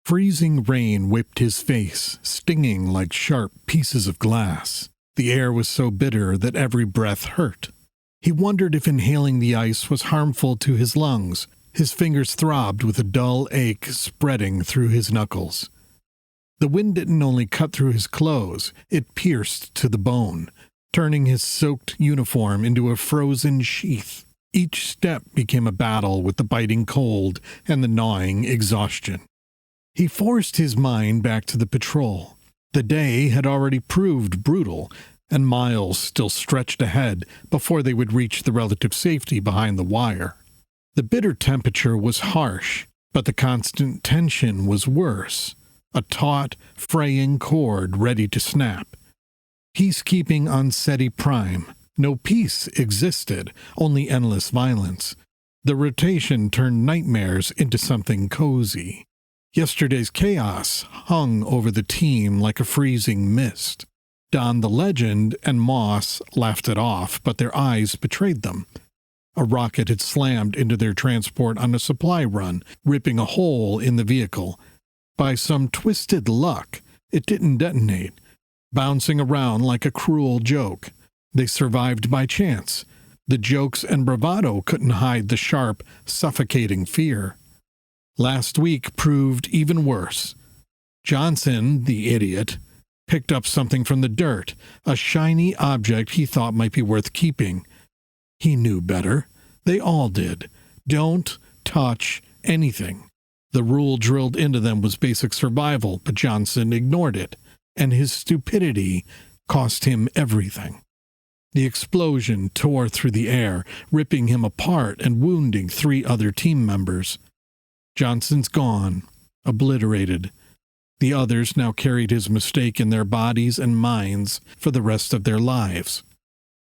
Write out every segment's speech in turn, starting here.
Freezing rain whipped his face, stinging like sharp pieces of glass. The air was so bitter that every breath hurt. He wondered if inhaling the ice was harmful to his lungs. His fingers throbbed with a dull ache spreading through his knuckles. The wind didn't only cut through his clothes, it pierced to the bone, turning his soaked uniform into a frozen sheath. Each step became a battle with the biting cold and the gnawing exhaustion. He forced his mind back to the patrol. The day had already proved brutal, and miles still stretched ahead before they would reach the relative safety behind the wire. The bitter temperature was harsh, but the constant tension was worse, a taut, fraying cord ready to snap. Peacekeeping on Seti Prime. No peace existed, only endless violence. The rotation turned nightmares into something cozy. Yesterday's chaos hung over the team like a freezing mist. Don the Legend and Moss laughed it off, but their eyes betrayed them. A rocket had slammed into their transport on a supply run, ripping a hole in the vehicle. By some twisted luck, it didn't detonate, bouncing around like a cruel joke. They survived by chance. The jokes and bravado couldn't hide the sharp, suffocating fear. Last week proved even worse. Johnson, the idiot, picked up something from the dirt, a shiny object he thought might be worth keeping. He knew better. They all did. Don't touch anything. The rule drilled into them was basic survival, but Johnson ignored it, and his stupidity cost him everything. The explosion tore through the air, ripping him apart and wounding 3 other team members. Johnson's gone, obliterated. The others now carried his mistake in their bodies and minds for the rest of their lives.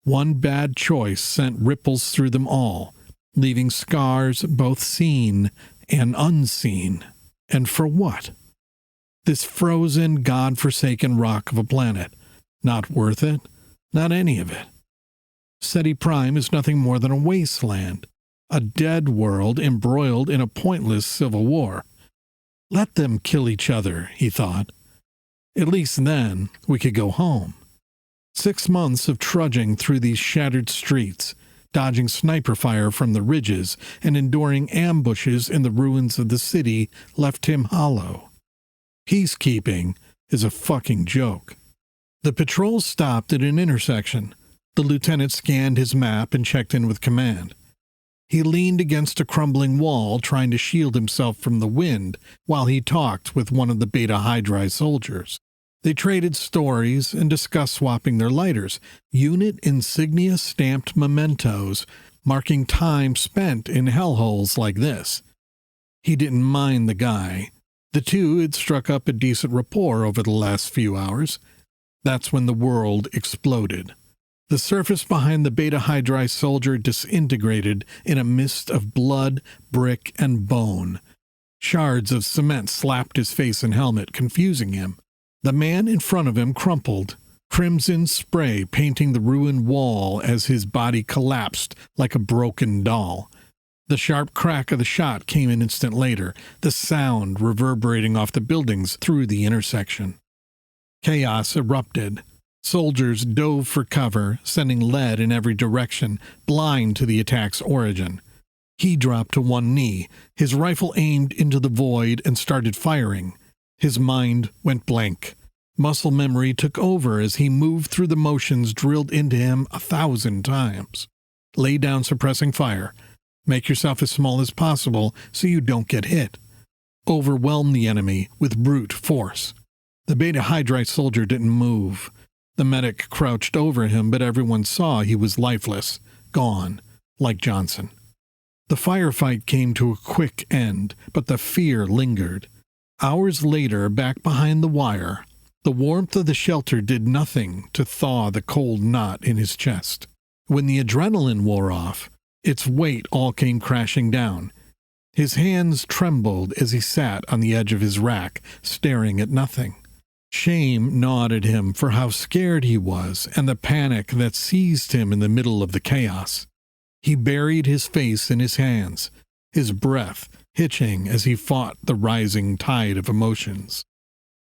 One bad choice sent ripples through them all, leaving scars both seen and unseen. And for what? This frozen, God-forsaken rock of a planet. Not worth it. Not any of it. Seti Prime is nothing more than a wasteland. A dead world embroiled in a pointless civil war. Let them kill each other, he thought. At least then we could go home. 6 months of trudging through these shattered streets, dodging sniper fire from the ridges, and enduring ambushes in the ruins of the city left him hollow. Peacekeeping is a fucking joke. The patrol stopped at an intersection. The lieutenant scanned his map and checked in with command. He leaned against a crumbling wall, trying to shield himself from the wind, while he talked with one of the Beta Hydri soldiers. They traded stories and discussed swapping their lighters, unit insignia stamped mementos, marking time spent in hellholes like this. He didn't mind the guy. The two had struck up a decent rapport over the last few hours. That's when the world exploded. The surface behind the Beta Hydri soldier disintegrated in a mist of blood, brick, and bone. Shards of cement slapped his face and helmet, confusing him. The man in front of him crumpled, crimson spray painting the ruined wall as his body collapsed like a broken doll. The sharp crack of the shot came an instant later, the sound reverberating off the buildings through the intersection. Chaos erupted. Soldiers dove for cover, sending lead in every direction, blind to the attack's origin. He dropped to one knee, his rifle aimed into the void and started firing. His mind went blank. Muscle memory took over as he moved through the motions drilled into him 1,000 times. Lay down suppressing fire. Make yourself as small as possible so you don't get hit. Overwhelm the enemy with brute force. The Beta Hydri soldier didn't move. The medic crouched over him, but everyone saw he was lifeless, gone, like Johnson. The firefight came to a quick end, but the fear lingered. Hours later, back behind the wire, the warmth of the shelter did nothing to thaw the cold knot in his chest. When the adrenaline wore off, its weight all came crashing down. His hands trembled as he sat on the edge of his rack, staring at nothing. Shame gnawed at him for how scared he was and the panic that seized him in the middle of the chaos. He buried his face in his hands, his breath hitching as he fought the rising tide of emotions.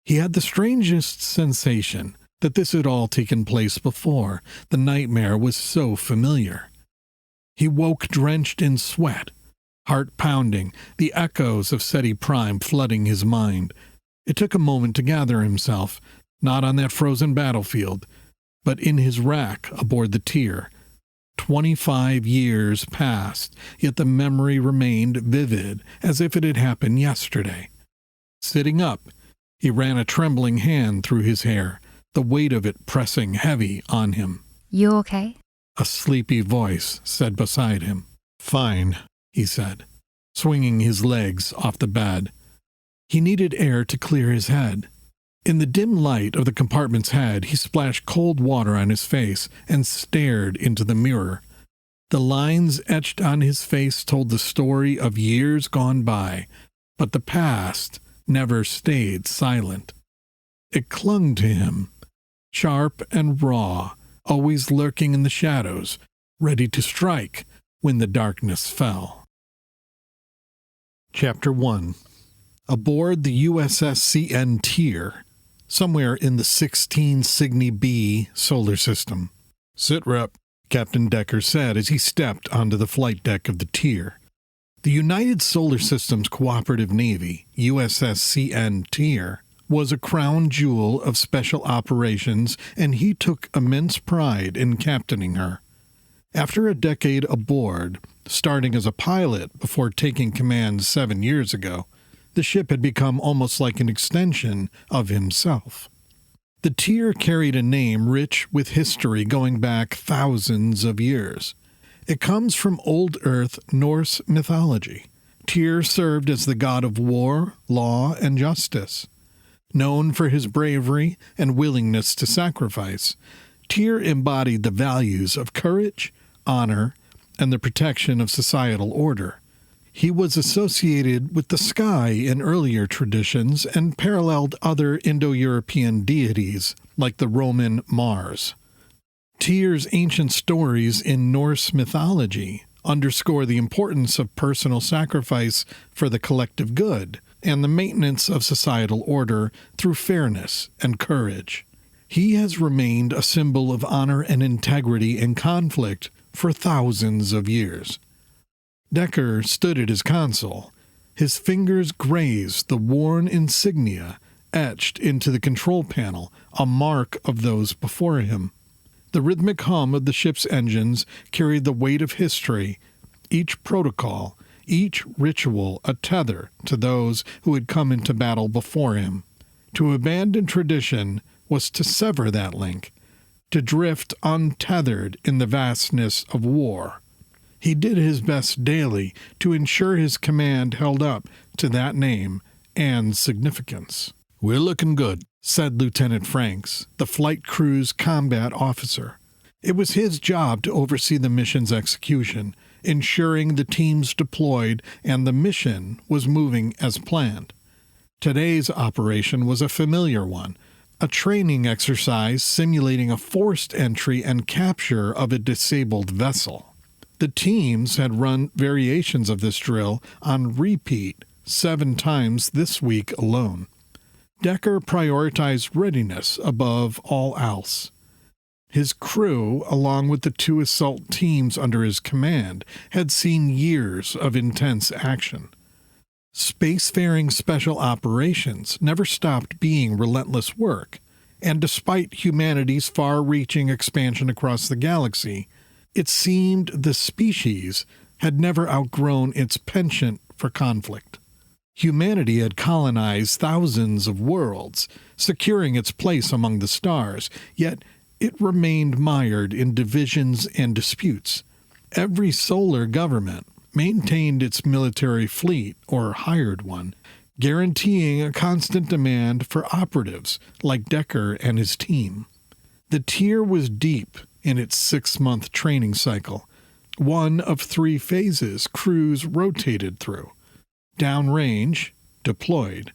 He had the strangest sensation that this had all taken place before. The nightmare was so familiar. He woke drenched in sweat, heart pounding, the echoes of Seti Prime flooding his mind. It took a moment to gather himself, not on that frozen battlefield, but in his rack aboard the Tier. 25 years passed, yet the memory remained vivid, as if it had happened yesterday. Sitting up, he ran a trembling hand through his hair, the weight of it pressing heavy on him. You okay? A sleepy voice said beside him. Fine, he said, swinging his legs off the bed. He needed air to clear his head. In the dim light of the compartment's head, he splashed cold water on his face and stared into the mirror. The lines etched on his face told the story of years gone by, but the past never stayed silent. It clung to him, sharp and raw, always lurking in the shadows, ready to strike when the darkness fell. Chapter 1. Aboard the USS CN Tier, somewhere in the 16 Cygni B solar system. Sit rep, Captain Decker said as he stepped onto the flight deck of the Tier. The United Solar System's Cooperative Navy, USS CN Tier, was a crown jewel of special operations, and he took immense pride in captaining her. After a decade aboard, starting as a pilot before taking command 7 years ago, the ship had become almost like an extension of himself. The Tier carried a name rich with history going back thousands of years. It comes from Old Earth Norse mythology. Tyr served as the god of war, law, and justice. Known for his bravery and willingness to sacrifice, Tyr embodied the values of courage, honor, and the protection of societal order. He was associated with the sky in earlier traditions and paralleled other Indo-European deities like the Roman Mars. Tyr's ancient stories in Norse mythology underscore the importance of personal sacrifice for the collective good and the maintenance of societal order through fairness and courage. He has remained a symbol of honor and integrity in conflict for thousands of years. Decker stood at his console. His fingers grazed the worn insignia etched into the control panel, a mark of those before him. The rhythmic hum of the ship's engines carried the weight of history, each protocol, each ritual a tether to those who had come into battle before him. To abandon tradition was to sever that link, to drift untethered in the vastness of war. He did his best daily to ensure his command held up to that name and significance. "We're looking good," said Lieutenant Franks, the flight crew's combat officer. It was his job to oversee the mission's execution, ensuring the teams deployed and the mission was moving as planned. Today's operation was a familiar one, a training exercise simulating a forced entry and capture of a disabled vessel. The teams had run variations of this drill on repeat 7 times this week alone. Decker prioritized readiness above all else. His crew, along with the 2 assault teams under his command, had seen years of intense action. Spacefaring special operations never stopped being relentless work, and despite humanity's far-reaching expansion across the galaxy, it seemed the species had never outgrown its penchant for conflict. Humanity had colonized thousands of worlds, securing its place among the stars, yet it remained mired in divisions and disputes. Every solar government maintained its military fleet, or hired one, guaranteeing a constant demand for operatives like Decker and his team. The Tier was deep in its 6-month training cycle, one of 3 phases crews rotated through: downrange, deployed;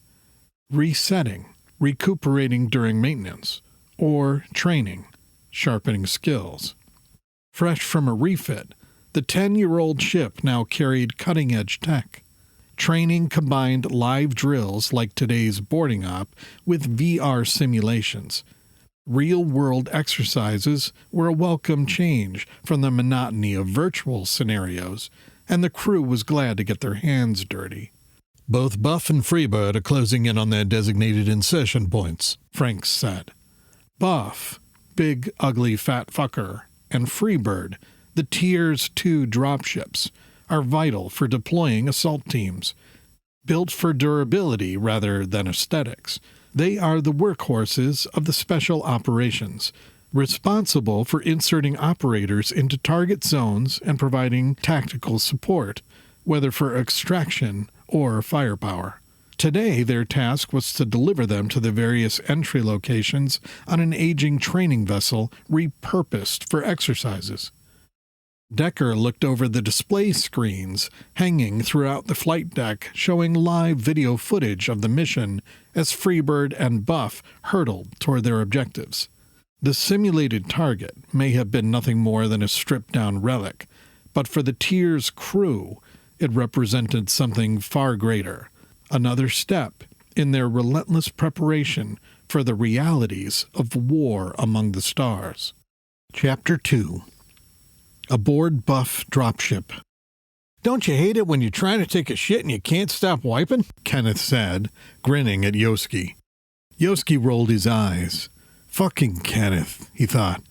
resetting, recuperating during maintenance; or training, sharpening skills. Fresh from a refit, the 10-year-old ship now carried cutting-edge tech. Training combined live drills like today's boarding up with VR simulations. Real-world exercises were a welcome change from the monotony of virtual scenarios, and the crew was glad to get their hands dirty. "Both Buff and Freebird are closing in on their designated insertion points," Franks said. Buff, big, ugly, fat fucker, and Freebird, the Tier's 2 dropships, are vital for deploying assault teams. Built for durability rather than aesthetics, they are the workhorses of the special operations, responsible for inserting operators into target zones and providing tactical support, whether for extraction or firepower. Today, their task was to deliver them to the various entry locations on an aging training vessel repurposed for exercises. Decker looked over the display screens hanging throughout the flight deck, showing live video footage of the mission as Freebird and Buff hurtled toward their objectives. The simulated target may have been nothing more than a stripped-down relic, but for the Tier's crew, it represented something far greater, another step in their relentless preparation for the realities of war among the stars. Chapter 2. Aboard Buff Dropship. "Don't you hate it when you're trying to take a shit and you can't stop wiping?" Kenneth said, grinning at Yoski. Yoski rolled his eyes. Fucking Kenneth, he thought.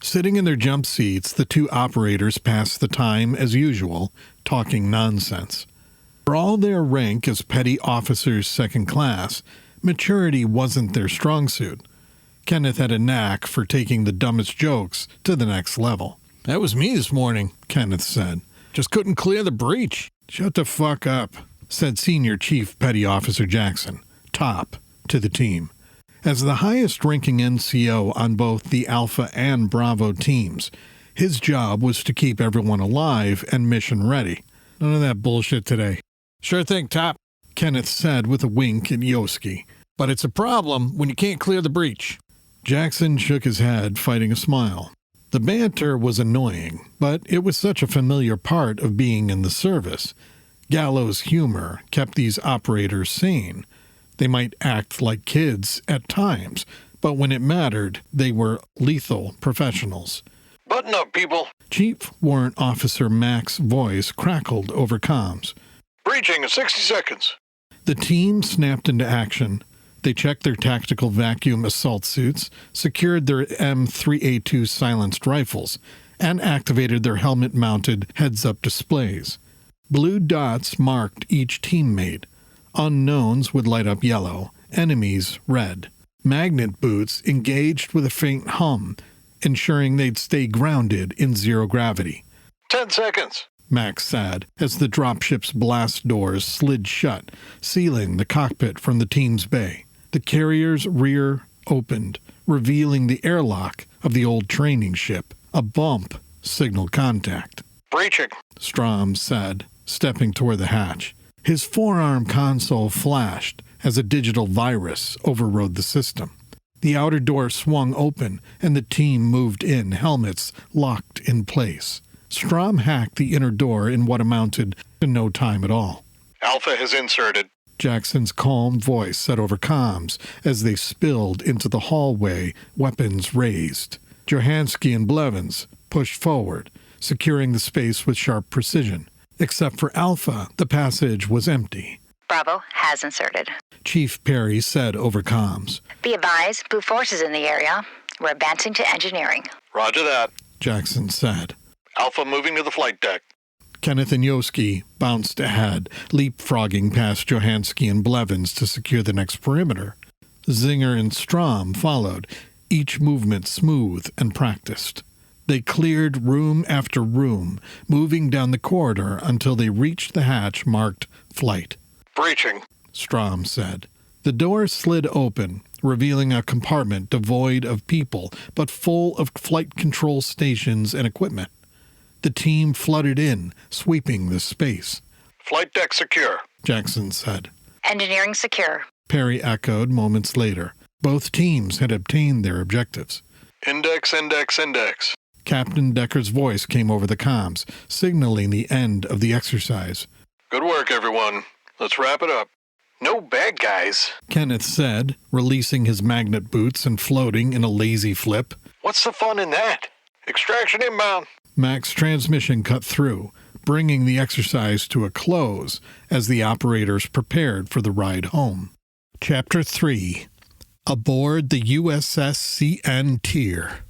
Sitting in their jump seats, the 2 operators passed the time as usual, talking nonsense. For all their rank as petty officers second class, maturity wasn't their strong suit. Kenneth had a knack for taking the dumbest jokes to the next level. "That was me this morning," Kenneth said. "Just couldn't clear the breach." "Shut the fuck up," said Senior Chief Petty Officer Jackson, top, to the team. As the highest-ranking NCO on both the Alpha and Bravo teams, his job was to keep everyone alive and mission-ready. "None of that bullshit today." "Sure thing, Top," Kenneth said with a wink at Yoski. "But it's a problem when you can't clear the breach." Jackson shook his head, fighting a smile. The banter was annoying, but it was such a familiar part of being in the service. Gallows humor kept these operators sane. They might act like kids at times, but when it mattered, they were lethal professionals. "Button up, people." Chief Warrant Officer Mac's voice crackled over comms. "Breaching in 60 seconds. The team snapped into action. They checked their tactical vacuum assault suits, secured their M3A2 silenced rifles, and activated their helmet-mounted heads-up displays. Blue dots marked each teammate. Unknowns would light up yellow, enemies red. Magnet boots engaged with a faint hum, ensuring they'd stay grounded in zero gravity. 10 seconds. Max said, as the dropship's blast doors slid shut, sealing the cockpit from the team's bay. The carrier's rear opened, revealing the airlock of the old training ship. A bump signaled contact. "Breaching," Strom said, stepping toward the hatch. His forearm console flashed as a digital virus overrode the system. The outer door swung open, and the team moved in, helmets locked in place. Strom hacked the inner door in what amounted to no time at all. "Alpha has inserted." Jackson's calm voice said over comms as they spilled into the hallway, weapons raised. Johansky and Blevins pushed forward, securing the space with sharp precision. Except for Alpha, the passage was empty. "Bravo has inserted," Chief Perry said over comms. "Be advised, blue forces in the area. We're advancing to engineering." "Roger that." Jackson said. "Alpha moving to the flight deck." Kenneth and Yoski bounced ahead, leapfrogging past Johansky and Blevins to secure the next perimeter. Zinger and Strom followed, each movement smooth and practiced. They cleared room after room, moving down the corridor until they reached the hatch marked Flight. "Breaching," Strom said. The door slid open, revealing a compartment devoid of people, but full of flight control stations and equipment. The team flooded in, sweeping the space. "Flight deck secure," Jackson said. "Engineering secure." Perry echoed moments later. Both teams had obtained their objectives. "Index, index, index." Captain Decker's voice came over the comms, signaling the end of the exercise. Good work, everyone. Let's wrap it up. No bad guys. Kenneth said, releasing his magnet boots and floating in a lazy flip. What's the fun in that? Extraction inbound. Mac's transmission cut through, bringing the exercise to a close as the operators prepared for the ride home. Chapter 3. Aboard the USS CN Tier.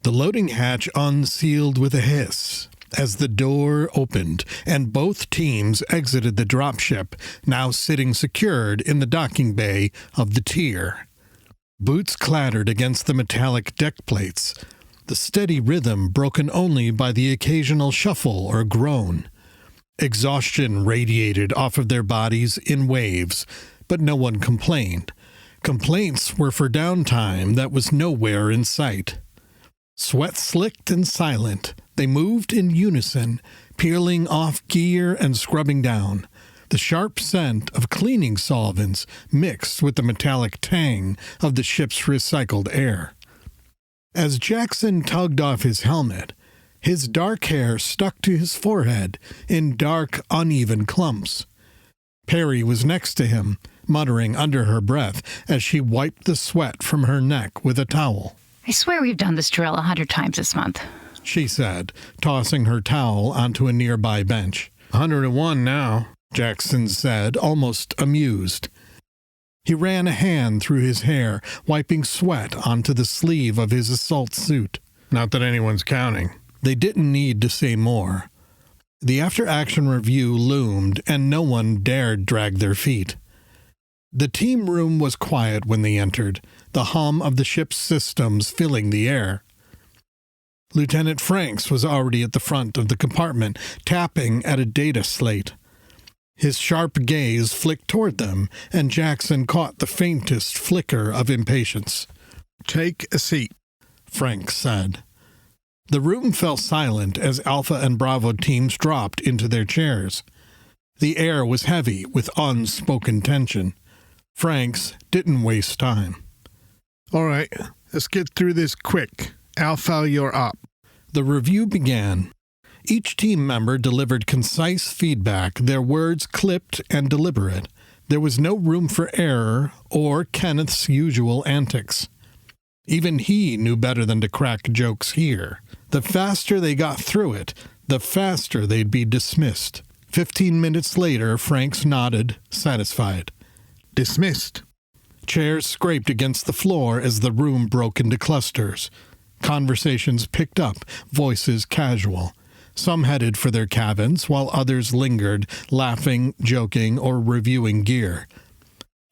The loading hatch unsealed with a hiss as the door opened and both teams exited the dropship, now sitting secured in the docking bay of the Tier. Boots clattered against the metallic deck plates, the steady rhythm broken only by the occasional shuffle or groan. Exhaustion radiated off of their bodies in waves, but no one complained. Complaints were for downtime that was nowhere in sight. Sweat slicked and silent, they moved in unison, peeling off gear and scrubbing down. The sharp scent of cleaning solvents mixed with the metallic tang of the ship's recycled air. As Jackson tugged off his helmet, his dark hair stuck to his forehead in dark, uneven clumps. Perry was next to him, muttering under her breath as she wiped the sweat from her neck with a towel. I swear we've done this drill 100 times this month, she said, tossing her towel onto a nearby bench. 101 now, Jackson said, almost amused. He ran a hand through his hair, wiping sweat onto the sleeve of his assault suit. Not that anyone's counting. They didn't need to say more. The after-action review loomed, and no one dared drag their feet. The team room was quiet when they entered, the hum of the ship's systems filling the air. Lieutenant Franks was already at the front of the compartment, tapping at a data slate. His sharp gaze flicked toward them, and Jackson caught the faintest flicker of impatience. "Take a seat," Franks said. The room fell silent as Alpha and Bravo teams dropped into their chairs. The air was heavy with unspoken tension. Franks didn't waste time. "All right, let's get through this quick. Alpha, you're up." The review began. Each team member delivered concise feedback, their words clipped and deliberate. There was no room for error or Kenneth's usual antics. Even he knew better than to crack jokes here. The faster they got through it, the faster they'd be dismissed. 15 minutes later, Franks nodded, satisfied. "Dismissed." Chairs scraped against the floor as the room broke into clusters. Conversations picked up, voices casual. Some headed for their cabins, while others lingered, laughing, joking, or reviewing gear.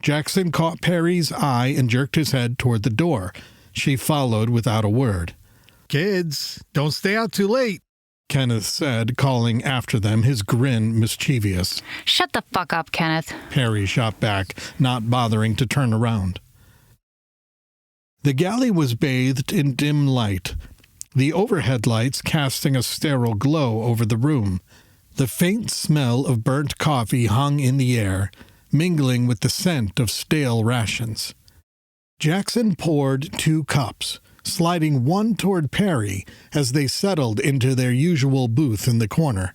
Jackson caught Perry's eye and jerked his head toward the door. She followed without a word. "Kids, don't stay out too late," Kenneth said, calling after them, his grin mischievous. Shut the fuck up, Kenneth, Perry shot back, not bothering to turn around. The galley was bathed in dim light, the overhead lights casting a sterile glow over the room. The faint smell of burnt coffee hung in the air, mingling with the scent of stale rations. Jackson poured 2 cups, sliding one toward Perry as they settled into their usual booth in the corner.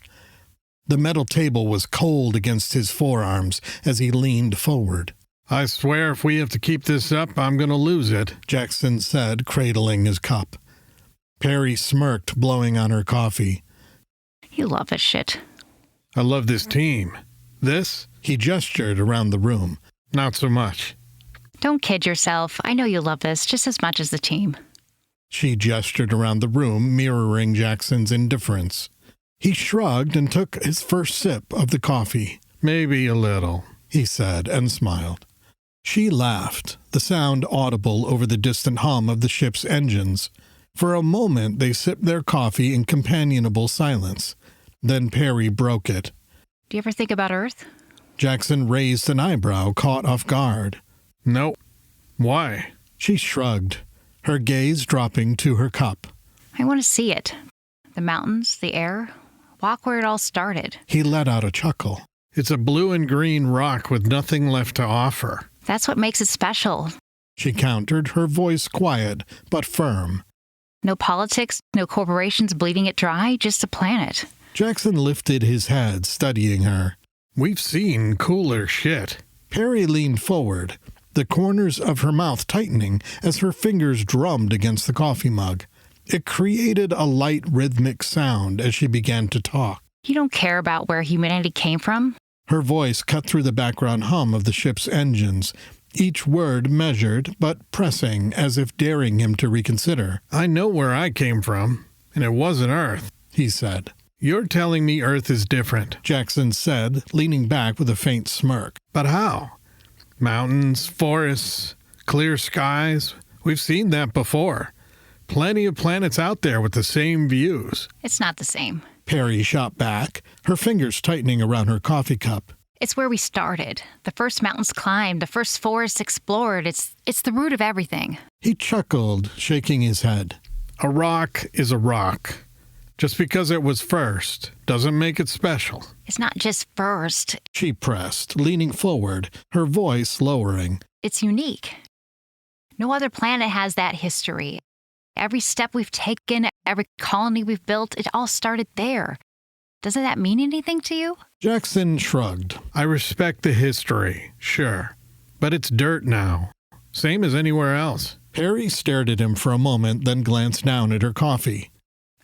The metal table was cold against his forearms as he leaned forward. "I swear if we have to keep this up, I'm going to lose it," Jackson said, cradling his cup. Perry smirked, blowing on her coffee. You love this shit. "I love this team. This?" He gestured around the room. "Not so much." Don't kid yourself. I know you love this just as much as the team. She gestured around the room, mirroring Jackson's indifference. He shrugged and took his first sip of the coffee. "Maybe a little," he said, and smiled. She laughed, the sound audible over the distant hum of the ship's engines. For a moment they sipped their coffee in companionable silence. Then Perry broke it. Do you ever think about Earth? Jackson raised an eyebrow, caught off guard. "No. Why?" She shrugged, her gaze dropping to her cup. I want to see it. The mountains, the air. Walk where it all started. He let out a chuckle. "It's a blue and green rock with nothing left to offer." That's what makes it special. She countered, her voice quiet but firm. No politics, no corporations bleeding it dry, just a planet. Jackson lifted his head, studying her. We've seen cooler shit. Perry leaned forward, the corners of her mouth tightening as her fingers drummed against the coffee mug. It created a light rhythmic sound as she began to talk. You don't care about where humanity came from? Her voice cut through the background hum of the ship's engines, each word measured but pressing as if daring him to reconsider. I know where I came from, and it wasn't Earth, he said. You're telling me Earth is different, Jackson said, leaning back with a faint smirk. But how? Mountains, forests, clear skies. We've seen that before. Plenty of planets out there with the same views. It's not the same. Perry shot back, her fingers tightening around her coffee cup. It's where we started. The first mountains climbed, the first forests explored. It's the root of everything. He chuckled, shaking his head. A rock is a rock. Just because it was first doesn't make it special. It's not just first. She pressed, leaning forward, her voice lowering. It's unique. No other planet has that history. Every step we've taken, every colony we've built, it all started there. Doesn't that mean anything to you? Jackson shrugged. I respect the history, sure. But it's dirt now. Same as anywhere else. Perry stared at him for a moment, then glanced down at her coffee.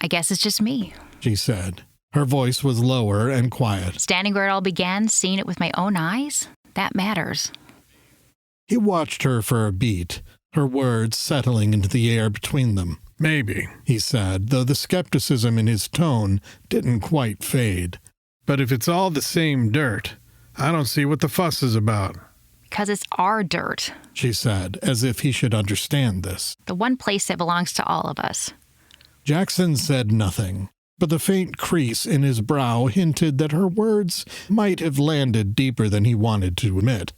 I guess it's just me, she said. Her voice was lower and quiet. Standing where it all began, seeing it with my own eyes, that matters. He watched her for a beat, her words settling into the air between them. Maybe, he said, though the skepticism in his tone didn't quite fade. But if it's all the same dirt, I don't see what the fuss is about. Because it's our dirt, she said, as if he should understand this. The one place that belongs to all of us. Jackson said nothing, but the faint crease in his brow hinted that her words might have landed deeper than he wanted to admit.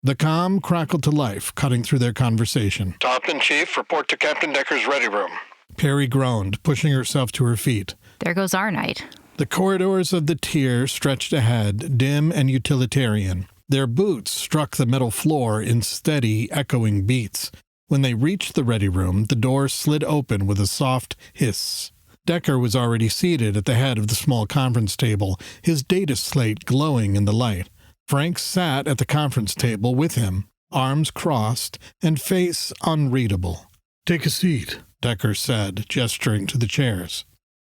The comm crackled to life, cutting through their conversation. Captain Chief, report to Captain Decker's ready room. Perry groaned, pushing herself to her feet. There goes our night. The corridors of the tier stretched ahead, dim and utilitarian. Their boots struck the metal floor in steady, echoing beats. When they reached the ready room, the door slid open with a soft hiss. Decker was already seated at the head of the small conference table, his data slate glowing in the light. Frank sat at the conference table with him, arms crossed and face unreadable. Take a seat, Decker said, gesturing to the chairs.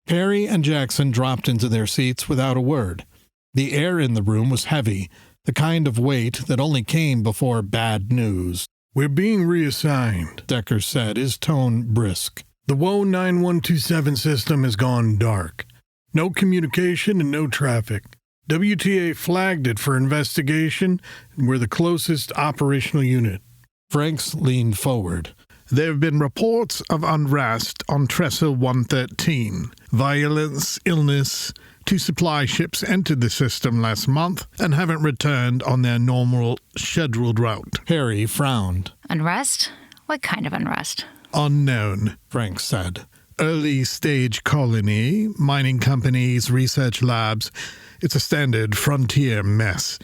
Perry and Jackson dropped into their seats without a word. The air in the room was heavy, the kind of weight that only came before bad news. We're being reassigned, Decker said, his tone brisk. The WO 9127 system has gone dark. No communication and no traffic. WTA flagged it for investigation, and we're the closest operational unit. Franks leaned forward. There have been reports of unrest on Trestle 113. Violence, illness. 2 supply ships entered the system last month and haven't returned on their normal scheduled route. Perry frowned. Unrest? What kind of unrest? Unknown, Frank said. Early stage colony, mining companies, research labs. It's a standard frontier mess.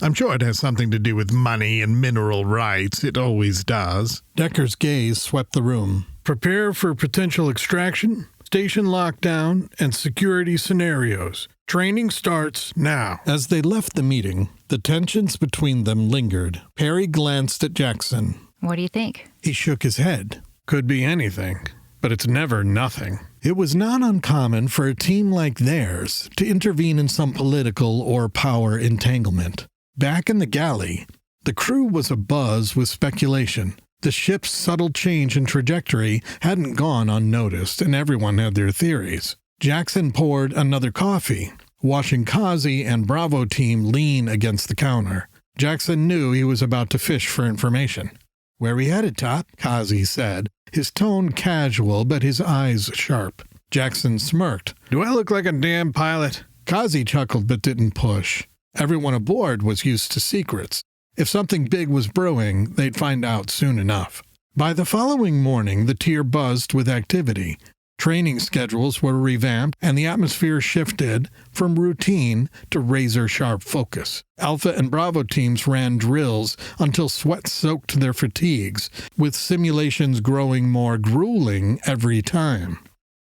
I'm sure it has something to do with money and mineral rights. It always does. Decker's gaze swept the room. Prepare for potential extraction, station lockdown, and security scenarios. Training starts now. As they left the meeting, the tensions between them lingered. Perry glanced at Jackson. What do you think? He shook his head. Could be anything, but it's never nothing. It was not uncommon for a team like theirs to intervene in some political or power entanglement. Back in the galley, the crew was abuzz with speculation. The ship's subtle change in trajectory hadn't gone unnoticed, and everyone had their theories. Jackson poured another coffee, watching Kazi and Bravo team lean against the counter. Jackson knew he was about to fish for information. "Where we headed, Top?" Kazi said, his tone casual but his eyes sharp. Jackson smirked. Do I look like a damn pilot? Kazi chuckled but didn't push. Everyone aboard was used to secrets. If something big was brewing, they'd find out soon enough. By the following morning, the tier buzzed with activity. Training schedules were revamped, and the atmosphere shifted from routine to razor-sharp focus. Alpha and Bravo teams ran drills until sweat soaked their fatigues, with simulations growing more grueling every time.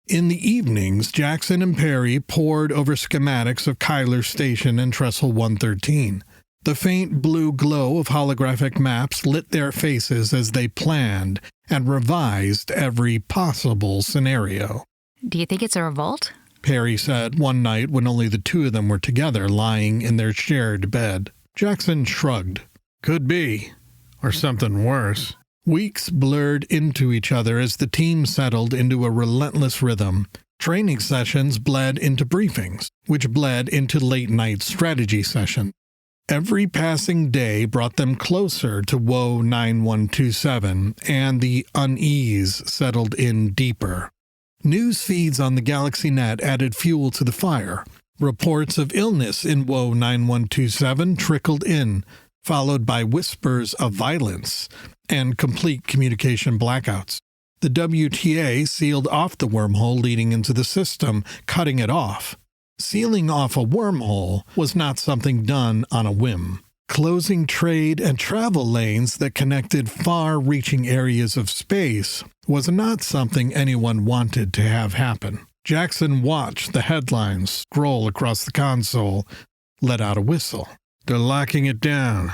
In the evenings, Jackson and Perry pored over schematics of Kyler Station and Trestle 113. The faint blue glow of holographic maps lit their faces as they planned and revised every possible scenario. Do you think it's a revolt? Perry said one night when only the two of them were together lying in their shared bed. Jackson shrugged. Could be. Or something worse. Weeks blurred into each other as the team settled into a relentless rhythm. Training sessions bled into briefings, which bled into late-night strategy sessions. Every passing day brought them closer to Woe 9127, and the unease settled in deeper. News feeds on the Galaxy Net added fuel to the fire. Reports of illness in Woe 9127 trickled in, followed by whispers of violence and complete communication blackouts. The WTA sealed off the wormhole leading into the system, cutting it off. Sealing off a wormhole was not something done on a whim. Closing trade and travel lanes that connected far-reaching areas of space was not something anyone wanted to have happen. Jackson watched the headlines scroll across the console, let out a whistle. They're locking it down.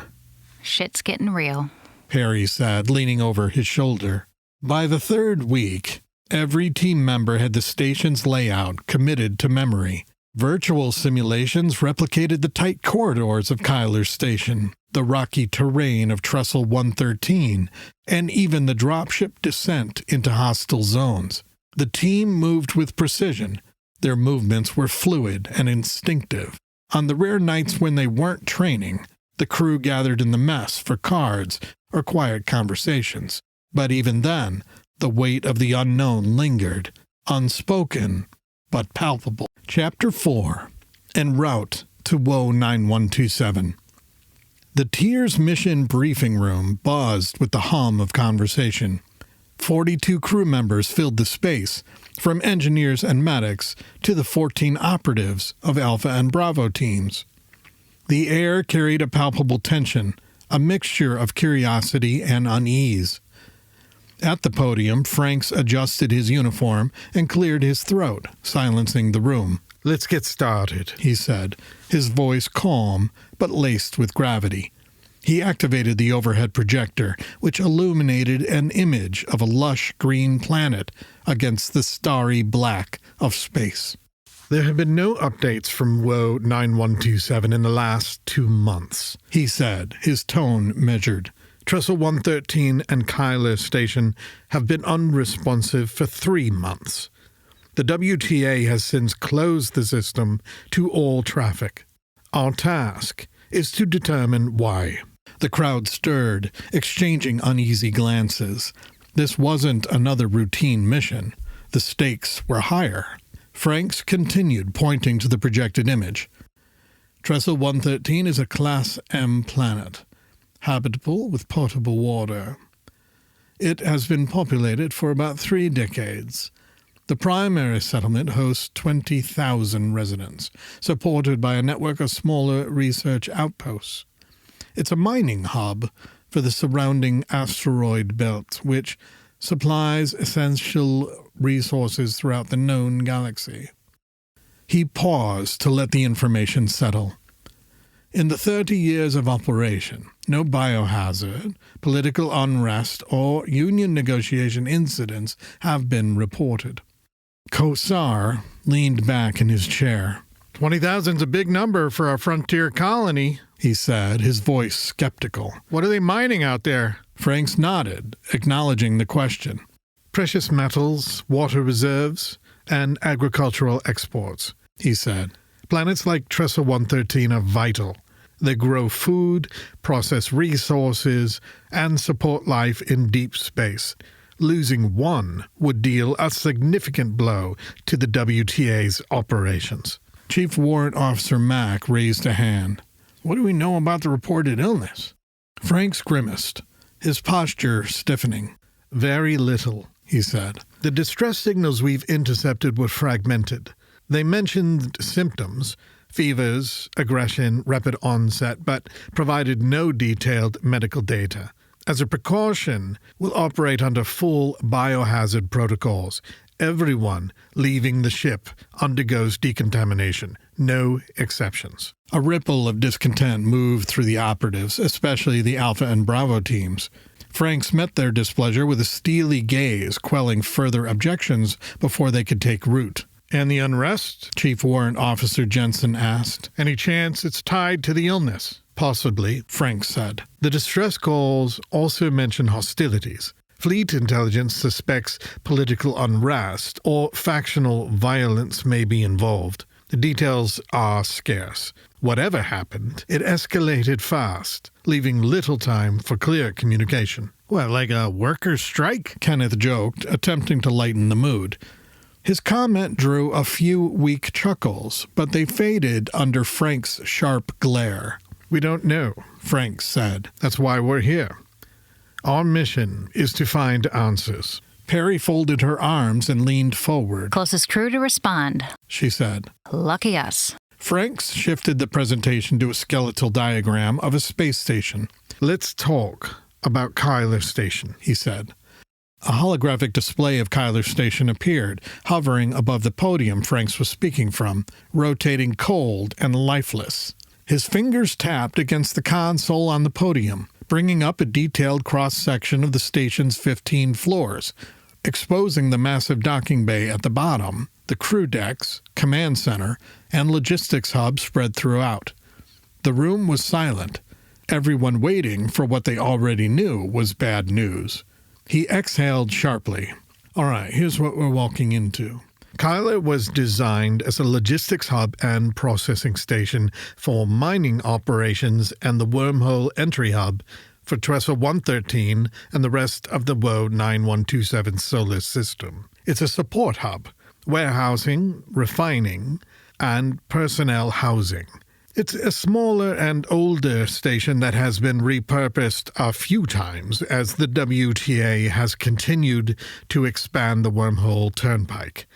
Shit's getting real, Perry said, leaning over his shoulder. By the third week, every team member had the station's layout committed to memory. Virtual simulations replicated the tight corridors of Kyler Station, the rocky terrain of Trestle 113, and even the dropship descent into hostile zones. The team moved with precision. Their movements were fluid and instinctive. On the rare nights when they weren't training, the crew gathered in the mess for cards or quiet conversations. But even then, the weight of the unknown lingered, unspoken but palpable. Chapter 4. En route to Woe 9127. The Tier's mission briefing room buzzed with the hum of conversation. 42 crew members filled the space, from engineers and medics to the 14 operatives of Alpha and Bravo teams. The air carried a palpable tension, a mixture of curiosity and unease. At the podium, Franks adjusted his uniform and cleared his throat, silencing the room. Let's get started, he said, his voice calm but laced with gravity. He activated the overhead projector, which illuminated an image of a lush green planet against the starry black of space. There have been no updates from Woe 9127 in the last 2 months, he said, his tone measured. Trestle 113 and Kyler Station have been unresponsive for 3 months. The WTA has since closed the system to all traffic. Our task is to determine why. The crowd stirred, exchanging uneasy glances. This wasn't another routine mission. The stakes were higher. Franks continued, pointing to the projected image. Trestle 113 is a Class M planet, habitable with potable water. It has been populated for about 3 decades. The primary settlement hosts 20,000 residents, supported by a network of smaller research outposts. It's a mining hub for the surrounding asteroid belt, which supplies essential resources throughout the known galaxy. He paused to let the information settle. In the 30 years of operation, no biohazard, political unrest, or union negotiation incidents have been reported. Kosar leaned back in his chair. 20,000's a big number for a frontier colony, he said, his voice skeptical. What are they mining out there? Franks nodded, acknowledging the question. Precious metals, water reserves, and agricultural exports, he said. Planets like Trestle 113 are vital. They grow food, process resources, and support life in deep space. Losing one would deal a significant blow to the WTA's operations. Chief Warrant Officer Mack raised a hand. What do we know about the reported illness? Franks grimaced, his posture stiffening. Very little, he said. The distress signals we've intercepted were fragmented. They mentioned symptoms, fevers, aggression, rapid onset, but provided no detailed medical data. As a precaution, we'll operate under full biohazard protocols. Everyone leaving the ship undergoes decontamination. No exceptions. A ripple of discontent moved through the operatives, especially the Alpha and Bravo teams. Franks met their displeasure with a steely gaze, quelling further objections before they could take root. And the unrest? Chief Warrant Officer Jensen asked. Any chance it's tied to the illness? Possibly, Franks said. The distress calls also mention hostilities. Fleet intelligence suspects political unrest or factional violence may be involved. The details are scarce. Whatever happened, it escalated fast, leaving little time for clear communication. What, like a workers' strike? Kenneth joked, attempting to lighten the mood. His comment drew a few weak chuckles, but they faded under Frank's sharp glare. We don't know, Franks said. That's why we're here. Our mission is to find answers. Perry folded her arms and leaned forward. Closest crew to respond, she said. Lucky us. Franks shifted the presentation to a skeletal diagram of a space station. Let's talk about Kyler Station, he said. A holographic display of Kyler Station appeared, hovering above the podium Franks was speaking from, rotating cold and lifeless. His fingers tapped against the console on the podium, bringing up a detailed cross-section of the station's 15 floors, exposing the massive docking bay at the bottom, the crew decks, command center, and logistics hub spread throughout. The room was silent, everyone waiting for what they already knew was bad news. He exhaled sharply. All right, here's what we're walking into. Kyler was designed as a logistics hub and processing station for mining operations and the wormhole entry hub for Trestle 113 and the rest of the WO 9127 solar system. It's a support hub, warehousing, refining, and personnel housing. It's a smaller and older station that has been repurposed a few times as the WTA has continued to expand the wormhole turnpike.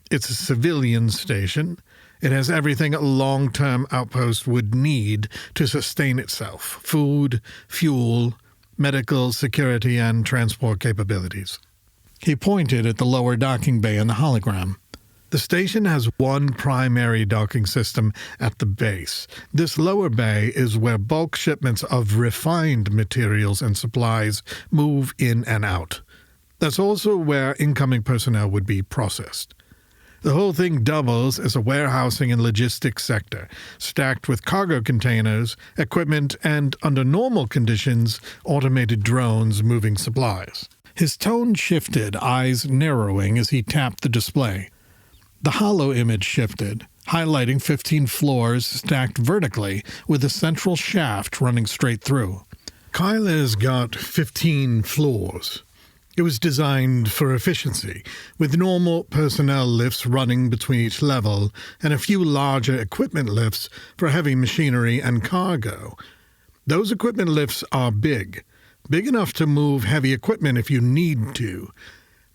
It's a civilian station. It has everything a long-term outpost would need to sustain itself: food, fuel, medical, security, and transport capabilities. He pointed at the lower docking bay in the hologram. The station has one primary docking system at the base. This lower bay is where bulk shipments of refined materials and supplies move in and out. That's also where incoming personnel would be processed. The whole thing doubles as a warehousing and logistics sector, stacked with cargo containers, equipment, and, under normal conditions, automated drones moving supplies. His tone shifted, eyes narrowing as he tapped the display. The holo image shifted, highlighting 15 floors stacked vertically with a central shaft running straight through. Kyler's got 15 floors. It was designed for efficiency, with normal personnel lifts running between each level and a few larger equipment lifts for heavy machinery and cargo. Those equipment lifts are big enough to move heavy equipment if you need to.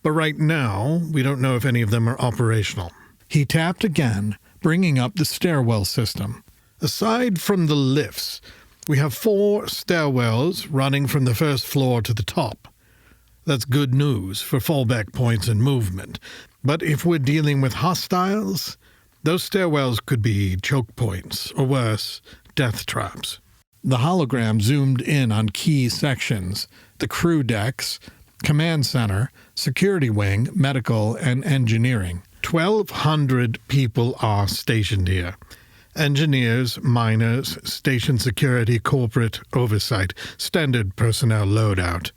But right now, we don't know if any of them are operational. He tapped again, bringing up the stairwell system. Aside from the lifts, we have 4 stairwells running from the first floor to the top. That's good news for fallback points and movement. But if we're dealing with hostiles, those stairwells could be choke points, or worse, death traps. The hologram zoomed in on key sections: the crew decks, command center, security wing, medical, and engineering. 1,200 people are stationed here. Engineers, miners, station security, corporate oversight, standard personnel loadout.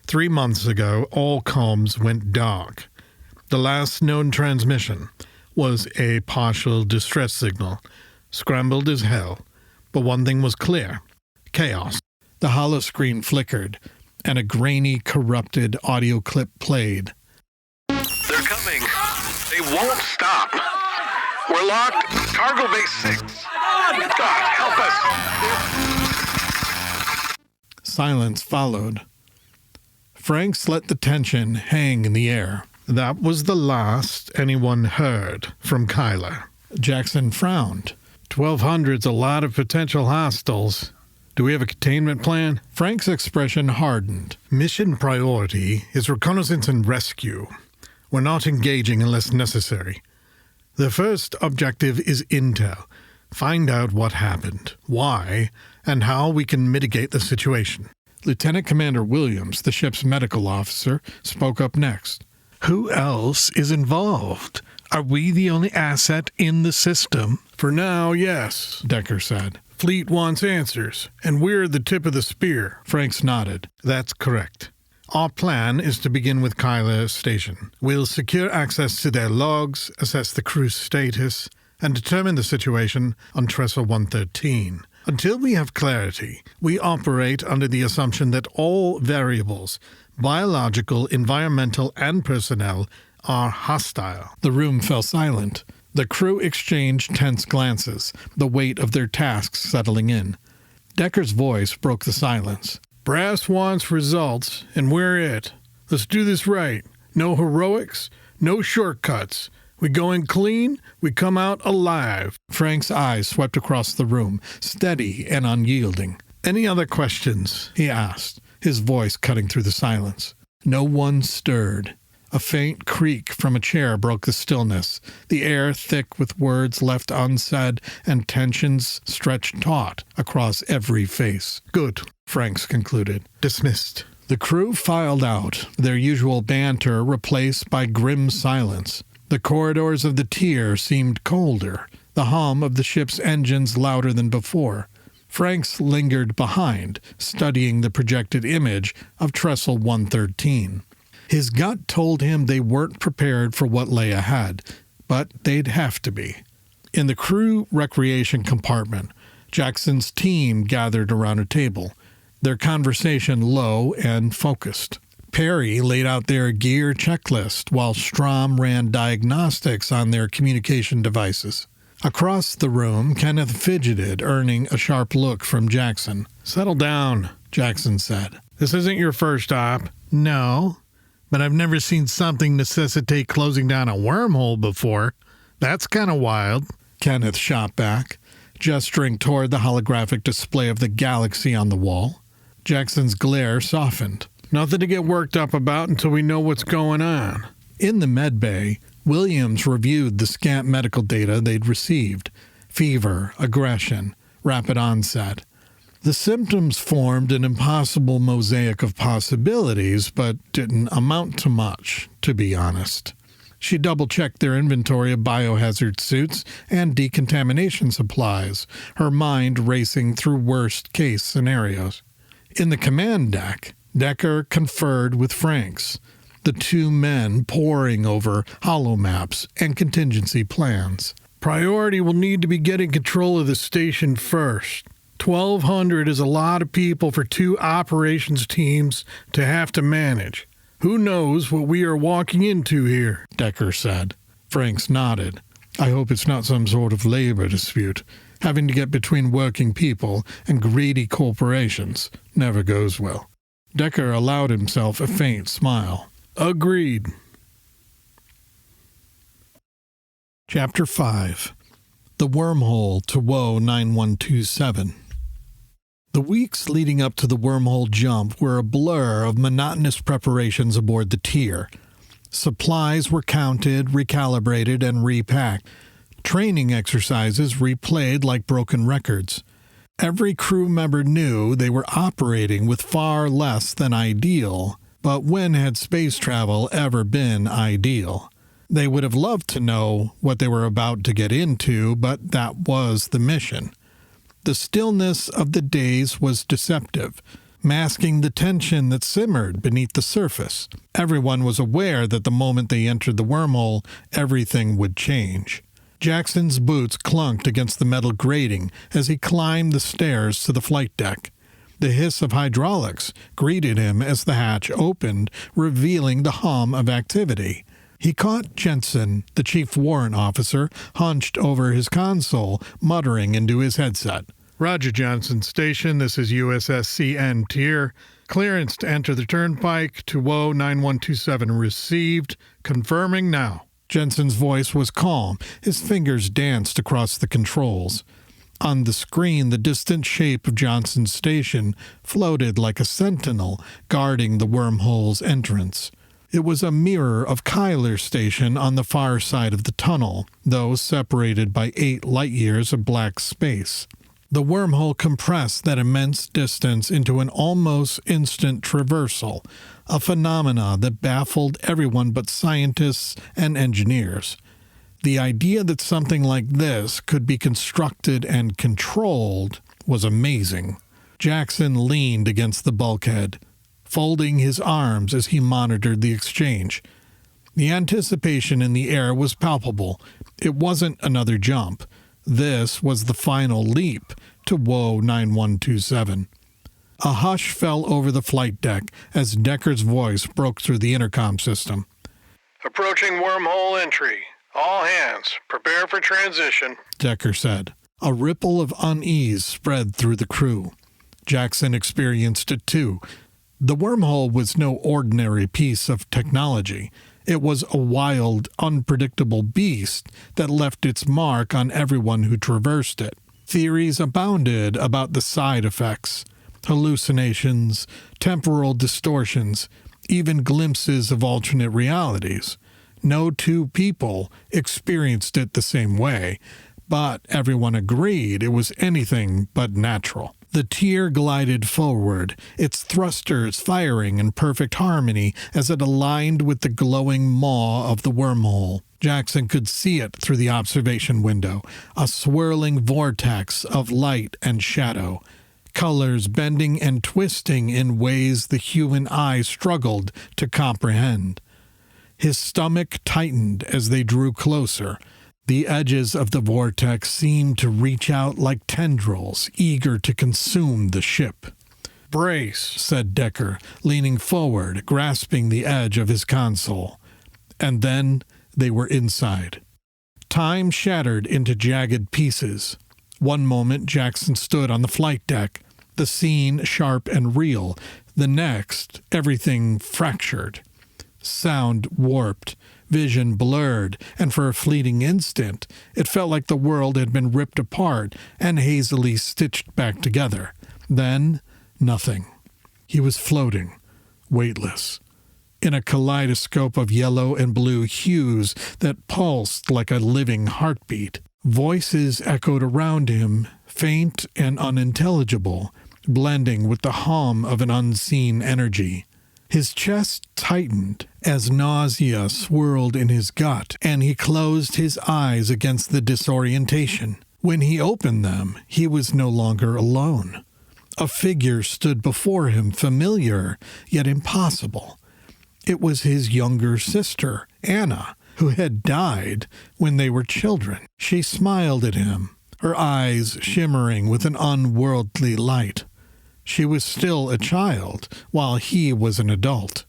3 months ago, all comms went dark. The last known transmission was a partial distress signal, scrambled as hell. But one thing was clear: chaos. The holoscreen flickered, and a grainy, corrupted audio clip played. They're coming. They won't stop. We're locked. Cargo base 6. God, help us. Silence followed. Franks let the tension hang in the air. That was the last anyone heard from Kyler. Jackson frowned. 1,200's a lot of potential hostiles. Do we have a containment plan? Frank's expression hardened. Mission priority is reconnaissance and rescue. We're not engaging unless necessary. The first objective is intel. Find out what happened, why, and how we can mitigate the situation. Lieutenant Commander Williams, the ship's medical officer, spoke up next. Who else is involved? Are we the only asset in the system? For now, yes, Decker said. Fleet wants answers, and we're the tip of the spear. Franks nodded. That's correct. Our plan is to begin with Kyla Station. We'll secure access to their logs, assess the crew's status, and determine the situation on Trestle 113. Until we have clarity, we operate under the assumption that all variables, biological, environmental, and personnel, are hostile. The room fell silent. The crew exchanged tense glances, the weight of their tasks settling in. Decker's voice broke the silence. Brass wants results, and we're it. Let's do this right. No heroics, no shortcuts. We go in clean, we come out alive. Frank's eyes swept across the room, steady and unyielding. Any other questions? He asked, his voice cutting through the silence. No one stirred. A faint creak from a chair broke the stillness, the air thick with words left unsaid and tensions stretched taut across every face. Good, Franks concluded. Dismissed. The crew filed out, their usual banter replaced by grim silence. The corridors of the tier seemed colder, the hum of the ship's engines louder than before. Franks lingered behind, studying the projected image of Trestle 113. His gut told him they weren't prepared for what lay ahead, but they'd have to be. In the crew recreation compartment, Jackson's team gathered around a table, their conversation low and focused. Perry laid out their gear checklist while Strom ran diagnostics on their communication devices. Across the room, Kenneth fidgeted, earning a sharp look from Jackson. Settle down, Jackson said. This isn't your first op. No, but I've never seen something necessitate closing down a wormhole before. That's kind of wild. Kenneth shot back, gesturing toward the holographic display of the galaxy on the wall. Jackson's glare softened. Nothing to get worked up about until we know what's going on. In the med bay, Williams reviewed the scant medical data they'd received. Fever, aggression, rapid onset. The symptoms formed an impossible mosaic of possibilities, but didn't amount to much, to be honest. She double-checked their inventory of biohazard suits and decontamination supplies, her mind racing through worst-case scenarios. In the command deck, Decker conferred with Franks, the two men poring over holomaps and contingency plans. Priority will need to be getting control of the station first. 1,200 is a lot of people for two operations teams to have to manage. Who knows what we are walking into here, Decker said. Franks nodded. I hope it's not some sort of labor dispute. Having to get between working people and greedy corporations never goes well. Decker allowed himself a faint smile. Agreed. Chapter 5. The Wormhole to Woe 9127. The weeks leading up to the wormhole jump were a blur of monotonous preparations aboard the tier. Supplies were counted, recalibrated, and repacked. Training exercises replayed like broken records. Every crew member knew they were operating with far less than ideal, but when had space travel ever been ideal? They would have loved to know what they were about to get into, but that was the mission. The stillness of the days was deceptive, masking the tension that simmered beneath the surface. Everyone was aware that the moment they entered the wormhole, everything would change. Jackson's boots clunked against the metal grating as he climbed the stairs to the flight deck. The hiss of hydraulics greeted him as the hatch opened, revealing the hum of activity. He caught Jensen, the chief warrant officer, hunched over his console, muttering into his headset. Roger, Johnson Station. This is USS CN Tier. Clearance to enter the turnpike to WO 9127 received. Confirming now. Jensen's voice was calm. His fingers danced across the controls. On the screen, the distant shape of Johnson's station floated like a sentinel guarding the wormhole's entrance. It was a mirror of Kyler Station on the far side of the tunnel, though separated by 8 light-years of black space. The wormhole compressed that immense distance into an almost instant traversal, a phenomena that baffled everyone but scientists and engineers. The idea that something like this could be constructed and controlled was amazing. Jackson leaned against the bulkhead, folding his arms as he monitored the exchange. The anticipation in the air was palpable. It wasn't another jump. This was the final leap to WOE 9127. A hush fell over the flight deck as Decker's voice broke through the intercom system. Approaching wormhole entry. All hands, prepare for transition, Decker said. A ripple of unease spread through the crew. Jackson experienced it too. The wormhole was no ordinary piece of technology. It was a wild, unpredictable beast that left its mark on everyone who traversed it. Theories abounded about the side effects, hallucinations, temporal distortions, even glimpses of alternate realities. No two people experienced it the same way, but everyone agreed it was anything but natural. The Tier glided forward, its thrusters firing in perfect harmony as it aligned with the glowing maw of the wormhole. Jackson could see it through the observation window, a swirling vortex of light and shadow, colors bending and twisting in ways the human eye struggled to comprehend. His stomach tightened as they drew closer. The edges of the vortex seemed to reach out like tendrils, eager to consume the ship. "Brace," said Decker, leaning forward, grasping the edge of his console. And then they were inside. Time shattered into jagged pieces. One moment Jackson stood on the flight deck, the scene sharp and real. The next, everything fractured. Sound warped, vision blurred, and for a fleeting instant, it felt like the world had been ripped apart and hazily stitched back together. Then, nothing. He was floating, weightless, in a kaleidoscope of yellow and blue hues that pulsed like a living heartbeat. Voices echoed around him, faint and unintelligible, blending with the hum of an unseen energy. His chest tightened as nausea swirled in his gut, and he closed his eyes against the disorientation. When he opened them, he was no longer alone. A figure stood before him, familiar, yet impossible. It was his younger sister, Anna, who had died when they were children. She smiled at him, her eyes shimmering with an unworldly light. She was still a child, while he was an adult.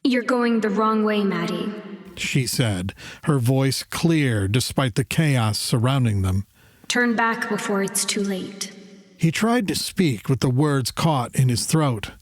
"You're going the wrong way, Maddie," she said, her voice clear despite the chaos surrounding them. "Turn back before it's too late." He tried to speak with the words caught in his throat.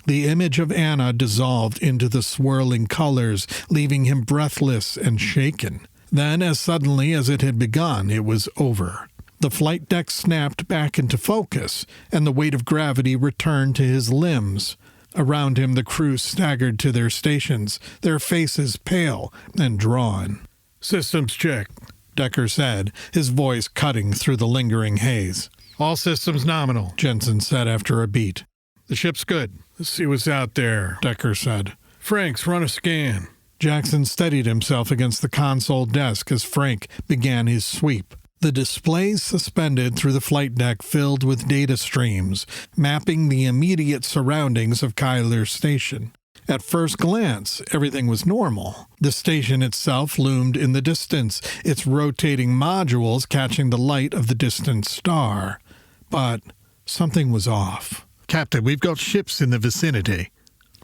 The image of Anna dissolved into the swirling colors, leaving him breathless and shaken. Then, as suddenly as it had begun, it was over. The flight deck snapped back into focus, and the weight of gravity returned to his limbs. Around him the crew staggered to their stations, their faces pale and drawn. "Systems check," Decker said, his voice cutting through the lingering haze. "All systems nominal," Jensen said after a beat. "The ship's good. Let's see what's out there," Decker said. "Franks, run a scan." Jackson steadied himself against the console desk as Frank began his sweep. The displays suspended through the flight deck filled with data streams, mapping the immediate surroundings of Kyler Station. At first glance, everything was normal. The station itself loomed in the distance, its rotating modules catching the light of the distant star. But something was off. "Captain, we've got ships in the vicinity,"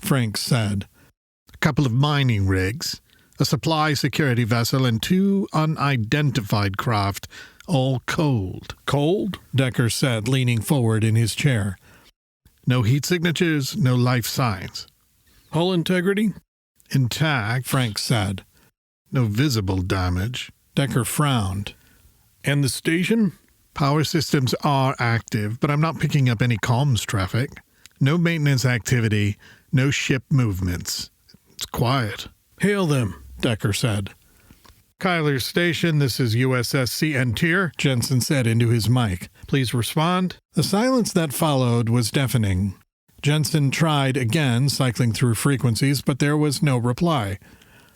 Frank said. "A couple of mining rigs, a supply security vessel, and 2 unidentified craft, all cold." "Cold?" Decker said, leaning forward in his chair. "No heat signatures, no life signs." "Hull integrity?" "Intact," Frank said. "No visible damage." Decker frowned. "And the station?" "Power systems are active, but I'm not picking up any comms traffic. No maintenance activity, no ship movements. It's quiet. "Hail them," Decker said. Kyler Station, this is USS CN Tier, Jensen said into his mic. please respond. The silence that followed was deafening. Jensen tried again, cycling through frequencies, but there was no reply.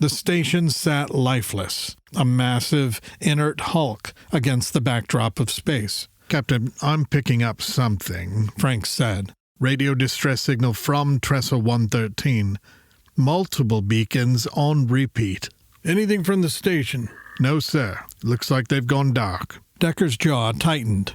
The station sat lifeless, a massive, inert hulk against the backdrop of space. Captain, I'm picking up something, Frank said. Radio distress signal from Trestle 113. Multiple beacons on repeat. "Anything from the station?" No, sir. Looks like they've gone dark. Decker's jaw tightened.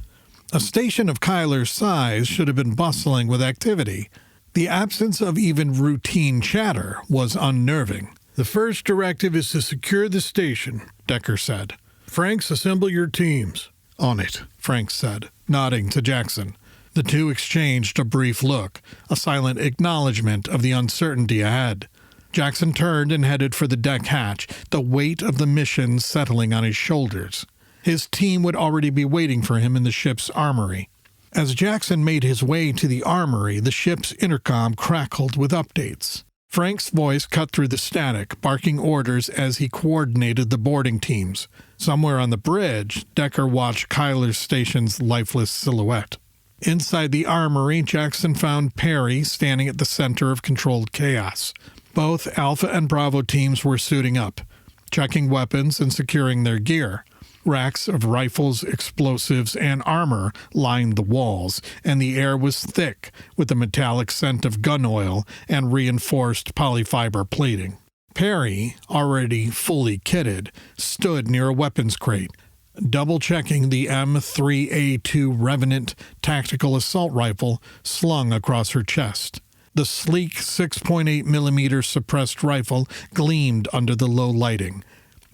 A station of Kyler's size should have been bustling with activity. The absence of even routine chatter was unnerving. "The first directive is to secure the station," Decker said. "Franks, assemble your teams." On it. Frank said, nodding to Jackson. The two exchanged a brief look, a silent acknowledgement of the uncertainty ahead. Jackson turned and headed for the deck hatch, the weight of the mission settling on his shoulders. His team would already be waiting for him in the ship's armory. As Jackson made his way to the armory, the ship's intercom crackled with updates. Frank's voice cut through the static, barking orders as he coordinated the boarding teams. Somewhere on the bridge, Decker watched Kyler's station's lifeless silhouette. Inside the armory, Jackson found Perry standing at the center of controlled chaos. Both Alpha and Bravo teams were suiting up, checking weapons and securing their gear. Racks of rifles, explosives, and armor lined the walls, and the air was thick with the metallic scent of gun oil and reinforced polyfiber plating. Perry, already fully kitted, stood near a weapons crate, double-checking the M3A2 Revenant tactical assault rifle slung across her chest. The sleek 6.8mm suppressed rifle gleamed under the low lighting,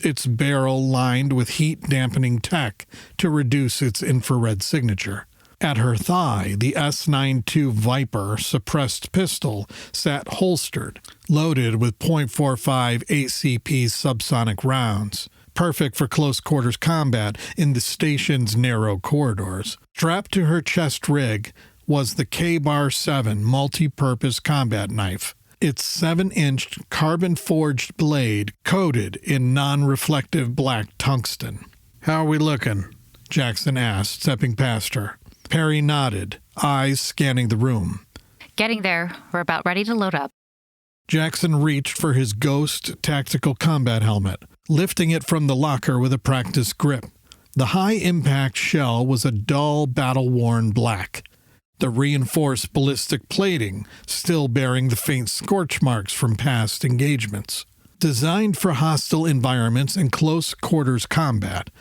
its barrel lined with heat-dampening tech to reduce its infrared signature. At her thigh, the S92 Viper suppressed pistol sat holstered, loaded with .45 ACP subsonic rounds, perfect for close-quarters combat in the station's narrow corridors. Strapped to her chest rig was the K-Bar 7 multi-purpose combat knife, its 7-inch carbon-forged blade coated in non-reflective black tungsten. "How are we looking?" Jackson asked, stepping past her. Perry nodded, eyes scanning the room. Getting there. We're about ready to load up. Jackson reached for his Ghost tactical combat helmet, lifting it from the locker with a practiced grip. The high-impact shell was a dull, battle-worn black, the reinforced ballistic plating still bearing the faint scorch marks from past engagements. Designed for hostile environments and close-quarters combat,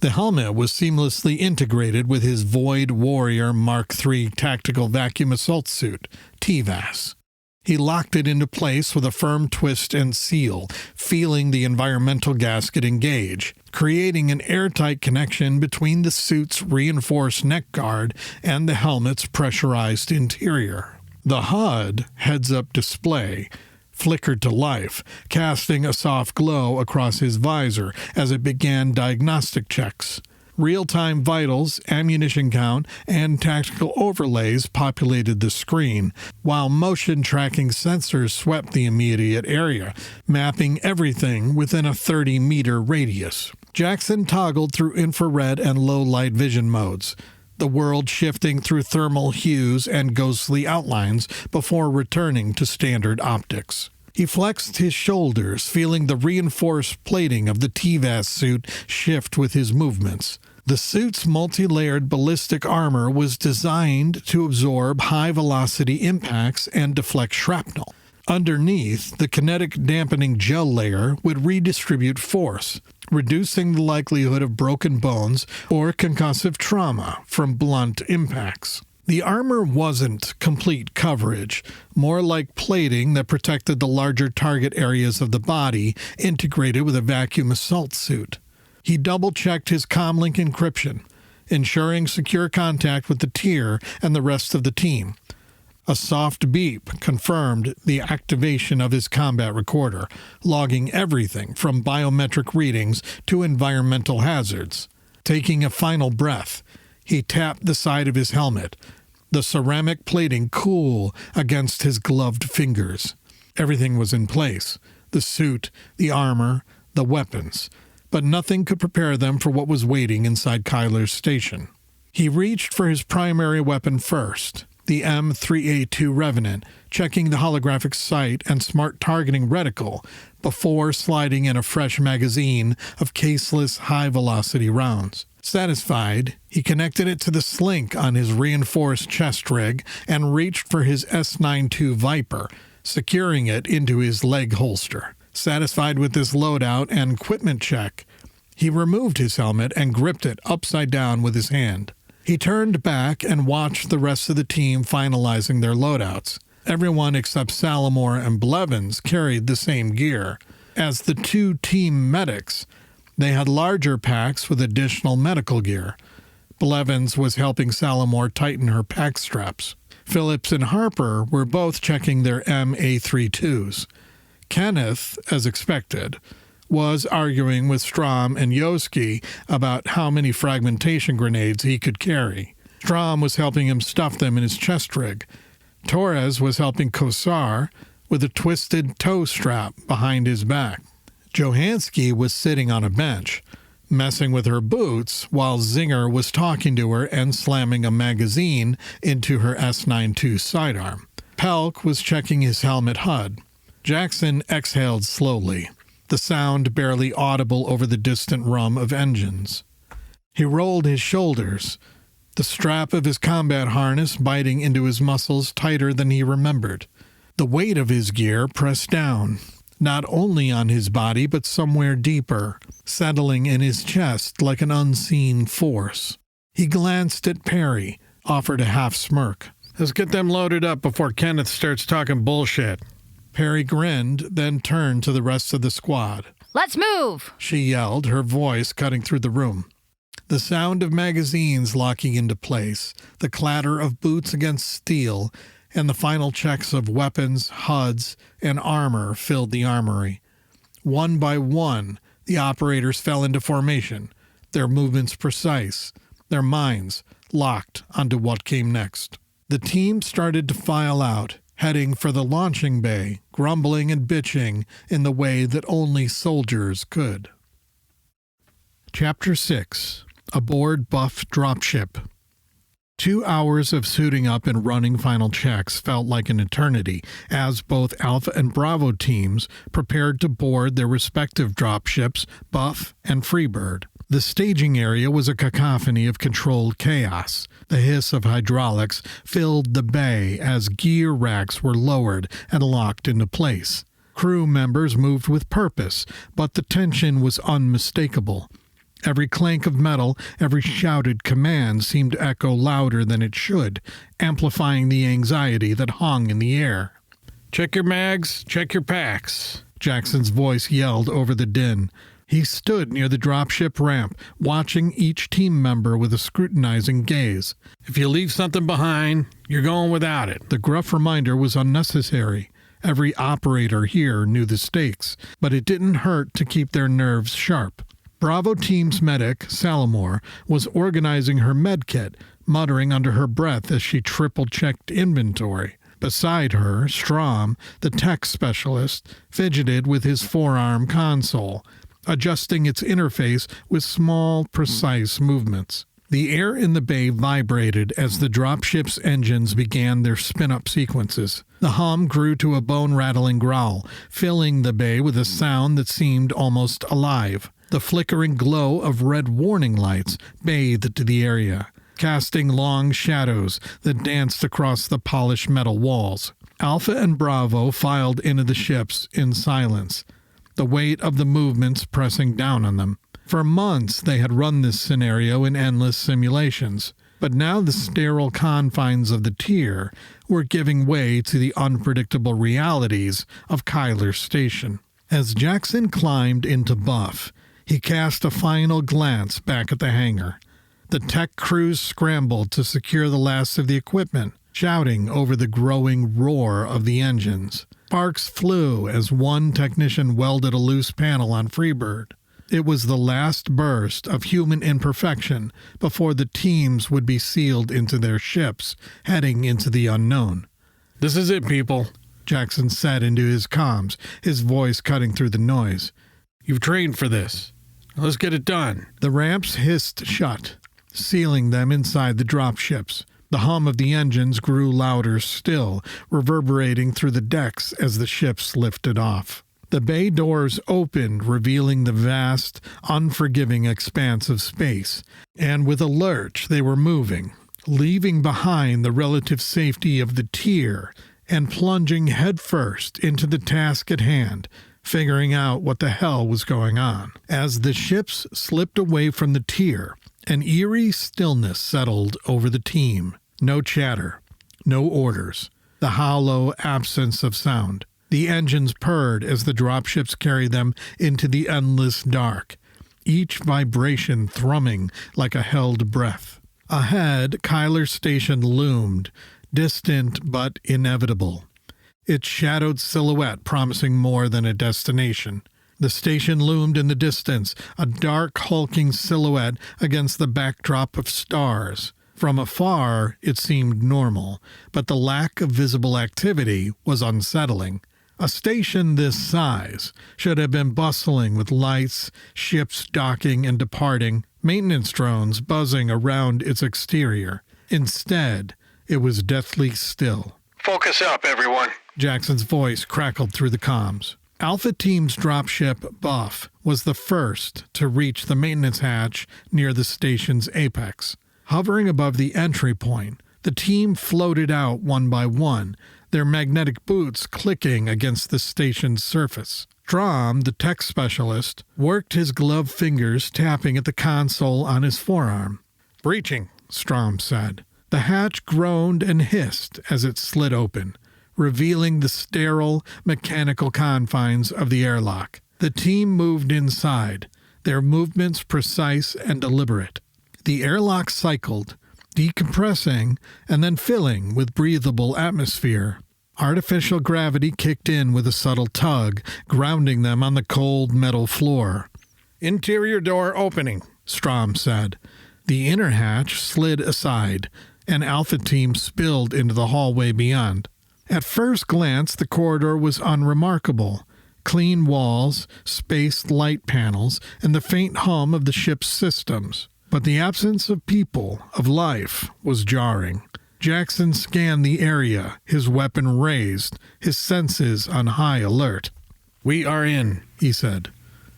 the helmet was seamlessly integrated with his Void Warrior Mark III Tactical Vacuum Assault Suit, TVAS. He locked it into place with a firm twist and seal, feeling the environmental gasket engage, creating an airtight connection between the suit's reinforced neck guard and the helmet's pressurized interior. The HUD heads-up display flickered to life, casting a soft glow across his visor as it began diagnostic checks. Real-time vitals, ammunition count, and tactical overlays populated the screen, while motion-tracking sensors swept the immediate area, mapping everything within a 30-meter radius. Jackson toggled through infrared and low-light vision modes, the world shifting through thermal hues and ghostly outlines before returning to standard optics. He flexed his shoulders, feeling the reinforced plating of the TVAS suit shift with his movements. The suit's multi-layered ballistic armor was designed to absorb high-velocity impacts and deflect shrapnel. Underneath, the kinetic dampening gel layer would redistribute force, reducing the likelihood of broken bones or concussive trauma from blunt impacts. The armor wasn't complete coverage, more like plating that protected the larger target areas of the body, integrated with a vacuum assault suit. He double-checked his comlink encryption, ensuring secure contact with the tier and the rest of the team. A soft beep confirmed the activation of his combat recorder, logging everything from biometric readings to environmental hazards. Taking a final breath, he tapped the side of his helmet, the ceramic plating cool against his gloved fingers. Everything was in place. The suit, the armor, the weapons. But nothing could prepare them for what was waiting inside Kyler's station. He reached for his primary weapon first, the M3A2 Revenant, checking the holographic sight and smart targeting reticle before sliding in a fresh magazine of caseless high-velocity rounds. Satisfied, he connected it to the slink on his reinforced chest rig and reached for his S92 Viper, securing it into his leg holster. Satisfied with this loadout and equipment check, he removed his helmet and gripped it upside down with his hand. He turned back and watched the rest of the team finalizing their loadouts. Everyone except Salamor and Blevins carried the same gear. As the two team medics, they had larger packs with additional medical gear. Blevins was helping Salamor tighten her pack straps. Phillips and Harper were both checking their MA32s. Kenneth, as expected, was arguing with Strom and Yoski about how many fragmentation grenades he could carry. Strom was helping him stuff them in his chest rig. Torres was helping Kosar with a twisted toe strap behind his back. Johansky was sitting on a bench, messing with her boots while Zinger was talking to her and slamming a magazine into her S92 sidearm. Pelk was checking his helmet HUD. Jackson exhaled slowly, the sound barely audible over the distant rum of engines. He rolled his shoulders, the strap of his combat harness biting into his muscles tighter than he remembered. The weight of his gear pressed down, not only on his body but somewhere deeper, settling in his chest like an unseen force. He glanced at Perry, offered a half smirk. "Let's get them loaded up before Kenneth starts talking bullshit." Perry grinned, then turned to the rest of the squad. Let's move! She yelled, her voice cutting through the room. The sound of magazines locking into place, the clatter of boots against steel, and the final checks of weapons, HUDs, and armor filled the armory. One by one, the operators fell into formation, their movements precise, their minds locked onto what came next. The team started to file out, heading for the launching bay, grumbling and bitching in the way that only soldiers could. Chapter 6. Aboard Buff Dropship. 2 hours of suiting up and running final checks felt like an eternity as both Alpha and Bravo teams prepared to board their respective dropships, Buff and Freebird. The staging area was a cacophony of controlled chaos. The hiss of hydraulics filled the bay as gear racks were lowered and locked into place. Crew members moved with purpose, but the tension was unmistakable. Every clank of metal, every shouted command seemed to echo louder than it should, amplifying the anxiety that hung in the air. "Check your mags, check your packs," Jackson's voice yelled over the din. He stood near the dropship ramp, watching each team member with a scrutinizing gaze. "If you leave something behind, you're going without it." The gruff reminder was unnecessary. Every operator here knew the stakes, but it didn't hurt to keep their nerves sharp. Bravo team's medic, Salamor, was organizing her med kit, muttering under her breath as she triple-checked inventory. Beside her, Strom, the tech specialist, fidgeted with his forearm console, adjusting its interface with small, precise movements. The air in the bay vibrated as the dropship's engines began their spin-up sequences. The hum grew to a bone-rattling growl, filling the bay with a sound that seemed almost alive. The flickering glow of red warning lights bathed the area, casting long shadows that danced across the polished metal walls. Alpha and Bravo filed into the ships in silence, the weight of the movements pressing down on them. For months they had run this scenario in endless simulations, but now the sterile confines of the tier were giving way to the unpredictable realities of Kyler's station. As Jackson climbed into Buff, he cast a final glance back at the hangar. The tech crews scrambled to secure the last of the equipment, shouting over the growing roar of the engines. Sparks flew as one technician welded a loose panel on Freebird. It was the last burst of human imperfection before the teams would be sealed into their ships, heading into the unknown. "This is it, people. Jackson said into his comms, his voice cutting through the noise. You've trained for this. Let's get it done. The ramps hissed shut, sealing them inside the dropships. The hum of the engines grew louder still, reverberating through the decks as the ships lifted off. The bay doors opened, revealing the vast, unforgiving expanse of space, and with a lurch they were moving, leaving behind the relative safety of the Tier and plunging headfirst into the task at hand, figuring out what the hell was going on. As the ships slipped away from the Tier, an eerie stillness settled over the team. No chatter, no orders, the hollow absence of sound. The engines purred as the dropships carried them into the endless dark, each vibration thrumming like a held breath. Ahead, Kyler's station loomed, distant but inevitable, its shadowed silhouette promising more than a destination. The station loomed in the distance, a dark, hulking silhouette against the backdrop of stars. From afar, it seemed normal, but the lack of visible activity was unsettling. A station this size should have been bustling with lights, ships docking and departing, maintenance drones buzzing around its exterior. Instead, it was deathly still. Focus up, everyone. Jackson's voice crackled through the comms. Alpha Team's dropship, Buff, was the first to reach the maintenance hatch near the station's apex. Hovering above the entry point, the team floated out one by one, their magnetic boots clicking against the station's surface. Strom, the tech specialist, worked his gloved fingers tapping at the console on his forearm. "Breaching," Strom said. The hatch groaned and hissed as it slid open, revealing the sterile, mechanical confines of the airlock. The team moved inside, their movements precise and deliberate. The airlock cycled, decompressing and then filling with breathable atmosphere. Artificial gravity kicked in with a subtle tug, grounding them on the cold metal floor. "Interior door opening," Strom said. The inner hatch slid aside, and Alpha Team spilled into the hallway beyond. At first glance, the corridor was unremarkable. Clean walls, spaced light panels, and the faint hum of the ship's systems. But the absence of people, of life, was jarring. Jackson scanned the area, his weapon raised, his senses on high alert. "We are in," he said.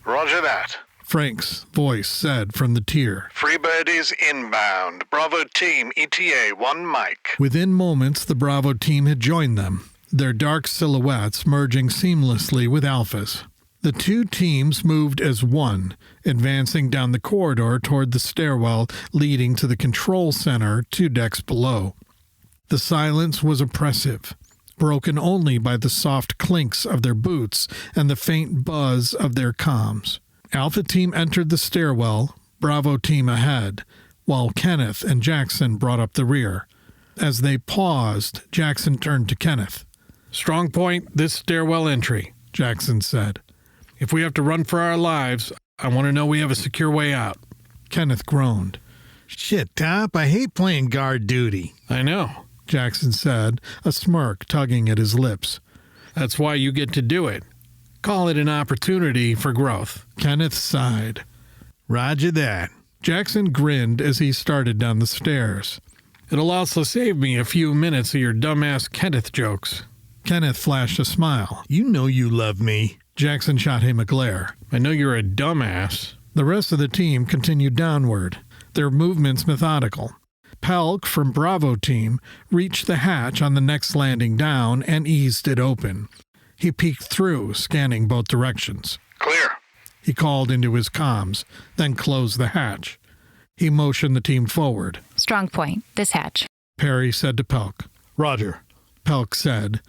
Roger that. Frank's voice said from the Tier. Freebird is inbound. Bravo Team, ETA 1 mic. Within moments, the Bravo team had joined them, their dark silhouettes merging seamlessly with Alpha's. The two teams moved as one, advancing down the corridor toward the stairwell leading to the control center 2 decks below. The silence was oppressive, broken only by the soft clinks of their boots and the faint buzz of their comms. Alpha Team entered the stairwell, Bravo Team ahead, while Kenneth and Jackson brought up the rear. As they paused, Jackson turned to Kenneth. "Strong point, this stairwell entry," Jackson said. "If we have to run for our lives, I want to know we have a secure way out." Kenneth groaned. Shit, Top, I hate playing guard duty. "I know. Jackson said, a smirk tugging at his lips. That's why you get to do it. Call it an opportunity for growth." Kenneth sighed. Roger that. Jackson grinned as he started down the stairs. "It'll also save me a few minutes of your dumbass Kenneth jokes." Kenneth flashed a smile. You know you love me. Jackson shot him a glare. "I know you're a dumbass." The rest of the team continued downward, their movements methodical. Pelk from Bravo Team reached the hatch on the next landing down and eased it open. He peeked through, scanning both directions. Clear. He called into his comms, then closed the hatch. He motioned the team forward. Strong point, this hatch. Perry said to Pelk. Roger. Pelk said,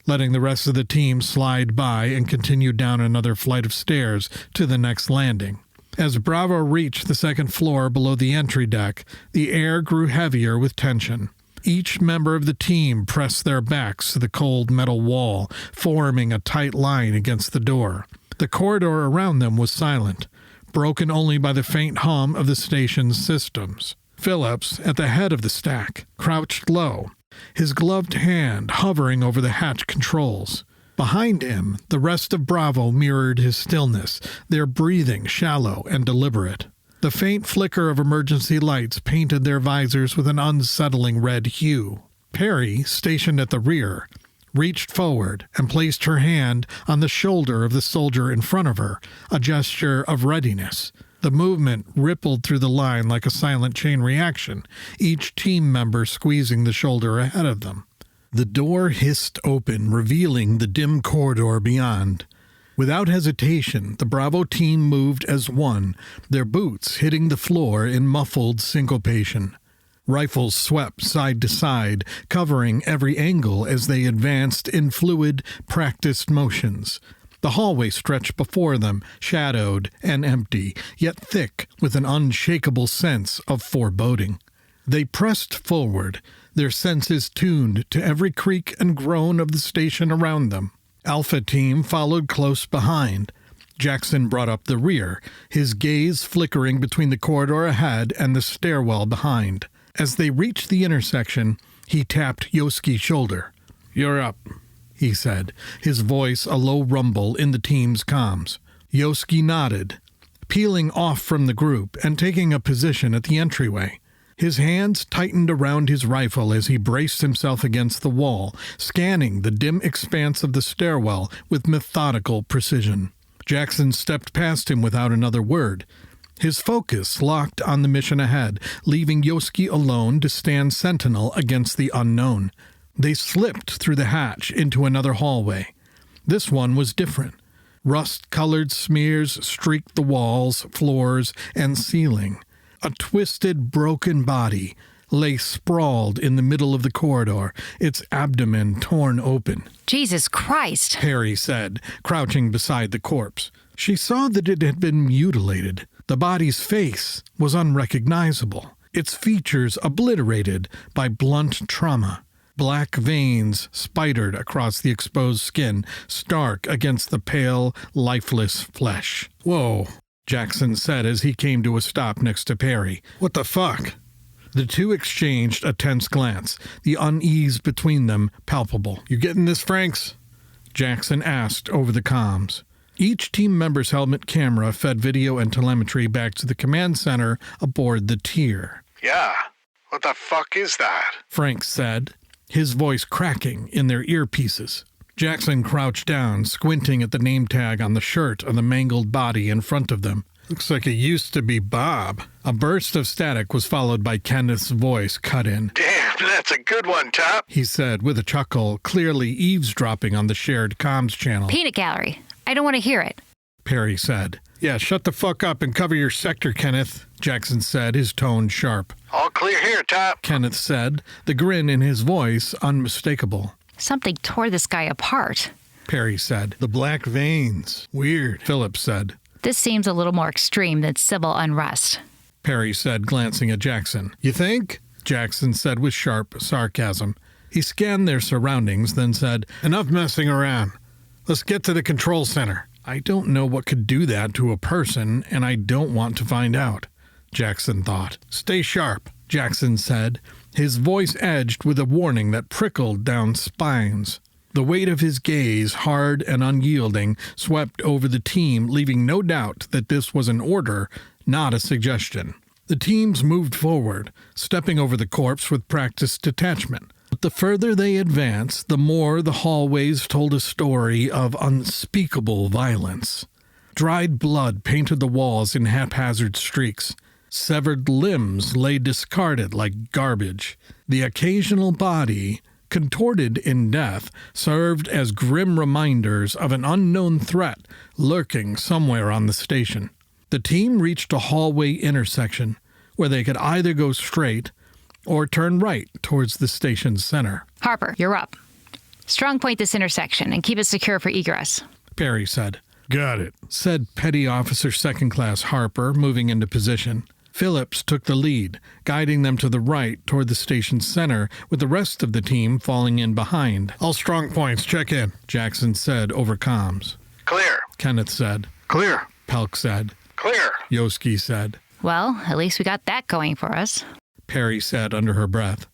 letting the rest of the team slide by and continue down another flight of stairs to the next landing. As Bravo reached the second floor below the entry deck, the air grew heavier with tension. Each member of the team pressed their backs to the cold metal wall, forming a tight line against the door. The corridor around them was silent, broken only by the faint hum of the station's systems. Phillips, at the head of the stack, crouched low, his gloved hand hovering over the hatch controls. Behind him, the rest of Bravo mirrored his stillness, their breathing shallow and deliberate. The faint flicker of emergency lights painted their visors with an unsettling red hue. Perry, stationed at the rear, reached forward and placed her hand on the shoulder of the soldier in front of her, a gesture of readiness. The movement rippled through the line like a silent chain reaction, each team member squeezing the shoulder ahead of them. The door hissed open, revealing the dim corridor beyond. Without hesitation, the Bravo team moved as one, their boots hitting the floor in muffled syncopation. Rifles swept side to side, covering every angle as they advanced in fluid, practiced motions. The hallway stretched before them, shadowed and empty, yet thick with an unshakable sense of foreboding. They pressed forward, their senses tuned to every creak and groan of the station around them. Alpha Team followed close behind. Jackson brought up the rear, his gaze flickering between the corridor ahead and the stairwell behind. As they reached the intersection, he tapped Yoski's shoulder. "You're up," he said, his voice a low rumble in the team's comms. Yoski nodded, peeling off from the group and taking a position at the entryway. His hands tightened around his rifle as he braced himself against the wall, scanning the dim expanse of the stairwell with methodical precision. Jackson stepped past him without another word, his focus locked on the mission ahead, leaving Yoski alone to stand sentinel against the unknown. They slipped through the hatch into another hallway. This one was different. Rust-colored smears streaked the walls, floors, and ceiling. A twisted, broken body lay sprawled in the middle of the corridor, its abdomen torn open. Jesus Christ, Perry said, crouching beside the corpse. She saw that it had been mutilated. The body's face was unrecognizable, its features obliterated by blunt trauma. Black veins spidered across the exposed skin, stark against the pale, lifeless flesh. "Whoa," Jackson said as he came to a stop next to Perry. "What the fuck?" The two exchanged a tense glance, the unease between them palpable. "You getting this, Franks?" Jackson asked over the comms. Each team member's helmet camera fed video and telemetry back to the command center aboard the Tier. "Yeah, what the fuck is that?" Franks said, his voice cracking in their earpieces. Jackson crouched down, squinting at the name tag on the shirt of the mangled body in front of them. "Looks like it used to be Bob." A burst of static was followed by Kenneth's voice cut in. "Damn, that's a good one, Top," he said with a chuckle, clearly eavesdropping on the shared comms channel. peanut gallery. I don't want to hear it. Perry said. "Yeah, shut the fuck up and cover your sector, Kenneth," Jackson said, his tone sharp. "All clear here, Top," Kenneth said, the grin in his voice unmistakable. Something tore this guy apart. Perry said. "The black veins. Weird," Phillips said. This seems a little more extreme than civil unrest. Perry said, glancing at Jackson. "You think?" Jackson said with sharp sarcasm. He scanned their surroundings, then said, "Enough messing around. Let's get to the control center." "I don't know what could do that to a person, and I don't want to find out," Jackson thought. "Stay sharp," Jackson said, his voice edged with a warning that prickled down spines. The weight of his gaze, hard and unyielding, swept over the team, leaving no doubt that this was an order, not a suggestion. The teams moved forward, stepping over the corpse with practiced detachment. But the further they advanced, the more the hallways told a story of unspeakable violence. Dried blood painted the walls in haphazard streaks. Severed limbs lay discarded like garbage. The occasional body, contorted in death, served as grim reminders of an unknown threat lurking somewhere on the station. The team reached a hallway intersection where they could either go straight or turn right towards the station's center. Harper, you're up. Strong point this intersection and keep it secure for egress. Perry said. "Got it," said Petty Officer Second Class Harper, moving into position. Phillips took the lead, guiding them to the right toward the station's center, with the rest of the team falling in behind. "All strong points, check in," Jackson said over comms. "Clear." Kenneth said. "Clear." Pelk said. "Clear." Yoski said. Well, at least we got that going for us. Perry said under her breath.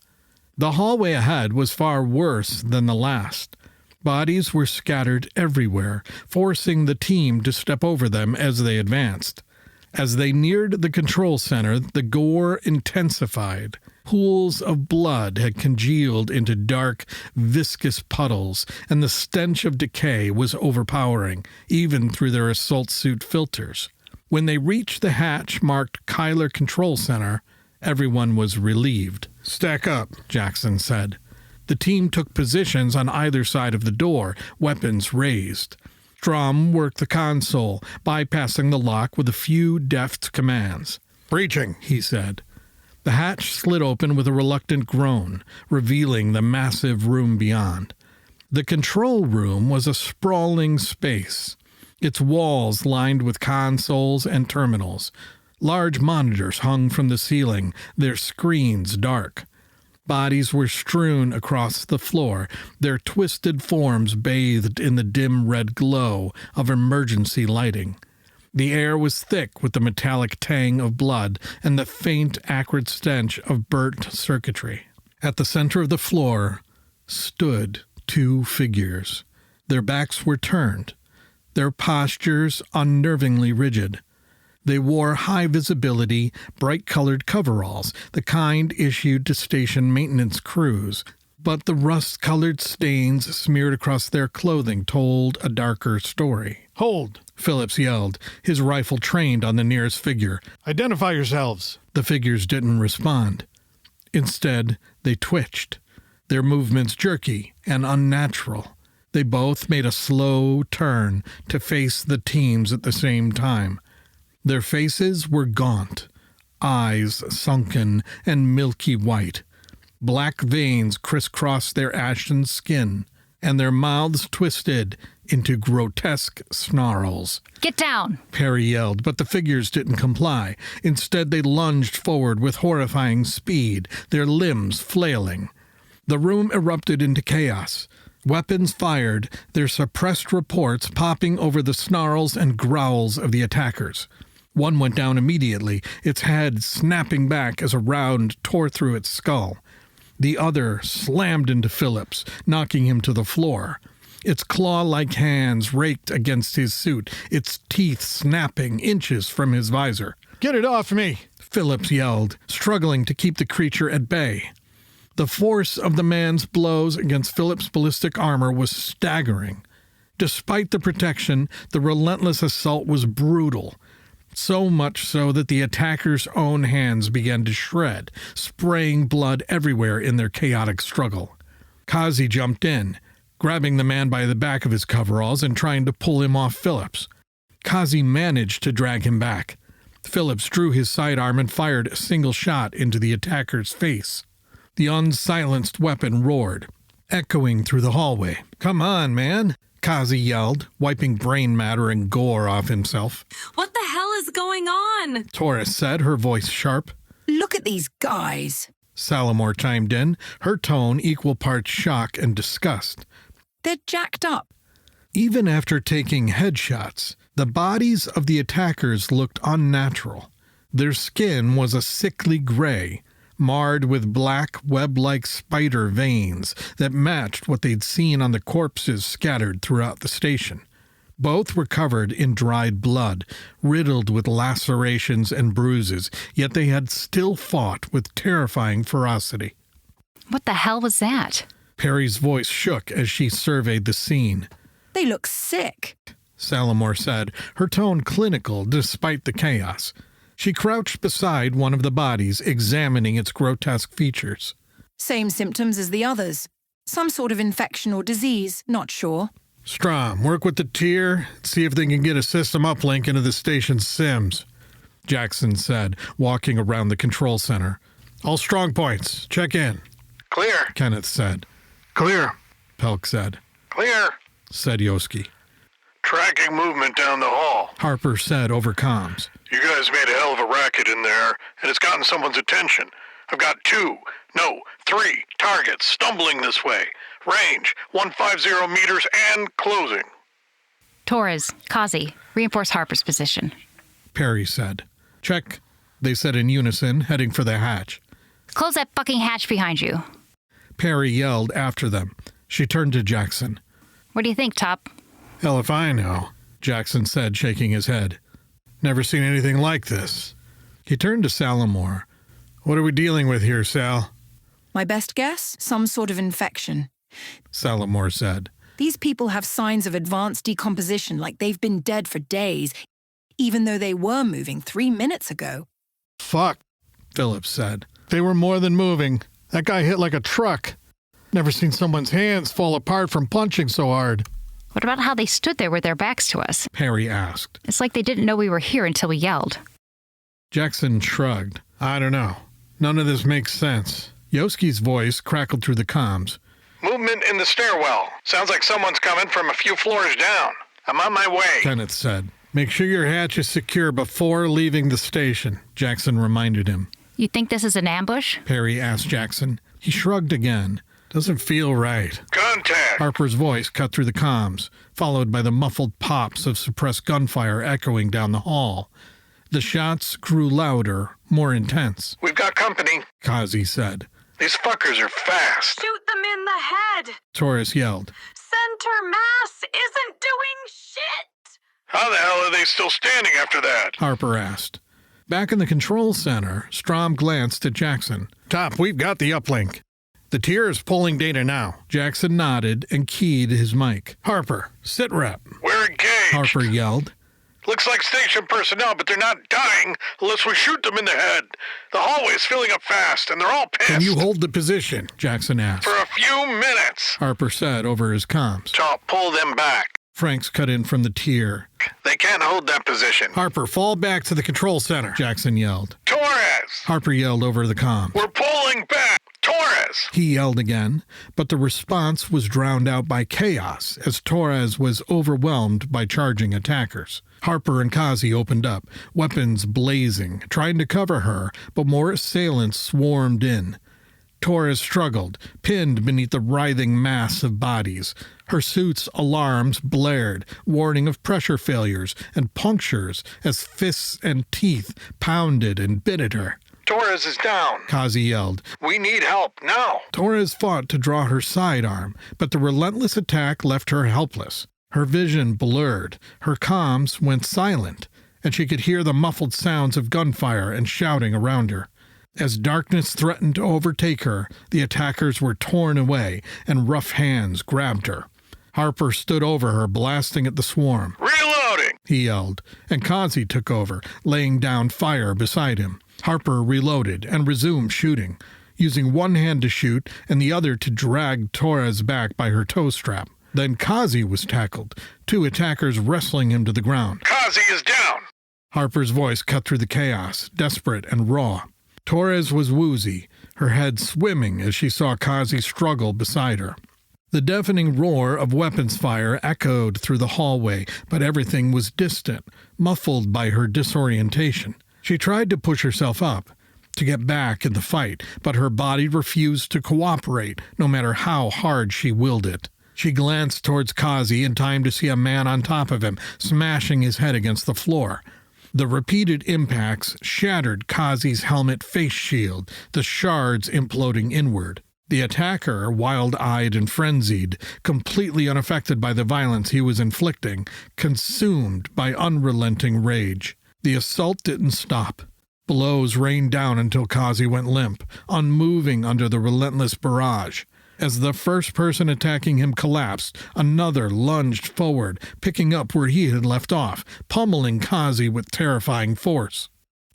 The hallway ahead was far worse than the last. Bodies were scattered everywhere, forcing the team to step over them as they advanced. As they neared the control center, the gore intensified. Pools of blood had congealed into dark, viscous puddles, and the stench of decay was overpowering, even through their assault suit filters. When they reached the hatch marked Kyler Control Center, everyone was relieved. "Stack up," Jackson said. The team took positions on either side of the door, weapons raised. Strom worked the console, bypassing the lock with a few deft commands. "Breaching," he said. The hatch slid open with a reluctant groan, revealing the massive room beyond. The control room was a sprawling space, its walls lined with consoles and terminals. Large monitors hung from the ceiling, their screens dark. Bodies were strewn across the floor, their twisted forms bathed in the dim red glow of emergency lighting. The air was thick with the metallic tang of blood and the faint, acrid stench of burnt circuitry. At the center of the floor stood two figures. Their backs were turned, their postures unnervingly rigid. They wore high-visibility, bright-colored coveralls, the kind issued to station maintenance crews, but the rust-colored stains smeared across their clothing told a darker story. "Hold," Phillips yelled, his rifle trained on the nearest figure. "Identify yourselves." The figures didn't respond. Instead, they twitched, their movements jerky and unnatural. They both made a slow turn to face the teams at the same time. Their faces were gaunt, eyes sunken and milky white. Black veins crisscrossed their ashen skin, and their mouths twisted into grotesque snarls. Get down! Perry yelled, but the figures didn't comply. Instead, they lunged forward with horrifying speed, their limbs flailing. The room erupted into chaos. Weapons fired, their suppressed reports popping over the snarls and growls of the attackers. One went down immediately, its head snapping back as a round tore through its skull. The other slammed into Phillips, knocking him to the floor. Its claw-like hands raked against his suit, its teeth snapping inches from his visor. "Get it off me!" Phillips yelled, struggling to keep the creature at bay. The force of the man's blows against Phillips' ballistic armor was staggering. Despite the protection, the relentless assault was brutal. So much so that the attackers' own hands began to shred, spraying blood everywhere in their chaotic struggle. Kazi jumped in, grabbing the man by the back of his coveralls and trying to pull him off Phillips. Kazi managed to drag him back. Phillips drew his sidearm and fired a single shot into the attacker's face. The unsilenced weapon roared, echoing through the hallway. "Come on, man!" Kazi yelled, wiping brain matter and gore off himself. "What the hell is going on?" Taurus said, her voice sharp. "Look at these guys. Salamore chimed in, her tone equal parts shock and disgust. They're jacked up." Even after taking headshots, the bodies of the attackers looked unnatural. Their skin was a sickly gray, marred with black web-like spider veins that matched what they'd seen on the corpses scattered throughout the station. Both were covered in dried blood, riddled with lacerations and bruises, yet they had still fought with terrifying ferocity. What the hell was that? Perry's voice shook as she surveyed the scene. "They look sick," Salamore said, her tone clinical despite the chaos. She crouched beside one of the bodies, examining its grotesque features. "Same symptoms as the others. Some sort of infection or disease, not sure." Strom, work with the tier, see if they can get a system uplink into the station's sims, Jackson said, walking around the control center. All strong points. Check in. Clear. Kenneth said. "Clear." Pelk said. Clear. Said Yoski. Tracking movement down the hall. Harper said over comms. You guys made a hell of a racket in there, and it's gotten someone's attention. I've got 3 targets stumbling this way. Range, 150 meters and closing. Torres, Kazi, reinforce Harper's position. Perry said. Check, they said in unison, heading for the hatch. Close that fucking hatch behind you. Perry yelled after them. She turned to Jackson. What do you think, Top? Hell if I know, Jackson said, shaking his head. Never seen anything like this. He turned to Salamore. What are we dealing with here, Sal? My best guess? Some sort of infection. Salamore said. These people have signs of advanced decomposition, like they've been dead for days, even though they were moving 3 minutes ago. Fuck, Phillips said. They were more than moving. That guy hit like a truck. Never seen someone's hands fall apart from punching so hard. What about how they stood there with their backs to us? Perry asked. It's like they didn't know we were here until we yelled. Jackson shrugged. I don't know. None of this makes sense. Yoski's voice crackled through the comms. Movement in the stairwell. Sounds like someone's coming from a few floors down. I'm on my way. Kenneth said. Make sure your hatch is secure before leaving the station, Jackson reminded him. You think this is an ambush? Perry asked Jackson. He shrugged again. Doesn't feel right. Contact! Harper's voice cut through the comms, followed by the muffled pops of suppressed gunfire echoing down the hall. The shots grew louder, more intense. We've got company, Kazi said. These fuckers are fast. Shoot them in the head! Taurus yelled. Center mass isn't doing shit! How the hell are they still standing after that? Harper asked. Back in the control center, Strom glanced at Jackson. Top, we've got the uplink. The tier is pulling data now. Jackson nodded and keyed his mic. Harper, sit rep. We're engaged. Harper yelled. Looks like station personnel, but they're not dying unless we shoot them in the head. The hallway's filling up fast, and they're all pissed. Can you hold the position? Jackson asked. For a few minutes. Harper said over his comms. Top, pull them back. Franks cut in from the tier. They can't hold that position. Harper, fall back to the control center, Jackson yelled. Torres! Harper yelled over the comms. We're pulling back! Torres! He yelled again, but the response was drowned out by chaos as Torres was overwhelmed by charging attackers. Harper and Kazi opened up, weapons blazing, trying to cover her, but more assailants swarmed in. Torres struggled, pinned beneath the writhing mass of bodies. Her suit's alarms blared, warning of pressure failures and punctures as fists and teeth pounded and bit at her. Torres is down, Kazi yelled. We need help now. Torres fought to draw her sidearm, but the relentless attack left her helpless. Her vision blurred, her comms went silent, and she could hear the muffled sounds of gunfire and shouting around her. As darkness threatened to overtake her, the attackers were torn away, and rough hands grabbed her. Harper stood over her, blasting at the swarm. Reloading! He yelled, and Kazi took over, laying down fire beside him. Harper reloaded and resumed shooting, using one hand to shoot and the other to drag Torres back by her toe strap. Then Kazi was tackled, 2 attackers wrestling him to the ground. Kazi is down! Harper's voice cut through the chaos, desperate and raw. Torres was woozy, her head swimming as she saw Kazi struggle beside her. The deafening roar of weapons fire echoed through the hallway, but everything was distant, muffled by her disorientation. She tried to push herself up, to get back in the fight, but her body refused to cooperate, no matter how hard she willed it. She glanced towards Kazi in time to see a man on top of him, smashing his head against the floor. The repeated impacts shattered Kazi's helmet face shield, the shards imploding inward. The attacker, wild-eyed and frenzied, completely unaffected by the violence he was inflicting, consumed by unrelenting rage. The assault didn't stop. Blows rained down until Kazi went limp, unmoving under the relentless barrage. As the first person attacking him collapsed, another lunged forward, picking up where he had left off, pummeling Kazi with terrifying force.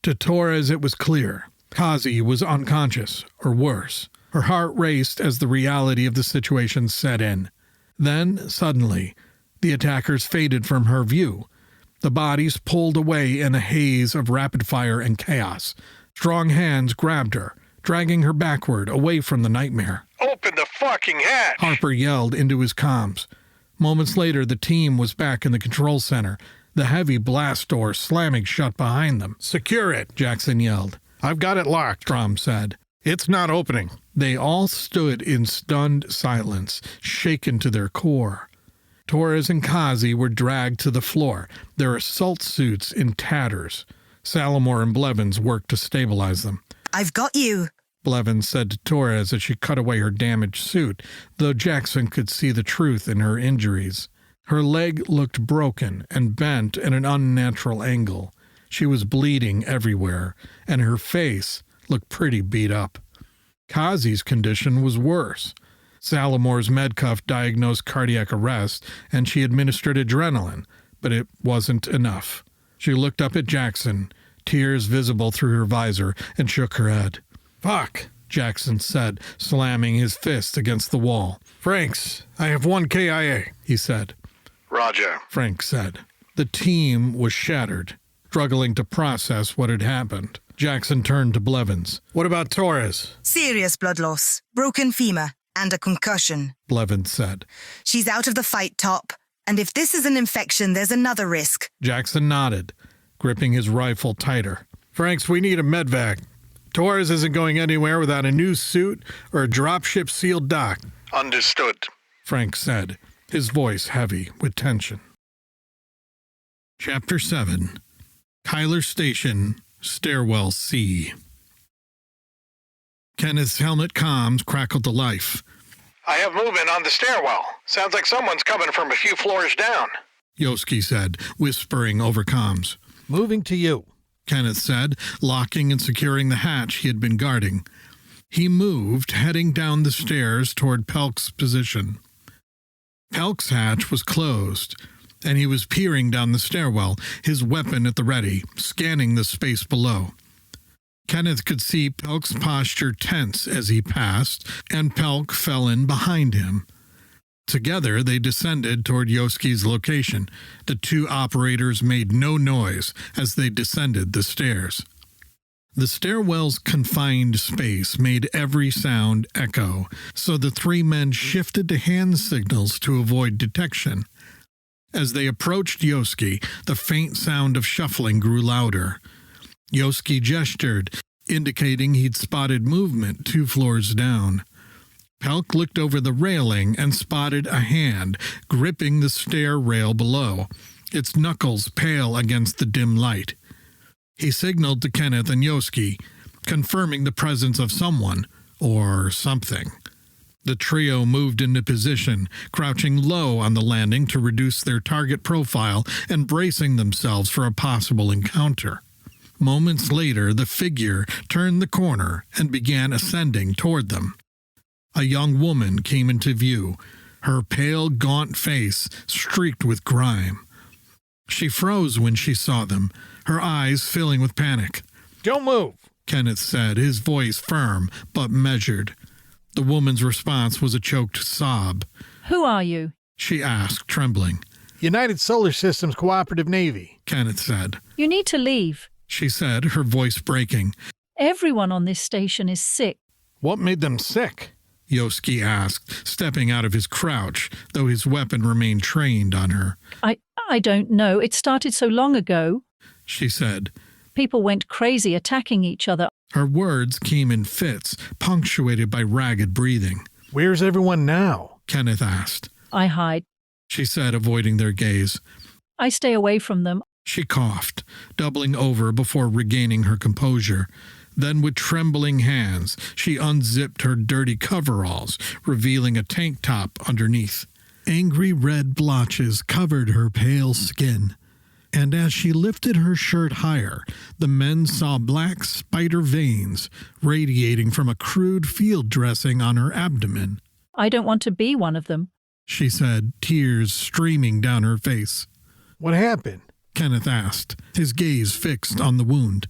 To Torres it was clear. Kazi was unconscious, or worse. Her heart raced as the reality of the situation set in. Then, suddenly, the attackers faded from her view. The bodies pulled away in a haze of rapid fire and chaos. Strong hands grabbed her, dragging her backward, away from the nightmare. Open the fucking hatch! Harper yelled into his comms. Moments later, the team was back in the control center, the heavy blast door slamming shut behind them. Secure it, Jackson yelled. I've got it locked, Strom said. It's not opening. They all stood in stunned silence, shaken to their core. Torres and Kazi were dragged to the floor, their assault suits in tatters. Salamore and Blevins worked to stabilize them. I've got you, Blevins said to Torres as she cut away her damaged suit, though Jackson could see the truth in her injuries. Her leg looked broken and bent at an unnatural angle. She was bleeding everywhere, and her face looked pretty beat up. Kazi's condition was worse. Salamore's medcuff diagnosed cardiac arrest, and she administered adrenaline, but it wasn't enough. She looked up at Jackson, tears visible through her visor, and shook her head. "Fuck," Jackson said, slamming his fist against the wall. "Franks, I have 1 KIA, he said. Roger, Frank said. The team was shattered, struggling to process what had happened. Jackson turned to Blevins. "What about Torres?" "Serious blood loss, broken femur, and a concussion," Blevins said. "She's out of the fight, Top. And if this is an infection, there's another risk." Jackson nodded, gripping his rifle tighter. "Franks, we need a medvac. Torres isn't going anywhere without a new suit or a dropship sealed dock." understood. Frank said, his voice heavy with tension. Chapter 7. Kyler Station, Stairwell C. Kenneth's helmet comms crackled to life. I have movement on the stairwell. Sounds like someone's coming from a few floors down. Yoski said, whispering over comms. "Moving to you," Kenneth said, locking and securing the hatch he had been guarding. He moved, heading down the stairs toward Pelk's position. Pelk's hatch was closed, and he was peering down the stairwell, his weapon at the ready, scanning the space below. Kenneth could see Pelk's posture tense as he passed, and Pelk fell in behind him. Together, they descended toward Yoski's location. The two operators made no noise as they descended the stairs. The stairwell's confined space made every sound echo, so the three men shifted to hand signals to avoid detection. As they approached Yoski, the faint sound of shuffling grew louder. Yoski gestured, indicating he'd spotted movement 2 floors down. Pelk looked over the railing and spotted a hand gripping the stair rail below, its knuckles pale against the dim light. He signaled to Kenneth and Yoski, confirming the presence of someone or something. The trio moved into position, crouching low on the landing to reduce their target profile and bracing themselves for a possible encounter. Moments later, the figure turned the corner and began ascending toward them. A young woman came into view, her pale, gaunt face streaked with grime. She froze when she saw them, her eyes filling with panic. "Don't move," Kenneth said, his voice firm but measured. The woman's response was a choked sob. "Who are you?" she asked, trembling. "United Solar Systems Cooperative Navy," Kenneth said. "You need to leave. She said, her voice breaking. Everyone on this station is sick." "What made them sick?" Yoski asked, stepping out of his crouch, though his weapon remained trained on her. I don't know. It started so long ago," she said. "People went crazy attacking each other." Her words came in fits, punctuated by ragged breathing. "Where's everyone now?" Kenneth asked. "I hide. She said, avoiding their gaze. I stay away from them." She coughed, doubling over before regaining her composure. Then with trembling hands, she unzipped her dirty coveralls, revealing a tank top underneath. Angry red blotches covered her pale skin, and as she lifted her shirt higher, the men saw black spider veins radiating from a crude field dressing on her abdomen. "I don't want to be one of them," she said, tears streaming down her face. "What happened?" Kenneth asked, his gaze fixed on the wound.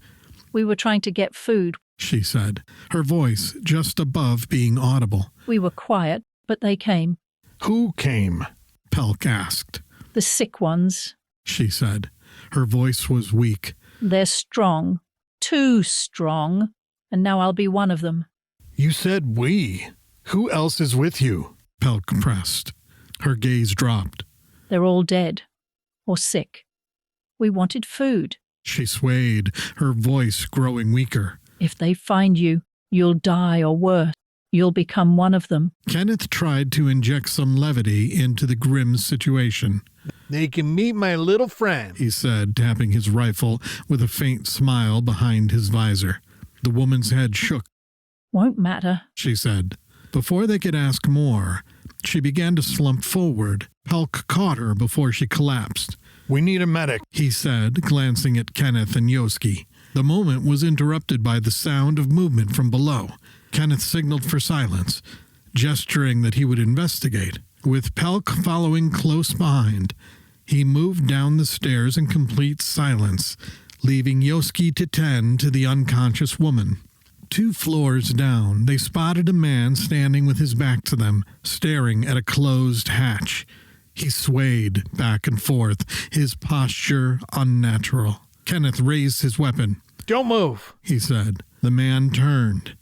"We were trying to get food," she said, her voice just above being audible. "We were quiet, but they came." "Who came?" Pelk asked. "The sick ones. She said. Her voice was weak. They're strong. Too strong. And now I'll be one of them." "You said we. Who else is with you?" Pelk pressed. Her gaze dropped. "They're all dead. Or sick. We wanted food." She swayed, her voice growing weaker. "If they find you, you'll die or worse. You'll become one of them." Kenneth tried to inject some levity into the grim situation. "They can meet my little friend," he said, tapping his rifle with a faint smile behind his visor. The woman's head shook. Won't matter, she said. Before they could ask more, she began to slump forward. Pelk caught her before she collapsed. We need a medic, he said, glancing at Kenneth and Yoski. The moment was interrupted by the sound of movement from below. Kenneth signaled for silence, gesturing that he would investigate. With Pelk following close behind, he moved down the stairs in complete silence, leaving Yoski to tend to the unconscious woman. 2 floors down, they spotted a man standing with his back to them, staring at a closed hatch. He swayed back and forth, his posture unnatural. Kenneth raised his weapon. Don't move, he said. The man turned,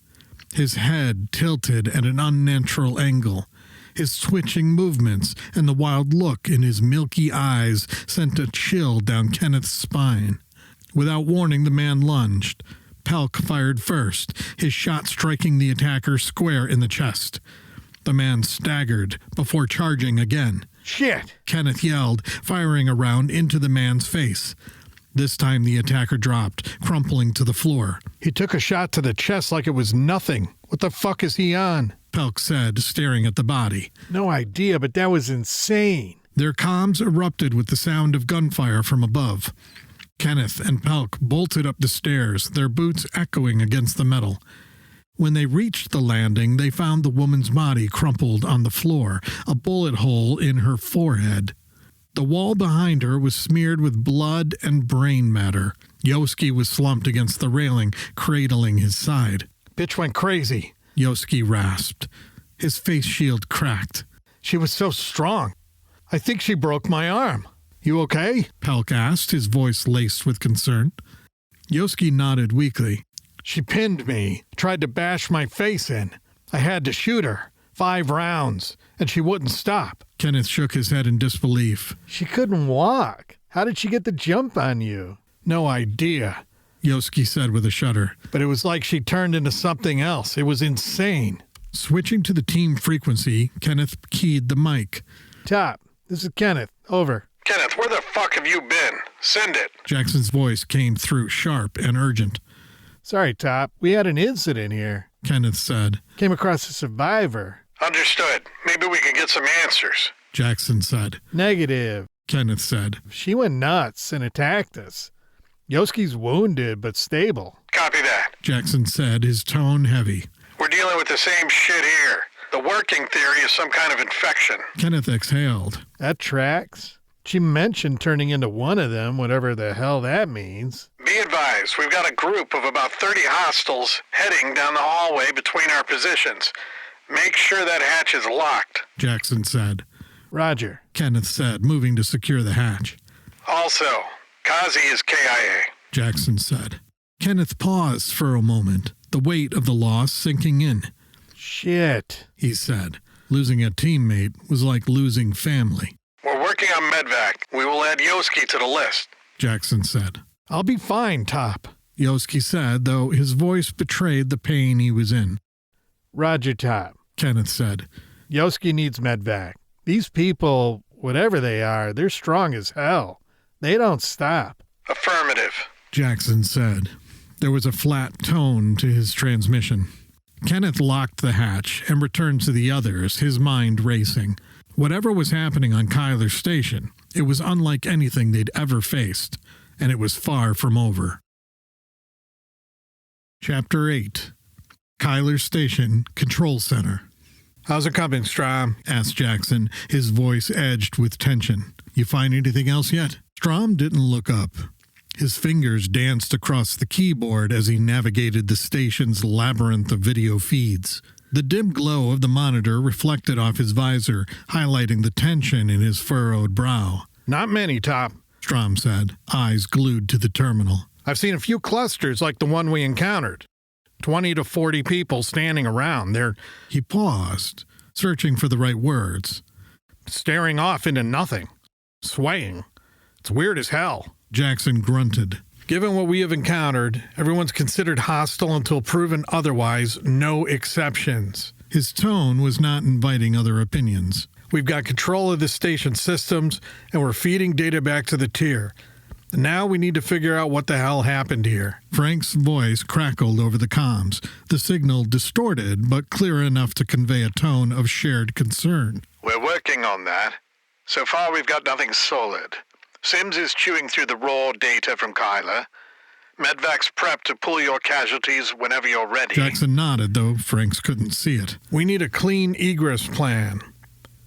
his head tilted at an unnatural angle. His twitching movements and the wild look in his milky eyes sent a chill down Kenneth's spine. Without warning, the man lunged. Pelk fired first, his shot striking the attacker square in the chest. The man staggered before charging again. Shit! Kenneth yelled, firing a round into the man's face. This time the attacker dropped, crumpling to the floor. He took a shot to the chest like it was nothing. What the fuck is he on? Pelk said, staring at the body. No idea, but that was insane. Their comms erupted with the sound of gunfire from above. Kenneth and Pelk bolted up the stairs, their boots echoing against the metal. When they reached the landing, they found the woman's body crumpled on the floor, a bullet hole in her forehead. The wall behind her was smeared with blood and brain matter. Yoski was slumped against the railing, cradling his side. Bitch went crazy, Yoski rasped. His face shield cracked. She was so strong. I think she broke my arm. You okay? Pelk asked, his voice laced with concern. Yoski nodded weakly. She pinned me, tried to bash my face in. I had to shoot her. 5 rounds, and she wouldn't stop. Kenneth shook his head in disbelief. She couldn't walk. How did she get the jump on you? No idea, Yoski said with a shudder. But it was like she turned into something else. It was insane. Switching to the team frequency, Kenneth keyed the mic. Top, this is Kenneth. Over. Kenneth, where the fuck have you been? Send it. Jackson's voice came through, sharp and urgent. Sorry, Top. We had an incident here, Kenneth said. Came across a survivor. Understood. Maybe we can get some answers. Jackson said. Negative, Kenneth said. She went nuts and attacked us. Yoski's wounded, but stable. Copy that. Jackson said, his tone heavy. We're dealing with the same shit here. The working theory is some kind of infection. Kenneth exhaled. That tracks. She mentioned turning into one of them, whatever the hell that means. Be advised, we've got a group of about 30 hostiles heading down the hallway between our positions. Make sure that hatch is locked, Jackson said. Roger, Kenneth said, moving to secure the hatch. Also, Kazi is KIA, Jackson said. Kenneth paused for a moment, the weight of the loss sinking in. Shit, he said. Losing a teammate was like losing family. We're working on medvac. We will add Yoski to the list, Jackson said. I'll be fine, Top, Yoski said, though his voice betrayed the pain he was in. Roger, Top, Kenneth said. Yoski needs medvac. These people, whatever they are, they're strong as hell. They don't stop. Affirmative, Jackson said. There was a flat tone to his transmission. Kenneth locked the hatch and returned to the others, his mind racing. Whatever was happening on Kyler's station, it was unlike anything they'd ever faced, and it was far from over. Chapter 8. Kyler's Station, Control Center. How's it coming, Strom? Asked Jackson, his voice edged with tension. You find anything else yet? Strom didn't look up. His fingers danced across the keyboard as he navigated the station's labyrinth of video feeds. The dim glow of the monitor reflected off his visor, highlighting the tension in his furrowed brow. Not many, Top, Strom said, eyes glued to the terminal. I've seen a few clusters like the one we encountered. 20 to 40 people standing around. He paused, searching for the right words. Staring off into nothing. Swaying. It's weird as hell. Jackson grunted. Given what we have encountered, everyone's considered hostile until proven otherwise, no exceptions. His tone was not inviting other opinions. We've got control of the station systems, and we're feeding data back to the tier. Now we need to figure out what the hell happened here. Frank's voice crackled over the comms, the signal distorted but clear enough to convey a tone of shared concern. We're working on that. So far we've got nothing solid. Sims is chewing through the raw data from Kyler. Medvac's prepped to pull your casualties whenever you're ready. Jackson nodded, though Franks couldn't see it. We need a clean egress plan.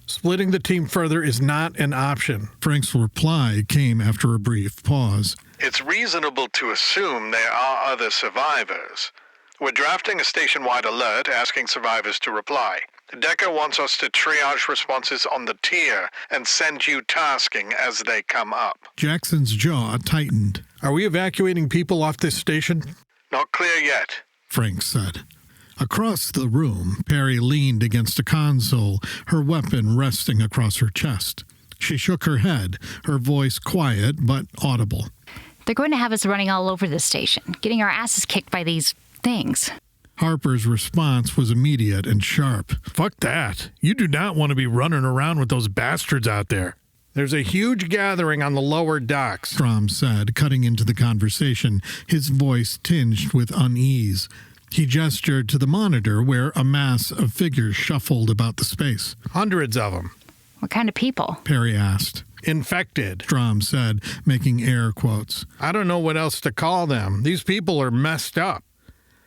Splitting the team further is not an option. Frank's reply came after a brief pause. It's reasonable to assume there are other survivors. We're drafting a station-wide alert asking survivors to reply. Decker wants us to triage responses on the tier and send you tasking as they come up. Jackson's jaw tightened. Are we evacuating people off this station? Not clear yet, Frank said. Across the room, Perry leaned against a console, her weapon resting across her chest. She shook her head, her voice quiet but audible. They're going to have us running all over this station, getting our asses kicked by these things. Harper's response was immediate and sharp. Fuck that. You do not want to be running around with those bastards out there. There's a huge gathering on the lower docks, Strom said, cutting into the conversation, his voice tinged with unease. He gestured to the monitor where a mass of figures shuffled about the space. Hundreds of them. What kind of people? Perry asked. Infected, Strom said, making air quotes. I don't know what else to call them. These people are messed up.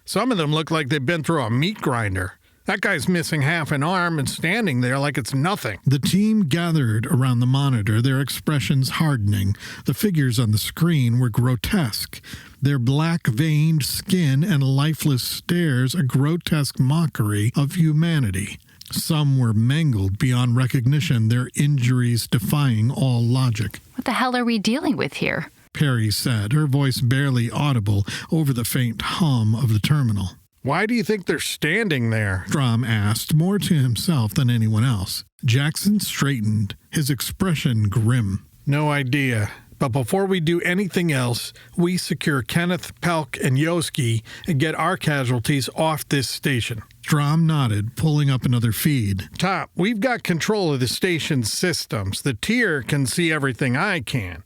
Some of them look like they've been through a meat grinder. That guy's missing half an arm and standing there like it's nothing. The team gathered around the monitor, their expressions hardening. The figures on the screen were grotesque, their black-veined skin and lifeless stares a grotesque mockery of humanity. Some were mangled beyond recognition, their injuries defying all logic. What the hell are we dealing with here? Perry said, her voice barely audible over the faint hum of the terminal. Why do you think they're standing there? Strom asked, more to himself than anyone else. Jackson straightened, his expression grim. No idea. But before we do anything else, we secure Kenneth, Pelk, and Yoski and get our casualties off this station. Strom nodded, pulling up another feed. Top, we've got control of the station's systems. The tier can see everything I can.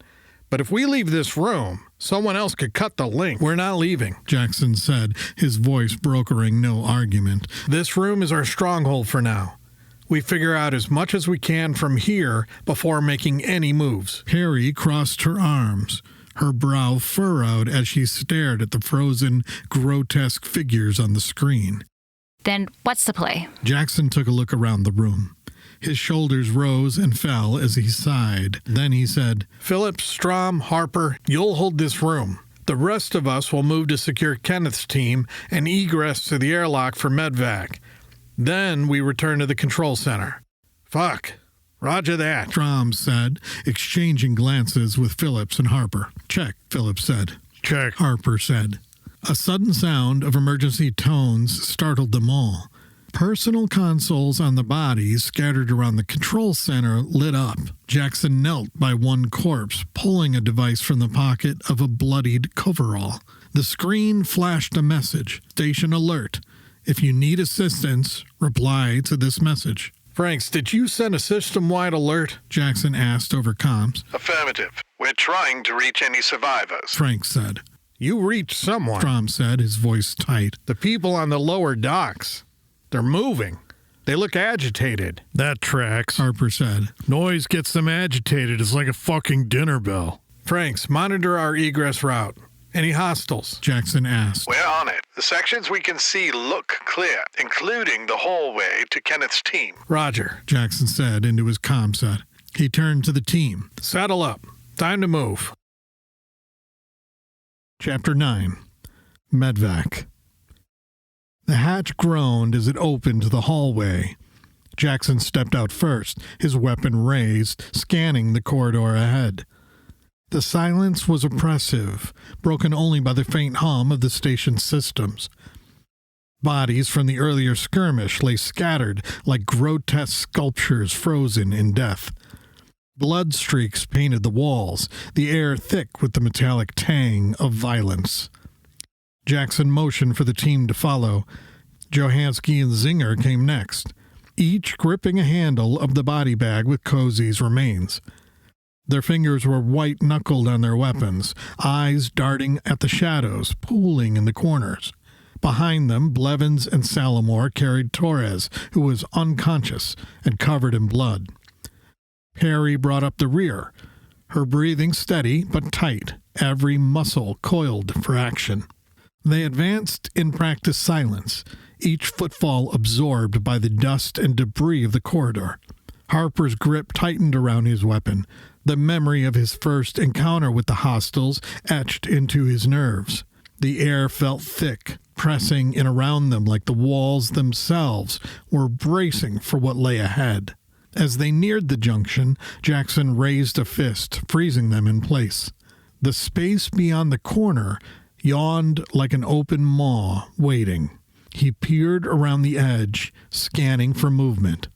But if we leave this room, someone else could cut the link. We're not leaving, Jackson said, his voice brokering no argument. This room is our stronghold for now. We figure out as much as we can from here before making any moves. Perry crossed her arms, her brow furrowed as she stared at the frozen, grotesque figures on the screen. Then what's the play? Jackson took a look around the room. His shoulders rose and fell as he sighed. Then he said, Phillips, Strom, Harper, you'll hold this room. The rest of us will move to secure Kenneth's team and egress to the airlock for Medvac. Then we return to the control center. Fuck. Roger that, Strom said, exchanging glances with Phillips and Harper. Check, Phillips said. Check, Harper said. A sudden sound of emergency tones startled them all. Personal consoles on the bodies scattered around the control center lit up. Jackson knelt by one corpse, pulling a device from the pocket of a bloodied coverall. The screen flashed a message. Station alert. If you need assistance, reply to this message. Franks, did you send a system-wide alert? Jackson asked over comms. Affirmative. We're trying to reach any survivors. Frank said. You reached someone, Strom said, his voice tight. The people on the lower docks. They're moving. They look agitated. That tracks, Harper said. Noise gets them agitated. It's like a fucking dinner bell. Franks, monitor our egress route. Any hostiles? Jackson asked. We're on it. The sections we can see look clear, including the hallway to Kenneth's team. Roger, Jackson said into his comm set. He turned to the team. Saddle up. Time to move. Chapter 9. Medvac. The hatch groaned as it opened to the hallway. Jackson stepped out first, his weapon raised, scanning the corridor ahead. The silence was oppressive, broken only by the faint hum of the station's systems. Bodies from the earlier skirmish lay scattered like grotesque sculptures frozen in death. Blood streaks painted the walls, the air thick with the metallic tang of violence. Jackson motioned for the team to follow. Johansky and Zinger came next, each gripping a handle of the body bag with Cozy's remains. Their fingers were white-knuckled on their weapons, eyes darting at the shadows, pooling in the corners. Behind them, Blevins and Salamore carried Torres, who was unconscious and covered in blood. Perry brought up the rear, her breathing steady but tight, every muscle coiled for action. They advanced in practiced silence, each footfall absorbed by the dust and debris of the corridor. Harper's grip tightened around his weapon, the memory of his first encounter with the hostiles etched into his nerves. The air felt thick, pressing in around them like the walls themselves were bracing for what lay ahead. As they neared the junction, Jackson raised a fist, freezing them in place. The space beyond the corner yawned like an open maw, waiting. He peered around the edge, scanning for movement.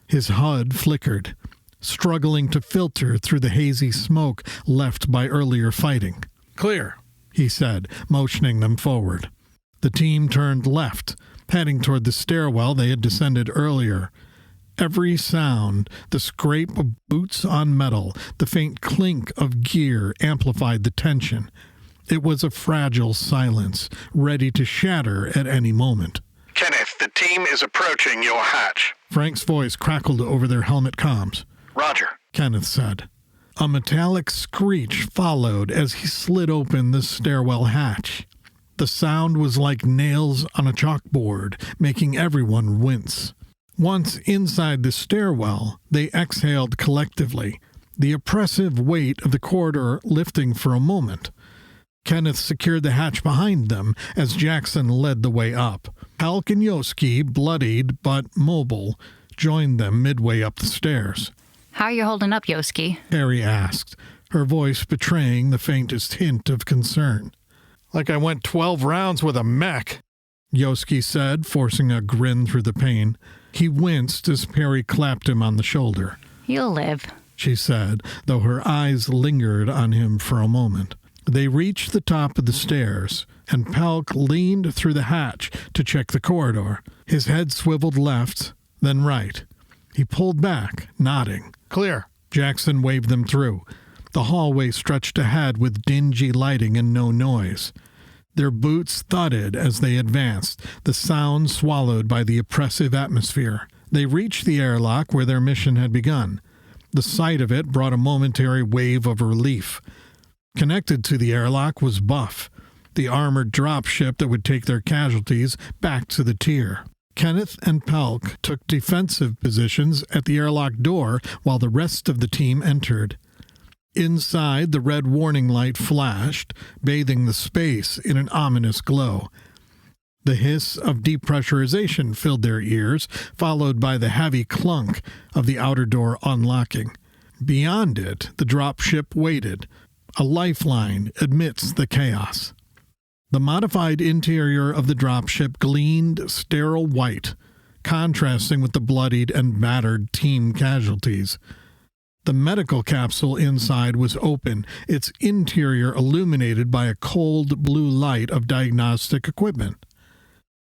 His HUD flickered, struggling to filter through the hazy smoke left by earlier fighting. "Clear," he said, motioning them forward. The team turned left, heading toward the stairwell they had descended earlier. Every sound, the scrape of boots on metal, the faint clink of gear amplified the tension. It was a fragile silence, ready to shatter at any moment. "Kenneth, the team is approaching your hatch." Frank's voice crackled over their helmet comms. "Roger," Kenneth said. A metallic screech followed as he slid open the stairwell hatch. The sound was like nails on a chalkboard, making everyone wince. Once inside the stairwell, they exhaled collectively, the oppressive weight of the corridor lifting for a moment. Kenneth secured the hatch behind them as Jackson led the way up. Halk and Yoski, bloodied but mobile, joined them midway up the stairs. How are you holding up, Yoski? Harry asked, her voice betraying the faintest hint of concern. "Like I went 12 rounds with a mech," Yoski said, forcing a grin through the pain. He winced as Perry clapped him on the shoulder. "You'll live," she said, though her eyes lingered on him for a moment. They reached the top of the stairs, and Pelk leaned through the hatch to check the corridor. His head swiveled left, then right. He pulled back, nodding. "Clear." Jackson waved them through. The hallway stretched ahead with dingy lighting and no noise. Their boots thudded as they advanced, the sound swallowed by the oppressive atmosphere. They reached the airlock where their mission had begun. The sight of it brought a momentary wave of relief. Connected to the airlock was Buff, the armored dropship that would take their casualties back to the Tier. Kenneth and Pelk took defensive positions at the airlock door while the rest of the team entered. Inside, the red warning light flashed, bathing the space in an ominous glow. The hiss of depressurization filled their ears, followed by the heavy clunk of the outer door unlocking. Beyond it, the dropship waited, a lifeline amidst the chaos. The modified interior of the dropship gleamed sterile white, contrasting with the bloodied and battered team casualties. The medical capsule inside was open, its interior illuminated by a cold blue light of diagnostic equipment.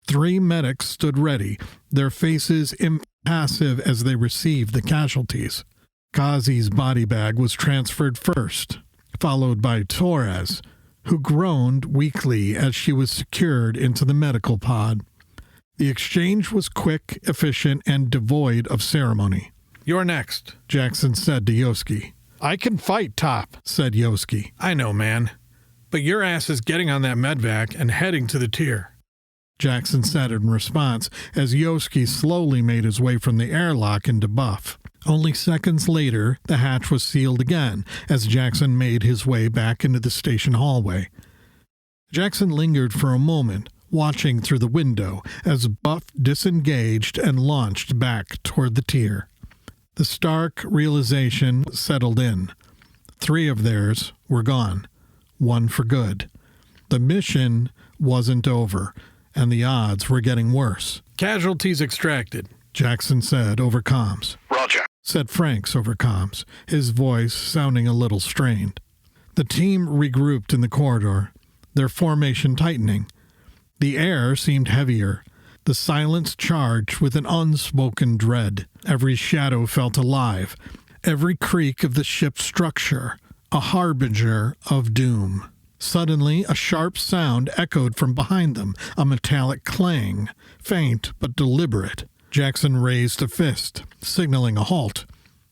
3 medics stood ready, their faces impassive as they received the casualties. Kazi's body bag was transferred first, followed by Torres, who groaned weakly as she was secured into the medical pod. The exchange was quick, efficient, and devoid of ceremony. "You're next," Jackson said to Yoski. "I can fight, Top," said Yoski. "I know, man. But your ass is getting on that medvac and heading to the Tier," Jackson said in response as Yoski slowly made his way from the airlock into Buff. Only seconds later, the hatch was sealed again as Jackson made his way back into the station hallway. Jackson lingered for a moment, watching through the window as Buff disengaged and launched back toward the Tier. The stark realization settled in. 3 of theirs were gone, 1 for good. The mission wasn't over, and the odds were getting worse. "Casualties extracted," Jackson said over comms. "Roger," said Franks over comms, his voice sounding a little strained. The team regrouped in the corridor, their formation tightening. The air seemed heavier, the silence charged with an unspoken dread. Every shadow felt alive, every creak of the ship's structure, a harbinger of doom. Suddenly, a sharp sound echoed from behind them, a metallic clang, faint but deliberate. Jackson raised a fist, signaling a halt.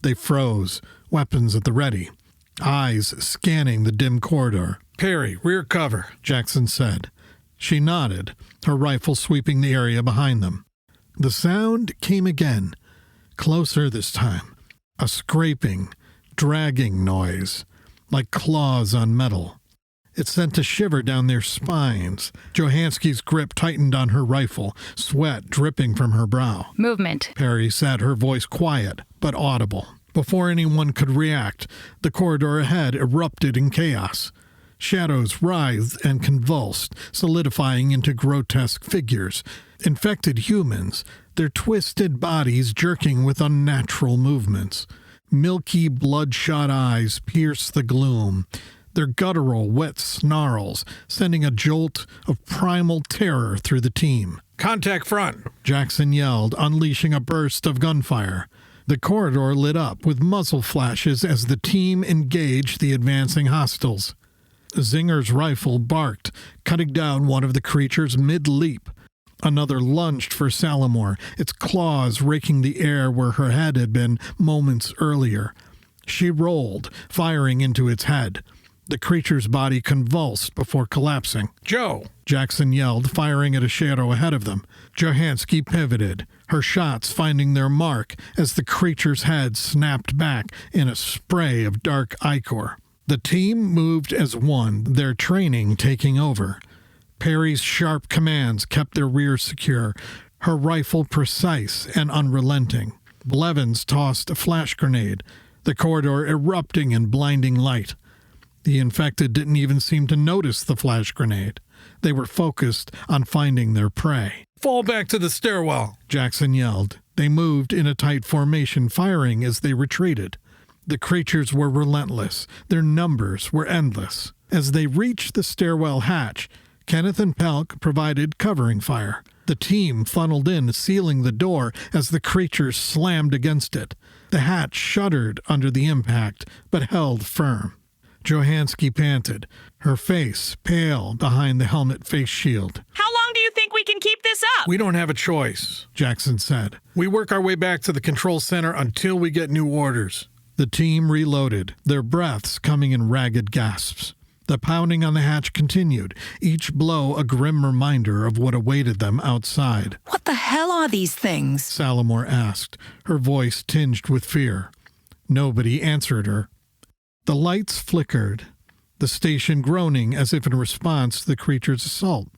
They froze, weapons at the ready, eyes scanning the dim corridor. "Perry, rear cover," Jackson said. She nodded, her rifle sweeping the area behind them. The sound came again, closer this time, a scraping, dragging noise, like claws on metal. It sent a shiver down their spines. Johansky's grip tightened on her rifle, sweat dripping from her brow. "Movement," Perry said, her voice quiet but audible. Before anyone could react, the corridor ahead erupted in chaos. Shadows writhed and convulsed, solidifying into grotesque figures. Infected humans, their twisted bodies jerking with unnatural movements. Milky, bloodshot eyes pierced the gloom, their guttural, wet snarls sending a jolt of primal terror through the team. "Contact front," Jackson yelled, unleashing a burst of gunfire. The corridor lit up with muzzle flashes as the team engaged the advancing hostiles. Zinger's rifle barked, cutting down one of the creatures mid-leap. Another lunged for Salamore, its claws raking the air where her head had been moments earlier. She rolled, firing into its head. The creature's body convulsed before collapsing. "Joe!" Jackson yelled, firing at a shadow ahead of them. Johansky pivoted, her shots finding their mark as the creature's head snapped back in a spray of dark ichor. The team moved as one, their training taking over. Perry's sharp commands kept their rear secure, her rifle precise and unrelenting. Blevins tossed a flash grenade, the corridor erupting in blinding light. The infected didn't even seem to notice the flash grenade. They were focused on finding their prey. "Fall back to the stairwell," Jackson yelled. They moved in a tight formation, firing as they retreated. The creatures were relentless. Their numbers were endless. As they reached the stairwell hatch, Kenneth and Pelk provided covering fire. The team funneled in, sealing the door as the creatures slammed against it. The hatch shuddered under the impact, but held firm. Johansky panted, her face pale behind the helmet face shield. "How long do you think we can keep this up?" "We don't have a choice," Jackson said. "We work our way back to the control center until we get new orders." The team reloaded, their breaths coming in ragged gasps. The pounding on the hatch continued, each blow a grim reminder of what awaited them outside. What the hell are these things? Salamore asked, her voice tinged with fear. Nobody answered her. The lights flickered, the station groaning as if in response to the creature's assault.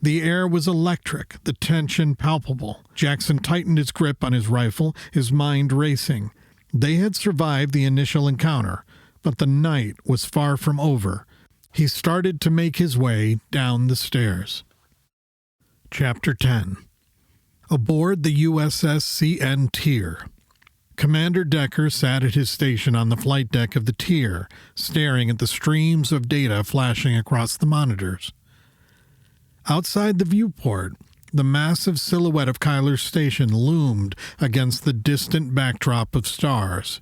The air was electric, the tension palpable. Jackson tightened his grip on his rifle, his mind racing. They had survived the initial encounter, but the night was far from over. He started to make his way down the stairs. Chapter 10. Aboard the USS CN Tier. Commander Decker sat at his station on the flight deck of the Tier, staring at the streams of data flashing across the monitors. Outside the viewport, the massive silhouette of Kyler's station loomed against the distant backdrop of stars.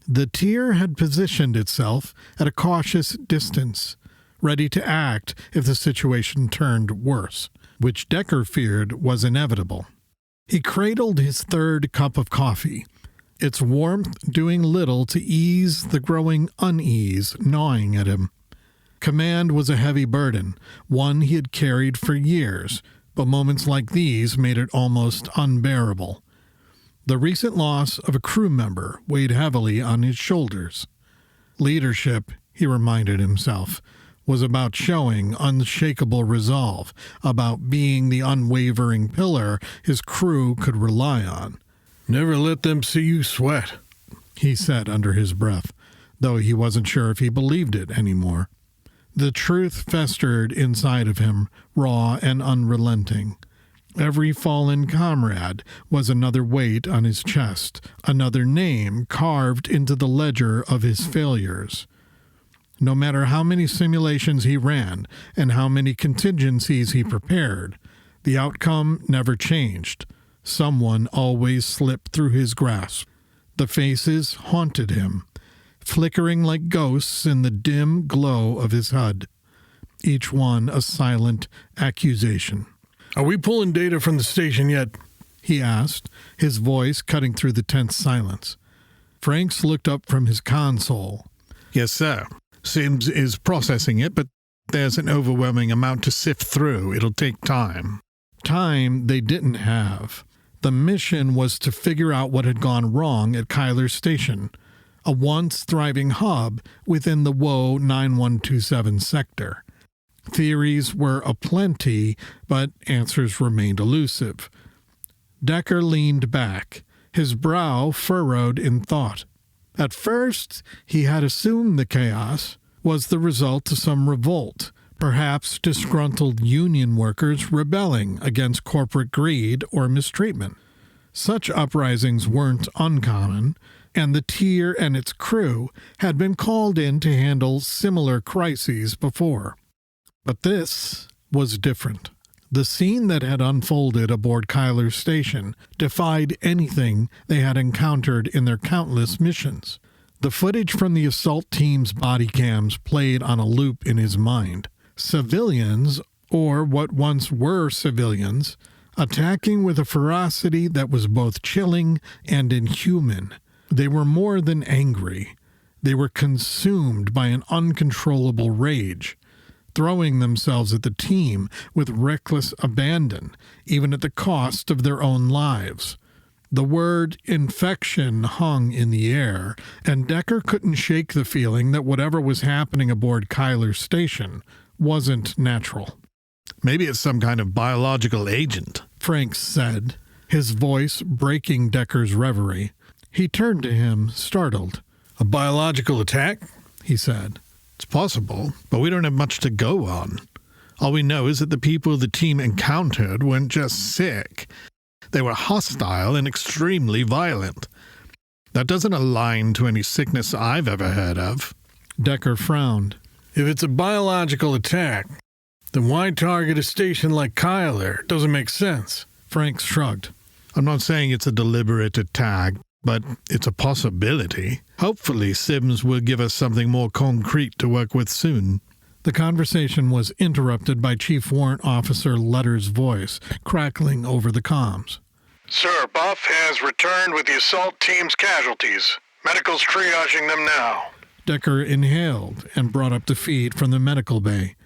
The Tier had positioned itself at a cautious distance, ready to act if the situation turned worse, which Decker feared was inevitable. He cradled his third cup of coffee, its warmth doing little to ease the growing unease gnawing at him. Command was a heavy burden, one he had carried for years, but moments like these made it almost unbearable. The recent loss of a crew member weighed heavily on his shoulders. Leadership, he reminded himself, was about showing unshakable resolve, about being the unwavering pillar his crew could rely on. "Never let them see you sweat," he said under his breath, though he wasn't sure if he believed it anymore. The truth festered inside of him, raw and unrelenting. Every fallen comrade was another weight on his chest, another name carved into the ledger of his failures. No matter how many simulations he ran and how many contingencies he prepared, the outcome never changed. Someone always slipped through his grasp. The faces haunted him, flickering like ghosts in the dim glow of his HUD, each one a silent accusation. Are we pulling data from the station yet? He asked, his voice cutting through the tense silence. Franks looked up from his console. Yes, sir. Sims is processing it, but there's an overwhelming amount to sift through. It'll take time. Time they didn't have. The mission was to figure out what had gone wrong at Kyler's station, a once thriving hub within the Woe 9127 sector. Theories were aplenty, but answers remained elusive. Decker leaned back, his brow furrowed in thought. At first, he had assumed the chaos was the result of some revolt, perhaps disgruntled union workers rebelling against corporate greed or mistreatment. Such uprisings weren't uncommon, and the Tier and its crew had been called in to handle similar crises before. But this was different. The scene that had unfolded aboard Kyler's station defied anything they had encountered in their countless missions. The footage from the assault team's body cams played on a loop in his mind. Civilians, or what once were civilians, attacking with a ferocity that was both chilling and inhuman. They were more than angry. They were consumed by an uncontrollable rage, throwing themselves at the team with reckless abandon, even at the cost of their own lives. The word infection hung in the air, and Decker couldn't shake the feeling that whatever was happening aboard Kyler's station wasn't natural. Maybe it's some kind of biological agent, Franks said, his voice breaking Decker's reverie. He turned to him, startled. A biological attack? He said. It's possible, but we don't have much to go on. All we know is that the people the team encountered weren't just sick. They were hostile and extremely violent. That doesn't align to any sickness I've ever heard of. Decker frowned. If it's a biological attack, then why target a station like Kyler? Doesn't make sense. Franks shrugged. I'm not saying it's a deliberate attack, but it's a possibility. Hopefully Sims will give us something more concrete to work with soon. The conversation was interrupted by Chief Warrant Officer Letter's voice, crackling over the comms. Sir, Buff has returned with the assault team's casualties. Medical's triaging them now. Decker inhaled and brought up the feed from the medical bay.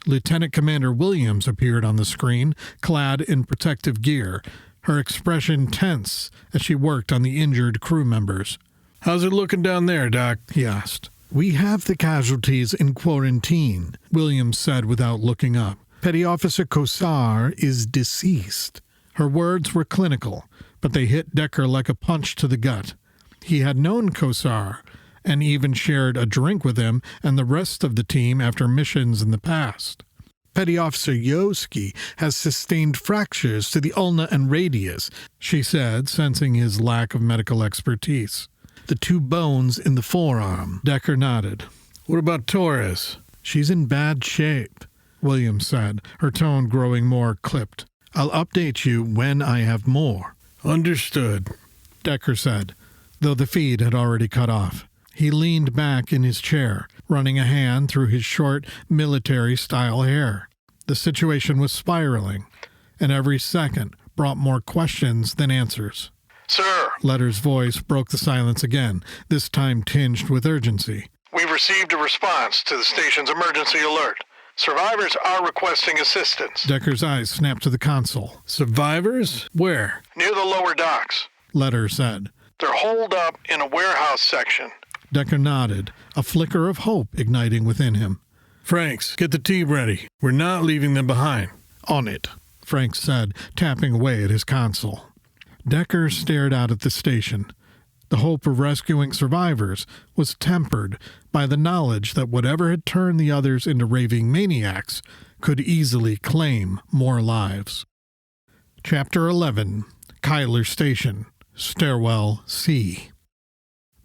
Lieutenant Commander Williams appeared on the screen, clad in protective gear, her expression tense as she worked on the injured crew members. How's it looking down there, Doc? He asked. We have the casualties in quarantine, Williams said without looking up. Petty Officer Kosar is deceased. Her words were clinical, but they hit Decker like a punch to the gut. He had known Kosar, and even shared a drink with him and the rest of the team after missions in the past. Petty Officer Yoski has sustained fractures to the ulna and radius, she said, sensing his lack of medical expertise. The 2 bones in the forearm. Decker nodded. What about Torres? She's in bad shape, Williams said, her tone growing more clipped. I'll update you when I have more. Understood, Decker said, though the feed had already cut off. He leaned back in his chair, running a hand through his short, military-style hair. The situation was spiraling, and every second brought more questions than answers. Sir, Letter's voice broke the silence again, this time tinged with urgency. We've received a response to the station's emergency alert. Survivors are requesting assistance. Decker's eyes snapped to the console. Survivors? Where? Near the lower docks. Letter said. They're holed up in a warehouse section. Decker nodded, a flicker of hope igniting within him. Franks, get the team ready. We're not leaving them behind. On it, Franks said, tapping away at his console. Decker stared out at the station. The hope of rescuing survivors was tempered by the knowledge that whatever had turned the others into raving maniacs could easily claim more lives. Chapter 11, Kyler Station, Stairwell C.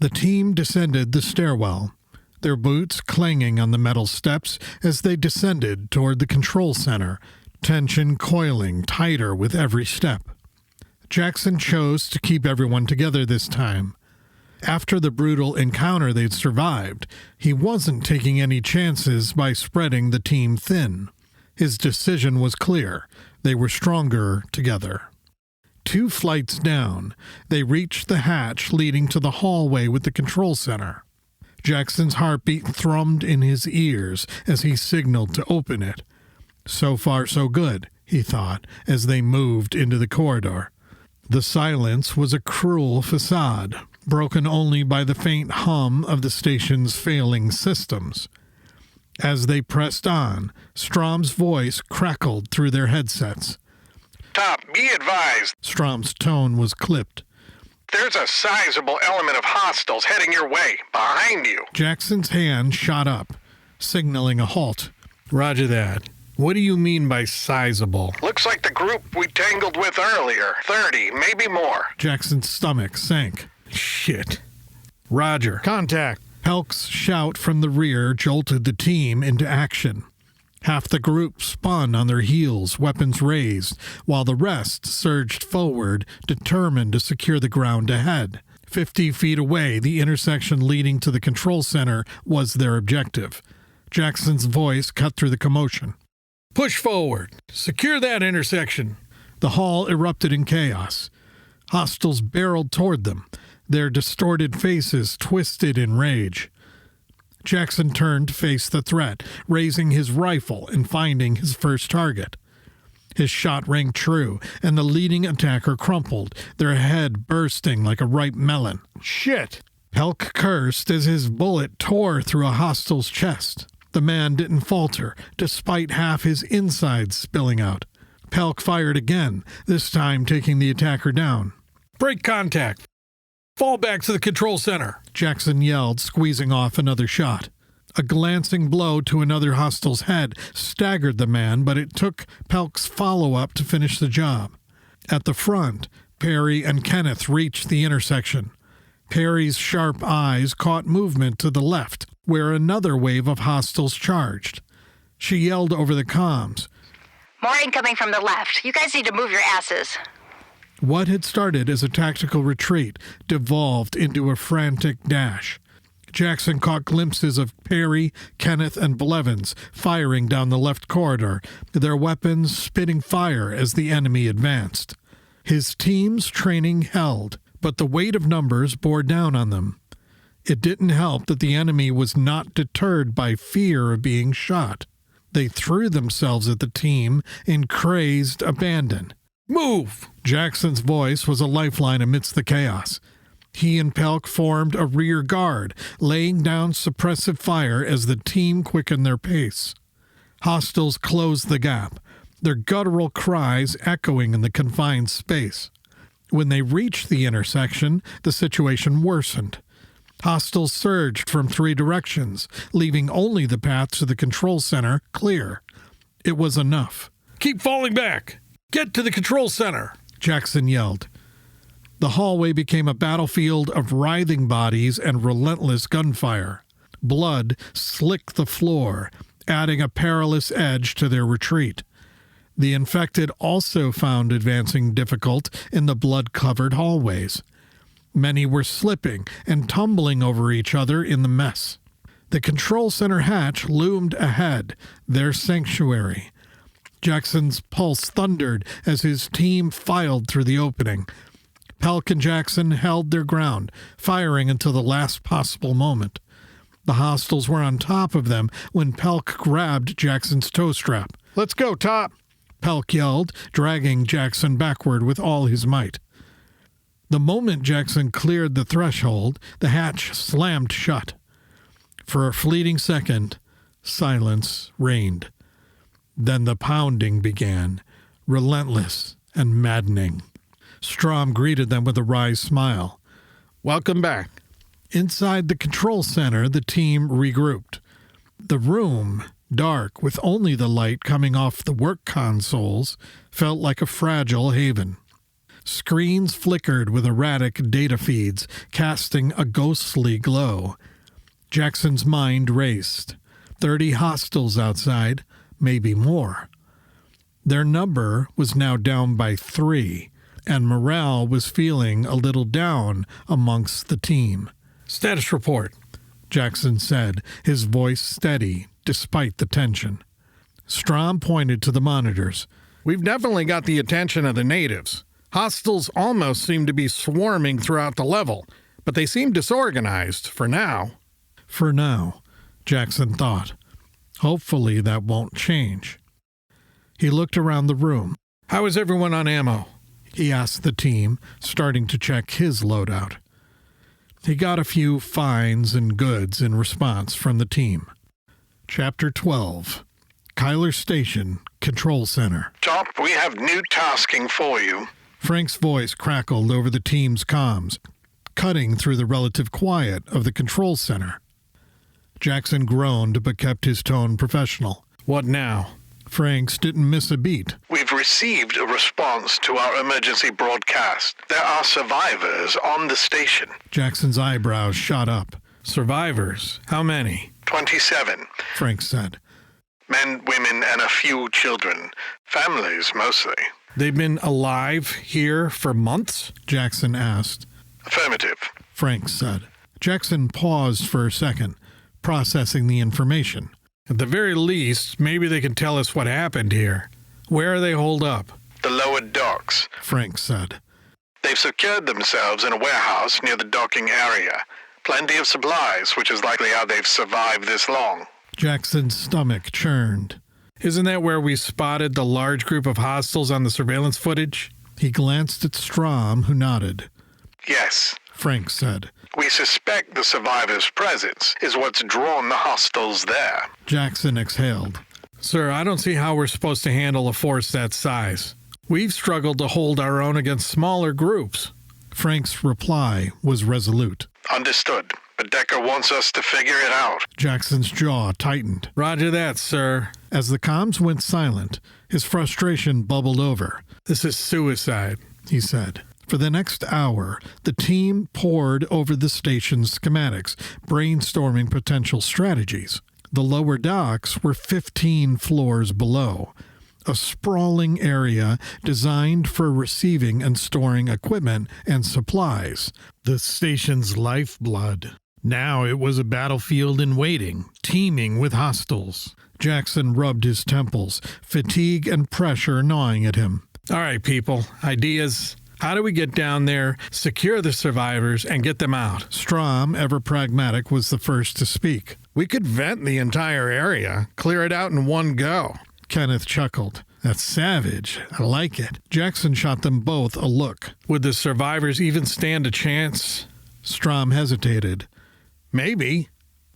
The team descended the stairwell, their boots clanging on the metal steps as they descended toward the control center, tension coiling tighter with every step. Jackson chose to keep everyone together this time. After the brutal encounter they'd survived, he wasn't taking any chances by spreading the team thin. His decision was clear. They were stronger together. 2 flights down, they reached the hatch leading to the hallway with the control center. Jackson's heartbeat thrummed in his ears as he signaled to open it. So far, so good, he thought, as they moved into the corridor. The silence was a cruel facade, broken only by the faint hum of the station's failing systems. As they pressed on, Strom's voice crackled through their headsets. Top, be advised. Strom's tone was clipped. There's a sizable element of hostiles heading your way, behind you. Jackson's hand shot up, signaling a halt. Roger that. What do you mean by sizable? Looks like the group we tangled with earlier. 30, maybe more. Jackson's stomach sank. Shit. Roger. Contact. Pelk's shout from the rear jolted the team into action. Half the group spun on their heels, weapons raised, while the rest surged forward, determined to secure the ground ahead. 50 feet away, the intersection leading to the control center was their objective. Jackson's voice cut through the commotion. Push forward. Secure that intersection. The hall erupted in chaos. Hostiles barreled toward them, their distorted faces twisted in rage. Jackson turned to face the threat, raising his rifle and finding his first target. His shot rang true, and the leading attacker crumpled, their head bursting like a ripe melon. Shit! Pelk cursed as his bullet tore through a hostile's chest. The man didn't falter, despite half his insides spilling out. Pelk fired again, this time taking the attacker down. Break contact! Fall back to the control center! Jackson yelled, squeezing off another shot. A glancing blow to another hostile's head staggered the man, but it took Pelk's follow-up to finish the job. At the front, Perry and Kenneth reached the intersection. Perry's sharp eyes caught movement to the left, where another wave of hostiles charged. She yelled over the comms. More incoming from the left. You guys need to move your asses. What had started as a tactical retreat devolved into a frantic dash. Jackson caught glimpses of Perry, Kenneth, and Blevins firing down the left corridor, their weapons spitting fire as the enemy advanced. His team's training held, but the weight of numbers bore down on them. It didn't help that the enemy was not deterred by fear of being shot. They threw themselves at the team in crazed abandon. Move! Jackson's voice was a lifeline amidst the chaos. He and Pelk formed a rear guard, laying down suppressive fire as the team quickened their pace. Hostiles closed the gap, their guttural cries echoing in the confined space. When they reached the intersection, the situation worsened. Hostiles surged from 3 directions, leaving only the path to the control center clear. It was enough. Keep falling back! Get to the control center! Jackson yelled. The hallway became a battlefield of writhing bodies and relentless gunfire. Blood slicked the floor, adding a perilous edge to their retreat. The infected also found advancing difficult in the blood-covered hallways. Many were slipping and tumbling over each other in the mess. The control center hatch loomed ahead, their sanctuary. Jackson's pulse thundered as his team filed through the opening. Pelk and Jackson held their ground, firing until the last possible moment. The hostiles were on top of them when Pelk grabbed Jackson's toe strap. Let's go, Top! Pelk yelled, dragging Jackson backward with all his might. The moment Jackson cleared the threshold, the hatch slammed shut. For a fleeting second, silence reigned. Then the pounding began, relentless and maddening. Strom greeted them with a wry smile. Welcome back. Inside the control center, the team regrouped. The room, dark with only the light coming off the work consoles, felt like a fragile haven. Screens flickered with erratic data feeds, casting a ghostly glow. Jackson's mind raced. 30 hostiles outside, maybe more. Their number was now down by 3. and morale was feeling a little down amongst the team. Status report, Jackson said, his voice steady despite the tension. Strom pointed to the monitors. We've definitely got the attention of the natives. Hostiles almost seem to be swarming throughout the level, but they seem disorganized for now. For now, Jackson thought. Hopefully that won't change. He looked around the room. How is everyone on ammo? He asked the team, starting to check his loadout. He got a few finds and goods in response from the team. Chapter 12. Kyler Station, Control Center. Top, we have new tasking for you. Frank's voice crackled over the team's comms, cutting through the relative quiet of the control center. Jackson groaned but kept his tone professional. What now? Franks didn't miss a beat. We've received a response to our emergency broadcast. There are survivors on the station. Jackson's eyebrows shot up. Survivors? How many? 27. Frank said. Men, women, and a few children. Families, mostly. They've been alive here for months? Jackson asked. Affirmative. Frank said. Jackson paused for a second, processing the information. At the very least, maybe they can tell us what happened here. Where are they holed up? The lower docks. Frank said. They've secured themselves in a warehouse near the docking area. Plenty of supplies, which is likely how they've survived this long. Jackson's stomach churned. Isn't that where we spotted the large group of hostiles on the surveillance footage? He glanced at Strom, who nodded. Yes. Frank said. We suspect the survivors' presence is what's drawn the hostiles there. Jackson exhaled. Sir, I don't see how we're supposed to handle a force that size. We've struggled to hold our own against smaller groups. Frank's reply was resolute. Understood. But Decker wants us to figure it out. Jackson's jaw tightened. Roger that, sir. As the comms went silent, his frustration bubbled over. This is suicide, he said. For the next hour, the team pored over the station's schematics, brainstorming potential strategies. The lower docks were 15 floors below, a sprawling area designed for receiving and storing equipment and supplies, the station's lifeblood. Now it was a battlefield in waiting, teeming with hostiles. Jackson rubbed his temples, fatigue and pressure gnawing at him. All right, people. Ideas. How do we get down there, secure the survivors, and get them out? Strom, ever pragmatic, was the first to speak. We could vent the entire area, clear it out in one go. Kenneth chuckled. That's savage. I like it. Jackson shot them both a look. Would the survivors even stand a chance? Strom hesitated. Maybe.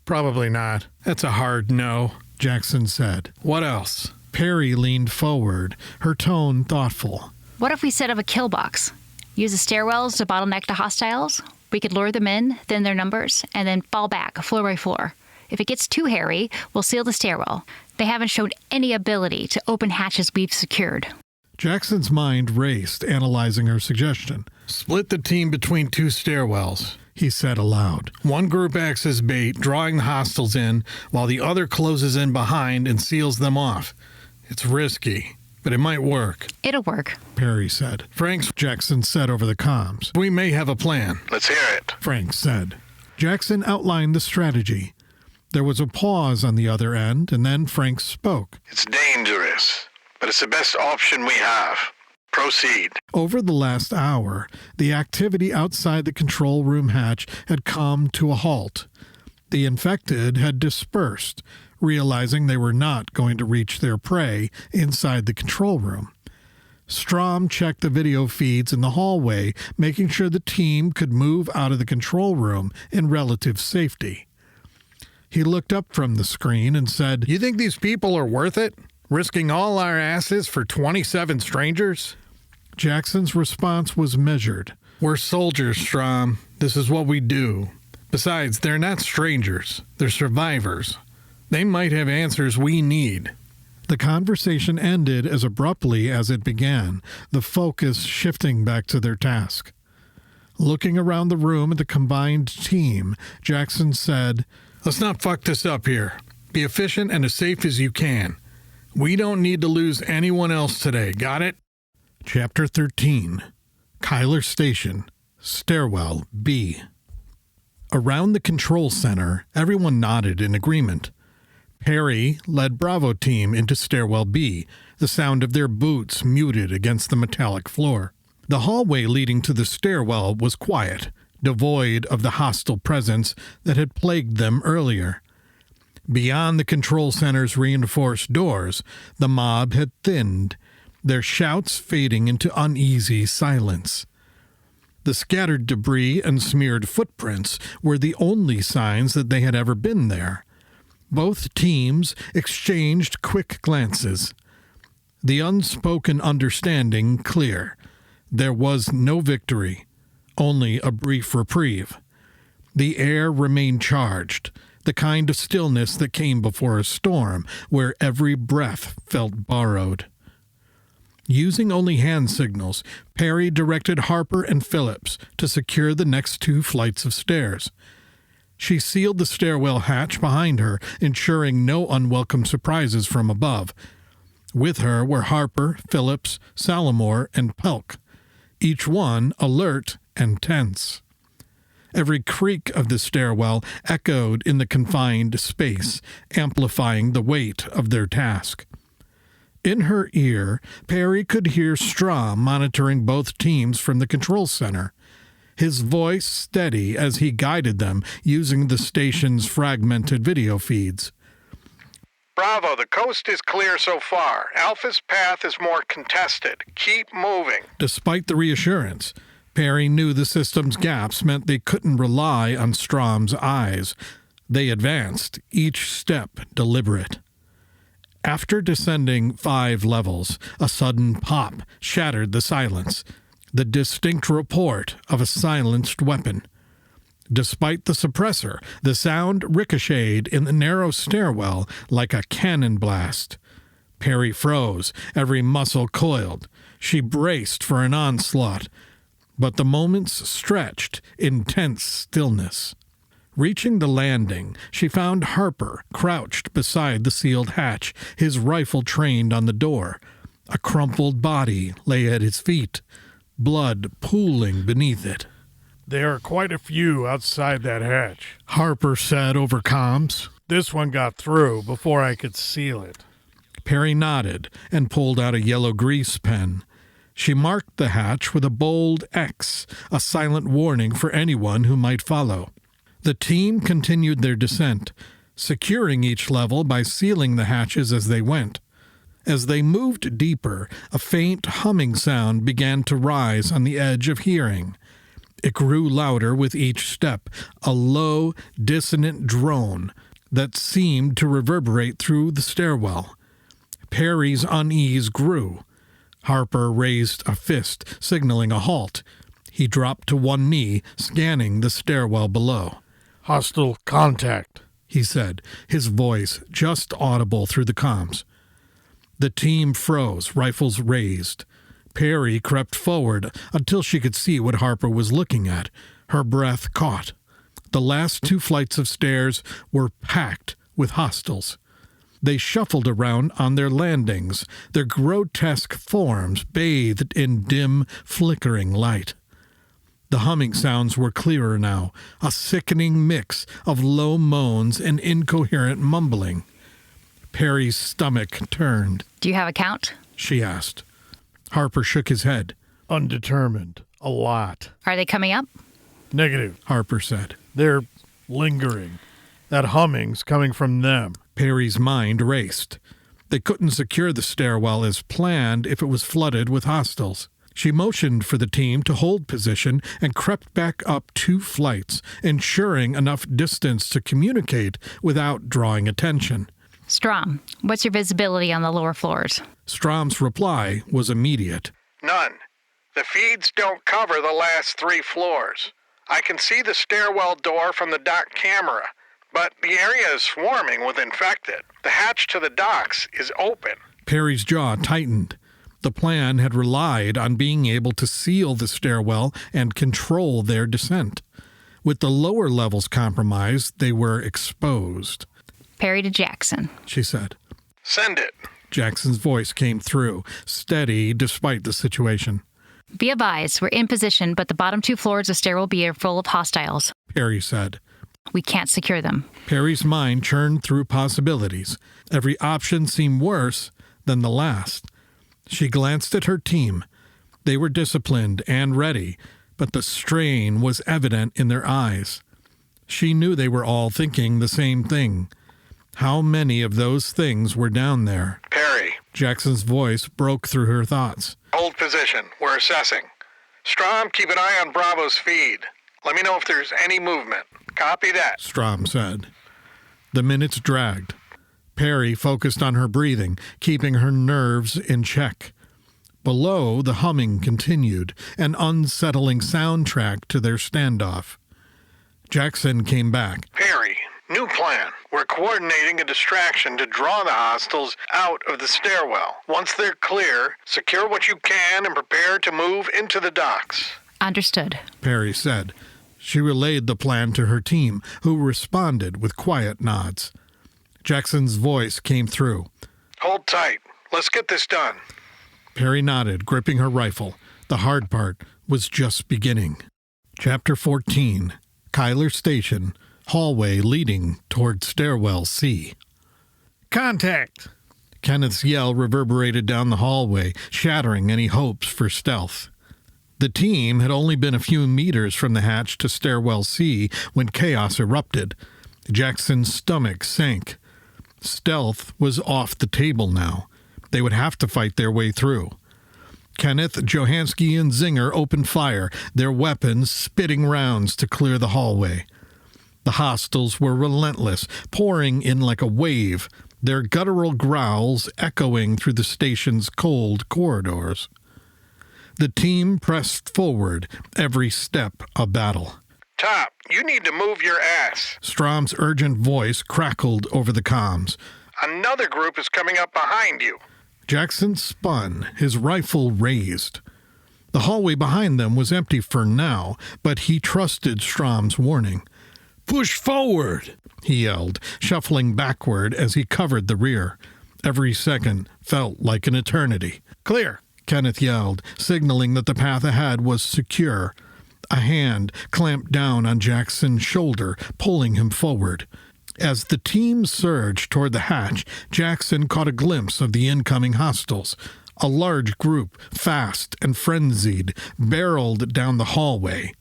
Probably not. That's a hard no, Jackson said. What else? Perry leaned forward, her tone thoughtful. What if we set up a kill box? Use the stairwells to bottleneck the hostiles? We could lure them in, thin their numbers, and then fall back floor by floor. If it gets too hairy, we'll seal the stairwell. They haven't shown any ability to open hatches we've secured. Jackson's mind raced, analyzing her suggestion. Split the team between two stairwells, he said aloud. One group acts as bait, drawing the hostiles in, while the other closes in behind and seals them off. It's risky, but it might work. It'll work, Perry said. Franks, Jackson said over the comms. We may have a plan. Let's hear it, Frank said. Jackson outlined the strategy. There was a pause on the other end, and then Frank spoke. It's dangerous, but it's the best option we have. Proceed. Over the last hour, the activity outside the control room hatch had come to a halt. The infected had dispersed, realizing they were not going to reach their prey inside the control room. Strom checked the video feeds in the hallway, making sure the team could move out of the control room in relative safety. He looked up from the screen and said, You think these people are worth it? Risking all our asses for 27 strangers? Jackson's response was measured. We're soldiers, Strom. This is what we do. Besides, they're not strangers. They're survivors. They might have answers we need. The conversation ended as abruptly as it began, the focus shifting back to their task. Looking around the room at the combined team, Jackson said, Let's not fuck this up here. Be efficient and as safe as you can. We don't need to lose anyone else today, got it? Chapter 13. Kyler Station, Stairwell B. Around the control center, everyone nodded in agreement. Perry led Bravo Team into Stairwell B, the sound of their boots muted against the metallic floor. The hallway leading to the stairwell was quiet, devoid of the hostile presence that had plagued them earlier. Beyond the control center's reinforced doors, the mob had thinned, their shouts fading into uneasy silence. The scattered debris and smeared footprints were the only signs that they had ever been there. Both teams exchanged quick glances. The unspoken understanding clear. There was no victory, only a brief reprieve. The air remained charged, the kind of stillness that came before a storm, where every breath felt borrowed. Using only hand signals, Perry directed Harper and Phillips to secure the next 2 flights of stairs. She sealed the stairwell hatch behind her, ensuring no unwelcome surprises from above. With her were Harper, Phillips, Salamore, and Pelk, each one alert and tense. Every creak of the stairwell echoed in the confined space, amplifying the weight of their task. In her ear, Perry could hear Strom monitoring both teams from the control center, his voice steady as he guided them using the station's fragmented video feeds. Bravo, the coast is clear so far. Alpha's path is more contested. Keep moving. Despite the reassurance, Perry knew the system's gaps meant they couldn't rely on Strom's eyes. They advanced, each step deliberate. After descending 5 levels, a sudden pop shattered the silence, the distinct report of a silenced weapon. Despite the suppressor, the sound ricocheted in the narrow stairwell like a cannon blast. Perry froze, every muscle coiled. She braced for an onslaught, but the moments stretched in tense stillness. Reaching the landing, she found Harper crouched beside the sealed hatch, his rifle trained on the door. A crumpled body lay at his feet, blood pooling beneath it. There are quite a few outside that hatch, Harper said over comms. This one got through before I could seal it. Perry nodded and pulled out a yellow grease pen. She marked the hatch with a bold X, a silent warning for anyone who might follow. The team continued their descent, securing each level by sealing the hatches as they went. As they moved deeper, a faint humming sound began to rise on the edge of hearing. It grew louder with each step, a low, dissonant drone that seemed to reverberate through the stairwell. Perry's unease grew. Harper raised a fist, signaling a halt. He dropped to one knee, scanning the stairwell below. Hostile contact, he said, his voice just audible through the comms. The team froze, rifles raised. Perry crept forward until she could see what Harper was looking at. Her breath caught. The last 2 flights of stairs were packed with hostiles. They shuffled around on their landings, their grotesque forms bathed in dim, flickering light. The humming sounds were clearer now, a sickening mix of low moans and incoherent mumbling. Perry's stomach turned. Do you have a count? She asked. Harper shook his head. Undetermined. A lot. Are they coming up? Negative, Harper said. They're lingering. That humming's coming from them. Perry's mind raced. They couldn't secure the stairwell as planned if it was flooded with hostiles. She motioned for the team to hold position and crept back up 2 flights, ensuring enough distance to communicate without drawing attention. Strom, what's your visibility on the lower floors? Strom's reply was immediate. None. The feeds don't cover the last 3 floors. I can see the stairwell door from the dock camera, but the area is swarming with infected. The hatch to the docks is open. Perry's jaw tightened. The plan had relied on being able to seal the stairwell and control their descent. With the lower levels compromised, they were exposed. Perry to Jackson, she said. Send it. Jackson's voice came through, steady despite the situation. Be advised, we're in position, but the bottom 2 floors of Stairwell B are full of hostiles. Perry said. We can't secure them. Perry's mind churned through possibilities. Every option seemed worse than the last. She glanced at her team. They were disciplined and ready, but the strain was evident in their eyes. She knew they were all thinking the same thing. How many of those things were down there? Perry. Jackson's voice broke through her thoughts. Hold position. We're assessing. Strom, keep an eye on Bravo's feed. Let me know if there's any movement. Copy that. Strom said. The minutes dragged. Perry focused on her breathing, keeping her nerves in check. Below, the humming continued, an unsettling soundtrack to their standoff. Jackson came back. Perry, new plan. We're coordinating a distraction to draw the hostiles out of the stairwell. Once they're clear, secure what you can and prepare to move into the docks. Understood, Perry said. She relayed the plan to her team, who responded with quiet nods. Jackson's voice came through. Hold tight. Let's get this done. Perry nodded, gripping her rifle. The hard part was just beginning. Chapter 14. Kyler Station. Hallway leading toward Stairwell C. Contact! Kenneth's yell reverberated down the hallway, shattering any hopes for stealth. The team had only been a few meters from the hatch to Stairwell C when chaos erupted. Jackson's stomach sank. Stealth was off the table now. They would have to fight their way through. Kenneth, Johansky, and Zinger opened fire, their weapons spitting rounds to clear the hallway. The hostiles were relentless, pouring in like a wave, their guttural growls echoing through the station's cold corridors. The team pressed forward, every step a battle. Top, you need to move your ass. Strom's urgent voice crackled over the comms. Another group is coming up behind you. Jackson spun, his rifle raised. The hallway behind them was empty for now, but he trusted Strom's warning. "Push forward!" he yelled, shuffling backward as he covered the rear. Every second felt like an eternity. "Clear!" Kenneth yelled, signaling that the path ahead was secure. A hand clamped down on Jackson's shoulder, pulling him forward. As the team surged toward the hatch, Jackson caught a glimpse of the incoming hostiles. A large group, fast and frenzied, barreled down the hallway,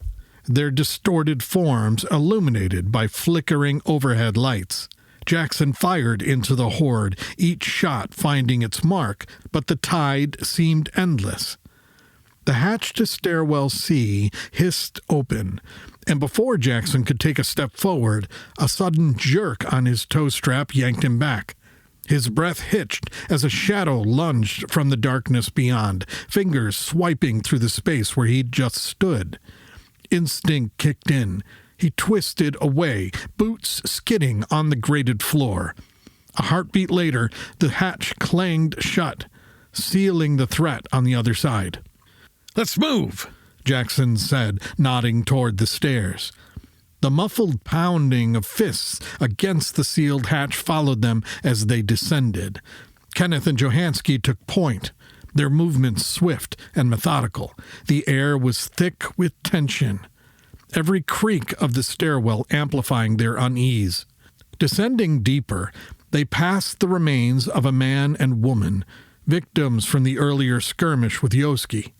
their distorted forms illuminated by flickering overhead lights. Jackson fired into the horde, each shot finding its mark, but the tide seemed endless. The hatch to Stairwell C hissed open, and before Jackson could take a step forward, a sudden jerk on his toe strap yanked him back. His breath hitched as a shadow lunged from the darkness beyond, fingers swiping through the space where he'd just stood. Instinct kicked in. He twisted away, boots skidding on the grated floor. A heartbeat later, the hatch clanged shut, sealing the threat on the other side. "Let's move," Jackson said, nodding toward the stairs. The muffled pounding of fists against the sealed hatch followed them as they descended. Kenneth and Johansky took point, their movements swift and methodical. The air was thick with tension, every creak of the stairwell amplifying their unease. Descending deeper, they passed the remains of a man and woman, victims from the earlier skirmish with Yoski.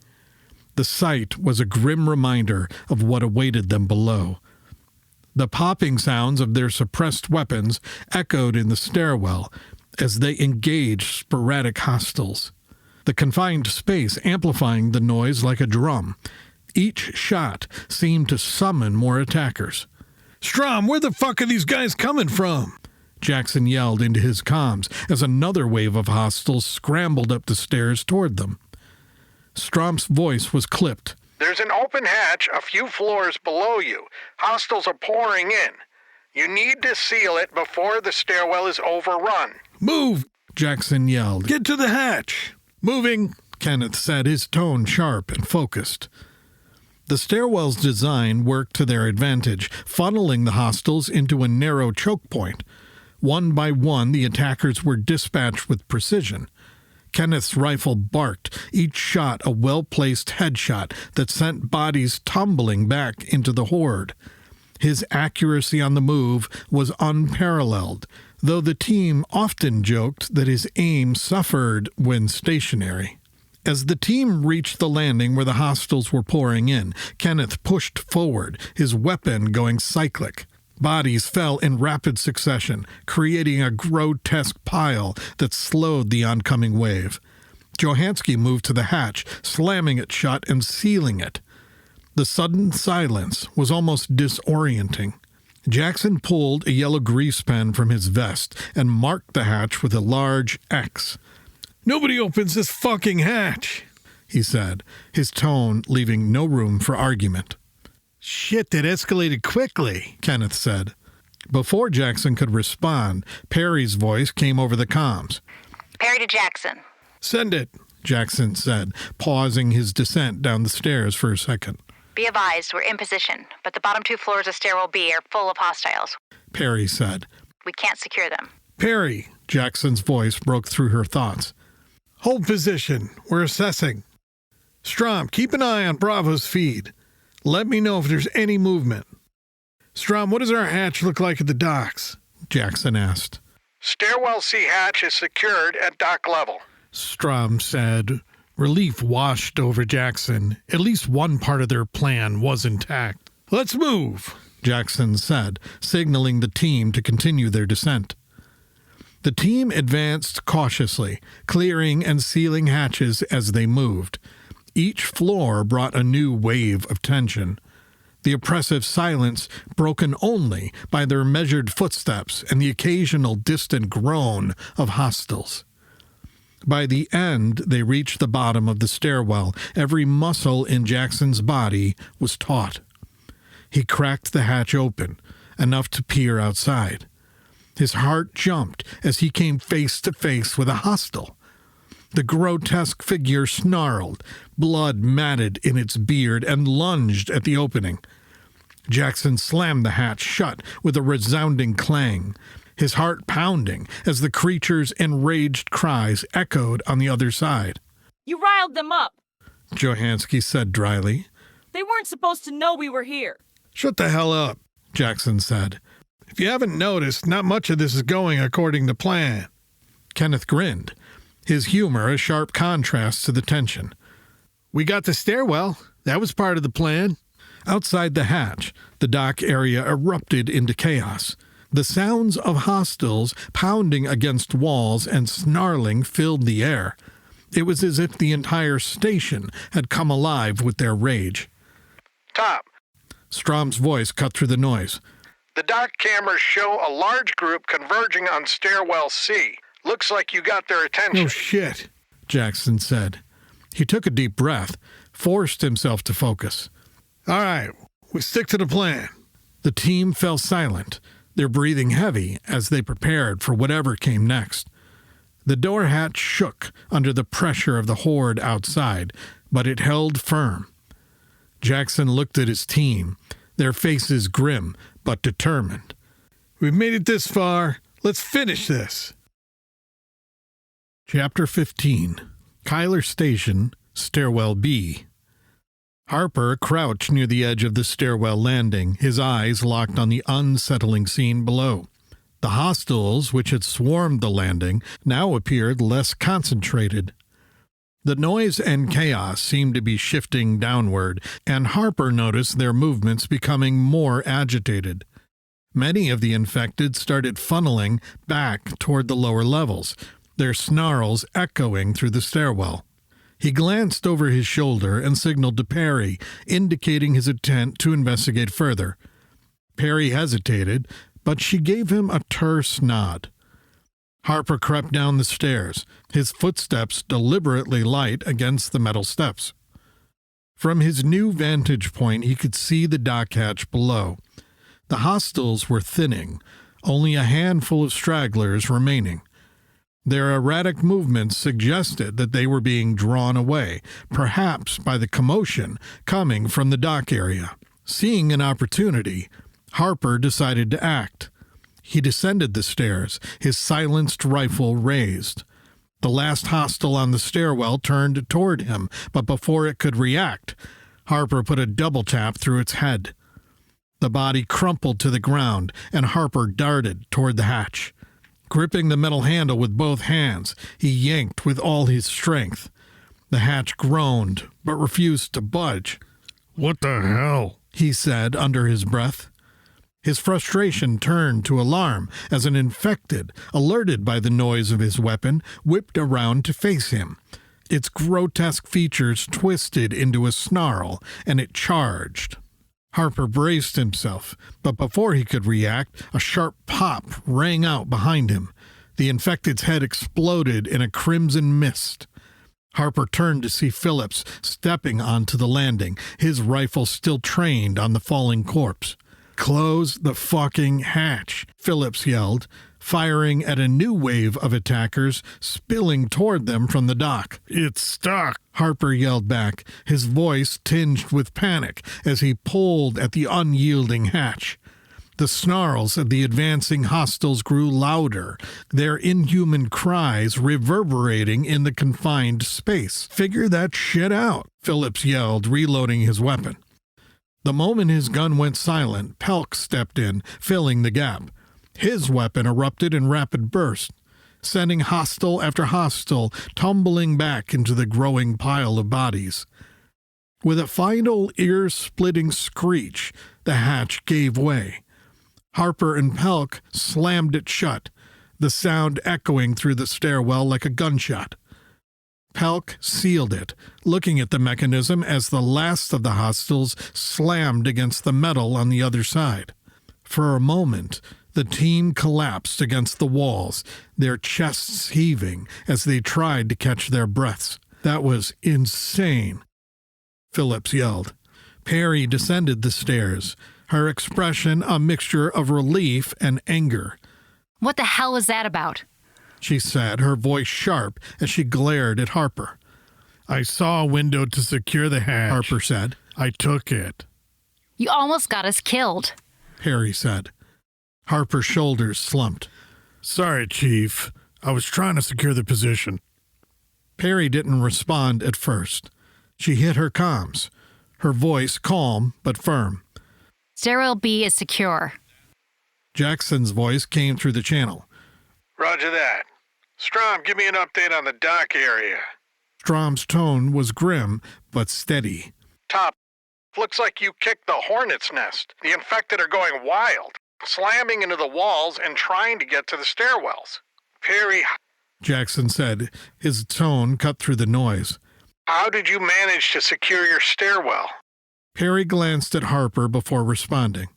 The sight was a grim reminder of what awaited them below. The popping sounds of their suppressed weapons echoed in the stairwell as they engaged sporadic hostiles, the confined space amplifying the noise like a drum. Each shot seemed to summon more attackers. "Strom, where the fuck are these guys coming from?" Jackson yelled into his comms as another wave of hostiles scrambled up the stairs toward them. Strom's voice was clipped. "There's an open hatch a few floors below you. Hostiles are pouring in. You need to seal it before the stairwell is overrun." "Move!" Jackson yelled. "Get to the hatch!" "Moving!" Kenneth said, his tone sharp and focused. The stairwell's design worked to their advantage, funneling the hostiles into a narrow choke point. One by one, the attackers were dispatched with precision. Kenneth's rifle barked, each shot a well-placed headshot that sent bodies tumbling back into the horde. His accuracy on the move was unparalleled, though the team often joked that his aim suffered when stationary. As the team reached the landing where the hostiles were pouring in, Kenneth pushed forward, his weapon going cyclic. Bodies fell in rapid succession, creating a grotesque pile that slowed the oncoming wave. Johansky moved to the hatch, slamming it shut and sealing it. The sudden silence was almost disorienting. Jackson pulled a yellow grease pen from his vest and marked the hatch with a large X. "Nobody opens this fucking hatch," he said, his tone leaving no room for argument. "Shit, that escalated quickly," Kenneth said. Before Jackson could respond, Perry's voice came over the comms. Perry to Jackson. "Send it," Jackson said, pausing his descent down the stairs for a second. Be advised, we're in position, but the bottom 2 floors of Stairwell B are full of hostiles. Perry said. We can't secure them. "Perry," Jackson's voice broke through her thoughts. "Hold position. We're assessing. Strom, keep an eye on Bravo's feed. Let me know if there's any movement." "Strom, what does our hatch look like at the docks?" Jackson asked. Stairwell C hatch is secured at dock level, Strom said. Relief washed over Jackson. At least one part of their plan was intact. "Let's move," Jackson said, signaling the team to continue their descent. The team advanced cautiously, clearing and sealing hatches as they moved. Each floor brought a new wave of tension. The oppressive silence broken only by their measured footsteps and the occasional distant groan of hostiles. By the end, they reached the bottom of the stairwell. Every muscle in Jackson's body was taut. He cracked the hatch open, enough to peer outside. His heart jumped as he came face to face with a hostile. The grotesque figure snarled, blood matted in its beard, and lunged at the opening. Jackson slammed the hatch shut with a resounding clang, his heart pounding as the creature's enraged cries echoed on the other side. "You riled them up," Johansky said dryly. "They weren't supposed to know we were here." "Shut the hell up," Jackson said. "If you haven't noticed, not much of this is going according to plan." Kenneth grinned, his humor a sharp contrast to the tension. "We got the stairwell. That was part of the plan." Outside the hatch, the dock area erupted into chaos. The sounds of hostiles pounding against walls and snarling filled the air. It was as if the entire station had come alive with their rage. "Top, Strom's voice cut through the noise. the dock cameras show a large group converging on Stairwell C. Looks like you got their attention." "No shit," Jackson said. He took a deep breath, forced himself to focus. "All right, we stick to the plan." The team fell silent, their breathing heavy as they prepared for whatever came next. The door hatch shook under the pressure of the horde outside, but it held firm. Jackson looked at his team, their faces grim but determined. "We've made it this far. Let's finish this." Chapter 15. Kyler Station, Stairwell B. Harper crouched near the edge of the stairwell landing, his eyes locked on the unsettling scene below. The hostiles, which had swarmed the landing, now appeared less concentrated. The noise and chaos seemed to be shifting downward, and Harper noticed their movements becoming more agitated. Many of the infected started funneling back toward the lower levels, their snarls echoing through the stairwell. He glanced over his shoulder and signaled to Perry, indicating his intent to investigate further. Perry hesitated, but she gave him a terse nod. Harper crept down the stairs, his footsteps deliberately light against the metal steps. From his new vantage point, he could see the dock hatch below. The hostiles were thinning, only a handful of stragglers remaining. Their erratic movements suggested that they were being drawn away, perhaps by the commotion coming from the dock area. Seeing an opportunity, Harper decided to act. He descended the stairs, his silenced rifle raised. The last hostile on the stairwell turned toward him, but before it could react, Harper put a double tap through its head. The body crumpled to the ground, and Harper darted toward the hatch. Gripping the metal handle with both hands, he yanked with all his strength. The hatch groaned, but refused to budge. What the hell? He said under his breath. His frustration turned to alarm as an infected, alerted by the noise of his weapon, whipped around to face him. Its grotesque features twisted into a snarl, and it charged. Harper braced himself, but before he could react, a sharp pop rang out behind him. The infected's head exploded in a crimson mist. Harper turned to see Phillips stepping onto the landing, his rifle still trained on the falling corpse. "Close the fucking hatch," Phillips yelled, firing at a new wave of attackers spilling toward them from the dock. "It's stuck," Harper yelled back, his voice tinged with panic as he pulled at the unyielding hatch. The snarls of the advancing hostiles grew louder, their inhuman cries reverberating in the confined space. "Figure that shit out," Phillips yelled, reloading his weapon. The moment his gun went silent, Pelk stepped in, filling the gap. His weapon erupted in rapid bursts, sending hostile after hostile tumbling back into the growing pile of bodies. With a final ear-splitting screech, the hatch gave way. Harper and Pelk slammed it shut, the sound echoing through the stairwell like a gunshot. Pelk sealed it, looking at the mechanism as the last of the hostiles slammed against the metal on the other side. For a moment, the team collapsed against the walls, their chests heaving as they tried to catch their breaths. "That was insane," Phillips yelled. Perry descended the stairs, her expression a mixture of relief and anger. What the hell was that about? She said, her voice sharp as she glared at Harper. "I saw a window to secure the hatch," Harper said. "I took it." You almost got us killed, Perry said. Harper's shoulders slumped. "Sorry, Chief. I was trying to secure the position." Perry didn't respond at first. She hit her comms, her voice calm but firm. Stairwell B is secure. Jackson's voice came through the channel. Roger that. Strom, give me an update on the dock area. Strom's tone was grim but steady. Top, looks like you kicked the hornet's nest. The infected are going wild, slamming into the walls and trying to get to the stairwells. Perry, Jackson said, his tone cut through the noise. How did you manage to secure your stairwell? Perry glanced at Harper before responding.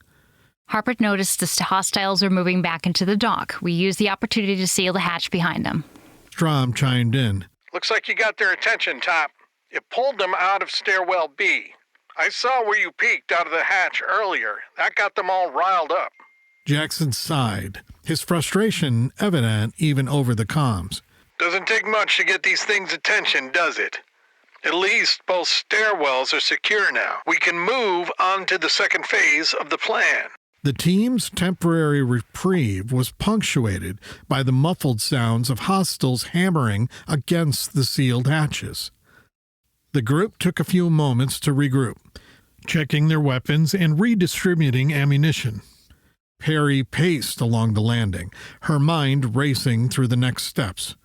Harper noticed the hostiles were moving back into the dock. We used the opportunity to seal the hatch behind them. Strom chimed in. Looks like you got their attention, Top. You pulled them out of Stairwell B. I saw where you peeked out of the hatch earlier. That got them all riled up. Jackson sighed, his frustration evident even over the comms. Doesn't take much to get these things' attention, does it? At least both stairwells are secure now. We can move on to the second phase of the plan. The team's temporary reprieve was punctuated by the muffled sounds of hostiles hammering against the sealed hatches. The group took a few moments to regroup, checking their weapons and redistributing ammunition. Perry paced along the landing, her mind racing through the next steps.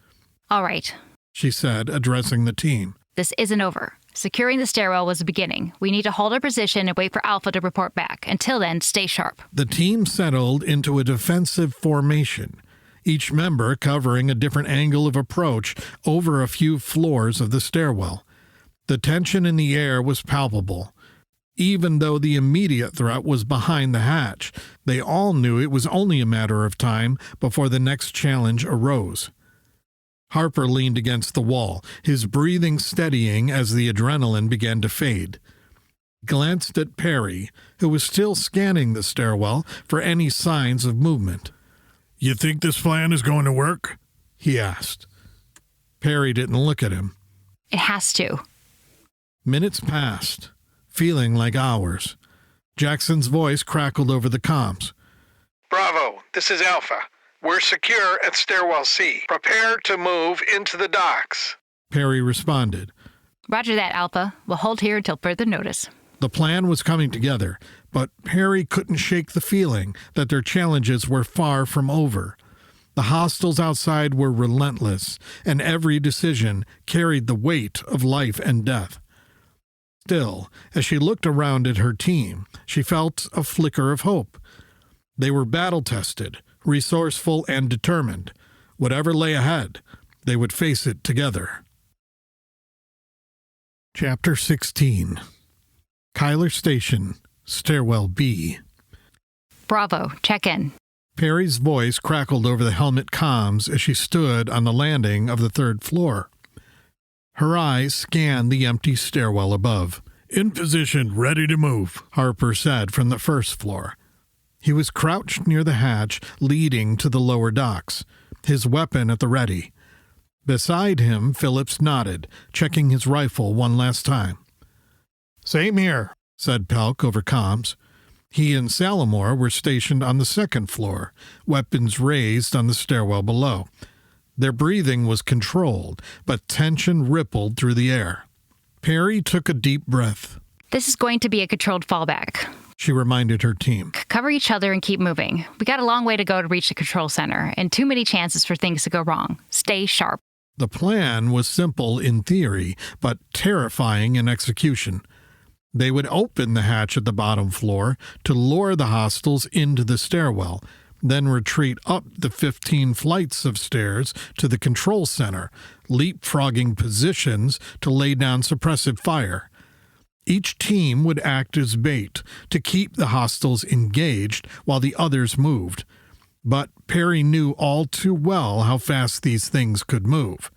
All right, she said, addressing the team. This isn't over. Securing the stairwell was the beginning. We need to hold our position and wait for Alpha to report back. Until then, stay sharp. The team settled into a defensive formation, each member covering a different angle of approach over a few floors of the stairwell. The tension in the air was palpable. Even though the immediate threat was behind the hatch, they all knew it was only a matter of time before the next challenge arose. Harper leaned against the wall, his breathing steadying as the adrenaline began to fade. Glanced at Perry, who was still scanning the stairwell for any signs of movement. "You think this plan is going to work?" he asked. Perry didn't look at him. It has to. Minutes passed, feeling like hours. Jackson's voice crackled over the comms. Bravo, this is Alpha. We're secure at Stairwell C. Prepare to move into the docks. Perry responded. Roger that, Alpha. We'll hold here until further notice. The plan was coming together, but Perry couldn't shake the feeling that their challenges were far from over. The hostiles outside were relentless, and every decision carried the weight of life and death. Still, as she looked around at her team, she felt a flicker of hope. They were battle-tested, resourceful, and determined. Whatever lay ahead, they would face it together. Chapter 16. Kyler Station, Stairwell B. Bravo, check in. Perry's voice crackled over the helmet comms as she stood on the landing of the third floor. Her eyes scanned the empty stairwell above. In position, ready to move, Harper said from the first floor. He was crouched near the hatch leading to the lower docks, his weapon at the ready. Beside him, Phillips nodded, checking his rifle one last time. Same here, said Pelk over comms. He and Salamore were stationed on the second floor, weapons raised on the stairwell below. Their breathing was controlled, but tension rippled through the air. Perry took a deep breath. This is going to be a controlled fallback, she reminded her team. Cover each other and keep moving. We got a long way to go to reach the control center, and too many chances for things to go wrong. Stay sharp. The plan was simple in theory, but terrifying in execution. They would open the hatch at the bottom floor to lure the hostiles into the stairwell, then retreat up the 15 flights of stairs to the control center, leapfrogging positions to lay down suppressive fire. Each team would act as bait to keep the hostiles engaged while the others moved. But Perry knew all too well how fast these things could move.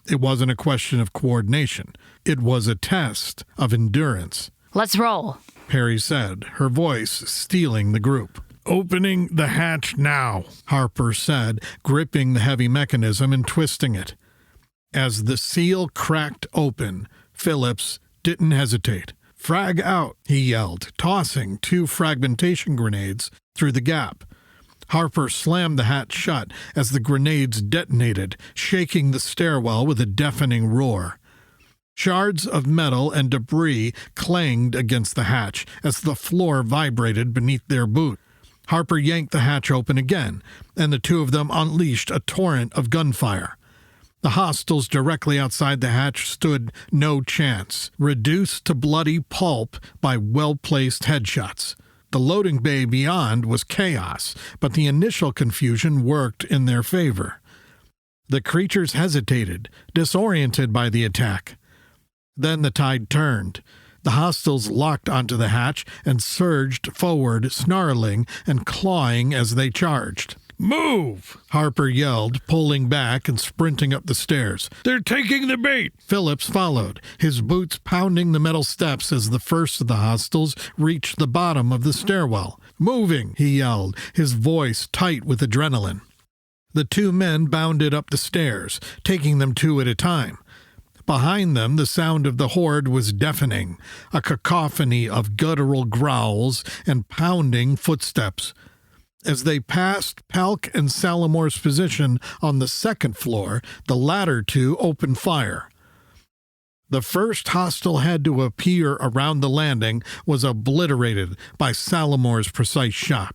It wasn't a question of coordination. It was a test of endurance. Let's roll, Perry said, her voice stealing the group. Opening the hatch now, Harper said, gripping the heavy mechanism and twisting it. As the seal cracked open, Phillips didn't hesitate. Frag out, he yelled, tossing 2 fragmentation grenades through the gap. Harper slammed the hatch shut as the grenades detonated, shaking the stairwell with a deafening roar. Shards of metal and debris clanged against the hatch as the floor vibrated beneath their boot. Harper yanked the hatch open again, and the two of them unleashed a torrent of gunfire. The hostiles directly outside the hatch stood no chance, reduced to bloody pulp by well-placed headshots. The loading bay beyond was chaos, but the initial confusion worked in their favor. The creatures hesitated, disoriented by the attack. Then the tide turned. The hostiles locked onto the hatch and surged forward, snarling and clawing as they charged. Move! Harper yelled, pulling back and sprinting up the stairs. They're taking the bait! Phillips followed, his boots pounding the metal steps as the first of the hostiles reached the bottom of the stairwell. Moving, he yelled, his voice tight with adrenaline. The 2 men bounded up the stairs, taking them 2 at a time. Behind them, the sound of the horde was deafening, a cacophony of guttural growls and pounding footsteps. As they passed Pelk and Salamore's position on the second floor, the latter 2 opened fire. The first hostile head to appear around the landing was obliterated by Salamore's precise shot.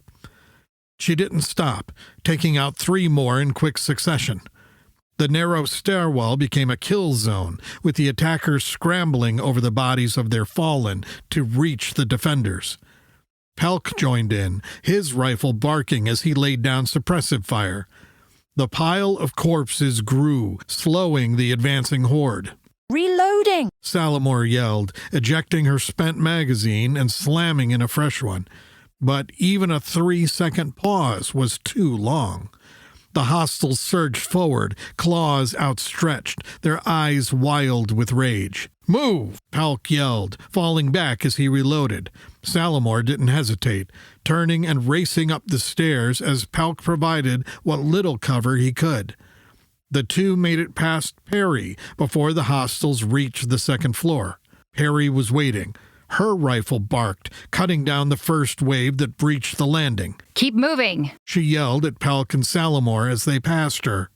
She didn't stop, taking out 3 more in quick succession. The narrow stairwell became a kill zone, with the attackers scrambling over the bodies of their fallen to reach the defenders. Pelk joined in, his rifle barking as he laid down suppressive fire. The pile of corpses grew, slowing the advancing horde. Reloading! Salamore yelled, ejecting her spent magazine and slamming in a fresh one. But even a 3-second pause was too long. The hostiles surged forward, claws outstretched, their eyes wild with rage. "Move!" Pelk yelled, falling back as he reloaded. Salamore didn't hesitate, turning and racing up the stairs as Pelk provided what little cover he could. The 2 made it past Perry before the hostiles reached the second floor. Perry was waiting, Her rifle barked, cutting down the first wave that breached the landing. Keep moving, She yelled at Pelk and Salamor as they passed her.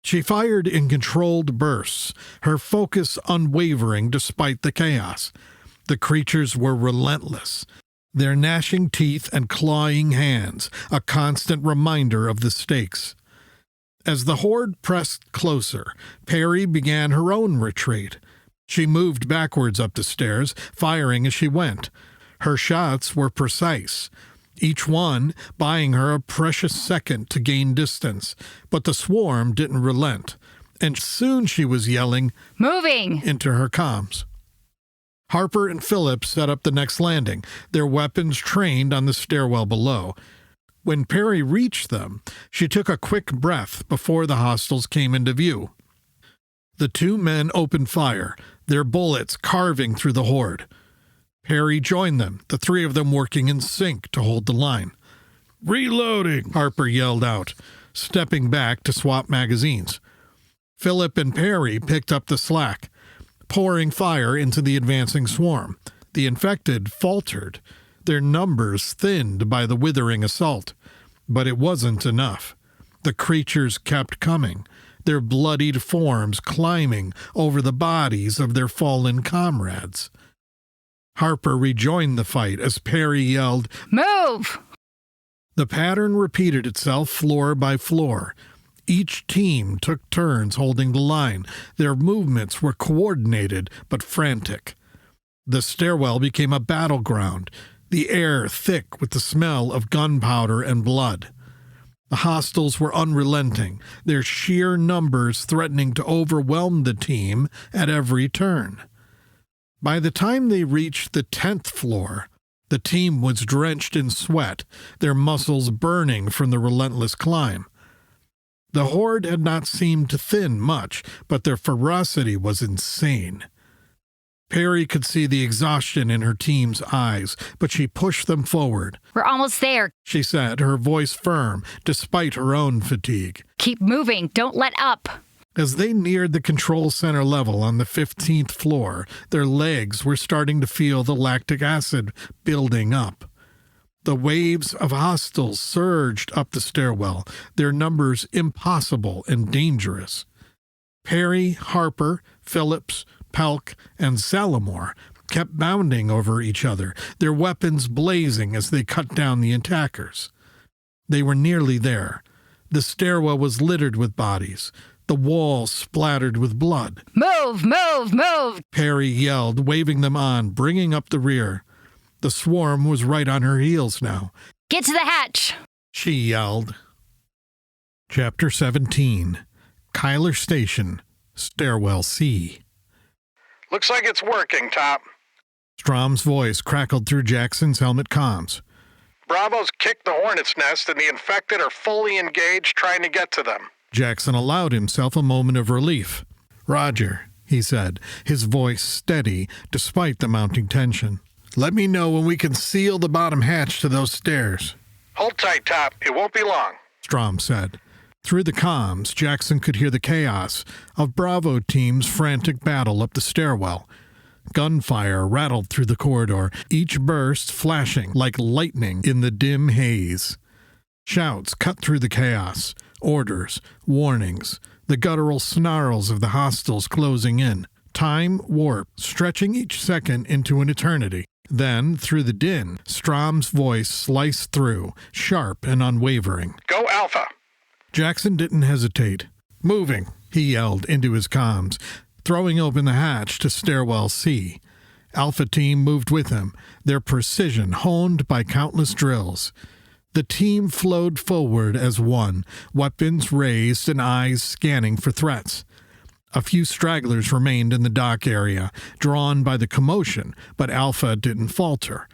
She fired in controlled bursts, her focus unwavering despite the chaos. The creatures were relentless, their gnashing teeth and clawing hands a constant reminder of the stakes. As the horde pressed closer, Perry began her own retreat. She moved backwards up the stairs, firing as she went. Her shots were precise, each one buying her a precious second to gain distance, but the swarm didn't relent, and soon she was yelling, moving, into her comms. Harper and Phillips set up the next landing, their weapons trained on the stairwell below. When Perry reached them, she took a quick breath before the hostiles came into view. The two men opened fire, their bullets carving through the horde. Perry joined them, the three of them working in sync to hold the line. Reloading, Harper yelled out, stepping back to swap magazines. Philip and Perry picked up the slack, pouring fire into the advancing swarm. The infected faltered, their numbers thinned by the withering assault. But it wasn't enough. The creatures kept coming, their bloodied forms climbing over the bodies of their fallen comrades. Harper rejoined the fight as Perry yelled, move! The pattern repeated itself floor by floor. Each team took turns holding the line. Their movements were coordinated but frantic. The stairwell became a battleground, the air thick with the smell of gunpowder and blood. The hostiles were unrelenting, their sheer numbers threatening to overwhelm the team at every turn. By the time they reached the 10th floor, the team was drenched in sweat, their muscles burning from the relentless climb. The horde had not seemed to thin much, but their ferocity was insane. Perry could see the exhaustion in her team's eyes, but she pushed them forward. We're almost there, She said, her voice firm, despite her own fatigue. Keep moving, don't let up. As they neared the control center level on the 15th floor, their legs were starting to feel the lactic acid building up. The waves of hostiles surged up the stairwell, their numbers impossible and dangerous. Perry, Harper, Phillips, Pelk, and Salamor kept bounding over each other, their weapons blazing as they cut down the attackers. They were nearly there. The stairwell was littered with bodies, the walls splattered with blood. Move, move, move! Perry yelled, waving them on, bringing up the rear. The swarm was right on her heels now. Get to the hatch! She yelled. Chapter 17. Kyler Station, Stairwell C. Looks like it's working, Top. Strom's voice crackled through Jackson's helmet comms. Bravo's kicked the hornet's nest and the infected are fully engaged trying to get to them. Jackson allowed himself a moment of relief. Roger, he said, his voice steady despite the mounting tension. Let me know when we can seal the bottom hatch to those stairs. Hold tight, Top. It won't be long, Strom said. Through the comms, Jackson could hear the chaos of Bravo Team's frantic battle up the stairwell. Gunfire rattled through the corridor, each burst flashing like lightning in the dim haze. Shouts cut through the chaos, orders, warnings, the guttural snarls of the hostiles closing in. Time warped, stretching each second into an eternity. Then, through the din, Strom's voice sliced through, sharp and unwavering. Go Alpha! Jackson didn't hesitate. Moving, he yelled into his comms, throwing open the hatch to Stairwell C. Alpha Team moved with him, their precision honed by countless drills. The team flowed forward as one, weapons raised and eyes scanning for threats. A few stragglers remained in the dock area, drawn by the commotion, but Alpha didn't falter.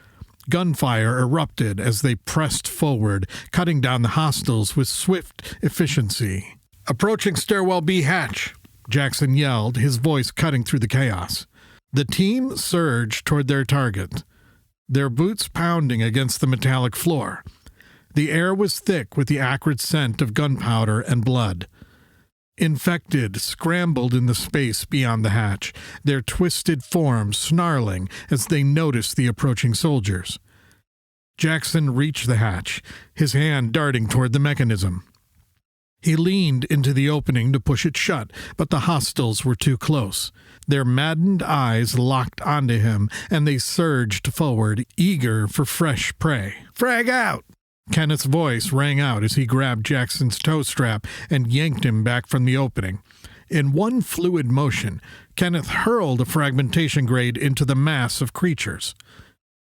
Gunfire erupted as they pressed forward, cutting down the hostiles with swift efficiency. Approaching Stairwell B hatch, Jackson yelled, his voice cutting through the chaos. The team surged toward their target, their boots pounding against the metallic floor. The air was thick with the acrid scent of gunpowder and blood. Infected scrambled in the space beyond the hatch, their twisted forms snarling as they noticed the approaching soldiers. Jackson reached the hatch, his hand darting toward the mechanism. He leaned into the opening to push it shut, but the hostiles were too close. Their maddened eyes locked onto him, and they surged forward, eager for fresh prey. "Frag out!" Kenneth's voice rang out as he grabbed Jackson's toe strap and yanked him back from the opening. In one fluid motion, Kenneth hurled a fragmentation grade into the mass of creatures.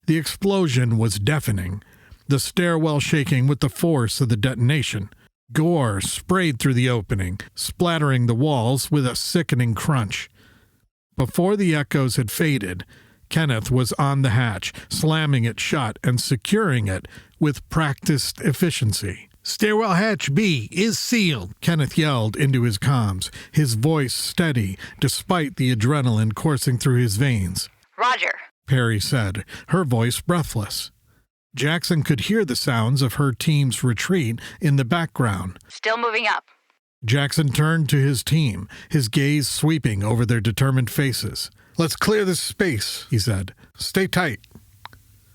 The explosion was deafening, the stairwell shaking with the force of the detonation. Gore sprayed through the opening, splattering the walls with a sickening crunch. Before the echoes had faded, Kenneth was on the hatch, slamming it shut and securing it with practiced efficiency. "Stairwell hatch B is sealed," Kenneth yelled into his comms, his voice steady despite the adrenaline coursing through his veins. Roger, Perry said, her voice breathless. Jackson could hear the sounds of her team's retreat in the background. Still moving up. Jackson turned to his team, his gaze sweeping over their determined faces. "Let's clear this space," he said. "Stay tight."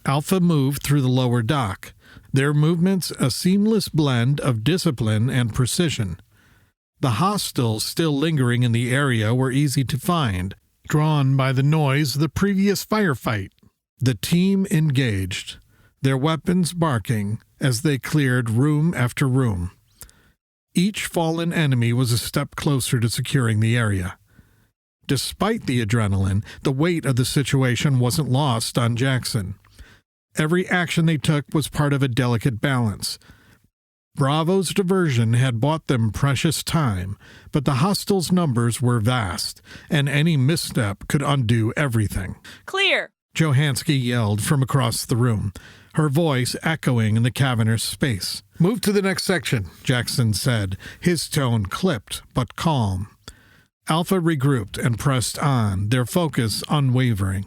Alpha moved through the lower dock, their movements a seamless blend of discipline and precision. The hostiles still lingering in the area were easy to find, drawn by the noise of the previous firefight. The team engaged, their weapons barking as they cleared room after room. Each fallen enemy was a step closer to securing the area. Despite the adrenaline, the weight of the situation wasn't lost on Jackson. Every action they took was part of a delicate balance. Bravo's diversion had bought them precious time, but the hostiles' numbers were vast, and any misstep could undo everything. "Clear!" Johansky yelled from across the room, her voice echoing in the cavernous space. "Move to the next section," Jackson said, his tone clipped but calm. Alpha regrouped and pressed on, their focus unwavering.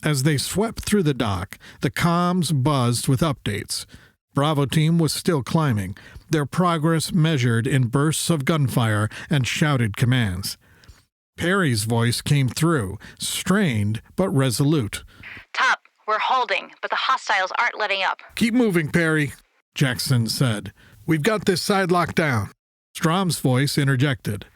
As they swept through the dock, the comms buzzed with updates. Bravo team was still climbing, their progress measured in bursts of gunfire and shouted commands. Perry's voice came through, strained but resolute. "Top, we're holding, but the hostiles aren't letting up." "Keep moving, Perry," Jackson said. "We've got this side locked down." Strom's voice interjected.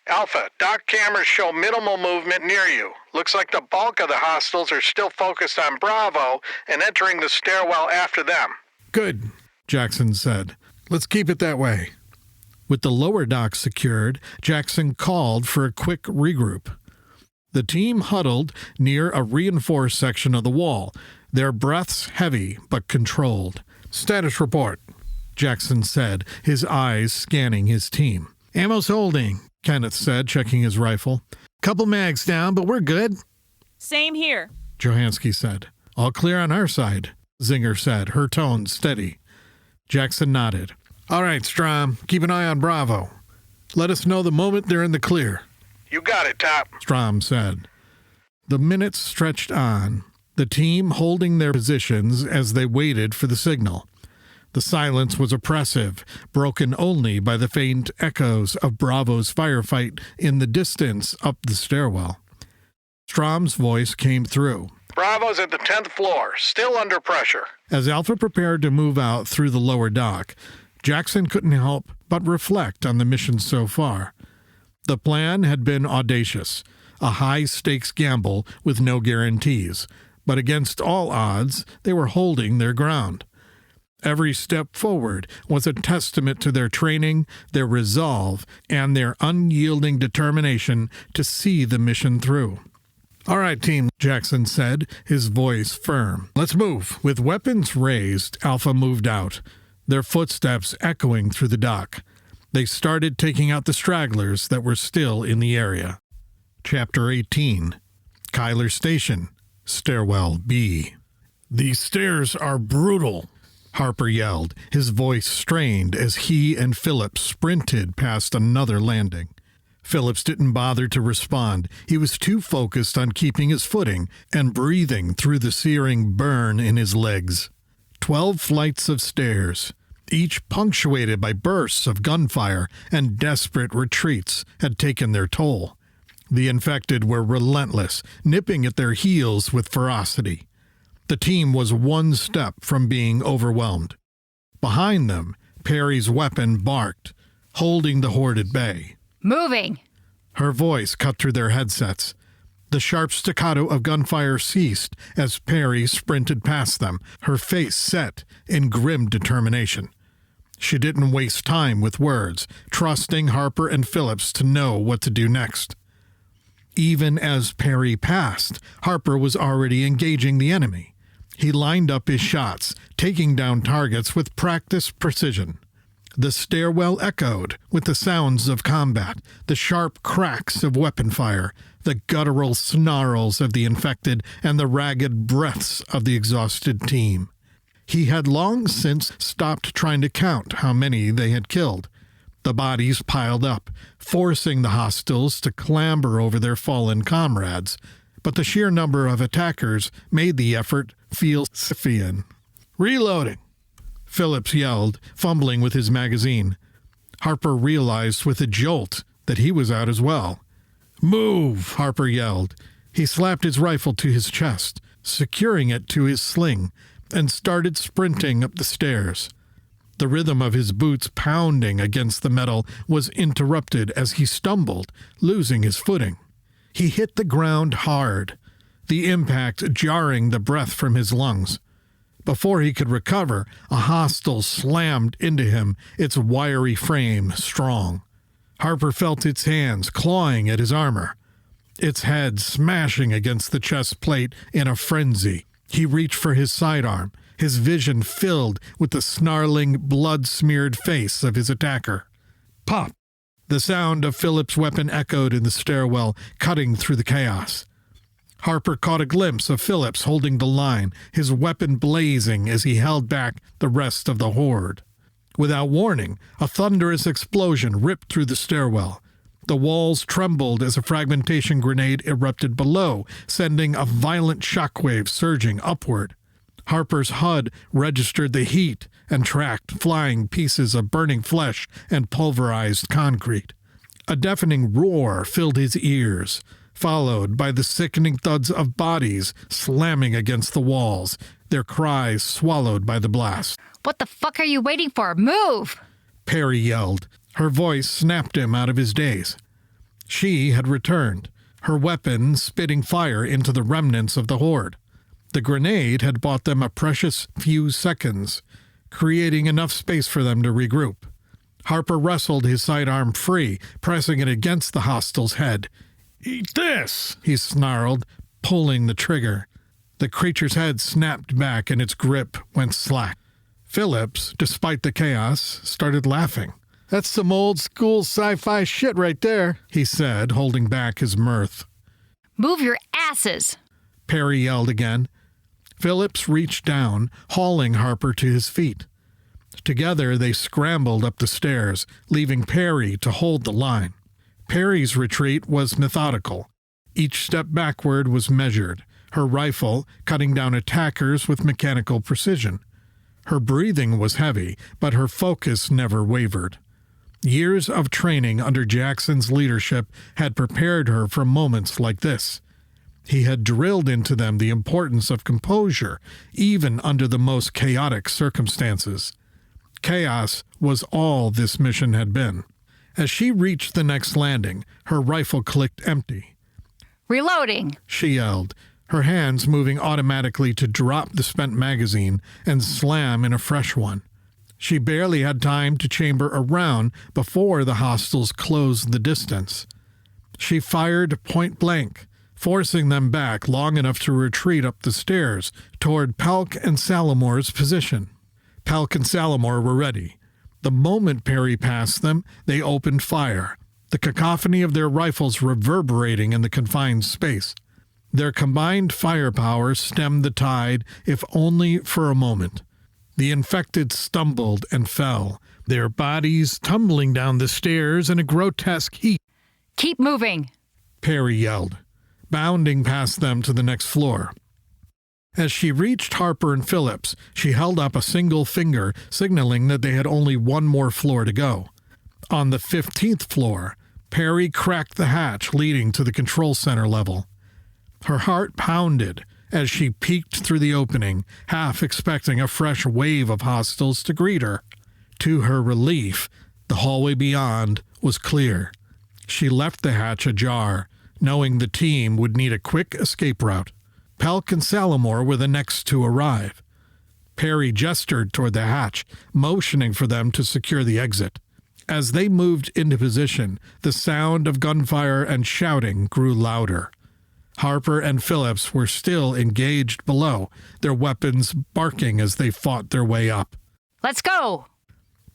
Alpha, dock cameras show minimal movement near you. Looks like the bulk of the hostiles are still focused on Bravo and entering the stairwell after them. "Good," Jackson said. "Let's keep it that way." With the lower dock secured, Jackson called for a quick regroup. The team huddled near a reinforced section of the wall, their breaths heavy but controlled. "Status report," Jackson said, his eyes scanning his team. "Ammo's holding," Kenneth said, checking his rifle. "Couple mags down, but we're good." "Same here," Johansky said. "All clear on our side," Zinger said, her tone steady. Jackson nodded. "All right, Strom, keep an eye on Bravo. Let us know the moment they're in the clear." "You got it, Top," Strom said. The minutes stretched on, the team holding their positions as they waited for the signal. The silence was oppressive, broken only by the faint echoes of Bravo's firefight in the distance up the stairwell. Strom's voice came through. "Bravo's at the 10th floor, still under pressure." As Alpha prepared to move out through the lower dock, Jackson couldn't help but reflect on the mission so far. The plan had been audacious, a high-stakes gamble with no guarantees, but against all odds, they were holding their ground. Every step forward was a testament to their training, their resolve, and their unyielding determination to see the mission through. "All right, team," Jackson said, his voice firm. "Let's move." With weapons raised, Alpha moved out, their footsteps echoing through the dock. They started taking out the stragglers that were still in the area. Chapter 18. Kyler Station, Stairwell B. "These stairs are brutal," Harper yelled, his voice strained as he and Phillips sprinted past another landing. Phillips didn't bother to respond. He was too focused on keeping his footing and breathing through the searing burn in his legs. 12 flights of stairs, each punctuated by bursts of gunfire and desperate retreats, had taken their toll. The infected were relentless, nipping at their heels with ferocity. The team was one step from being overwhelmed. Behind them, Perry's weapon barked, holding the horde at bay. Moving! Her voice cut through their headsets. The sharp staccato of gunfire ceased as Perry sprinted past them, her face set in grim determination. She didn't waste time with words, trusting Harper and Phillips to know what to do next. Even as Perry passed, Harper was already engaging the enemy. He lined up his shots, taking down targets with practiced precision. The stairwell echoed with the sounds of combat, the sharp cracks of weapon fire, the guttural snarls of the infected, and the ragged breaths of the exhausted team. He had long since stopped trying to count how many they had killed. The bodies piled up, forcing the hostiles to clamber over their fallen comrades, but the sheer number of attackers made the effort feel Sisyphean. "Reloading!" Phillips yelled, fumbling with his magazine. Harper realized with a jolt that he was out as well. "Move!" Harper yelled. He slapped his rifle to his chest, securing it to his sling, and started sprinting up the stairs. The rhythm of his boots pounding against the metal was interrupted as he stumbled, losing his footing. He hit the ground hard, the impact jarring the breath from his lungs. Before he could recover, a hostile slammed into him, its wiry frame strong. Harper felt its hands clawing at his armor, its head smashing against the chest plate in a frenzy. He reached for his sidearm, his vision filled with the snarling, blood-smeared face of his attacker. Pop! The sound of Phillips' weapon echoed in the stairwell, cutting through the chaos. Harper caught a glimpse of Phillips holding the line, his weapon blazing as he held back the rest of the horde. Without warning, a thunderous explosion ripped through the stairwell. The walls trembled as a fragmentation grenade erupted below, sending a violent shockwave surging upward. Harper's HUD registered the heat and tracked flying pieces of burning flesh and pulverized concrete. A deafening roar filled his ears, followed by the sickening thuds of bodies slamming against the walls, their cries swallowed by the blast. What the fuck are you waiting for? Move! Perry yelled. Her voice snapped him out of his daze. She had returned, her weapon spitting fire into the remnants of the horde. The grenade had bought them a precious few seconds, creating enough space for them to regroup. Harper wrestled his sidearm free, pressing it against the hostile's head. "Eat this!" he snarled, pulling the trigger. The creature's head snapped back and its grip went slack. Phillips, despite the chaos, started laughing. "That's some old-school sci-fi shit right there," he said, holding back his mirth. Move your asses! Perry yelled again. Phillips reached down, hauling Harper to his feet. Together they scrambled up the stairs, leaving Perry to hold the line. Perry's retreat was methodical. Each step backward was measured, her rifle cutting down attackers with mechanical precision. Her breathing was heavy, but her focus never wavered. Years of training under Jackson's leadership had prepared her for moments like this. He had drilled into them the importance of composure, even under the most chaotic circumstances. Chaos was all this mission had been. As she reached the next landing, her rifle clicked empty. Reloading! She yelled, her hands moving automatically to drop the spent magazine and slam in a fresh one. She barely had time to chamber a round before the hostiles closed the distance. She fired point blank, forcing them back long enough to retreat up the stairs toward Pelk and Salamore's position. Pelk and Salamore were ready. The moment Perry passed them, they opened fire, the cacophony of their rifles reverberating in the confined space. Their combined firepower stemmed the tide, if only for a moment. The infected stumbled and fell, their bodies tumbling down the stairs in a grotesque heap. Keep moving! Perry yelled, bounding past them to the next floor. As she reached Harper and Phillips, she held up a single finger, signaling that they had only one more floor to go. On the 15th floor, Perry cracked the hatch leading to the control center level. Her heart pounded as she peeked through the opening, half expecting a fresh wave of hostiles to greet her. To her relief, the hallway beyond was clear. She left the hatch ajar, knowing the team would need a quick escape route. Pelk and Salamore were the next to arrive. Perry gestured toward the hatch, motioning for them to secure the exit. As they moved into position, the sound of gunfire and shouting grew louder. Harper and Phillips were still engaged below, their weapons barking as they fought their way up. Let's go!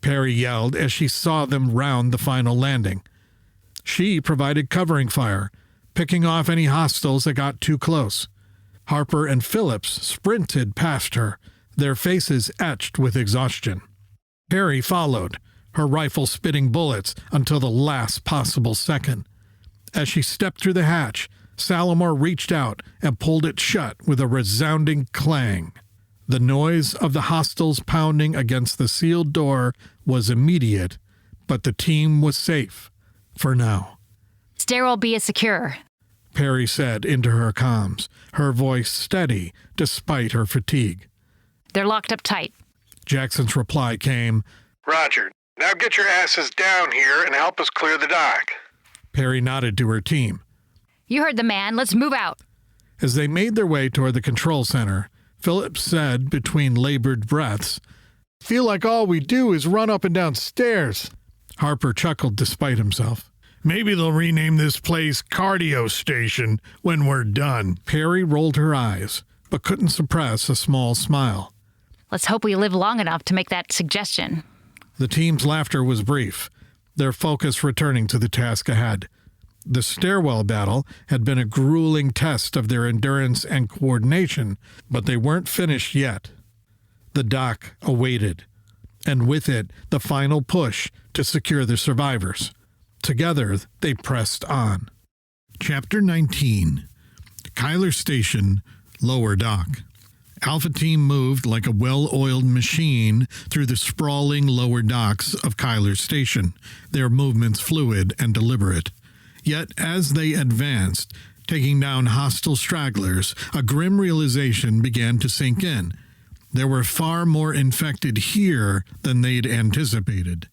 Perry yelled as she saw them round the final landing. She provided covering fire, picking off any hostiles that got too close. Harper and Phillips sprinted past her, their faces etched with exhaustion. Perry followed, her rifle spitting bullets until the last possible second. As she stepped through the hatch, Salamore reached out and pulled it shut with a resounding clang. The noise of the hostiles pounding against the sealed door was immediate, but the team was safe, for now. Stairwell B is secure, Perry said into her comms, her voice steady despite her fatigue. They're locked up tight. Jackson's reply came, Roger. Now get your asses down here and help us clear the dock. Perry nodded to her team. You heard the man. Let's move out. As they made their way toward the control center, Phillips said between labored breaths, Feel like all we do is run up and down stairs. Harper chuckled despite himself. Maybe they'll rename this place Cardio Station when we're done. Perry rolled her eyes, but couldn't suppress a small smile. Let's hope we live long enough to make that suggestion. The team's laughter was brief, their focus returning to the task ahead. The stairwell battle had been a grueling test of their endurance and coordination, but they weren't finished yet. The dock awaited, and with it, the final push to secure the survivors. Together, they pressed on. Chapter 19. Kyler Station, Lower Dock. Alpha Team moved like a well-oiled machine through the sprawling lower docks of Kyler Station, their movements fluid and deliberate. Yet as they advanced, taking down hostile stragglers, a grim realization began to sink in. There were far more infected here than they'd anticipated.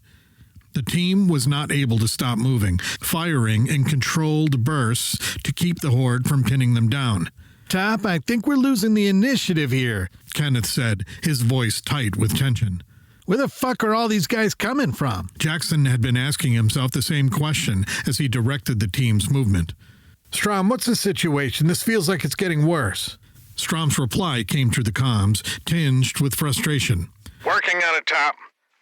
The team was not able to stop moving, firing in controlled bursts to keep the horde from pinning them down. Top, I think we're losing the initiative here, Kenneth said, his voice tight with tension. Where the fuck are all these guys coming from? Jackson had been asking himself the same question as he directed the team's movement. Strom, what's the situation? This feels like it's getting worse. Strom's reply came through the comms, tinged with frustration. Working on it, Top.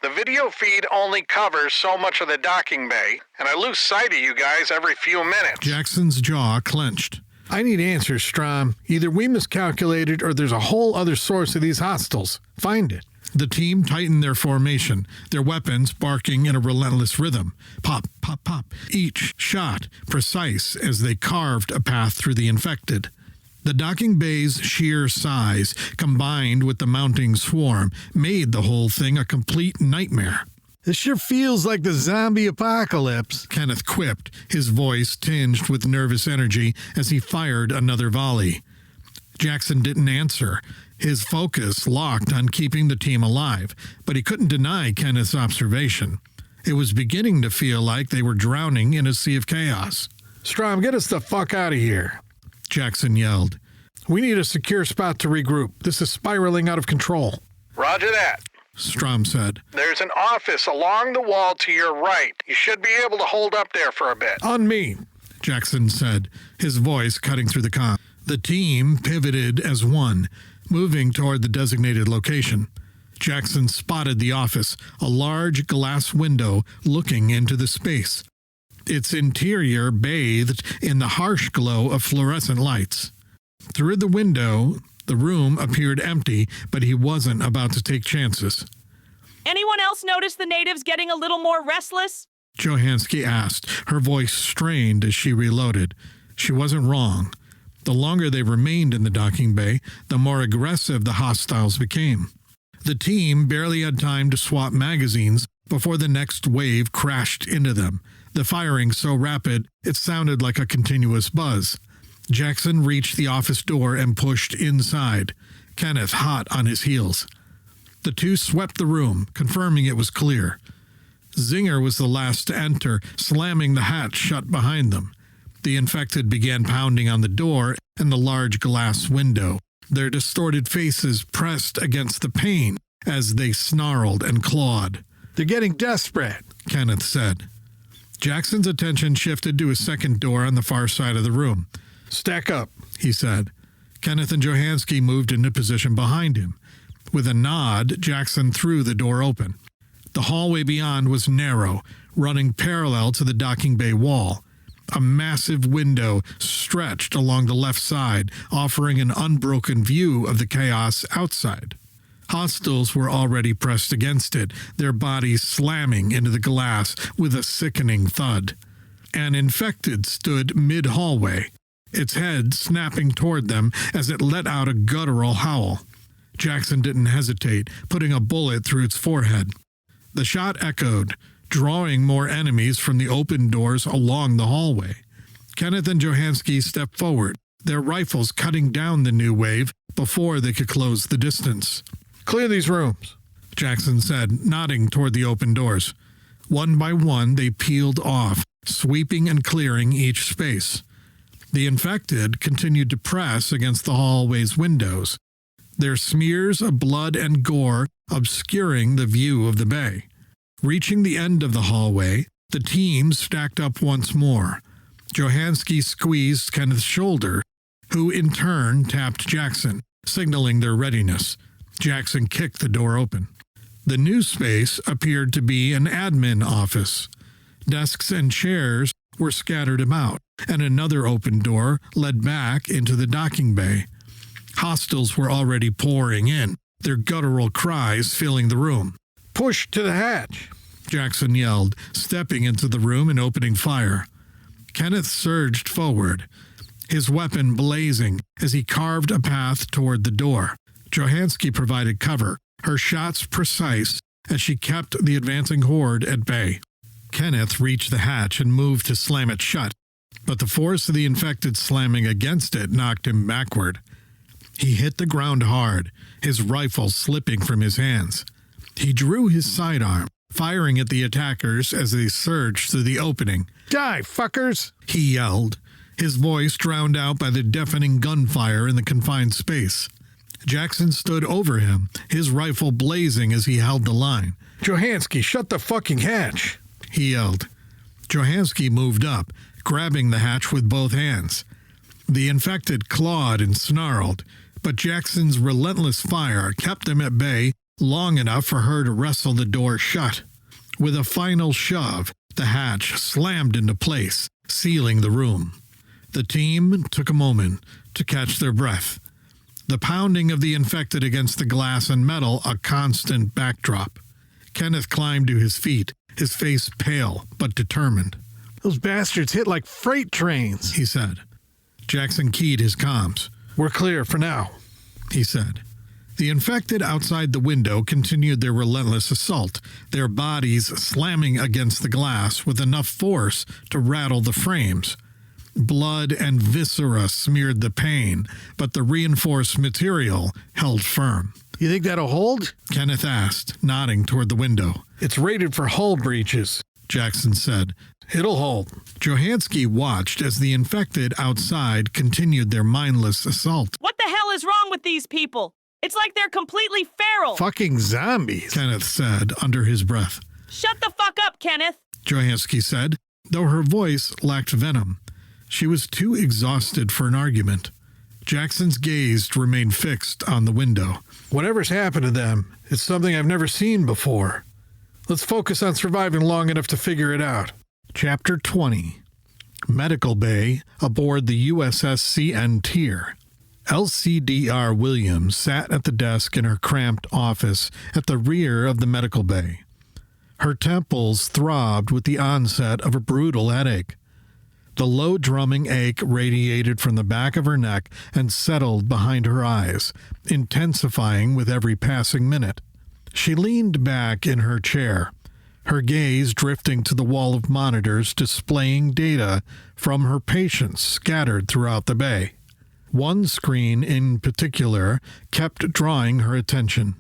The video feed only covers so much of the docking bay, and I lose sight of you guys every few minutes. Jackson's jaw clenched. I need answers, Strom. Either we miscalculated or there's a whole other source of these hostiles. Find it. The team tightened their formation, their weapons barking in a relentless rhythm. Pop, pop, pop. Each shot precise as they carved a path through the infected. The docking bay's sheer size, combined with the mounting swarm, made the whole thing a complete nightmare. This sure feels like the zombie apocalypse, Kenneth quipped, his voice tinged with nervous energy as he fired another volley. Jackson didn't answer, his focus locked on keeping the team alive, but he couldn't deny Kenneth's observation. It was beginning to feel like they were drowning in a sea of chaos. Strom, get us the fuck out of here, Jackson yelled. We need a secure spot to regroup. This is spiraling out of control. Roger that, Strom said. There's an office along the wall to your right. You should be able to hold up there for a bit. On me, Jackson said, his voice cutting through the comm. The team pivoted as one, moving toward the designated location. Jackson spotted the office, a large glass window looking into the space. Its interior bathed in the harsh glow of fluorescent lights. Through the window, the room appeared empty, but he wasn't about to take chances. Anyone else notice the natives getting a little more restless? Johansky asked, her voice strained as she reloaded. She wasn't wrong. The longer they remained in the docking bay, the more aggressive the hostiles became. The team barely had time to swap magazines before the next wave crashed into them, the firing so rapid it sounded like a continuous buzz. Jackson reached the office door and pushed inside, Kenneth hot on his heels. The two swept the room, confirming it was clear. Zinger was the last to enter, slamming the hatch shut behind them. The infected began pounding on the door and the large glass window, their distorted faces pressed against the pane as they snarled and clawed. "They're getting desperate," Kenneth said. Jackson's attention shifted to a second door on the far side of the room. "Stack up," he said. Kenneth and Johansky moved into position behind him. With a nod, Jackson threw the door open. The hallway beyond was narrow, running parallel to the docking bay wall. A massive window stretched along the left side, offering an unbroken view of the chaos outside. Hostiles were already pressed against it, their bodies slamming into the glass with a sickening thud. An infected stood mid-hallway, its head snapping toward them as it let out a guttural howl. Jackson didn't hesitate, putting a bullet through its forehead. The shot echoed, drawing more enemies from the open doors along the hallway. Kenneth and Johansky stepped forward, their rifles cutting down the new wave before they could close the distance. "Clear these rooms," Jackson said, nodding toward the open doors. One by one, they peeled off, sweeping and clearing each space. The infected continued to press against the hallway's windows, their smears of blood and gore obscuring the view of the bay. Reaching the end of the hallway, the team stacked up once more. Johansky squeezed Kenneth's shoulder, who in turn tapped Jackson, signaling their readiness. Jackson kicked the door open. The new space appeared to be an admin office. Desks and chairs were scattered about, and another open door led back into the docking bay. Hostiles were already pouring in, their guttural cries filling the room. "Push to the hatch," Jackson yelled, stepping into the room and opening fire. Kenneth surged forward, his weapon blazing as he carved a path toward the door. Johansky provided cover, her shots precise as she kept the advancing horde at bay. Kenneth reached the hatch and moved to slam it shut, but the force of the infected slamming against it knocked him backward. He hit the ground hard, his rifle slipping from his hands. He drew his sidearm, firing at the attackers as they surged through the opening. "Die, fuckers!" he yelled, his voice drowned out by the deafening gunfire in the confined space. Jackson stood over him, his rifle blazing as he held the line. "Johansky, shut the fucking hatch!" he yelled. Johansky moved up, grabbing the hatch with both hands. The infected clawed and snarled, but Jackson's relentless fire kept them at bay long enough for her to wrestle the door shut. With a final shove, the hatch slammed into place, sealing the room. The team took a moment to catch their breath. The pounding of the infected against the glass and metal a constant backdrop. Kenneth climbed to his feet, his face pale but determined. "Those bastards hit like freight trains," he said. Jackson keyed his comms. "We're clear for now," he said. The infected outside the window continued their relentless assault, their bodies slamming against the glass with enough force to rattle the frames. Blood and viscera smeared the pane, but the reinforced material held firm. "You think that'll hold?" Kenneth asked, nodding toward the window. "It's rated for hull breaches," Jackson said. "It'll hold." Johansky watched as the infected outside continued their mindless assault. "What the hell is wrong with these people? It's like they're completely feral." "Fucking zombies," Kenneth said under his breath. "Shut the fuck up, Kenneth," Johansky said, though her voice lacked venom. She was too exhausted for an argument. Jackson's gaze remained fixed on the window. "Whatever's happened to them, it's something I've never seen before. Let's focus on surviving long enough to figure it out." Chapter 20. Medical Bay aboard the USS CN Tier. LCDR Williams sat at the desk in her cramped office at the rear of the medical bay. Her temples throbbed with the onset of a brutal headache. The low drumming ache radiated from the back of her neck and settled behind her eyes, intensifying with every passing minute. She leaned back in her chair, her gaze drifting to the wall of monitors displaying data from her patients scattered throughout the bay. One screen in particular kept drawing her attention.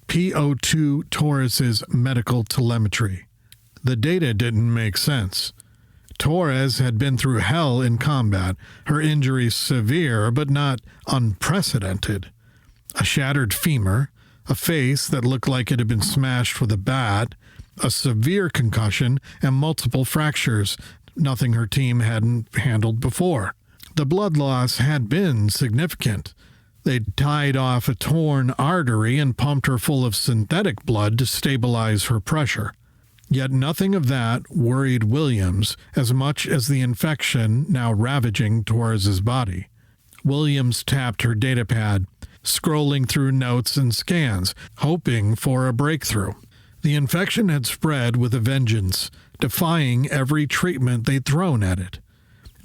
PO2 Torres's medical telemetry. The data didn't make sense. Torres had been through hell in combat, her injuries severe but not unprecedented. A shattered femur, a face that looked like it had been smashed with a bat, a severe concussion, and multiple fractures, nothing her team hadn't handled before. The blood loss had been significant. They'd tied off a torn artery and pumped her full of synthetic blood to stabilize her pressure. Yet nothing of that worried Williams as much as the infection now ravaging Torres's body. Williams tapped her datapad, scrolling through notes and scans, hoping for a breakthrough. The infection had spread with a vengeance, defying every treatment they'd thrown at it.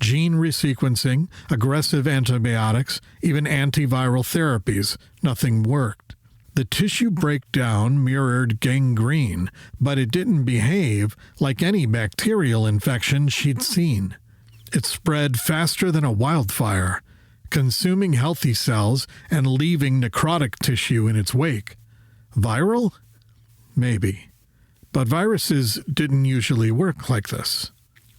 Gene resequencing, aggressive antibiotics, even antiviral therapies, nothing worked. The tissue breakdown mirrored gangrene, but it didn't behave like any bacterial infection she'd seen. It spread faster than a wildfire, consuming healthy cells and leaving necrotic tissue in its wake. Viral? Maybe. But viruses didn't usually work like this.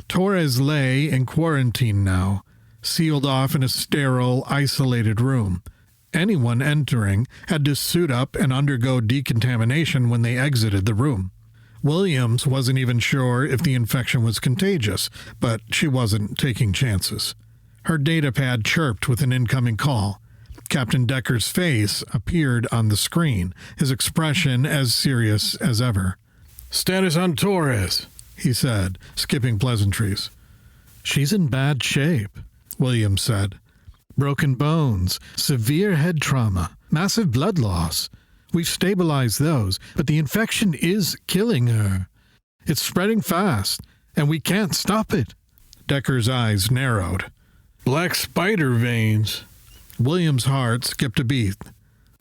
Torres lay in quarantine now, sealed off in a sterile, isolated room. Anyone entering had to suit up and undergo decontamination when they exited the room. Williams wasn't even sure if the infection was contagious, but she wasn't taking chances. Her datapad chirped with an incoming call. Captain Decker's face appeared on the screen, his expression as serious as ever. "Status on Torres," he said, skipping pleasantries. "She's in bad shape," Williams said. "Broken bones, severe head trauma, massive blood loss. We've stabilized those, but the infection is killing her. It's spreading fast, and we can't stop it." Decker's eyes narrowed. "Black spider veins." Williams' heart skipped a beat.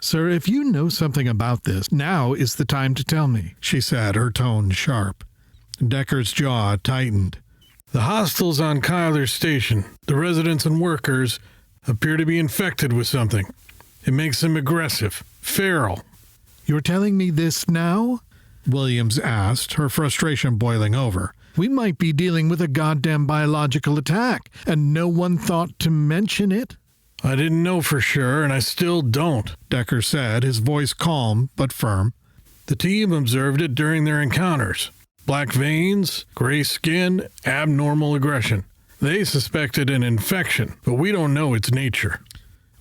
"Sir, if you know something about this, now is the time to tell me," she said, her tone sharp. Decker's jaw tightened. "The hostiles on Kyler Station, the residents and workers, appear to be infected with something. It makes them aggressive, feral." "You're telling me this now?" Williams asked, her frustration boiling over. "We might be dealing with a goddamn biological attack, and no one thought to mention it." "I didn't know for sure, and I still don't," Decker said, his voice calm but firm. "The team observed it during their encounters. Black veins, gray skin, abnormal aggression. They suspected an infection, but we don't know its nature."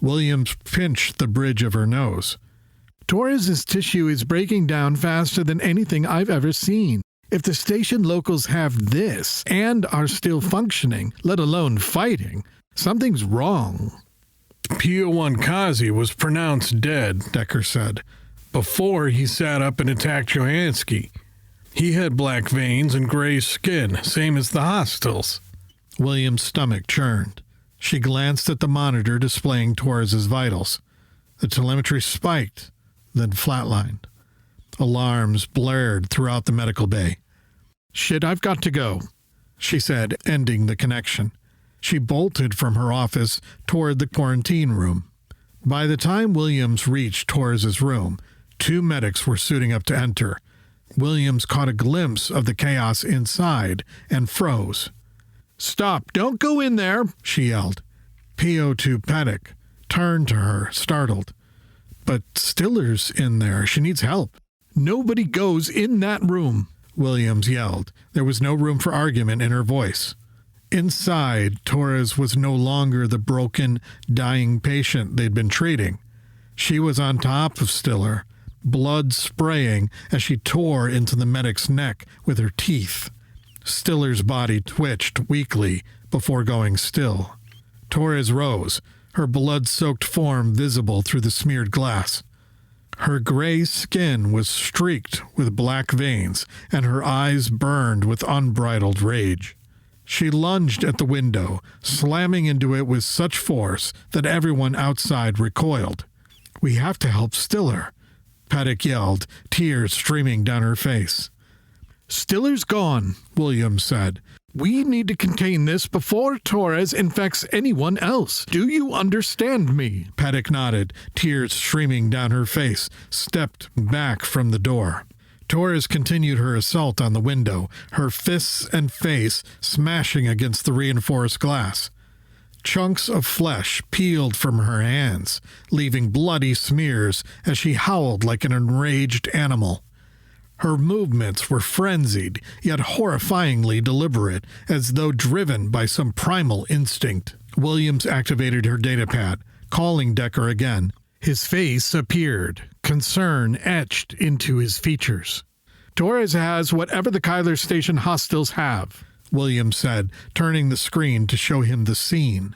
Williams pinched the bridge of her nose. "Torres's tissue is breaking down faster than anything I've ever seen. If the station locals have this and are still functioning, let alone fighting, something's wrong." "PO1 Kazi was pronounced dead," Decker said, "before he sat up and attacked Johansky. He had black veins and gray skin, same as the hostiles." William's stomach churned. She glanced at the monitor displaying Torres's vitals. The telemetry spiked, then flatlined. Alarms blared throughout the medical bay. "Shit, I've got to go," she said, ending the connection. She bolted from her office toward the quarantine room. By the time Williams reached Torres's room, 2 medics were suiting up to enter. Williams caught a glimpse of the chaos inside and froze. "Stop! Don't go in there!" she yelled. PO2 Paddock turned to her, startled. "But Stiller's in there. She needs help." "Nobody goes in that room," Williams yelled. There was no room for argument in her voice. Inside, Torres was no longer the broken, dying patient they'd been treating. She was on top of Stiller, blood spraying as she tore into the medic's neck with her teeth. Stiller's body twitched weakly before going still. Torres rose, her blood-soaked form visible through the smeared glass. Her gray skin was streaked with black veins, and her eyes burned with unbridled rage. She lunged at the window, slamming into it with such force that everyone outside recoiled. "We have to help Stiller," Paddock yelled, tears streaming down her face. "Stiller's gone," Williams said. "We need to contain this before Torres infects anyone else. Do you understand me?" Paddock nodded, tears streaming down her face, stepped back from the door. Torres continued her assault on the window, her fists and face smashing against the reinforced glass. Chunks of flesh peeled from her hands, leaving bloody smears as she howled like an enraged animal. Her movements were frenzied, yet horrifyingly deliberate, as though driven by some primal instinct. Williams activated her datapad, calling Decker again. His face appeared, concern etched into his features. "Torres has whatever the Kyler Station hostiles have," Williams said, turning the screen to show him the scene.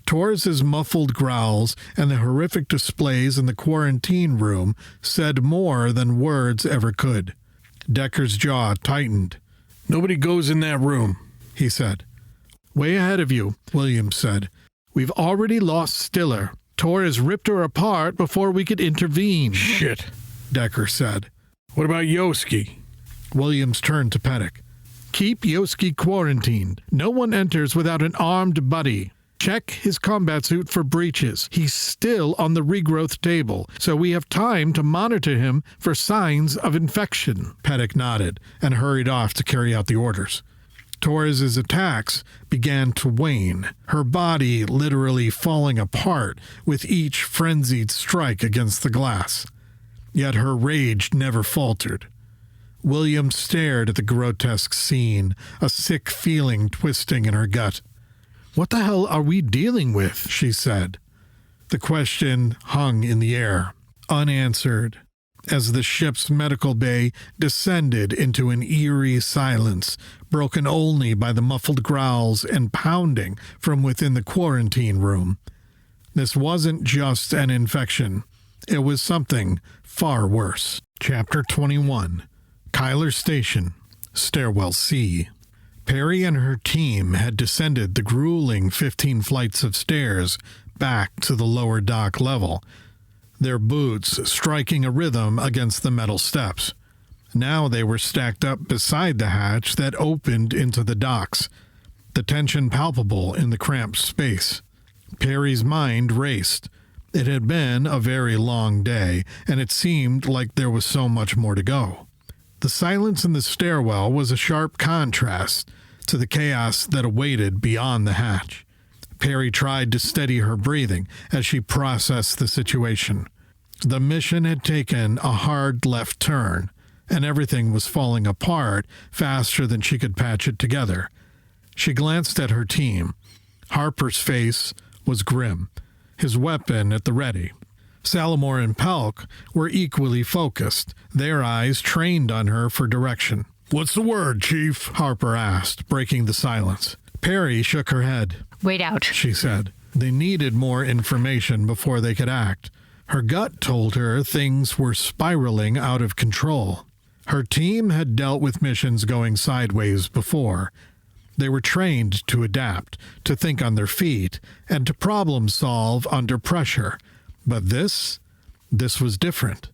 Torres's muffled growls and the horrific displays in the quarantine room said more than words ever could. Decker's jaw tightened. "Nobody goes in that room," he said. "Way ahead of you," Williams said. "We've already lost Stiller. Torres ripped her apart before we could intervene." "Shit," Decker said. "What about Yoski?" Williams turned to Paddock. "Keep Yoski quarantined. No one enters without an armed buddy. Check his combat suit for breaches. He's still on the regrowth table, so we have time to monitor him for signs of infection." Paddock nodded and hurried off to carry out the orders. Torres's attacks began to wane, her body literally falling apart with each frenzied strike against the glass. Yet her rage never faltered. William stared at the grotesque scene, a sick feeling twisting in her gut. "What the hell are we dealing with?" she said. The question hung in the air, unanswered, as the ship's medical bay descended into an eerie silence, broken only by the muffled growls and pounding from within the quarantine room. This wasn't just an infection. It was something far worse. Chapter 21. Kyler Station, Stairwell C. Perry and her team had descended the grueling 15 flights of stairs back to the lower dock level, their boots striking a rhythm against the metal steps. Now they were stacked up beside the hatch that opened into the docks, the tension palpable in the cramped space. Perry's mind raced. It had been a very long day, and it seemed like there was so much more to go. The silence in the stairwell was a sharp contrast to the chaos that awaited beyond the hatch. Perry tried to steady her breathing as she processed the situation. The mission had taken a hard left turn, and everything was falling apart faster than she could patch it together. She glanced at her team. Harper's face was grim, his weapon at the ready. Salamore and Pelk were equally focused, their eyes trained on her for direction. "What's the word, Chief?" Harper asked, breaking the silence. Perry shook her head. "Wait out," she said. They needed more information before they could act. Her gut told her things were spiraling out of control. Her team had dealt with missions going sideways before. They were trained to adapt, to think on their feet, and to problem solve under pressure. But this was different.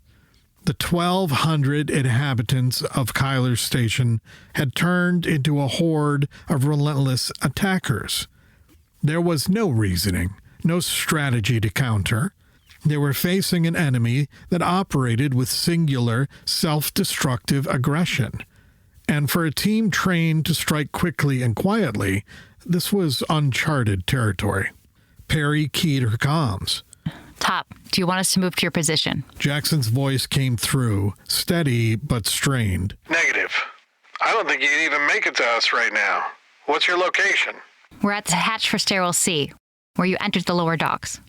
The 1,200 inhabitants of Kyler Station had turned into a horde of relentless attackers. There was no reasoning, no strategy to counter. They were facing an enemy that operated with singular, self-destructive aggression. And for a team trained to strike quickly and quietly, this was uncharted territory. Perry keyed her comms. "Top, do you want us to move to your position?" Jackson's voice came through, steady but strained. Negative. I don't think you'd even make it to us right now. What's your location? "We're at the hatch for Stairwell C, where you entered the lower docks,"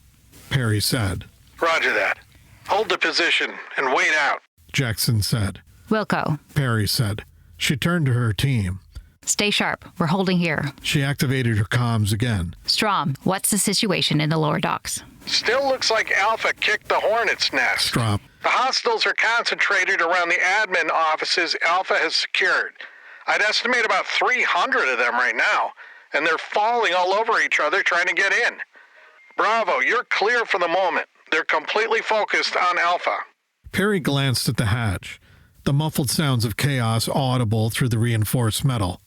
Perry said. Roger that. Hold the position and wait out, Jackson said. "Wilco," Perry said. She turned to her team. "Stay sharp. We're holding here." She activated her comms again. "Strom, what's the situation in the lower docks?" Still looks like Alpha kicked the hornet's nest. Strom. The hostiles are concentrated around the admin offices Alpha has secured. I'd estimate about 300 of them right now, and they're falling all over each other trying to get in. Bravo, you're clear for the moment. They're completely focused on Alpha. Perry glanced at the hatch, the muffled sounds of chaos audible through the reinforced metal.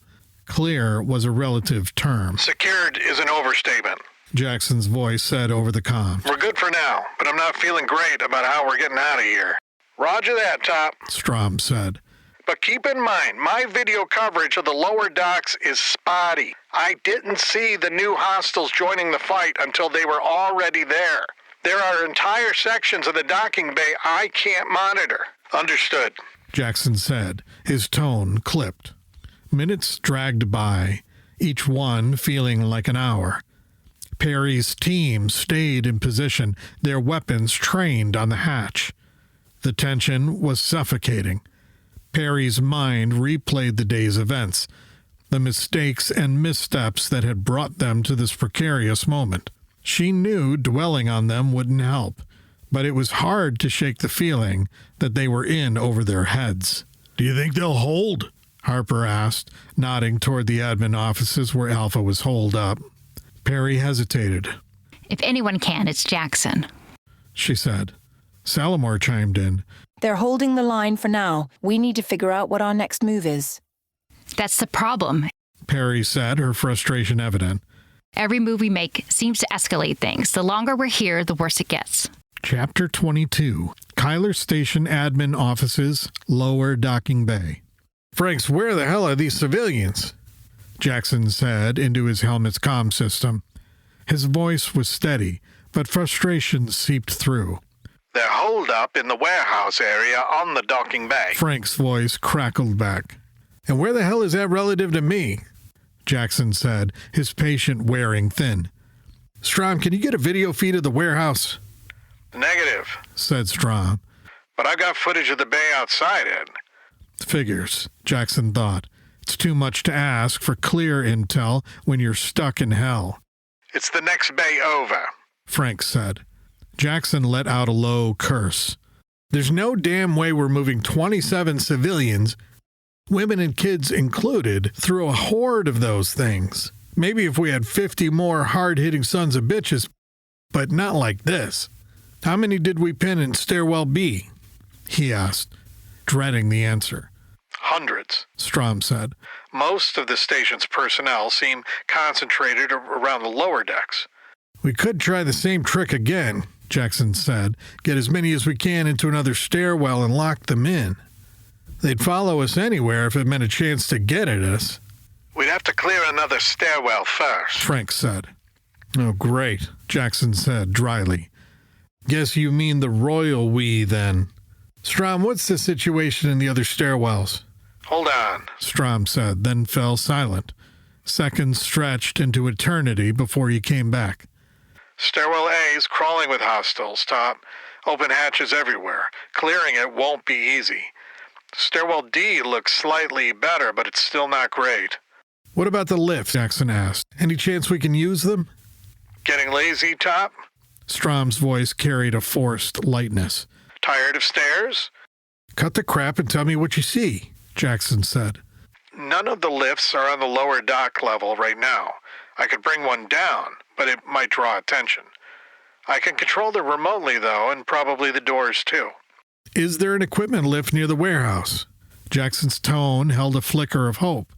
Clear was a relative term. Secured is an overstatement. Jackson's voice said over the comm. We're good for now, but I'm not feeling great about how we're getting out of here. Roger that, Top. Strom said. But keep in mind, my video coverage of the lower docks is spotty. I didn't see the new hostiles joining the fight until they were already there. There are entire sections of the docking bay I can't monitor. Understood. Jackson said, his tone clipped. Minutes dragged by, each one feeling like an hour. Perry's team stayed in position, their weapons trained on the hatch. The tension was suffocating. Perry's mind replayed the day's events, the mistakes and missteps that had brought them to this precarious moment. She knew dwelling on them wouldn't help, but it was hard to shake the feeling that they were in over their heads. Do you think they'll hold? Harper asked, nodding toward the admin offices where Alpha was holed up. Perry hesitated. If anyone can, it's Jackson, she said. Salamore chimed in. They're holding the line for now. We need to figure out what our next move is. That's the problem. Perry said, her frustration evident. Every move we make seems to escalate things. The longer we're here, the worse it gets. Chapter 22. Kyler Station Admin Offices, Lower Docking Bay. Franks, where the hell are these civilians? Jackson said into his helmet's comm system. His voice was steady, but frustration seeped through. They're holed up in the warehouse area on the docking bay. Frank's voice crackled back. And where the hell is that relative to me? Jackson said, his patient wearing thin. Strom, can you get a video feed of the warehouse? Negative, said Strom. But I've got footage of the bay outside it. Figures, Jackson thought. It's too much to ask for clear intel when you're stuck in hell. It's the next bay over, Frank said. Jackson let out a low curse. There's no damn way we're moving 27 civilians, women and kids included, through a horde of those things. Maybe if we had 50 more hard-hitting sons of bitches, but not like this. How many did we pin in Stairwell B? He asked, dreading the answer. Hundreds, Strom said. Most of the station's personnel seem concentrated around the lower decks. We could try the same trick again, Jackson said. Get as many as we can into another stairwell and lock them in. They'd follow us anywhere if it meant a chance to get at us. We'd have to clear another stairwell first, Frank said. Oh, great, Jackson said dryly. Guess you mean the royal we, then. Strom, what's the situation in the other stairwells? Hold on, Strom said, then fell silent. Seconds stretched into eternity before he came back. Stairwell A is crawling with hostiles, Top. Open hatches everywhere. Clearing it won't be easy. Stairwell D looks slightly better, but it's still not great. What about the lifts? Jackson asked. Any chance we can use them? Getting lazy, Top? Strom's voice carried a forced lightness. Tired of stairs? Cut the crap and tell me what you see, Jackson said. None of the lifts are on the lower dock level right now. I could bring one down, but it might draw attention. I can control them remotely, though, and probably the doors, too. Is there an equipment lift near the warehouse? Jackson's tone held a flicker of hope.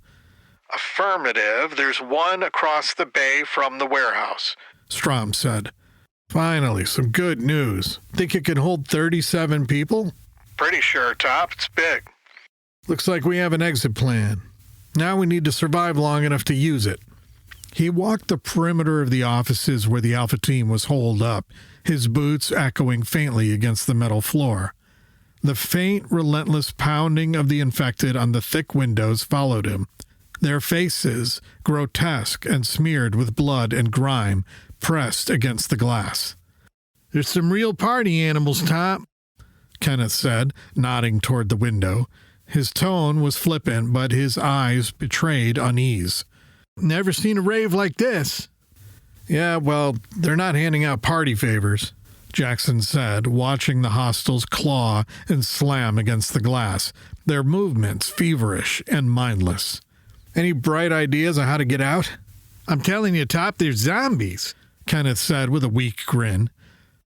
Affirmative. There's one across the bay from the warehouse, Strom said. Finally, some good news. Think it can hold 37 people? Pretty sure, Top. It's big. Looks like we have an exit plan. Now we need to survive long enough to use it. He walked the perimeter of the offices where the Alpha team was holed up, his boots echoing faintly against the metal floor. The faint, relentless pounding of the infected on the thick windows followed him. Their faces, grotesque and smeared with blood and grime, pressed against the glass. There's some real party animals, Top, Kenneth said, nodding toward the window. His tone was flippant, but his eyes betrayed unease. Never seen a rave like this. Yeah, well, they're not handing out party favors, Jackson said, watching the hostiles claw and slam against the glass, their movements feverish and mindless. Any bright ideas on how to get out? I'm telling you, Top, they're zombies, Kenneth said with a weak grin.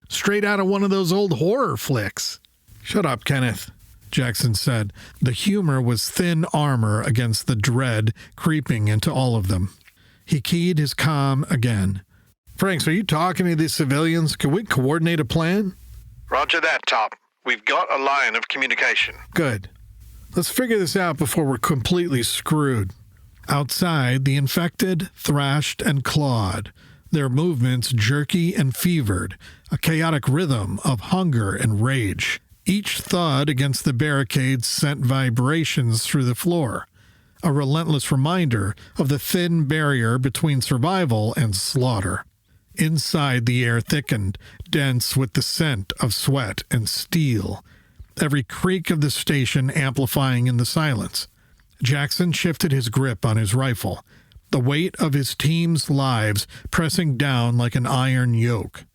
straight out of one of those old horror flicks. Shut up, Kenneth, Jackson said. The humor was thin armor against the dread creeping into all of them. He keyed his comm again. Franks, are you talking to these civilians? Can we coordinate a plan? Roger that, Top. We've got a line of communication. Good. Let's figure this out before we're completely screwed. Outside, the infected thrashed and clawed, their movements jerky and fevered, a chaotic rhythm of hunger and rage. Each thud against the barricades sent vibrations through the floor, a relentless reminder of the thin barrier between survival and slaughter. Inside, the air thickened, dense with the scent of sweat and steel, every creak of the station amplifying in the silence. Jackson shifted his grip on his rifle, the weight of his team's lives pressing down like an iron yoke.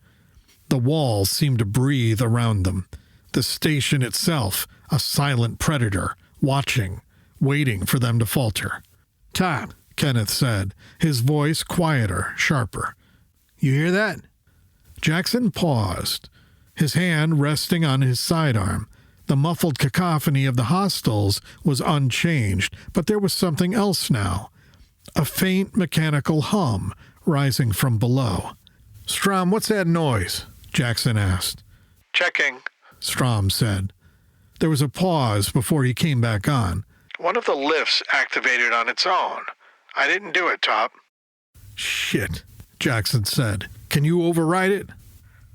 The walls seemed to breathe around them, the station itself a silent predator, watching, waiting for them to falter. Top, Kenneth said, his voice quieter, sharper. You hear that? Jackson paused, his hand resting on his sidearm. The muffled cacophony of the hostiles was unchanged, but there was something else now. A faint mechanical hum rising from below. Strom, what's that noise? Jackson asked. Checking. Strom said. There was a pause before he came back on. One of the lifts activated on its own. I didn't do it, Top. Shit, Jackson said. Can you override it?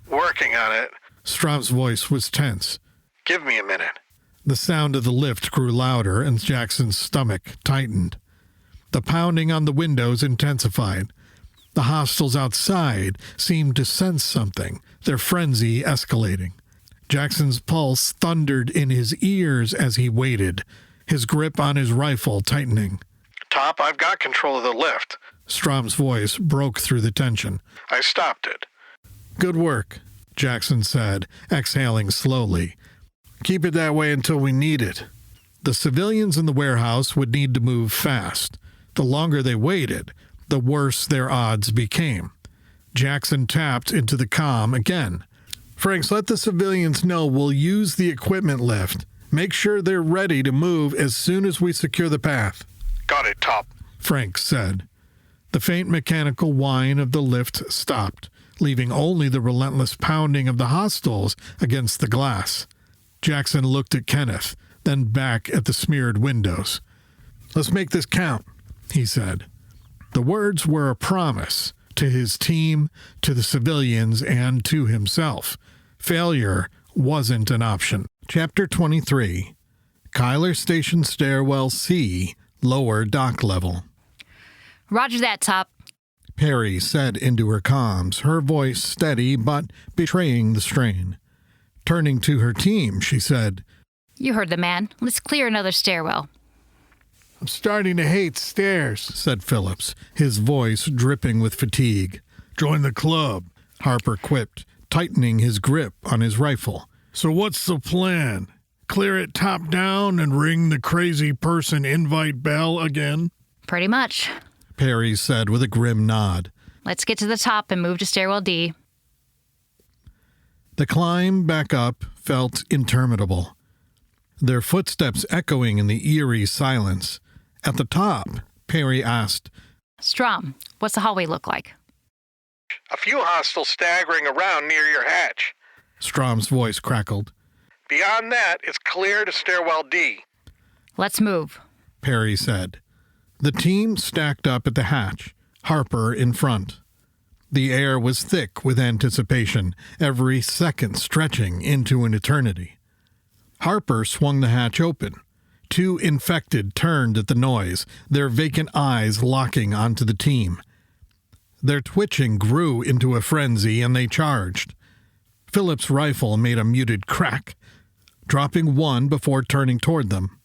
Working on it. Strom's voice was tense. Give me a minute. The sound of the lift grew louder and Jackson's stomach tightened. The pounding on the windows intensified. The hostiles outside seemed to sense something, their frenzy escalating. Jackson's pulse thundered in his ears as he waited, his grip on his rifle tightening. Top, I've got control of the lift. Strom's voice broke through the tension. I stopped it. Good work, Jackson said, exhaling slowly. Keep it that way until we need it. The civilians in the warehouse would need to move fast. The longer they waited, the worse their odds became. Jackson tapped into the comm again. Franks, let the civilians know we'll use the equipment lift. Make sure they're ready to move as soon as we secure the path. Got it, Top. Franks said. The faint mechanical whine of the lift stopped, leaving only the relentless pounding of the hostiles against the glass. Jackson looked at Kenneth, then back at the smeared windows. Let's make this count, he said. The words were a promise to his team, to the civilians, and to himself. Failure wasn't an option. Chapter 23. Kyler Station Stairwell C, lower dock level. Roger that, Top. Perry said into her comms, her voice steady but betraying the strain. Turning to her team, she said, You heard the man. Let's clear another stairwell. I'm starting to hate stairs, said Phillips, his voice dripping with fatigue. Join the club, Harper quipped, tightening his grip on his rifle. So what's the plan? Clear it top down and ring the crazy person invite bell again? Pretty much, Perry said with a grim nod. Let's get to the top and move to stairwell D. The climb back up felt interminable, their footsteps echoing in the eerie silence. At the top, Perry asked, Strom, what's the hallway look like? A few hostiles staggering around near your hatch. Strom's voice crackled. Beyond that, it's clear to stairwell D. Let's move, Perry said. The team stacked up at the hatch, Harper in front. The air was thick with anticipation, every second stretching into an eternity. Harper swung the hatch open. Two infected turned at the noise, their vacant eyes locking onto the team. Their twitching grew into a frenzy, and they charged. Phillips' rifle made a muted crack, dropping one before turning toward them.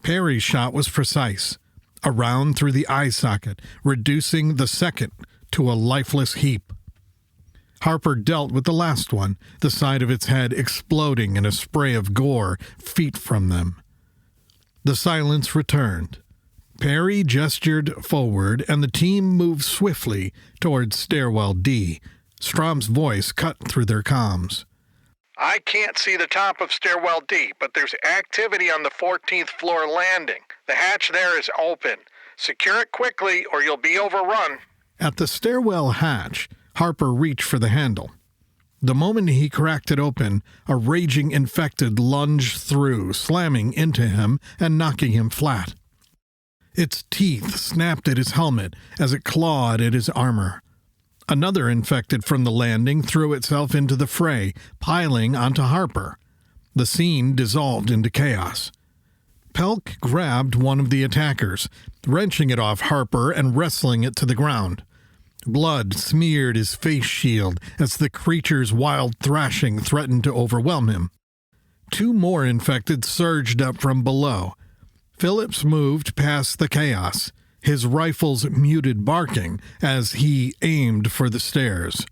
Perry's shot was precise, a round through the eye socket, reducing the second to a lifeless heap. Harper dealt with the last one, the side of its head exploding in a spray of gore feet from them. The silence returned. Perry gestured forward, and the team moved swiftly towards Stairwell D. Strom's voice cut through their comms. I can't see the top of Stairwell D, but there's activity on the 14th floor landing. The hatch there is open. Secure it quickly or you'll be overrun. At the stairwell hatch, Harper reached for the handle. The moment he cracked it open, a raging infected lunged through, slamming into him and knocking him flat. Its teeth snapped at his helmet as it clawed at his armor. Another infected from the landing threw itself into the fray, piling onto Harper. The scene dissolved into chaos. Pelk grabbed one of the attackers, wrenching it off Harper and wrestling it to the ground. Blood smeared his face shield as the creature's wild thrashing threatened to overwhelm him. Two more infected surged up from below. Phillips moved past the chaos, his rifle's muted barking as he aimed for the stairs.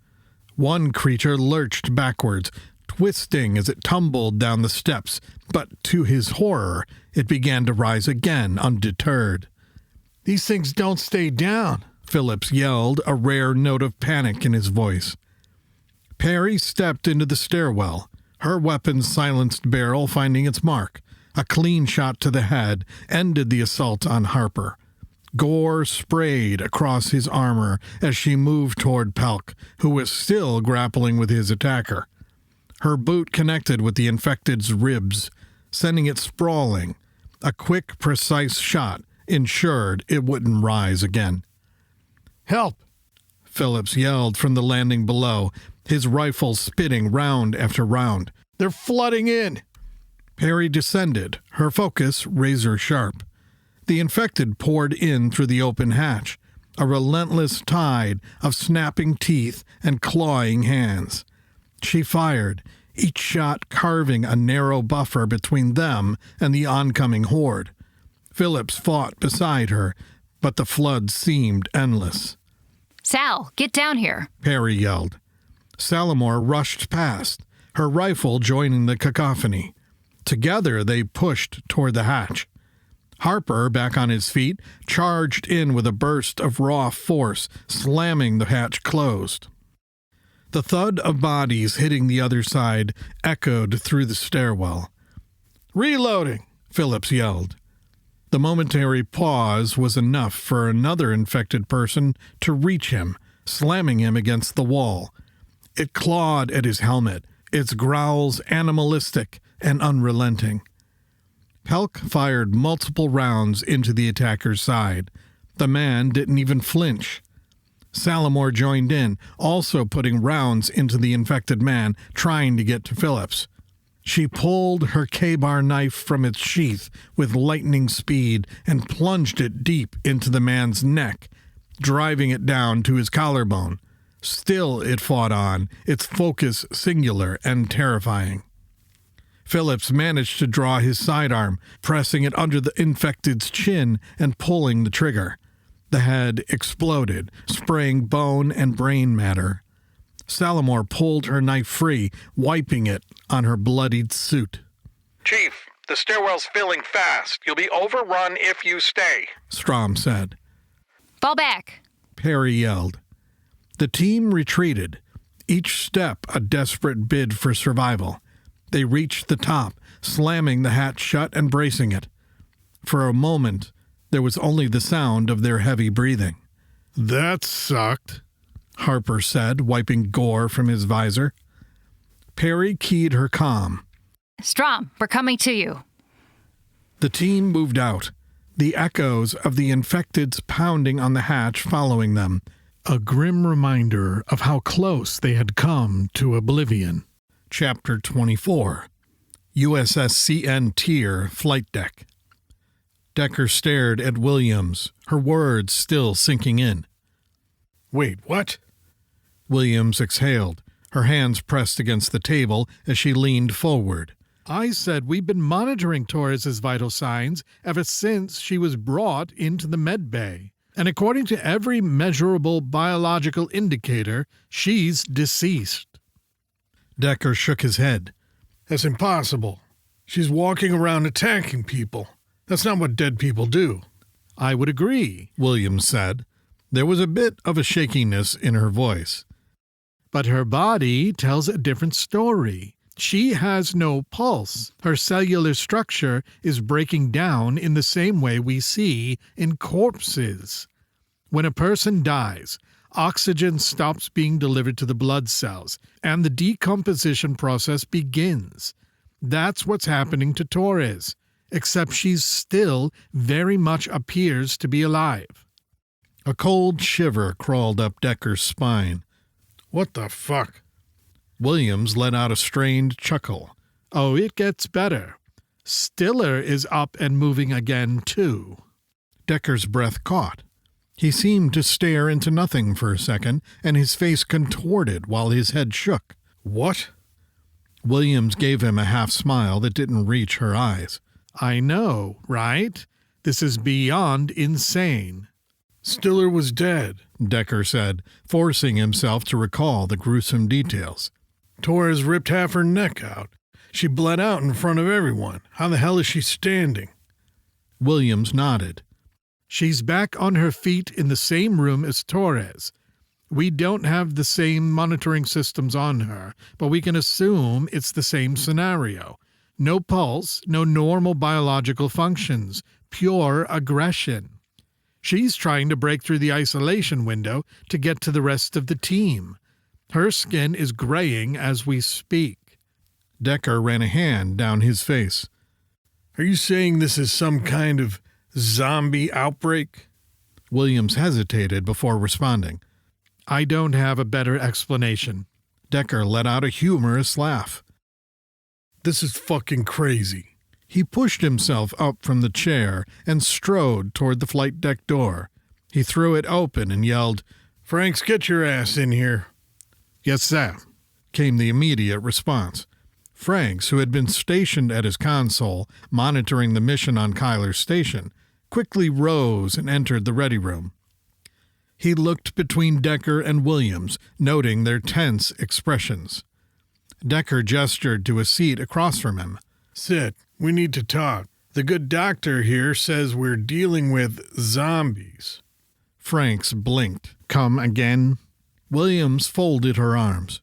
One creature lurched backwards, twisting as it tumbled down the steps, but to his horror, it began to rise again, undeterred. These things don't stay down, Phillips yelled, a rare note of panic in his voice. Perry stepped into the stairwell, her weapon's silenced barrel finding its mark. A clean shot to the head ended the assault on Harper. Gore sprayed across his armor as she moved toward Pelk, who was still grappling with his attacker. Her boot connected with the infected's ribs, sending it sprawling. A quick, precise shot ensured it wouldn't rise again. "Help!" Phillips yelled from the landing below, his rifle spitting round after round. "They're flooding in!" Perry descended, her focus razor-sharp. The infected poured in through the open hatch, a relentless tide of snapping teeth and clawing hands. She fired, each shot carving a narrow buffer between them and the oncoming horde. Phillips fought beside her, but the flood seemed endless. "Sal, get down here," Perry yelled. Salamore rushed past, her rifle joining the cacophony. Together they pushed toward the hatch. Harper, back on his feet, charged in with a burst of raw force, slamming the hatch closed. The thud of bodies hitting the other side echoed through the stairwell. "Reloading!" Phillips yelled. The momentary pause was enough for another infected person to reach him, slamming him against the wall. It clawed at his helmet, its growls animalistic and unrelenting. Pelk fired multiple rounds into the attacker's side. The man didn't even flinch. Salamore joined in, also putting rounds into the infected man, trying to get to Phillips. She pulled her K-bar knife from its sheath with lightning speed and plunged it deep into the man's neck, driving it down to his collarbone. Still it fought on, its focus singular and terrifying. Phillips managed to draw his sidearm, pressing it under the infected's chin and pulling the trigger. The head exploded, spraying bone and brain matter. Salamore pulled her knife free, wiping it on her bloodied suit. "Chief, the stairwell's filling fast. You'll be overrun if you stay," Strom said. "Fall back," Perry yelled. The team retreated, each step a desperate bid for survival. They reached the top, slamming the hatch shut and bracing it. For a moment, there was only the sound of their heavy breathing. "That sucked," Harper said, wiping gore from his visor. Perry keyed her comm. "Strom, we're coming to you." The team moved out, the echoes of the infecteds pounding on the hatch following them, a grim reminder of how close they had come to oblivion. Chapter 24. USS CN Tier Flight Deck. Decker stared at Williams, her words still sinking in. "Wait, what?" Williams exhaled, her hands pressed against the table as she leaned forward. "I said we've been monitoring Torres's vital signs ever since she was brought into the med bay. And according to every measurable biological indicator, she's deceased." Decker shook his head. "That's impossible. She's walking around attacking people. That's not what dead people do. I would agree, Williams said. There was a bit of a shakiness in her voice. But her body tells a different story. She has no pulse. Her cellular structure is breaking down in the same way we see in corpses. When a person dies, oxygen stops being delivered to the blood cells, and the decomposition process begins. That's what's happening to Torres, except she still very much appears to be alive. A cold shiver crawled up Decker's spine. What the fuck? Williams let out a strained chuckle. Oh, it gets better. Stiller is up and moving again, too. Decker's breath caught. He seemed to stare into nothing for a second, and his face contorted while his head shook. What? Williams gave him a half-smile that didn't reach her eyes. I know, right? This is beyond insane. Stiller was dead, Decker said, forcing himself to recall the gruesome details. Torres ripped half her neck out. She bled out in front of everyone. How the hell is she standing? Williams nodded. She's back on her feet in the same room as Torres. We don't have the same monitoring systems on her, but we can assume it's the same scenario. No pulse, no normal biological functions, pure aggression. She's trying to break through the isolation window to get to the rest of the team. Her skin is graying as we speak. Decker ran a hand down his face. Are you saying this is some kind of zombie outbreak? Williams hesitated before responding. I don't have a better explanation. Decker let out a humorous laugh. This is fucking crazy. He pushed himself up from the chair and strode toward the flight deck door. He threw it open and yelled, Franks, get your ass in here. Yes, sir, came the immediate response. Franks, who had been stationed at his console, monitoring the mission on Kyler's station, quickly rose and entered the ready room. He looked between Decker and Williams, noting their tense expressions. Decker gestured to a seat across from him. Sit, we need to talk. The good doctor here says we're dealing with zombies. Franks blinked. Come again? Williams folded her arms.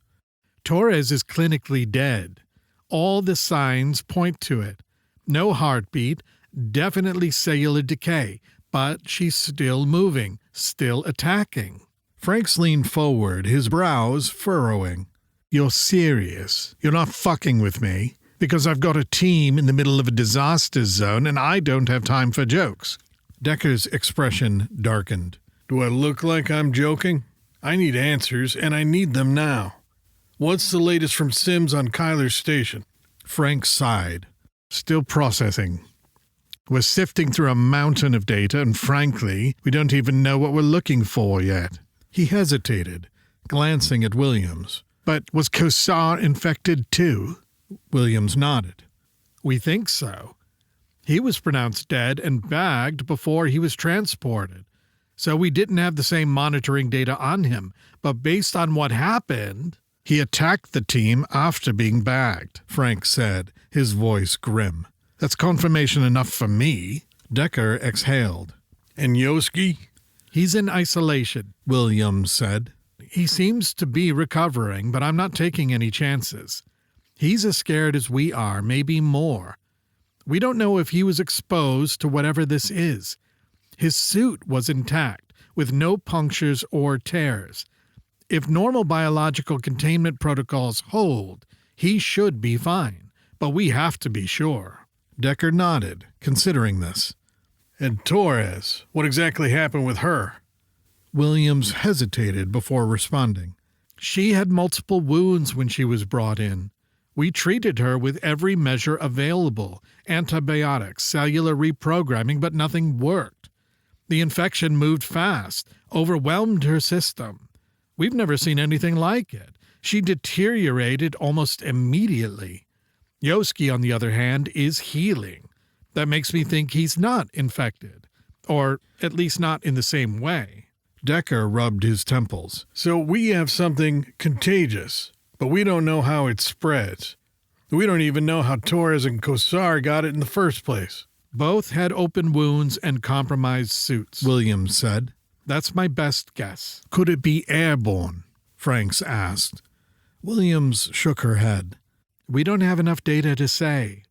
Torres is clinically dead. All the signs point to it. No heartbeat, definitely cellular decay, but she's still moving, still attacking. Franks leaned forward, his brows furrowing. You're serious? You're not fucking with me? Because I've got a team in the middle of a disaster zone and I don't have time for jokes. Decker's expression darkened. Do I look like I'm joking? I need answers, and I need them now. What's the latest from Sims on Kyler's station? Frank sighed. Still processing. We're sifting through a mountain of data, and frankly, we don't even know what we're looking for yet. He hesitated, glancing at Williams. But was Kosar infected too? Williams nodded. We think so. He was pronounced dead and bagged before he was transported. So we didn't have the same monitoring data on him, but based on what happened, he attacked the team after being bagged, Frank said, his voice grim. That's confirmation enough for me. Decker exhaled. And Yoski? He's in isolation, Williams said. He seems to be recovering, but I'm not taking any chances. He's as scared as we are, maybe more. We don't know if he was exposed to whatever this is. His suit was intact, with no punctures or tears. If normal biological containment protocols hold, he should be fine, but we have to be sure. Decker nodded, considering this. And Torres, what exactly happened with her? Williams hesitated before responding. She had multiple wounds when she was brought in. We treated her with every measure available, antibiotics, cellular reprogramming, but nothing worked. The infection moved fast, overwhelmed her system. We've never seen anything like it. She deteriorated almost immediately. Yoski, on the other hand, is healing. That makes me think he's not infected, or at least not in the same way. Decker rubbed his temples. So we have something contagious, but we don't know how it spreads. We don't even know how Torres and Kosar got it in the first place. Both had open wounds and compromised suits, Williams said. That's my best guess. Could it be airborne? Franks asked. Williams shook her head. We don't have enough data to say.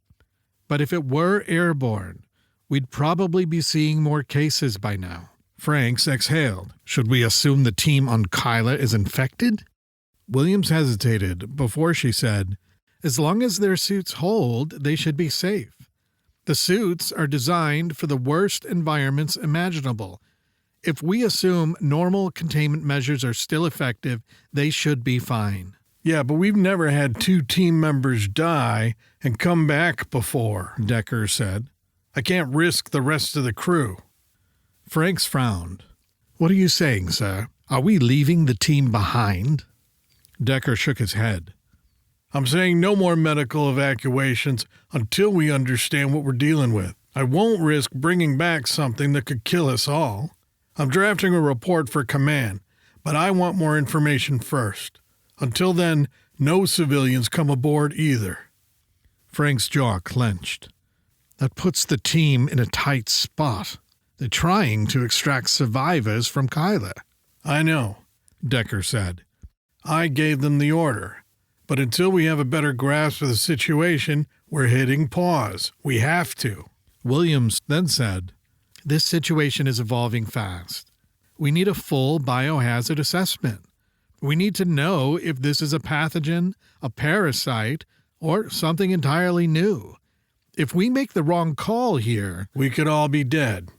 But if it were airborne, we'd probably be seeing more cases by now. Franks exhaled. Should we assume the team on Kyla is infected? Williams hesitated before she said, as long as their suits hold, they should be safe. The suits are designed for the worst environments imaginable. If we assume normal containment measures are still effective, they should be fine. Yeah, but we've never had 2 team members die and come back before, Decker said. I can't risk the rest of the crew. Franks frowned. What are you saying, sir? Are we leaving the team behind? Decker shook his head. I'm saying no more medical evacuations until we understand what we're dealing with. I won't risk bringing back something that could kill us all. I'm drafting a report for command, but I want more information first. Until then, no civilians come aboard either. Frank's jaw clenched. That puts the team in a tight spot. They're trying to extract survivors from Kyla. I know, Decker said. I gave them the order. But until we have a better grasp of the situation, we're hitting pause. We have to. Williams then said, this situation is evolving fast. We need a full biohazard assessment. We need to know if this is a pathogen, a parasite, or something entirely new. If we make the wrong call here, we could all be dead,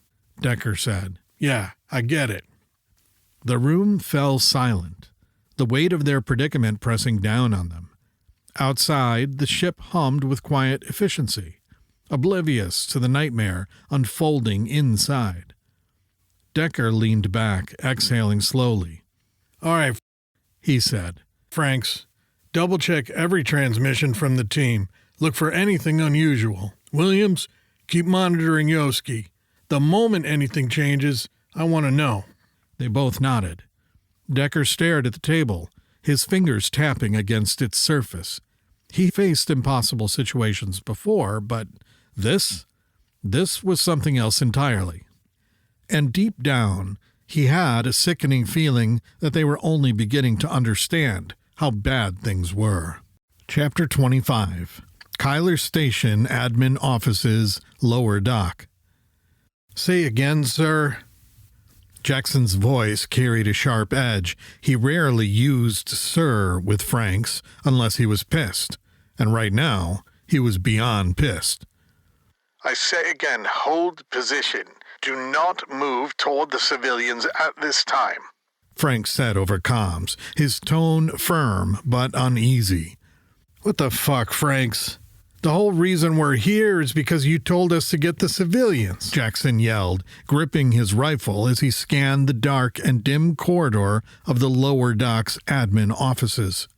Decker said. Yeah, I get it. The room fell silent, the weight of their predicament pressing down on them. Outside, the ship hummed with quiet efficiency, oblivious to the nightmare unfolding inside. Decker leaned back, exhaling slowly. All right, he said. Franks, double-check every transmission from the team. Look for anything unusual. Williams, keep monitoring Yoski. The moment anything changes, I want to know. They both nodded. Decker stared at the table, his fingers tapping against its surface. He faced impossible situations before, but this was something else entirely. And deep down, he had a sickening feeling that they were only beginning to understand how bad things were. Chapter 25. Kyler Station Admin Offices, Lower Dock. Say again, sir. Jackson's voice carried a sharp edge. He rarely used sir with Franks unless he was pissed, and right now he was beyond pissed. I say again, hold position. Do not move toward the civilians at this time. Franks said over comms, his tone firm but uneasy. What the fuck, Franks? The whole reason we're here is because you told us to get the civilians, Jackson yelled, gripping his rifle as he scanned the dark and dim corridor of the lower dock's admin offices.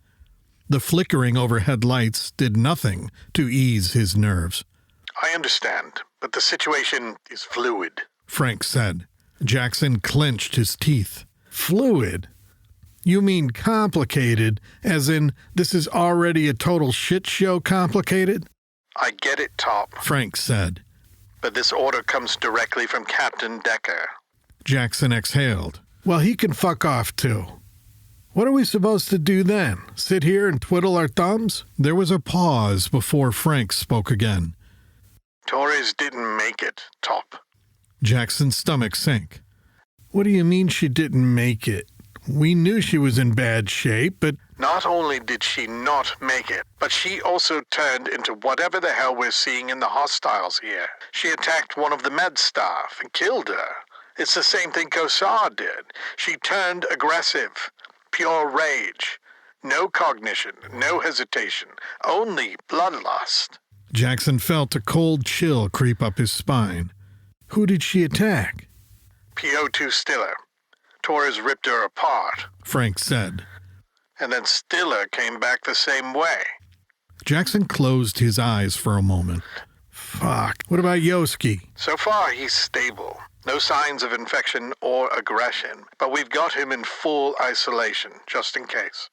The flickering overhead lights did nothing to ease his nerves. I understand, but the situation is fluid, Frank said. Jackson clenched his teeth. Fluid? You mean complicated, as in this is already a total shit show complicated? I get it, Top, Frank said. But this order comes directly from Captain Decker. Jackson exhaled. Well, he can fuck off, too. What are we supposed to do then? Sit here and twiddle our thumbs? There was a pause before Frank spoke again. Torres didn't make it, Top. Jackson's stomach sank. What do you mean she didn't make it? We knew she was in bad shape, but... Not only did she not make it, but she also turned into whatever the hell we're seeing in the hostiles here. She attacked one of the med staff and killed her. It's the same thing Kosar did. She turned aggressive. Pure rage. No cognition, no hesitation, only bloodlust. Jackson felt a cold chill creep up his spine. Who did she attack? PO2 Stiller. Torres ripped her apart, Frank said. And then Stiller came back the same way. Jackson closed his eyes for a moment. Fuck. What about Yoski? So far, he's stable. No signs of infection or aggression. But we've got him in full isolation, just in case.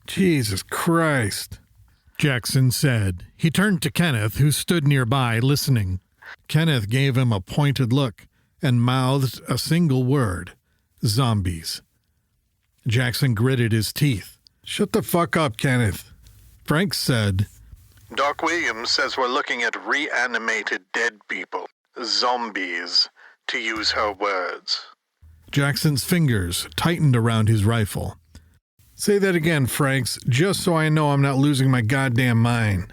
Jesus Christ, Jackson said. He turned to Kenneth, who stood nearby, listening. Kenneth gave him a pointed look and mouthed a single word: zombies. Jackson gritted his teeth. Shut the fuck up, Kenneth. Frank said, Doc Williams says we're looking at reanimated dead people. Zombies, to use her words. Jackson's fingers tightened around his rifle. Say that again, Franks, just so I know I'm not losing my goddamn mind.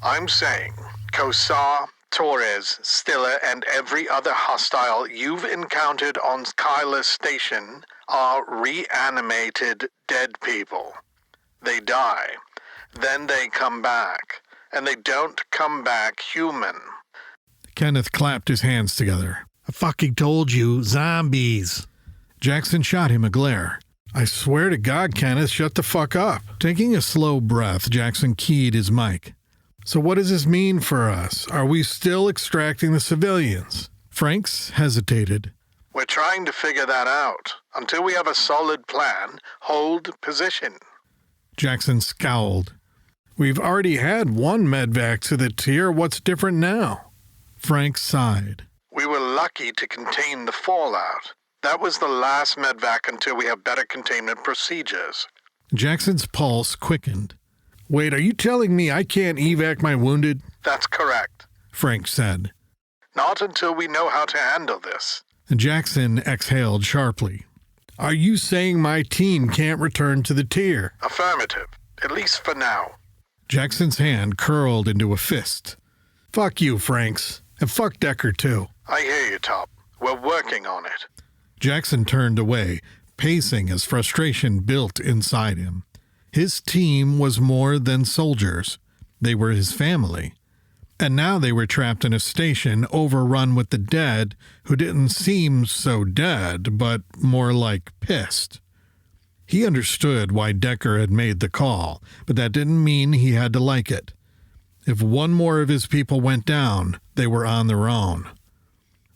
I'm saying Kosar, Torres, Stiller, and every other hostile you've encountered on Kyler Station are reanimated dead people. They die, then they come back, and they don't come back human. Kenneth clapped his hands together. I fucking told you, zombies. Jackson shot him a glare. I swear to God, Kenneth, shut the fuck up. Taking a slow breath, Jackson keyed his mic. So what does this mean for us? Are we still extracting the civilians? Franks hesitated. We're trying to figure that out. Until we have a solid plan, hold position. Jackson scowled. We've already had one medvac to the tier. What's different now? Frank sighed. We were lucky to contain the fallout. That was the last medvac until we have better containment procedures. Jackson's pulse quickened. Wait, are you telling me I can't evac my wounded? That's correct, Frank said. Not until we know how to handle this. Jackson exhaled sharply. Are you saying my team can't return to the tier? Affirmative, at least for now. Jackson's hand curled into a fist. Fuck you, Franks. And fuck Decker, too. I hear you, Top. We're working on it. Jackson turned away, pacing as frustration built inside him. His team was more than soldiers. They were his family. And now they were trapped in a station overrun with the dead who didn't seem so dead, but more like pissed. He understood why Decker had made the call, but that didn't mean he had to like it. If one more of his people went down, they were on their own.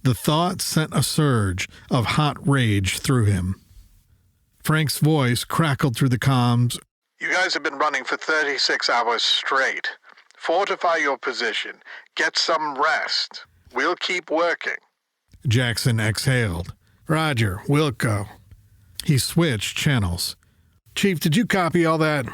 The thought sent a surge of hot rage through him. Frank's voice crackled through the comms. You guys have been running for 36 hours straight. Fortify your position. Get some rest. We'll keep working. Jackson exhaled. Roger, we'll go. He switched channels. Chief, did you copy all that?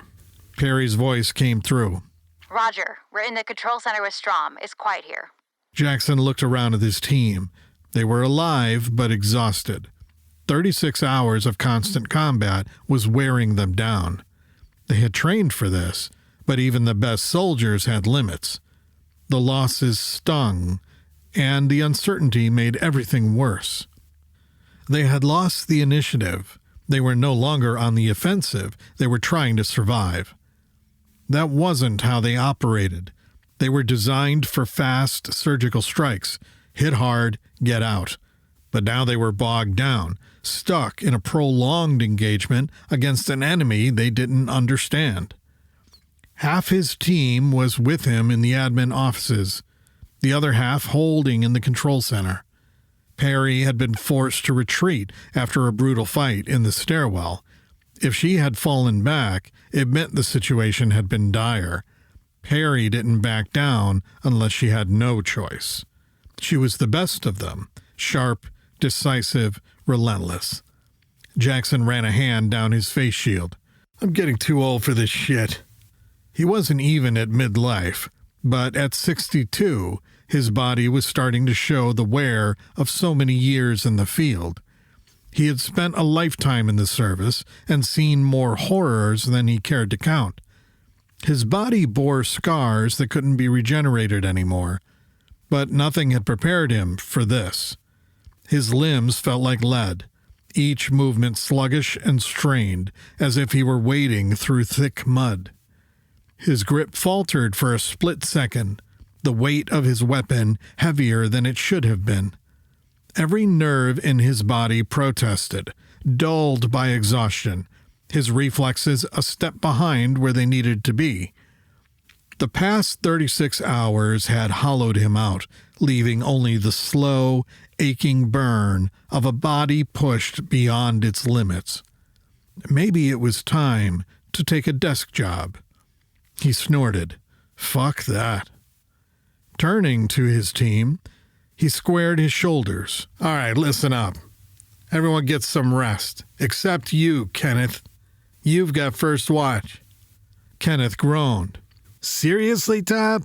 Perry's voice came through. Roger. We're in the control center with Strom. It's quiet here. Jackson looked around at his team. They were alive but exhausted. 36 hours of constant combat was wearing them down. They had trained for this, but even the best soldiers had limits. The losses stung, and the uncertainty made everything worse. They had lost the initiative. They were no longer on the offensive. They were trying to survive. That wasn't how they operated. They were designed for fast surgical strikes. Hit hard, get out. But now they were bogged down, stuck in a prolonged engagement against an enemy they didn't understand. Half his team was with him in the admin offices, the other half holding in the control center. Perry had been forced to retreat after a brutal fight in the stairwell. If she had fallen back, it meant the situation had been dire. Perry didn't back down unless she had no choice. She was the best of them, sharp, decisive, relentless. Jackson ran a hand down his face shield. I'm getting too old for this shit. He wasn't even at midlife, but at 62, his body was starting to show the wear of so many years in the field. He had spent a lifetime in the service and seen more horrors than he cared to count. His body bore scars that couldn't be regenerated anymore, but nothing had prepared him for this. His limbs felt like lead, each movement sluggish and strained, as if he were wading through thick mud. His grip faltered for a split second, the weight of his weapon heavier than it should have been. Every nerve in his body protested, dulled by exhaustion, his reflexes a step behind where they needed to be. The past 36 hours had hollowed him out, leaving only the slow, aching burn of a body pushed beyond its limits. Maybe it was time to take a desk job. He snorted. Fuck that. Turning to his team, he squared his shoulders. All right, listen up. Everyone gets some rest, except you, Kenneth. You've got first watch. Kenneth groaned. Seriously, Tap?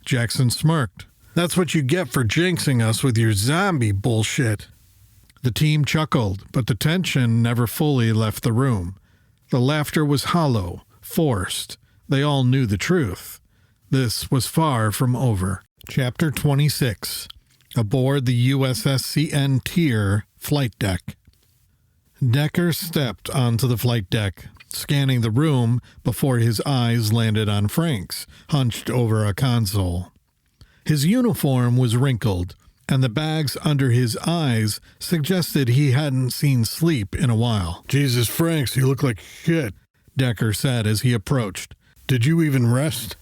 Jackson smirked. That's what you get for jinxing us with your zombie bullshit. The team chuckled, but the tension never fully left the room. The laughter was hollow, forced. They all knew the truth. This was far from over. Chapter 26. Aboard the USS CN Tier flight deck. Decker stepped onto the flight deck, scanning the room before his eyes landed on Frank's, hunched over a console. His uniform was wrinkled, and the bags under his eyes suggested he hadn't seen sleep in a while. Jesus, Franks, you look like shit, Decker said as he approached. Did you even rest?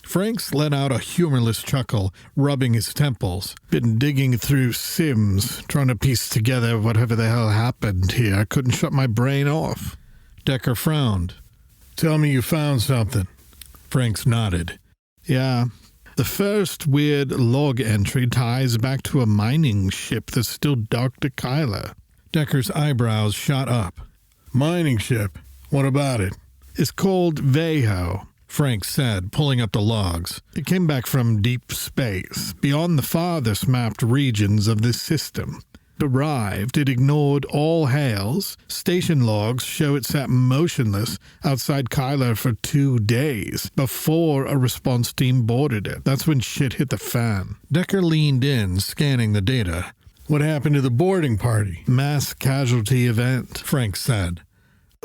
Franks let out a humorless chuckle, rubbing his temples. Been digging through Sims, trying to piece together whatever the hell happened here. I couldn't shut my brain off. Decker frowned. Tell me you found something. Franks nodded. Yeah. The first weird log entry ties back to a mining ship that's still Dr. Kyler. Decker's eyebrows shot up. Mining ship? What about it? It's called Veho, Frank said, pulling up the logs. It came back from deep space, beyond the farthest mapped regions of this system. Arrived, it ignored all hails. Station logs show it sat motionless outside Kyler for 2 days before a response team boarded it. That's when shit hit the fan. Decker leaned in, scanning the data. What happened to the boarding party? Mass casualty event, Frank said.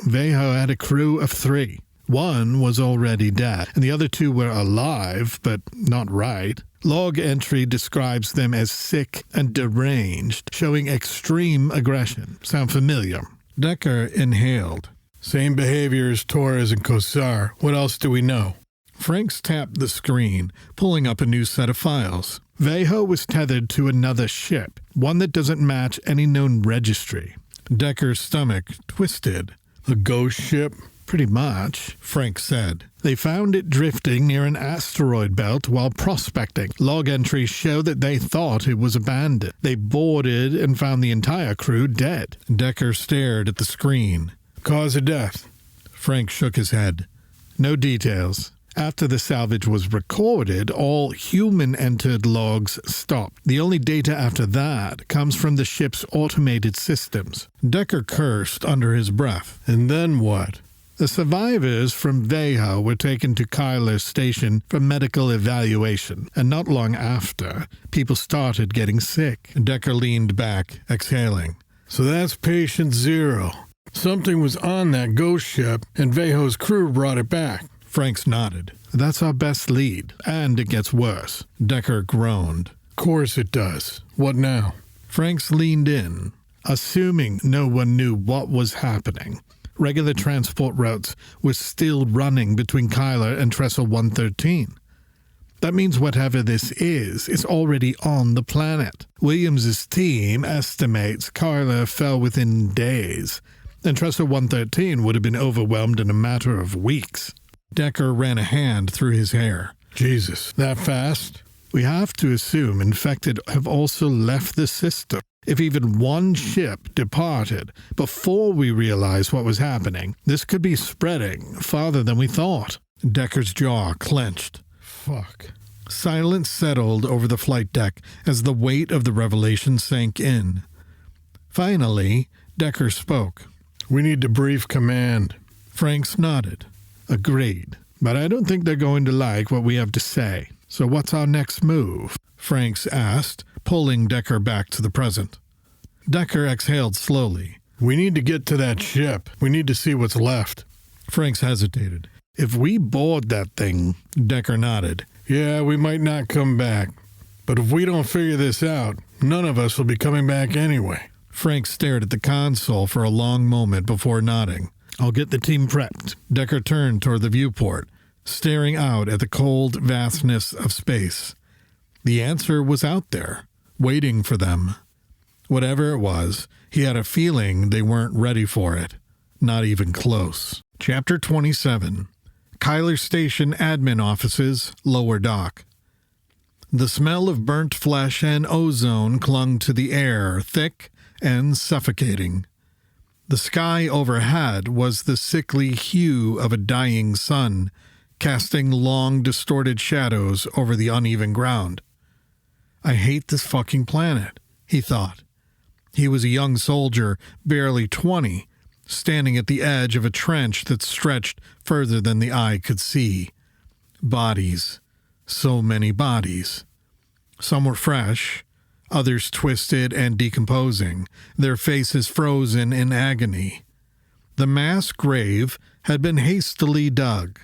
Veho had a crew of 3. 1 was already dead, and the other 2 were alive, but not right. Log entry describes them as sick and deranged, showing extreme aggression. Sound familiar? Decker inhaled. Same behavior as Torres and Kosar. What else do we know? Franks tapped the screen, pulling up a new set of files. Veho was tethered to another ship, one that doesn't match any known registry. Decker's stomach twisted. A ghost ship? Pretty much, Frank said. They found it drifting near an asteroid belt while prospecting. Log entries show that they thought it was abandoned. They boarded and found the entire crew dead. Decker stared at the screen. Cause of death? Frank shook his head. No details. After the salvage was recorded, all human-entered logs stopped. The only data after that comes from the ship's automated systems. Decker cursed under his breath. And then what? The survivors from Veho were taken to Kyler's station for medical evaluation, and not long after, people started getting sick. Decker leaned back, exhaling. So that's patient 0. Something was on that ghost ship, and Veho's crew brought it back. Franks nodded. That's our best lead, and it gets worse. Decker groaned. Of course it does. What now? Franks leaned in. Assuming no one knew what was happening, regular transport routes were still running between Kyler and Trestle 113. That means whatever this is already on the planet. Williams's team estimates Kyler fell within days, and Trestle 113 would have been overwhelmed in a matter of weeks. Decker ran a hand through his hair. Jesus, that fast? We have to assume infected have also left the system. If even one ship departed before we realized what was happening, this could be spreading farther than we thought. Decker's jaw clenched. Fuck. Silence settled over the flight deck as the weight of the revelation sank in. Finally, Decker spoke. We need to brief command. Franks nodded. Agreed. But I don't think they're going to like what we have to say. So what's our next move? Franks asked, pulling Decker back to the present. Decker exhaled slowly. We need to get to that ship. We need to see what's left. Franks hesitated. If we board that thing... Decker nodded. Yeah, we might not come back. But if we don't figure this out, none of us will be coming back anyway. Frank stared at the console for a long moment before nodding. I'll get the team prepped. Decker turned toward the viewport, staring out at the cold vastness of space. The answer was out there, waiting for them. Whatever it was, he had a feeling they weren't ready for it. Not even close. Chapter 27. Kyler Station Admin Offices, Lower Dock. The smell of burnt flesh and ozone clung to the air, thick and suffocating. The sky overhead was the sickly hue of a dying sun, casting long, distorted shadows over the uneven ground. I hate this fucking planet, he thought. He was a young soldier, barely 20, standing at the edge of a trench that stretched further than the eye could see. Bodies. So many bodies. Some were fresh, others twisted and decomposing, their faces frozen in agony. The mass grave had been hastily dug,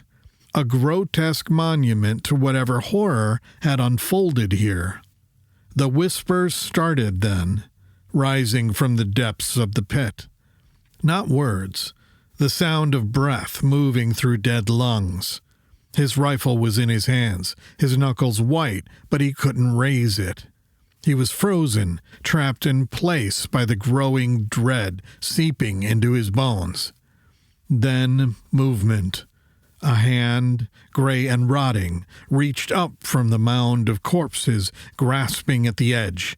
a grotesque monument to whatever horror had unfolded here. The whispers started then, rising from the depths of the pit. Not words, the sound of breath moving through dead lungs. His rifle was in his hands, his knuckles white, but he couldn't raise it. He was frozen, trapped in place by the growing dread seeping into his bones. Then movement. A hand, gray and rotting, reached up from the mound of corpses, grasping at the edge.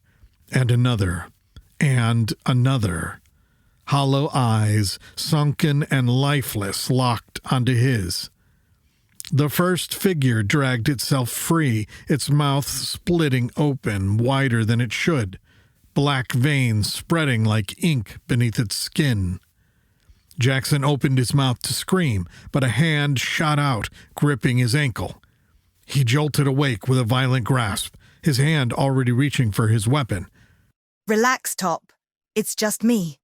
And another. And another. Hollow eyes, sunken and lifeless, locked onto his. The first figure dragged itself free, its mouth splitting open, wider than it should, black veins spreading like ink beneath its skin. Jackson opened his mouth to scream, but a hand shot out, gripping his ankle. He jolted awake with a violent grasp, his hand already reaching for his weapon. Relax, Top. It's just me,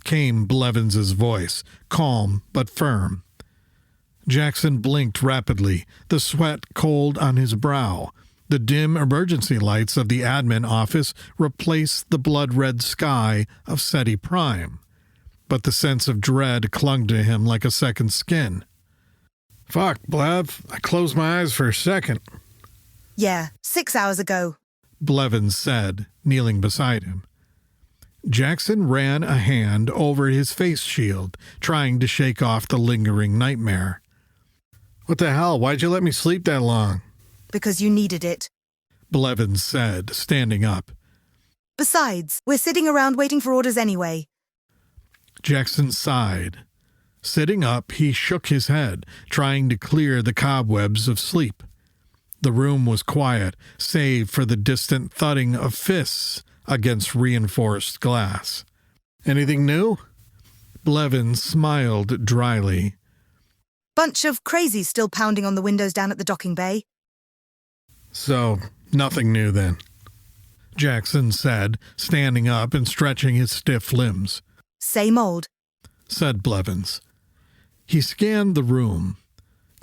came Blevins' voice, calm but firm. Jackson blinked rapidly, the sweat cold on his brow. The dim emergency lights of the admin office replaced the blood-red sky of Seti Prime. But the sense of dread clung to him like a second skin. Fuck, Blev. I closed my eyes for a second. Yeah, 6 hours ago, Blevins said, kneeling beside him. Jackson ran a hand over his face shield, trying to shake off the lingering nightmare. What the hell? Why'd you let me sleep that long? Because you needed it. Blevins said, standing up. Besides, we're sitting around waiting for orders anyway. Jackson sighed. Sitting up, he shook his head, trying to clear the cobwebs of sleep. The room was quiet, save for the distant thudding of fists against reinforced glass. Anything new? Blevins smiled dryly. Bunch of crazies still pounding on the windows down at the docking bay. So, nothing new then, Jackson said, standing up and stretching his stiff limbs. Same old, said Blevins. He scanned the room.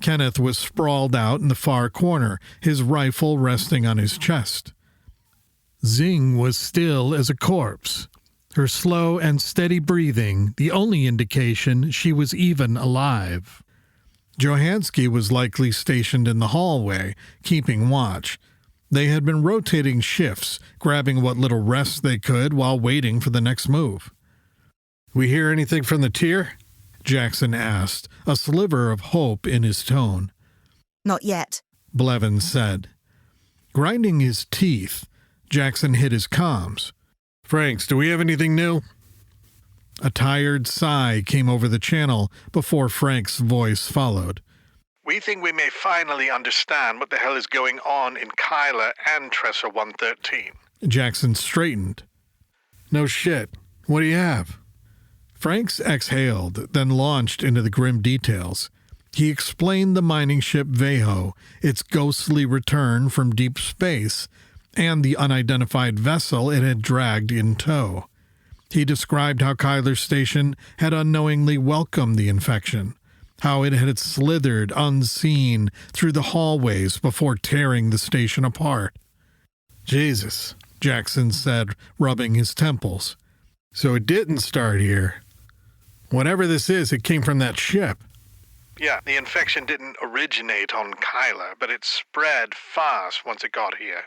Kenneth was sprawled out in the far corner, his rifle resting on his chest. Zing was still as a corpse, her slow and steady breathing the only indication she was even alive. Johansky was likely stationed in the hallway, keeping watch. They had been rotating shifts, grabbing what little rest they could while waiting for the next move. We hear anything from the tier? Jackson asked, a sliver of hope in his tone. Not yet, Blevins said. Grinding his teeth, Jackson hit his comms. Franks, do we have anything new? A tired sigh came over the channel before Frank's voice followed. We think we may finally understand what the hell is going on in Kyler and Tresor 113. Jackson straightened. No shit. What do you have? Franks exhaled, then launched into the grim details. He explained the mining ship Veho, its ghostly return from deep space, and the unidentified vessel it had dragged in tow. He described how Kyler's station had unknowingly welcomed the infection, how it had slithered unseen through the hallways before tearing the station apart. Jesus, Jackson said, rubbing his temples. So it didn't start here. Whatever this is, it came from that ship. Yeah, the infection didn't originate on Kyler, but it spread fast once it got here.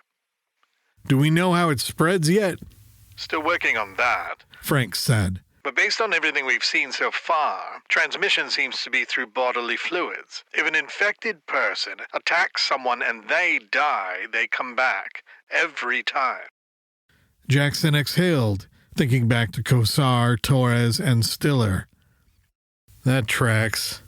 Do we know how it spreads yet? Still working on that, Frank said. But based on everything we've seen so far, transmission seems to be through bodily fluids. If an infected person attacks someone and they die, they come back. Every time. Jackson exhaled, thinking back to Kosar, Torres, and Stiller. That tracks.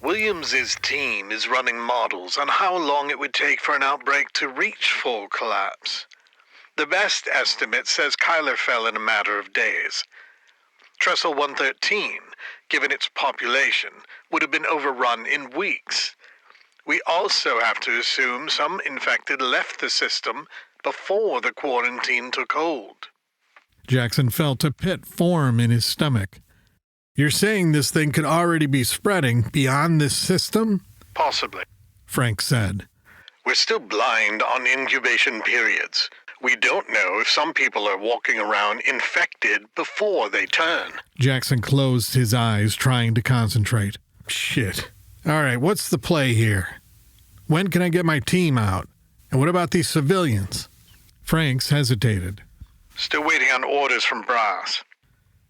Williams's team is running models on how long it would take for an outbreak to reach full collapse. The best estimate says Kyler fell in a matter of days. Trestle 113, given its population, would have been overrun in weeks. We also have to assume some infected left the system before the quarantine took hold. Jackson felt a pit form in his stomach. You're saying this thing could already be spreading beyond this system? Possibly, Frank said. We're still blind on incubation periods. We don't know if some people are walking around infected before they turn. Jackson closed his eyes, trying to concentrate. Shit. All right, what's the play here? When can I get my team out? And what about these civilians? Franks hesitated. Still waiting on orders from Brass.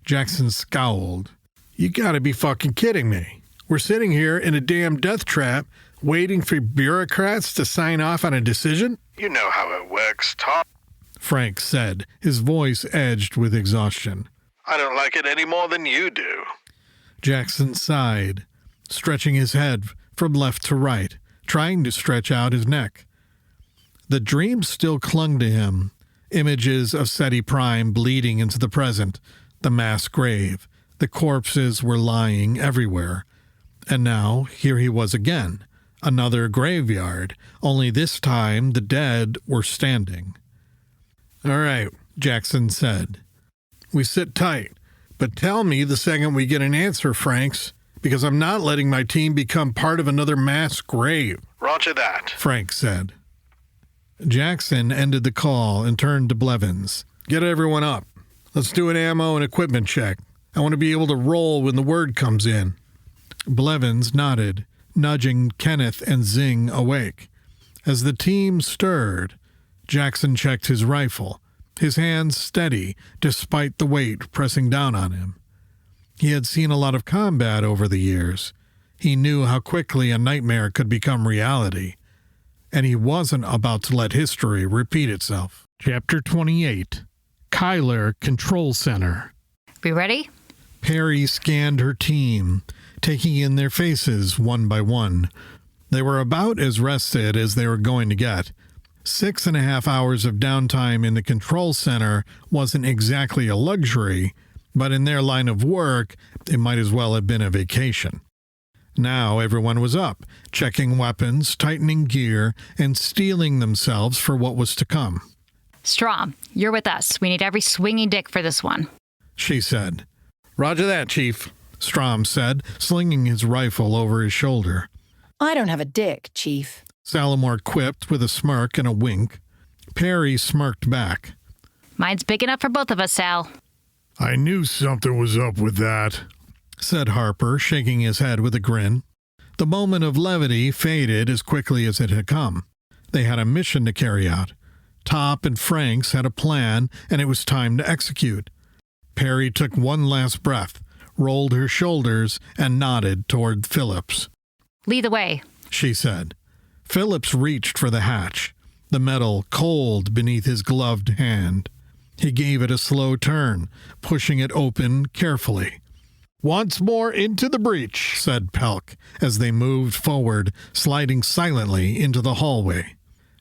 Jackson scowled. You gotta be fucking kidding me. We're sitting here in a damn death trap, waiting for bureaucrats to sign off on a decision? You know how it works, Tom. Frank said, his voice edged with exhaustion. I don't like it any more than you do. Jackson sighed, stretching his head from left to right, trying to stretch out his neck. The dream still clung to him, images of Seti Prime bleeding into the present, the mass grave. The corpses were lying everywhere. And now, here he was again, another graveyard, only this time the dead were standing. All right, Jackson said. We sit tight, but tell me the second we get an answer, Franks, because I'm not letting my team become part of another mass grave. Roger that, Frank said. Jackson ended the call and turned to Blevins. Get everyone up. Let's do an ammo and equipment check. I want to be able to roll when the word comes in. Blevins nodded, nudging Kenneth and Zing awake. As the team stirred, Jackson checked his rifle, his hands steady despite the weight pressing down on him. He had seen a lot of combat over the years. He knew how quickly a nightmare could become reality, and he wasn't about to let history repeat itself. Chapter 28. Kyler Control Center. We ready? Perry scanned her team, taking in their faces one by one. They were about as rested as they were going to get. 6.5 hours of downtime in the control center wasn't exactly a luxury, but in their line of work, it might as well have been a vacation. Now everyone was up, checking weapons, tightening gear, and steeling themselves for what was to come. Strom, you're with us. We need every swinging dick for this one, she said. Roger that, Chief, Strom said, slinging his rifle over his shoulder. I don't have a dick, Chief, Salamore quipped with a smirk and a wink. Perry smirked back. Mine's big enough for both of us, Sal. I knew something was up with that, said Harper, shaking his head with a grin. The moment of levity faded as quickly as it had come. They had a mission to carry out. Top and Franks had a plan, and it was time to execute. Perry took one last breath, rolled her shoulders, and nodded toward Phillips. Lead the way, she said. Phillips reached for the hatch, the metal cold beneath his gloved hand. He gave it a slow turn, pushing it open carefully. Once more into the breach, said Pelk, as they moved forward, sliding silently into the hallway.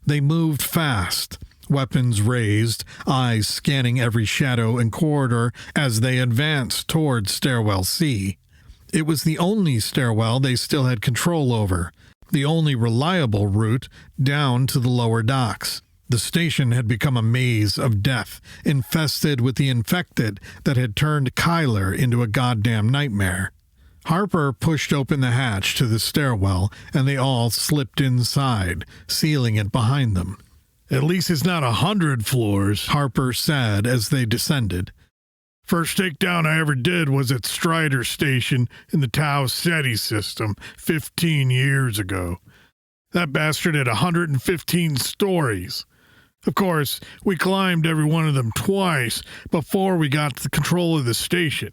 They moved fast, weapons raised, eyes scanning every shadow and corridor as they advanced toward Stairwell C. It was the only stairwell they still had control over, the only reliable route down to the lower docks. The station had become a maze of death, infested with the infected that had turned Kyler into a goddamn nightmare. Harper pushed open the hatch to the stairwell, and they all slipped inside, sealing it behind them. At least it's not 100 floors, Harper said as they descended. First takedown I ever did was at Strider Station in the Tau Seti system 15 years ago. That bastard had 115 stories. Of course, we climbed every one of them twice before we got to the control of the station.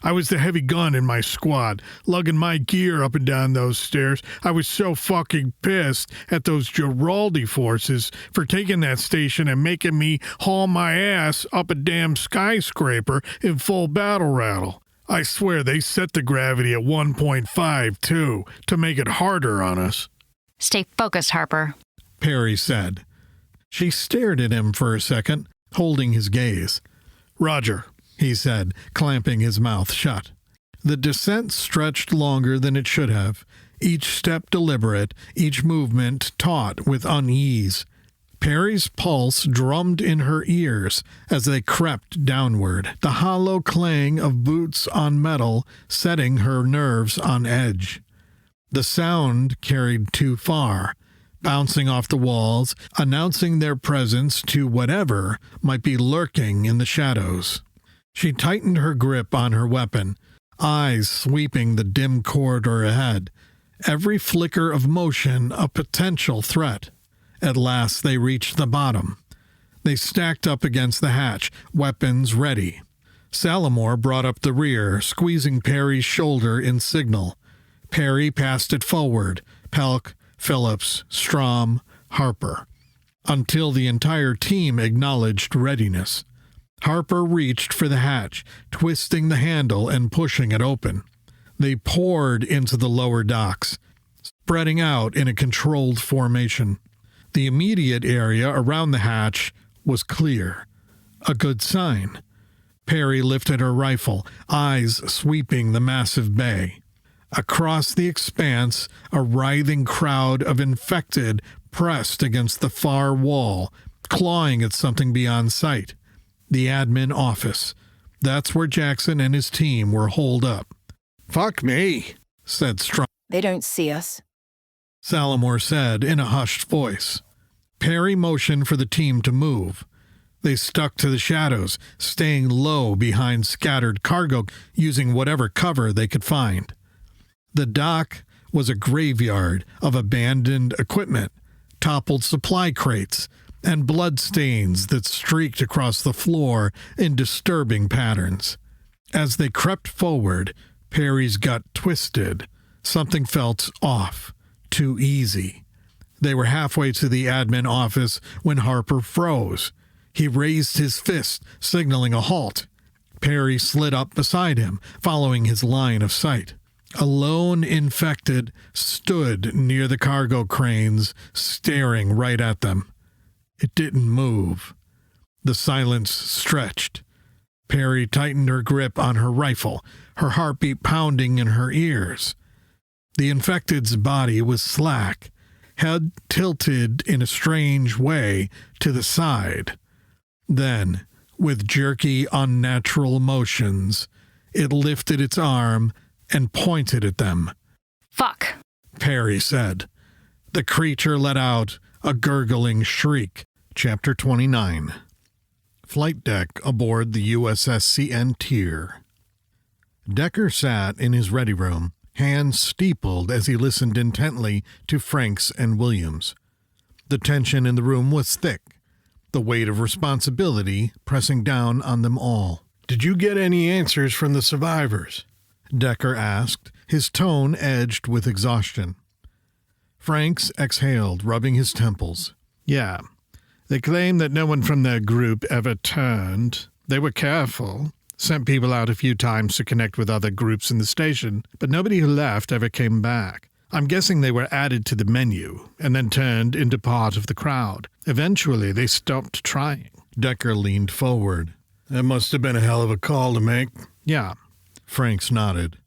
I was the heavy gun in my squad, lugging my gear up and down those stairs. I was so fucking pissed at those Giraldi forces for taking that station and making me haul my ass up a damn skyscraper in full battle rattle. I swear they set the gravity at 1.5, too, to make it harder on us. Stay focused, Harper, Perry said. She stared at him for a second, holding his gaze. Roger, he said, clamping his mouth shut. The descent stretched longer than it should have, each step deliberate, each movement taut with unease. Perry's pulse drummed in her ears as they crept downward, the hollow clang of boots on metal setting her nerves on edge. The sound carried too far, bouncing off the walls, announcing their presence to whatever might be lurking in the shadows. She tightened her grip on her weapon, eyes sweeping the dim corridor ahead, every flicker of motion a potential threat. At last they reached the bottom. They stacked up against the hatch, weapons ready. Salamore brought up the rear, squeezing Perry's shoulder in signal. Perry passed it forward, Pelk, Phillips, Strom, Harper, until the entire team acknowledged readiness. Harper reached for the hatch, twisting the handle and pushing it open. They poured into the lower docks, spreading out in a controlled formation. The immediate area around the hatch was clear. A good sign. Perry lifted her rifle, eyes sweeping the massive bay. Across the expanse, a writhing crowd of infected pressed against the far wall, clawing at something beyond sight. The admin office. That's where Jackson and his team were holed up. Fuck me, said Strom. They don't see us, Salamore said in a hushed voice. Perry motioned for the team to move. They stuck to the shadows, staying low behind scattered cargo, using whatever cover they could find. The dock was a graveyard of abandoned equipment, toppled supply crates, and bloodstains that streaked across the floor in disturbing patterns. As they crept forward, Perry's gut twisted. Something felt off, too easy. They were halfway to the admin office when Harper froze. He raised his fist, signaling a halt. Perry slid up beside him, following his line of sight. A lone infected stood near the cargo cranes, staring right at them. It didn't move. The silence stretched. Perry tightened her grip on her rifle, her heartbeat pounding in her ears. The infected's body was slack, head tilted in a strange way to the side. Then, with jerky, unnatural motions, it lifted its arm and pointed at them. Fuck, Perry said. The creature let out a gurgling shriek. Chapter 29. Flight deck aboard the USS CN Tier. Decker sat in his ready room, hands steepled as he listened intently to Franks and Williams. The tension in the room was thick, the weight of responsibility pressing down on them all. Did you get any answers from the survivors? Decker asked, his tone edged with exhaustion. Franks exhaled, rubbing his temples. Yeah. They claim that no one from their group ever turned. They were careful, sent people out a few times to connect with other groups in the station, but nobody who left ever came back. I'm guessing they were added to the menu and then turned into part of the crowd. Eventually, they stopped trying. Decker leaned forward. That must have been a hell of a call to make. Yeah. Franks nodded.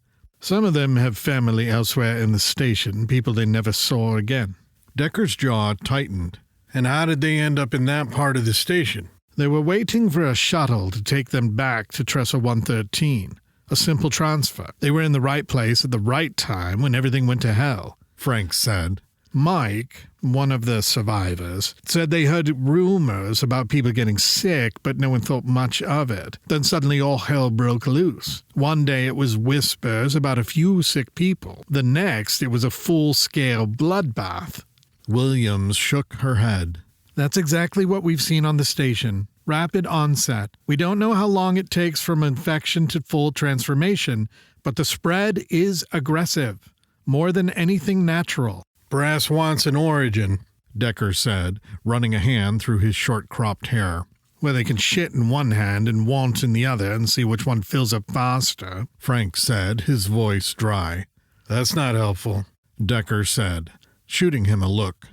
Some of them have family elsewhere in the station, people they never saw again. Decker's jaw tightened. And how did they end up in that part of the station? They were waiting for a shuttle to take them back to Trestle 113. A simple transfer. They were in the right place at the right time when everything went to hell, Franks said. Mike, one of the survivors, said they heard rumors about people getting sick, but no one thought much of it. Then suddenly all hell broke loose. One day it was whispers about a few sick people. The next it was a full-scale bloodbath. Williams shook her head. That's exactly what we've seen on the station. Rapid onset. We don't know how long it takes from infection to full transformation, but the spread is aggressive, more than anything natural. Brass wants an origin, Decker said, running a hand through his short-cropped hair. Where they can shit in one hand and want in the other and see which one fills up faster, Frank said, his voice dry. That's not helpful, Decker said, shooting him a look.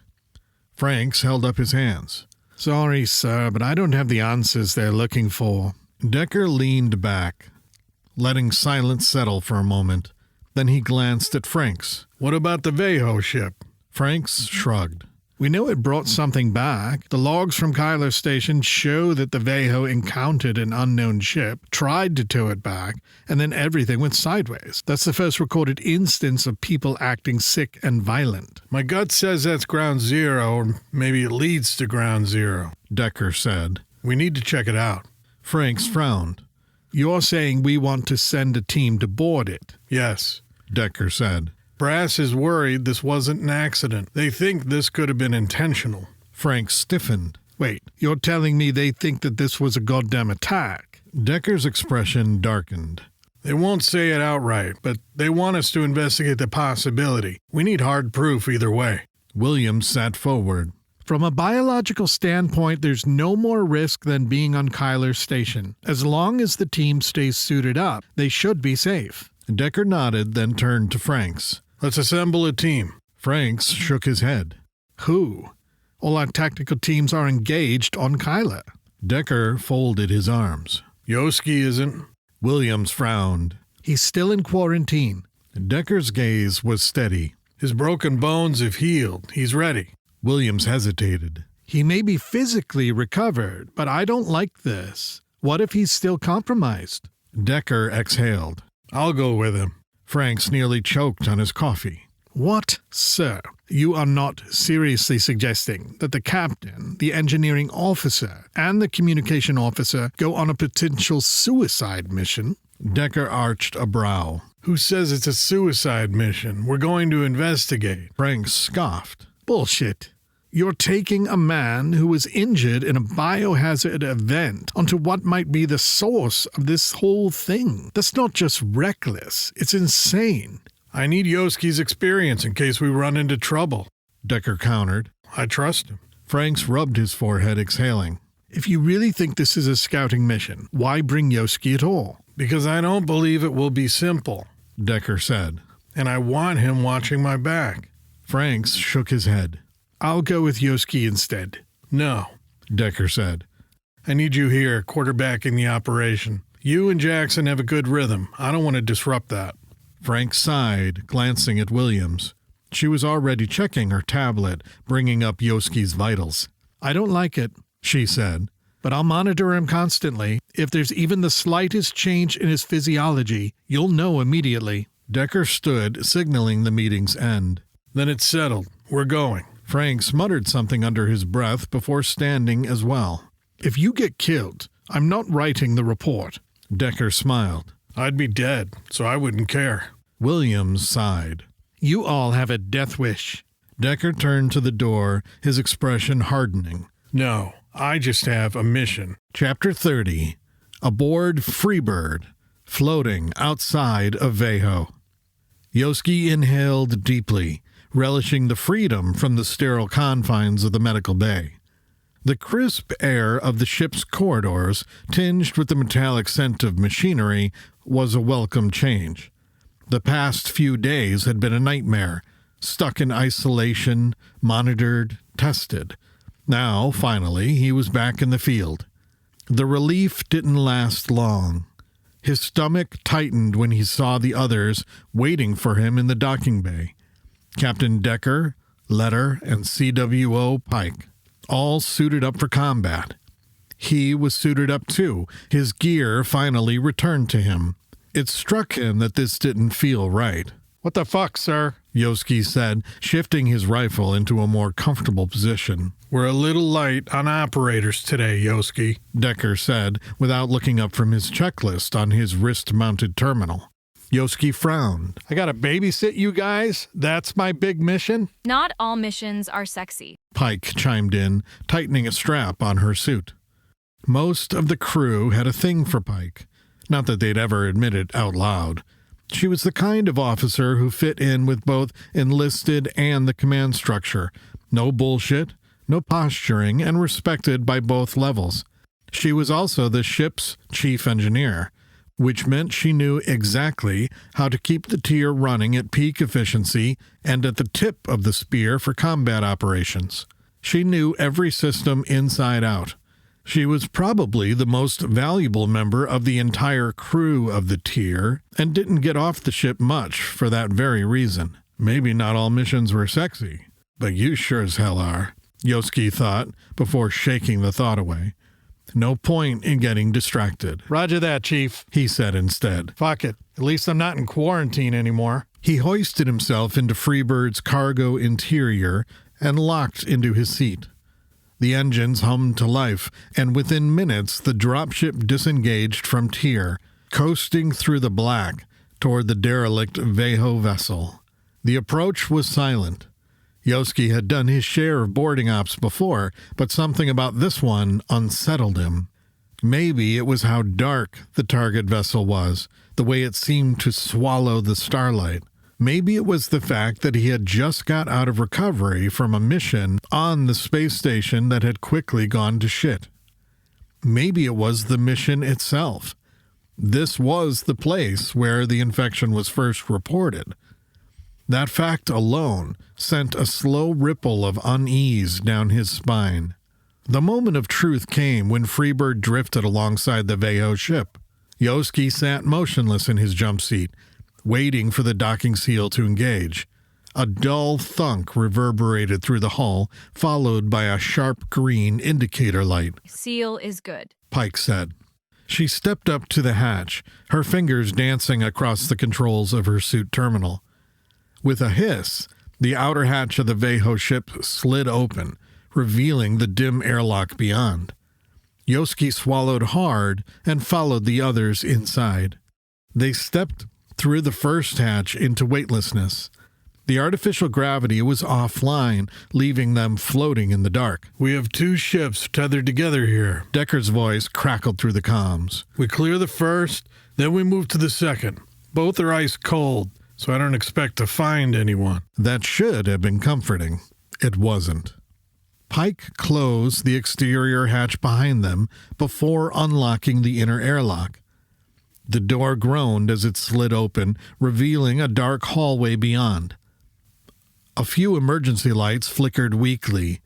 Franks held up his hands. Sorry, sir, but I don't have the answers they're looking for. Decker leaned back, letting silence settle for a moment. Then he glanced at Franks. What about the Veho ship? Franks shrugged. We know it brought something back. The logs from Kyler Station show that the Veho encountered an unknown ship, tried to tow it back, and then everything went sideways. That's the first recorded instance of people acting sick and violent. My gut says that's ground zero, or maybe it leads to ground zero, Decker said. We need to check it out. Franks frowned. You're saying we want to send a team to board it? Yes, Decker said. Brass is worried this wasn't an accident. They think this could have been intentional. Frank stiffened. Wait, you're telling me they think that this was a goddamn attack? Decker's expression darkened. They won't say it outright, but they want us to investigate the possibility. We need hard proof either way. Williams sat forward. From a biological standpoint, there's no more risk than being on Kyler Station. As long as the team stays suited up, they should be safe. Decker nodded, then turned to Franks. Let's assemble a team. Franks shook his head. Who? All our tactical teams are engaged on Kyler. Decker folded his arms. Yoski isn't. Williams frowned. He's still in quarantine. Decker's gaze was steady. His broken bones have healed. He's ready. Williams hesitated. He may be physically recovered, but I don't like this. What if he's still compromised? Decker exhaled. I'll go with him. Franks nearly choked on his coffee. What, sir? You are not seriously suggesting that the captain, the engineering officer, and the communication officer go on a potential suicide mission? Decker arched a brow. Who says it's a suicide mission? We're going to investigate. Franks scoffed. Bullshit. You're taking a man who was injured in a biohazard event onto what might be the source of this whole thing. That's not just reckless. It's insane. I need Yoski's experience in case we run into trouble, Decker countered. I trust him. Franks rubbed his forehead, exhaling. If you really think this is a scouting mission, why bring Yoski at all? Because I don't believe it will be simple, Decker said. And I want him watching my back. Franks shook his head. I'll go with Yoski instead. No, Decker said. I need you here, quarterbacking the operation. You and Jackson have a good rhythm. I don't want to disrupt that. Frank sighed, glancing at Williams. She was already checking her tablet, bringing up Yoski's vitals. I don't like it, she said, but I'll monitor him constantly. If there's even the slightest change in his physiology, you'll know immediately. Decker stood, signaling the meeting's end. Then it's settled. We're going. Franks muttered something under his breath before standing as well. If you get killed, I'm not writing the report. Decker smiled. I'd be dead, so I wouldn't care. Williams sighed. You all have a death wish. Decker turned to the door, his expression hardening. No, I just have a mission. Chapter 30. Aboard Freebird, floating outside of Veho. Yoski inhaled deeply, relishing the freedom from the sterile confines of the medical bay. The crisp air of the ship's corridors, tinged with the metallic scent of machinery, was a welcome change. The past few days had been a nightmare, stuck in isolation, monitored, tested. Now, finally, he was back in the field. The relief didn't last long. His stomach tightened when he saw the others waiting for him in the docking bay. Captain Decker, Letter, and CWO Pike, all suited up for combat. He was suited up too. His gear finally returned to him. It struck him that this didn't feel right. What the fuck, sir? Yoski said, shifting his rifle into a more comfortable position. We're a little light on operators today, Yoski, Decker said, without looking up from his checklist on his wrist-mounted terminal. Yoski frowned. I gotta babysit you guys? That's my big mission? Not all missions are sexy. Pike chimed in, tightening a strap on her suit. Most of the crew had a thing for Pike. Not that they'd ever admit it out loud. She was the kind of officer who fit in with both enlisted and the command structure. No bullshit, no posturing, and respected by both levels. She was also the ship's chief engineer, which meant she knew exactly how to keep the tier running at peak efficiency and at the tip of the spear for combat operations. She knew every system inside out. She was probably the most valuable member of the entire crew of the tier and didn't get off the ship much for that very reason. Maybe not all missions were sexy, but you sure as hell are, Yoski thought before shaking the thought away. No point in getting distracted. Roger that, Chief, he said instead. Fuck it. At least I'm not in quarantine anymore. He hoisted himself into Freebird's cargo interior and locked into his seat. The engines hummed to life, and within minutes the dropship disengaged from Tier, coasting through the black toward the derelict Veho vessel. The approach was silent. Yoski had done his share of boarding ops before, but something about this one unsettled him. Maybe it was how dark the target vessel was, the way it seemed to swallow the starlight. Maybe it was the fact that he had just got out of recovery from a mission on the space station that had quickly gone to shit. Maybe it was the mission itself. This was the place where the infection was first reported. That fact alone sent a slow ripple of unease down his spine. The moment of truth came when Freebird drifted alongside the Veho ship. Yoski sat motionless in his jump seat, waiting for the docking seal to engage. A dull thunk reverberated through the hull, followed by a sharp green indicator light. Seal is good, Pike said. She stepped up to the hatch, her fingers dancing across the controls of her suit terminal. With a hiss, the outer hatch of the Veho ship slid open, revealing the dim airlock beyond. Yoski swallowed hard and followed the others inside. They stepped through the first hatch into weightlessness. The artificial gravity was offline, leaving them floating in the dark. We have two ships tethered together here. Decker's voice crackled through the comms. We clear the first, then we move to the second. Both are ice cold, so I don't expect to find anyone. That should have been comforting. It wasn't. Pike closed the exterior hatch behind them before unlocking the inner airlock. The door groaned as it slid open, revealing a dark hallway beyond. A few emergency lights flickered weakly,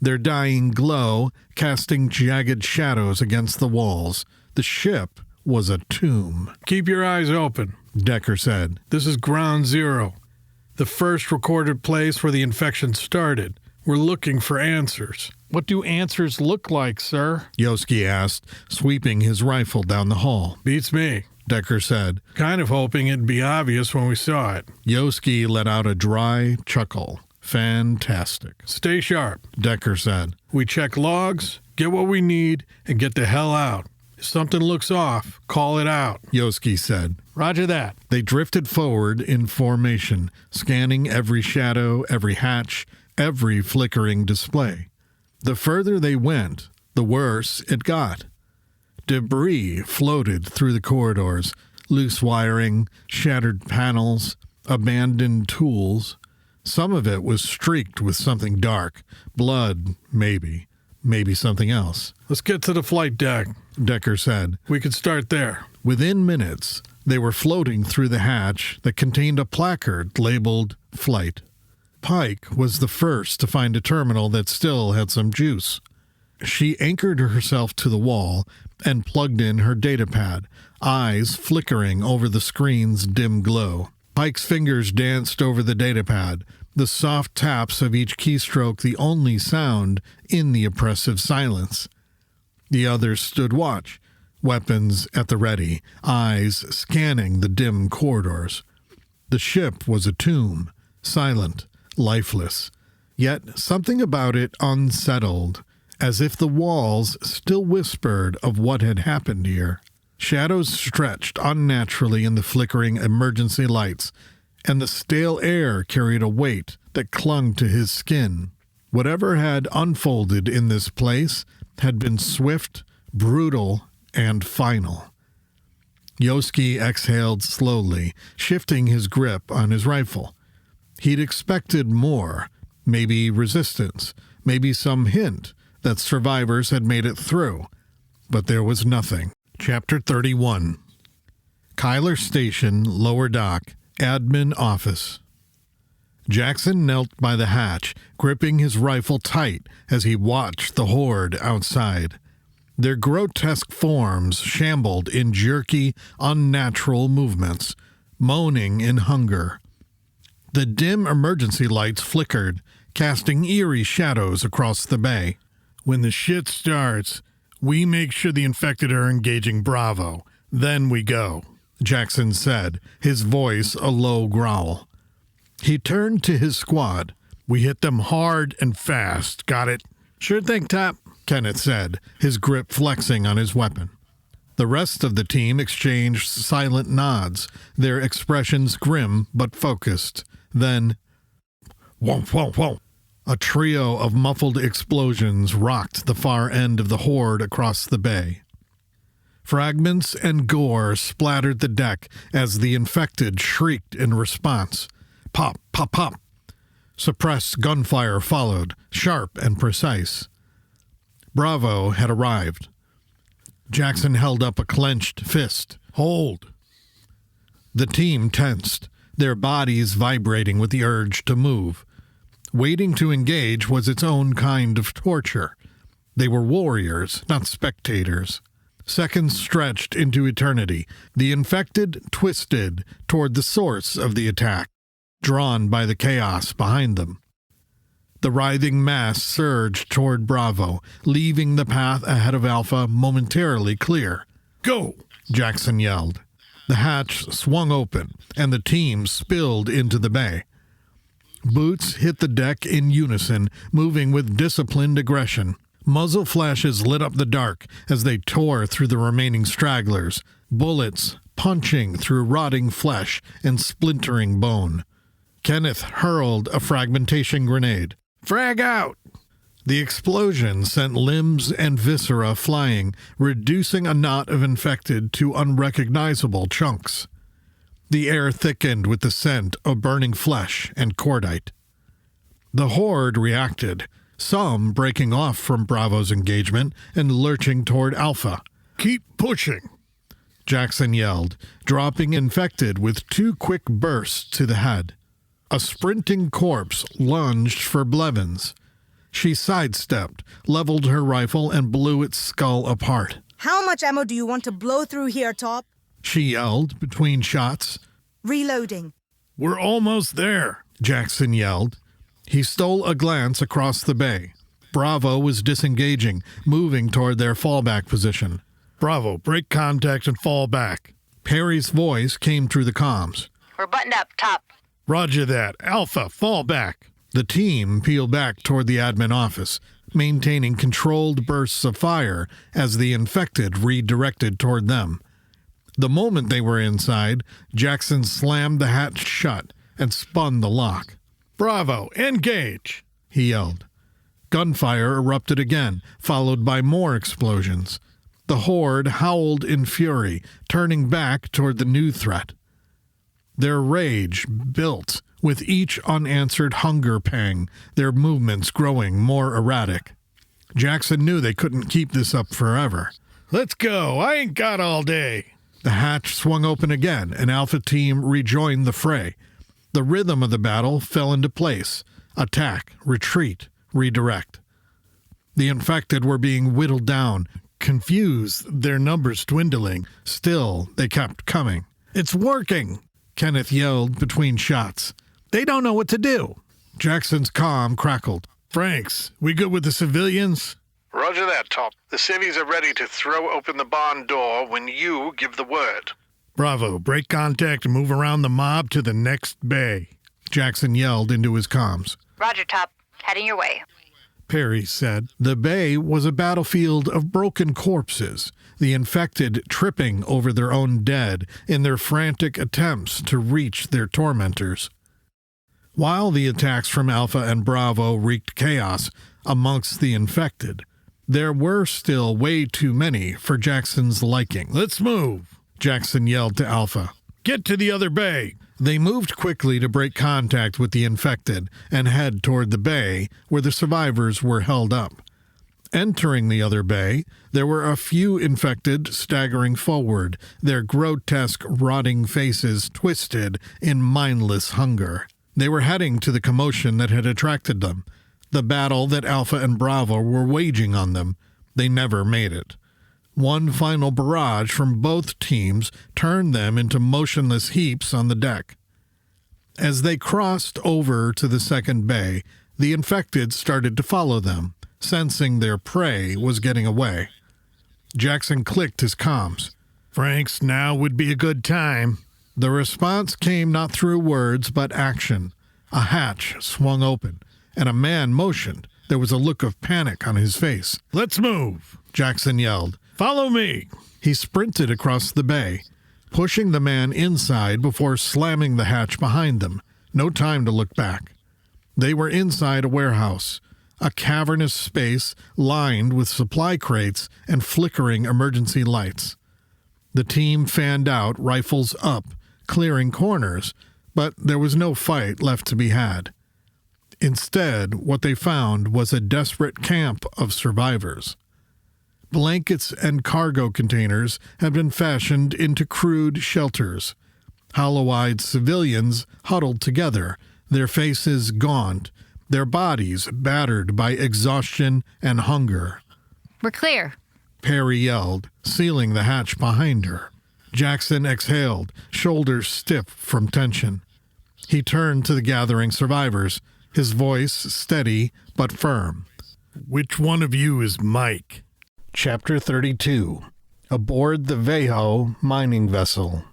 their dying glow casting jagged shadows against the walls. The ship was a tomb. Keep your eyes open, Decker said. This is Ground Zero, the first recorded place where the infection started. We're looking for answers. What do answers look like, sir? Yoski asked, sweeping his rifle down the hall. Beats me, Decker said. Kind of hoping it'd be obvious when we saw it. Yoski let out a dry chuckle. Fantastic. Stay sharp, Decker said. We check logs, get what we need, and get the hell out. If something looks off, call it out, Yoski said. Roger that. They drifted forward in formation, scanning every shadow, every hatch, every flickering display. The further they went, the worse it got. Debris floated through the corridors, loose wiring, shattered panels, abandoned tools. Some of it was streaked with something dark. Blood, maybe. Maybe something else. Let's get to the flight deck, Decker said. We could start there. Within minutes, they were floating through the hatch that contained a placard labeled Flight. Pike was the first to find a terminal that still had some juice. She anchored herself to the wall and plugged in her datapad, eyes flickering over the screen's dim glow. Pike's fingers danced over the datapad, the soft taps of each keystroke the only sound in the oppressive silence. The others stood watch, weapons at the ready, eyes scanning the dim corridors. The ship was a tomb, silent, lifeless, yet something about it unsettled, as if the walls still whispered of what had happened here. Shadows stretched unnaturally in the flickering emergency lights, and the stale air carried a weight that clung to his skin. Whatever had unfolded in this place had been swift, brutal, and final. Yoski exhaled slowly, shifting his grip on his rifle. He'd expected more, maybe resistance, maybe some hint that survivors had made it through, but there was nothing. Chapter 31. Kyler Station, Lower Dock, Admin Office. Jackson knelt by the hatch, gripping his rifle tight as he watched the horde outside. Their grotesque forms shambled in jerky, unnatural movements, moaning in hunger. The dim emergency lights flickered, casting eerie shadows across the bay. When the shit starts, we make sure the infected are engaging Bravo. Then we go, Jackson said, his voice a low growl. He turned to his squad. We hit them hard and fast, got it? Sure thing, Top, Kenneth said, his grip flexing on his weapon. The rest of the team exchanged silent nods, their expressions grim but focused. Then, whoomp, whoomp, whoomp. A trio of muffled explosions rocked the far end of the horde across the bay. Fragments and gore splattered the deck as the infected shrieked in response. Pop, pop, pop. Suppressed gunfire followed, sharp and precise. Bravo had arrived. Jackson held up a clenched fist. Hold. The team tensed, their bodies vibrating with the urge to move. Waiting to engage was its own kind of torture. They were warriors, not spectators. Seconds stretched into eternity. The infected twisted toward the source of the attack, drawn by the chaos behind them. The writhing mass surged toward Bravo, leaving the path ahead of Alpha momentarily clear. Go! Jackson yelled. The hatch swung open, and the team spilled into the bay. Boots hit the deck in unison, moving with disciplined aggression. Muzzle flashes lit up the dark as they tore through the remaining stragglers, bullets punching through rotting flesh and splintering bone. Kenneth hurled a fragmentation grenade. Frag out! The explosion sent limbs and viscera flying, reducing a knot of infected to unrecognizable chunks. The air thickened with the scent of burning flesh and cordite. The horde reacted, some breaking off from Bravo's engagement and lurching toward Alpha. Keep pushing, Jackson yelled, dropping infected with 2 quick bursts to the head. A sprinting corpse lunged for Blevins. She sidestepped, leveled her rifle, and blew its skull apart. How much ammo do you want to blow through here, Top? She yelled between shots. Reloading. We're almost there, Jackson yelled. He stole a glance across the bay. Bravo was disengaging, moving toward their fallback position. Bravo, break contact and fall back. Perry's voice came through the comms. We're buttoned up, Top. Roger that. Alpha, fall back. The team peeled back toward the admin office, maintaining controlled bursts of fire as the infected redirected toward them. The moment they were inside, Jackson slammed the hatch shut and spun the lock. Bravo, engage, he yelled. Gunfire erupted again, followed by more explosions. The horde howled in fury, turning back toward the new threat. Their rage built with each unanswered hunger pang, their movements growing more erratic. Jackson knew they couldn't keep this up forever. Let's go, I ain't got all day. The hatch swung open again, and Alpha Team rejoined the fray. The rhythm of the battle fell into place. Attack, retreat, redirect. The infected were being whittled down, confused, their numbers dwindling. Still, they kept coming. It's working, Kenneth yelled between shots. They don't know what to do. Jackson's comm crackled. Franks, we good with the civilians? Roger that, Top. The civvies are ready to throw open the barn door when you give the word. Bravo, break contact and move around the mob to the next bay. Jackson yelled into his comms. Roger, Top. Heading your way. Perry said. The bay was a battlefield of broken corpses, the infected tripping over their own dead in their frantic attempts to reach their tormentors. While the attacks from Alpha and Bravo wreaked chaos amongst the infected, there were still way too many for Jackson's liking. "Let's move," Jackson yelled to Alpha. "Get to the other bay." They moved quickly to break contact with the infected and head toward the bay where the survivors were held up. Entering the other bay, there were a few infected staggering forward, their grotesque, rotting faces twisted in mindless hunger. They were heading to the commotion that had attracted them, the battle that Alpha and Bravo were waging on them. They never made it. One final barrage from both teams turned them into motionless heaps on the deck. As they crossed over to the second bay, the infected started to follow them, sensing their prey was getting away. Jackson clicked his comms. "Franks, now would be a good time." The response came not through words but action. A hatch swung open, and a man motioned. There was a look of panic on his face. "Let's move," Jackson yelled. "Follow me." He sprinted across the bay, pushing the man inside before slamming the hatch behind them. No time to look back. They were inside a warehouse, a cavernous space lined with supply crates and flickering emergency lights. The team fanned out, rifles up, clearing corners, but there was no fight left to be had. Instead, what they found was a desperate camp of survivors. Blankets and cargo containers had been fashioned into crude shelters. Hollow-eyed civilians huddled together, their faces gaunt, their bodies battered by exhaustion and hunger. "We're clear," Perry yelled, sealing the hatch behind her. Jackson exhaled, shoulders stiff from tension. He turned to the gathering survivors, his voice steady but firm. "Which one of you is Mike?" Chapter 32. Aboard the Veho mining vessel.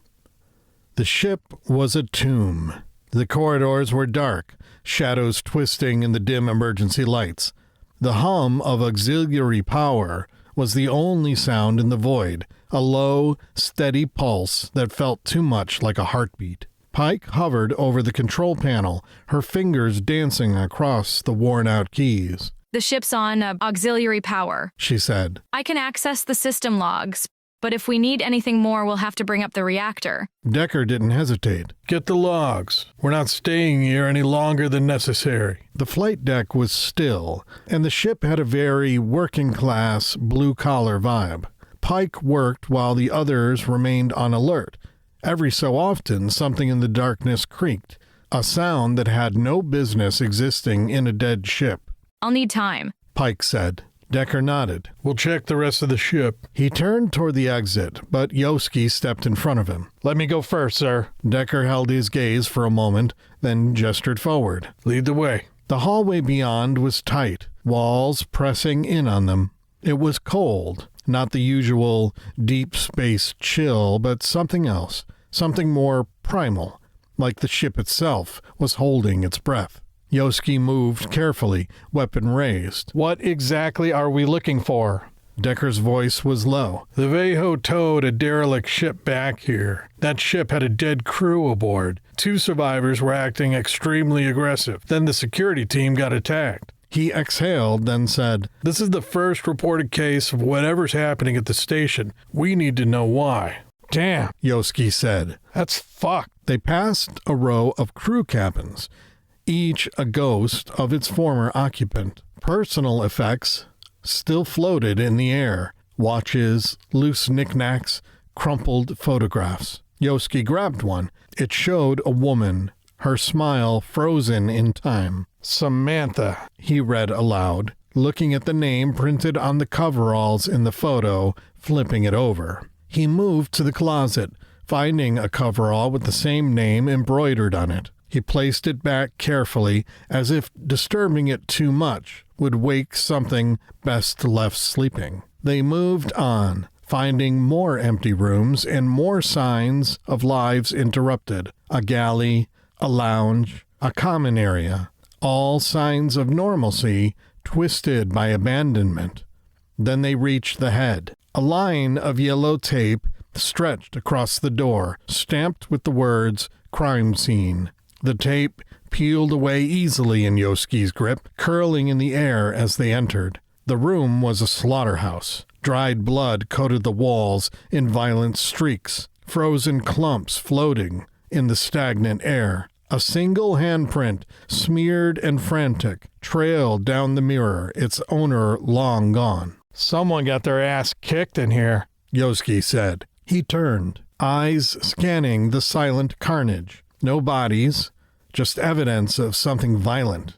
The ship was a tomb. The corridors were dark, shadows twisting in the dim emergency lights. The hum of auxiliary power was the only sound in the void, a low, steady pulse that felt too much like a heartbeat. Pike hovered over the control panel, her fingers dancing across the worn-out keys. "The ship's on auxiliary power," she said. "I can access the system logs, but if we need anything more, we'll have to bring up the reactor." Decker didn't hesitate. "Get the logs. We're not staying here any longer than necessary." The flight deck was still, and the ship had a very working-class, blue-collar vibe. Pike worked while the others remained on alert. Every so often, something in the darkness creaked, a sound that had no business existing in a dead ship. "I'll need time," Pike said. Decker nodded. "We'll check the rest of the ship." He turned toward the exit, but Yoski stepped in front of him. "Let me go first, sir." Decker held his gaze for a moment, then gestured forward. "Lead the way." The hallway beyond was tight, walls pressing in on them. It was cold, not the usual deep space chill, but something else, something more primal, like the ship itself was holding its breath. Yoski moved carefully, weapon raised. "What exactly are we looking for?" Decker's voice was low. "The Veho towed a derelict ship back here. That ship had a dead crew aboard. 2 survivors were acting extremely aggressive. Then the security team got attacked." He exhaled, then said, "This is the first reported case of whatever's happening at the station. We need to know why." "Damn," Yoski said. "That's fucked." They passed a row of crew cabins, each a ghost of its former occupant. Personal effects still floated in the air. Watches, loose knickknacks, crumpled photographs. Yoski grabbed one. It showed a woman, her smile frozen in time. "Samantha," he read aloud, looking at the name printed on the coveralls in the photo, flipping it over. He moved to the closet, finding a coverall with the same name embroidered on it. He placed it back carefully, as if disturbing it too much would wake something best left sleeping. They moved on, finding more empty rooms and more signs of lives interrupted. A galley, a lounge, a common area, all signs of normalcy twisted by abandonment. Then they reached the head. A line of yellow tape stretched across the door, stamped with the words, "Crime Scene." The tape peeled away easily in Yoski's grip, curling in the air as they entered. The room was a slaughterhouse. Dried blood coated the walls in violent streaks, frozen clumps floating in the stagnant air. A single handprint, smeared and frantic, trailed down the mirror, its owner long gone. "Someone got their ass kicked in here," Yoski said. He turned, eyes scanning the silent carnage. No bodies, just evidence of something violent,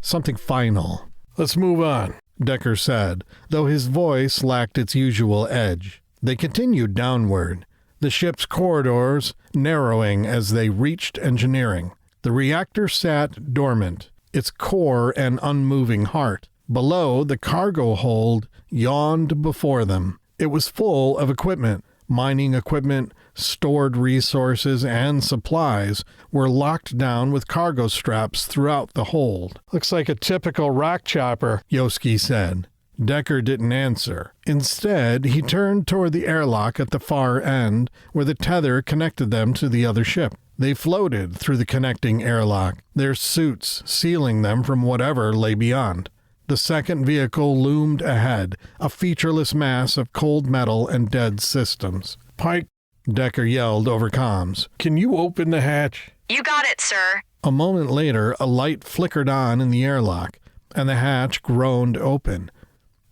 something final. "Let's move on," Decker said, though his voice lacked its usual edge. They continued downward, the ship's corridors narrowing as they reached engineering. The reactor sat dormant, its core an unmoving heart. Below, the cargo hold yawned before them. It was full of equipment. Mining equipment, stored resources, and supplies were locked down with cargo straps throughout the hold. "Looks like a typical rock chopper," Yoski said. Decker didn't answer. Instead, he turned toward the airlock at the far end, where the tether connected them to the other ship. They floated through the connecting airlock, their suits sealing them from whatever lay beyond. The second vehicle loomed ahead, a featureless mass of cold metal and dead systems. "Pike," Decker yelled over comms. "Can you open the hatch?" You got it, sir. A moment later, a light flickered on in the airlock, and the hatch groaned open.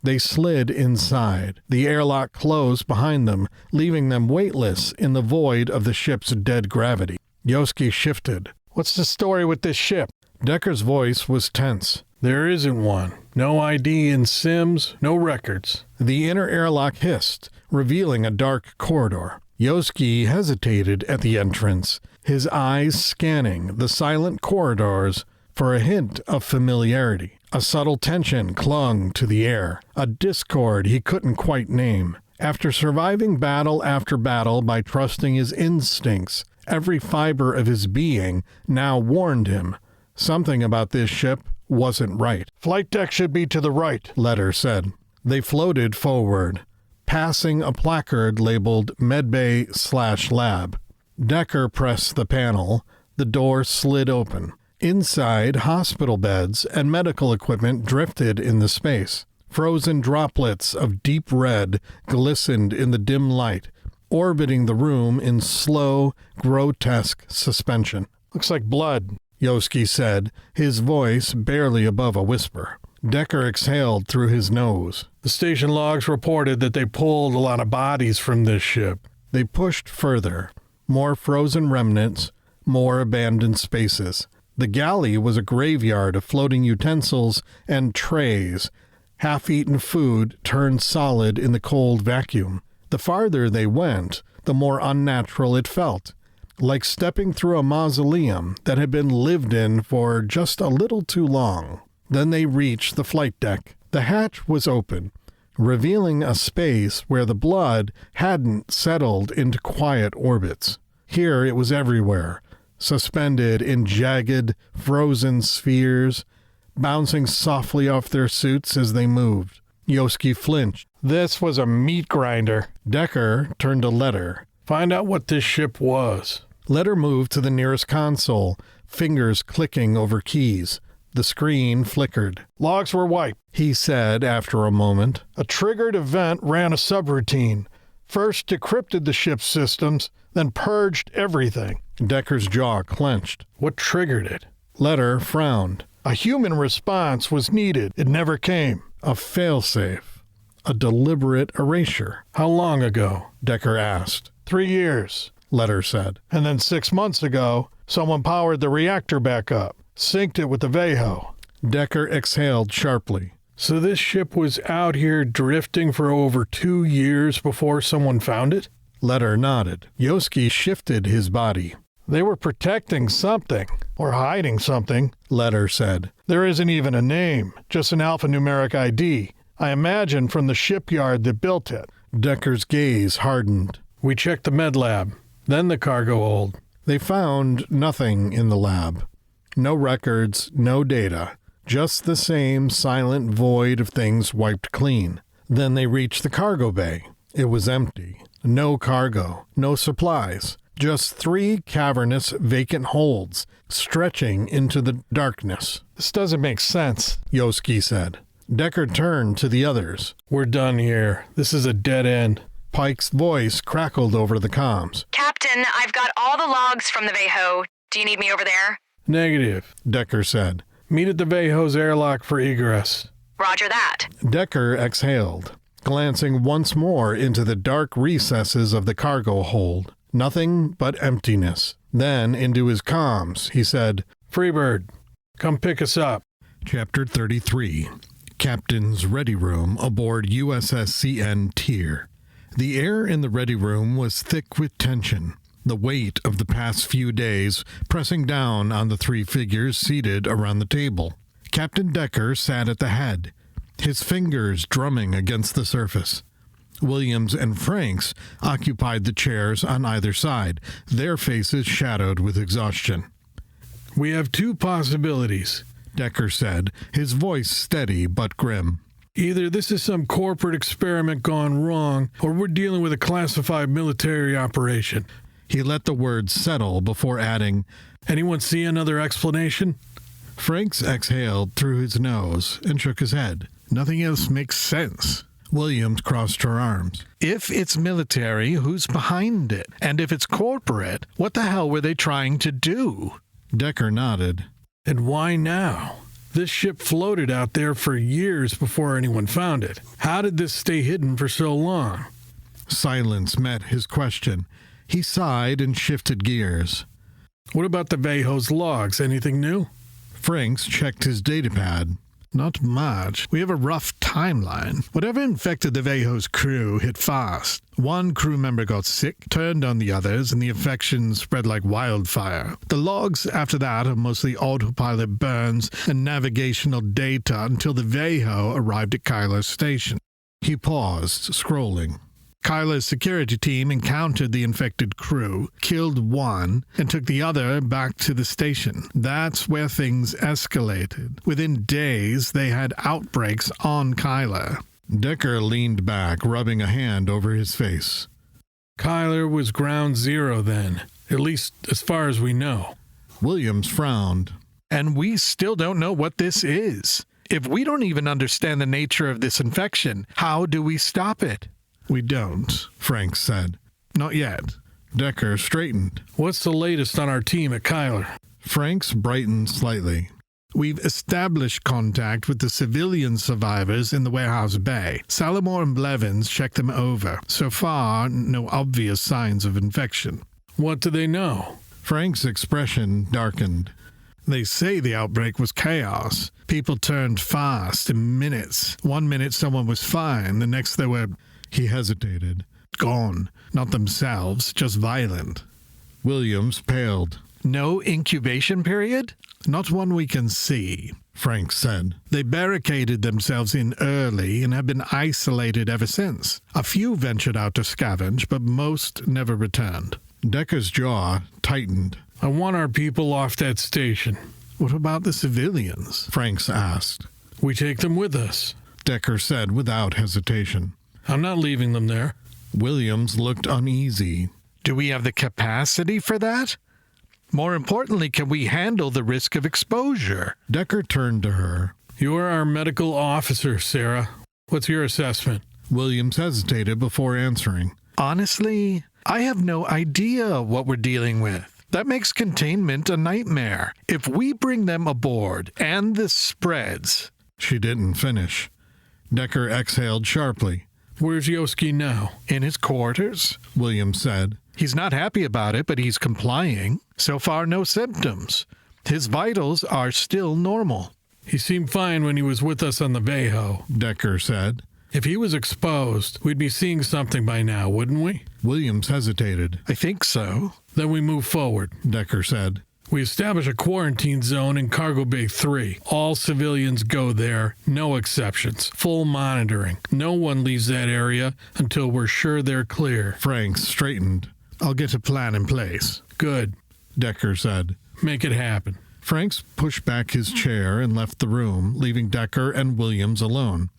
They slid inside. The airlock closed behind them, leaving them weightless in the void of the ship's dead gravity. Yoski shifted. "What's the story with this ship?" Decker's voice was tense. "There isn't one. No ID in Sims, no records." The inner airlock hissed, revealing a dark corridor. Yoski hesitated at the entrance, his eyes scanning the silent corridors for a hint of familiarity. A subtle tension clung to the air, a discord he couldn't quite name. After surviving battle after battle by trusting his instincts, every fiber of his being now warned him something about this ship wasn't right. "Flight deck should be to the right," Letter said. They floated forward, passing a placard labeled Medbay/Lab. Decker pressed the panel. The door slid open. Inside, hospital beds and medical equipment drifted in the space. Frozen droplets of deep red glistened in the dim light, orbiting the room in slow, grotesque suspension. "Looks like blood," Yoski said, his voice barely above a whisper. Decker exhaled through his nose. "The station logs reported that they pulled a lot of bodies from this ship." They pushed further. More frozen remnants, more abandoned spaces. The galley was a graveyard of floating utensils and trays. Half-eaten food turned solid in the cold vacuum. The farther they went, the more unnatural it felt, like stepping through a mausoleum that had been lived in for just a little too long. Then they reached the flight deck. The hatch was open, revealing a space where the blood hadn't settled into quiet orbits. Here it was everywhere, suspended in jagged, frozen spheres, bouncing softly off their suits as they moved. Yoski flinched. "This was a meat grinder." Decker turned to Letter. "Find out what this ship was." Letter moved to the nearest console, fingers clicking over keys. The screen flickered. "Logs were wiped," he said after a moment. "A triggered event ran a subroutine. First decrypted the ship's systems, then purged everything." Decker's jaw clenched. "What triggered it?" Letter frowned. "A human response was needed. It never came." A failsafe. A deliberate erasure. "How long ago?" Decker asked. 3 years. Letter said. "And then 6 months ago, someone powered the reactor back up, synced it with the Veho." Decker exhaled sharply. "So this ship was out here drifting for over 2 years before someone found it?" Letter nodded. Yoski shifted his body. "They were protecting something, or hiding something," Letter said. "There isn't even a name, just an alphanumeric ID. I imagine from the shipyard that built it." Decker's gaze hardened. "We checked the med lab, then the cargo hold." They found nothing in the lab. No records, no data. Just the same silent void of things wiped clean. Then they reached the cargo bay. It was empty. No cargo, no supplies. Just 3 cavernous, vacant holds, stretching into the darkness. This doesn't make sense, Yoski said. Decker turned to the others. We're done here. This is a dead end. Pike's voice crackled over the comms. Captain, I've got all the logs from the Veho. Do you need me over there? Negative, Decker said. Meet at the Veho's airlock for egress. Roger that. Decker exhaled, glancing once more into the dark recesses of the cargo hold. Nothing but emptiness. Then, into his comms, he said, Freebird, come pick us up. Chapter 33. Captain's Ready Room aboard USS CN Tier. The air in the ready room was thick with tension, the weight of the past few days pressing down on the 3 figures seated around the table. Captain Decker sat at the head, his fingers drumming against the surface. Williams and Franks occupied the chairs on either side, their faces shadowed with exhaustion. We have 2 possibilities, Decker said, his voice steady but grim. Either this is some corporate experiment gone wrong, or we're dealing with a classified military operation. He let the words settle before adding, Anyone see another explanation? Franks exhaled through his nose and shook his head. Nothing else makes sense. Williams crossed her arms. If it's military, who's behind it? And if it's corporate, what the hell were they trying to do? Decker nodded. And why now? This ship floated out there for years before anyone found it. How did this stay hidden for so long? Silence met his question. He sighed and shifted gears. What about the Veho's logs? Anything new? Franks checked his datapad. Not much. We have a rough timeline. Whatever infected the Veho's crew hit fast. 1 crew member got sick, turned on the others, and the infection spread like wildfire. The logs after that are mostly autopilot burns and navigational data until the Veho arrived at Kyler's station. He paused, scrolling. Kyler's security team encountered the infected crew, killed 1, and took the other back to the station. That's where things escalated. Within days, they had outbreaks on Kyler. Decker leaned back, rubbing a hand over his face. Kyler was ground zero then, at least as far as we know. Williams frowned. And we still don't know what this is. If we don't even understand the nature of this infection, how do we stop it? We don't, Franks said. Not yet. Decker straightened. What's the latest on our team at Kyler? Franks brightened slightly. We've established contact with the civilian survivors in the warehouse bay. Salamore and Blevins checked them over. So far, no obvious signs of infection. What do they know? Frank's expression darkened. They say the outbreak was chaos. People turned fast in minutes. 1 minute someone was fine, the next they were... He hesitated. Gone. Not themselves, just violent. Williams paled. No incubation period? Not one we can see, Franks said. They barricaded themselves in early and have been isolated ever since. A few ventured out to scavenge, but most never returned. Decker's jaw tightened. I want our people off that station. What about the civilians? Franks asked. We take them with us, Decker said without hesitation. I'm not leaving them there. Williams looked uneasy. Do we have the capacity for that? More importantly, can we handle the risk of exposure? Decker turned to her. You're our medical officer, Sarah. What's your assessment? Williams hesitated before answering. Honestly, I have no idea what we're dealing with. That makes containment a nightmare. If we bring them aboard and this spreads... She didn't finish. Decker exhaled sharply. Where's Yoski now? In his quarters, Williams said. He's not happy about it, but he's complying. So far, no symptoms. His vitals are still normal. He seemed fine when he was with us on the Veho, Decker said. If he was exposed, we'd be seeing something by now, wouldn't we? Williams hesitated. I think so. Then we move forward, Decker said. We establish a quarantine zone in Cargo Bay 3. All civilians go there, no exceptions. Full monitoring. No one leaves that area until we're sure they're clear. Franks straightened. I'll get a plan in place. Good, Decker said. Make it happen. Franks pushed back his chair and left the room, leaving Decker and Williams alone.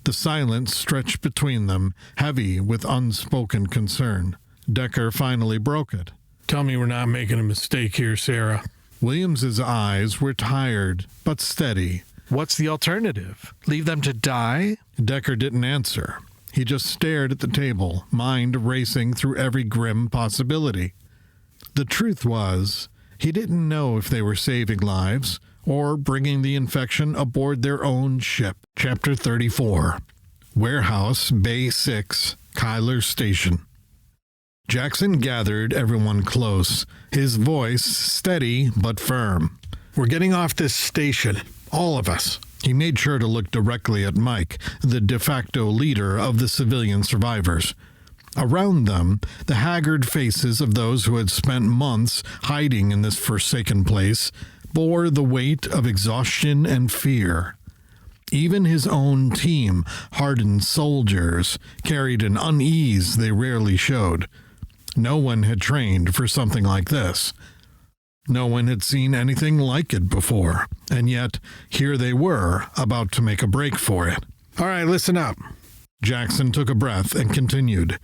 The silence stretched between them, heavy with unspoken concern. Decker finally broke it. Tell me we're not making a mistake here, Sarah. Williams's eyes were tired, but steady. What's the alternative? Leave them to die? Decker didn't answer. He just stared at the table, mind racing through every grim possibility. The truth was, he didn't know if they were saving lives or bringing the infection aboard their own ship. Chapter 34. Warehouse, Bay 6, Kyler Station. Jackson gathered everyone close, his voice steady but firm. We're getting off this station, all of us. He made sure to look directly at Mike, the de facto leader of the civilian survivors. Around them, the haggard faces of those who had spent months hiding in this forsaken place bore the weight of exhaustion and fear. Even his own team, hardened soldiers, carried an unease they rarely showed. No one had trained for something like this. No one had seen anything like it before, and yet here they were, about to make a break for it. All right, listen up. Jackson took a breath and continued.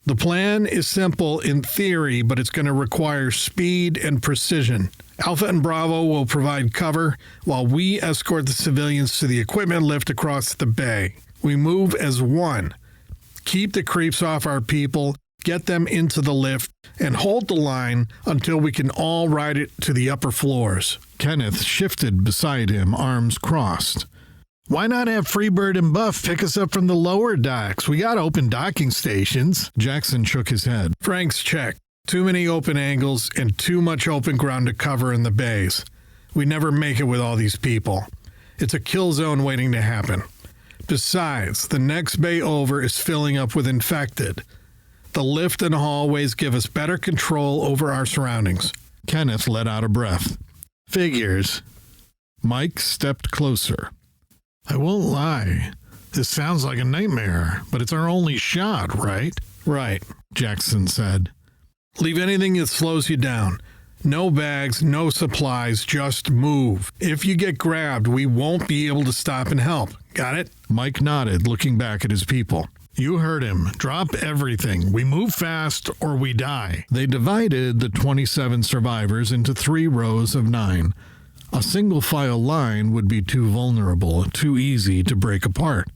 The plan is simple in theory, but it's going to require speed and precision. Alpha and Bravo will provide cover while we escort the civilians to the equipment lift across the bay. We move as one. Keep the creeps off our people, get them into the lift, and hold the line until we can all ride it to the upper floors. Kenneth shifted beside him, arms crossed. Why not have Freebird and Buff pick us up from the lower docks? We got open docking stations. Jackson shook his head. Frank's check. Too many open angles and too much open ground to cover in the bays. We never make it with all these people. It's a kill zone waiting to happen. Besides, the next bay over is filling up with infected. The lift and hallways give us better control over our surroundings. Kenneth let out a breath. Figures. Mike stepped closer. I won't lie. This sounds like a nightmare, but it's our only shot, right? Right, Jackson said. Leave anything that slows you down. No bags, no supplies, just move. If you get grabbed, we won't be able to stop and help. Got it? Mike nodded, looking back at his people. You heard him. Drop everything. We move fast or we die. They divided the 27 survivors into 3 rows of 9. A single-file line would be too vulnerable, too easy to break apart.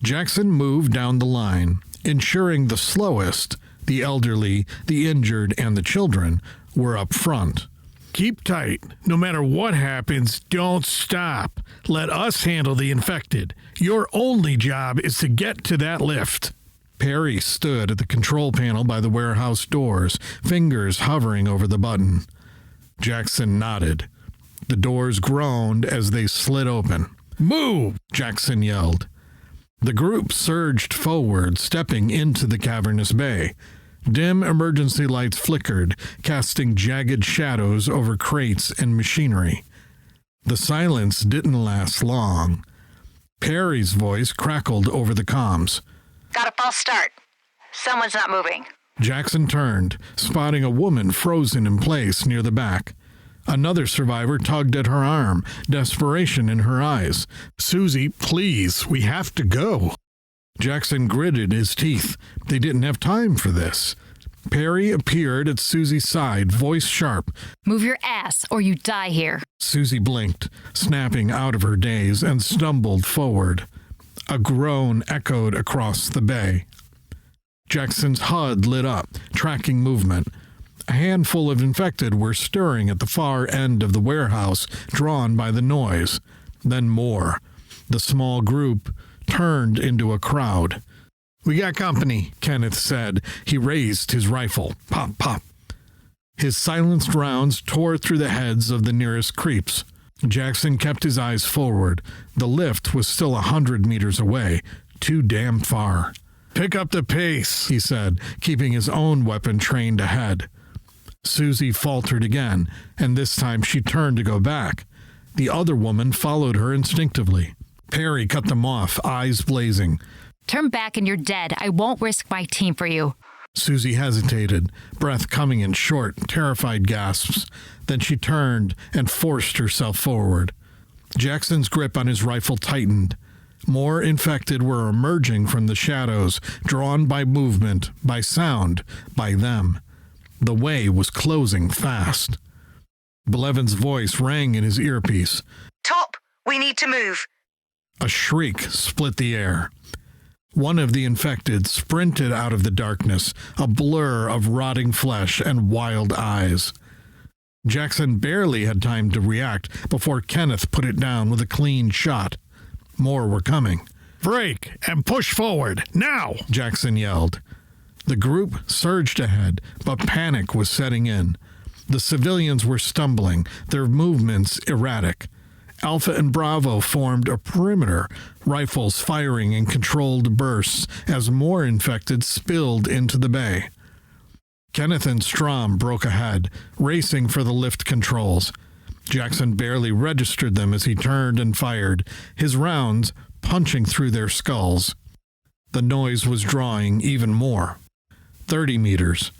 Jackson moved down the line, ensuring the slowest, the elderly, the injured, and the children, were up front. Keep tight. No matter what happens, don't stop. Let us handle the infected. Your only job is to get to that lift. Perry stood at the control panel by the warehouse doors, fingers hovering over the button. Jackson nodded. The doors groaned as they slid open. Move! Jackson yelled. The group surged forward, stepping into the cavernous bay. Dim emergency lights flickered, casting jagged shadows over crates and machinery. The silence didn't last long. Perry's voice crackled over the comms. Got a false start. Someone's not moving. Jackson turned, spotting a woman frozen in place near the back. Another survivor tugged at her arm, desperation in her eyes. Susie, please, we have to go. Jackson gritted his teeth. They didn't have time for this. Perry appeared at Susie's side, voice sharp. Move your ass, or you die here. Susie blinked, snapping out of her daze, and stumbled forward. A groan echoed across the bay. Jackson's HUD lit up, tracking movement. A handful of infected were stirring at the far end of the warehouse, drawn by the noise. Then more. The small group turned into a crowd. We got company, Kenneth said. He raised his rifle. Pop, pop. His silenced rounds tore through the heads of the nearest creeps. Jackson kept his eyes forward. The lift was still 100 meters away. Too damn far. Pick up the pace, he said, keeping his own weapon trained ahead. Susie faltered again, and this time she turned to go back. The other woman followed her instinctively. Perry cut them off, eyes blazing. Turn back and you're dead. I won't risk my team for you. Susie hesitated, breath coming in short, terrified gasps. Then she turned and forced herself forward. Jackson's grip on his rifle tightened. More infected were emerging from the shadows, drawn by movement, by sound, by them. The way was closing fast. Blevins' voice rang in his earpiece. Top, we need to move. A shriek split the air. One of the infected sprinted out of the darkness, a blur of rotting flesh and wild eyes. Jackson barely had time to react before Kenneth put it down with a clean shot. More were coming. Break and push forward, now! Jackson yelled. The group surged ahead, but panic was setting in. The civilians were stumbling, their movements erratic. Alpha and Bravo formed a perimeter, rifles firing in controlled bursts as more infected spilled into the bay. Kenneth and Strom broke ahead, racing for the lift controls. Jackson barely registered them as he turned and fired, his rounds punching through their skulls. The noise was drawing even more. 30 meters.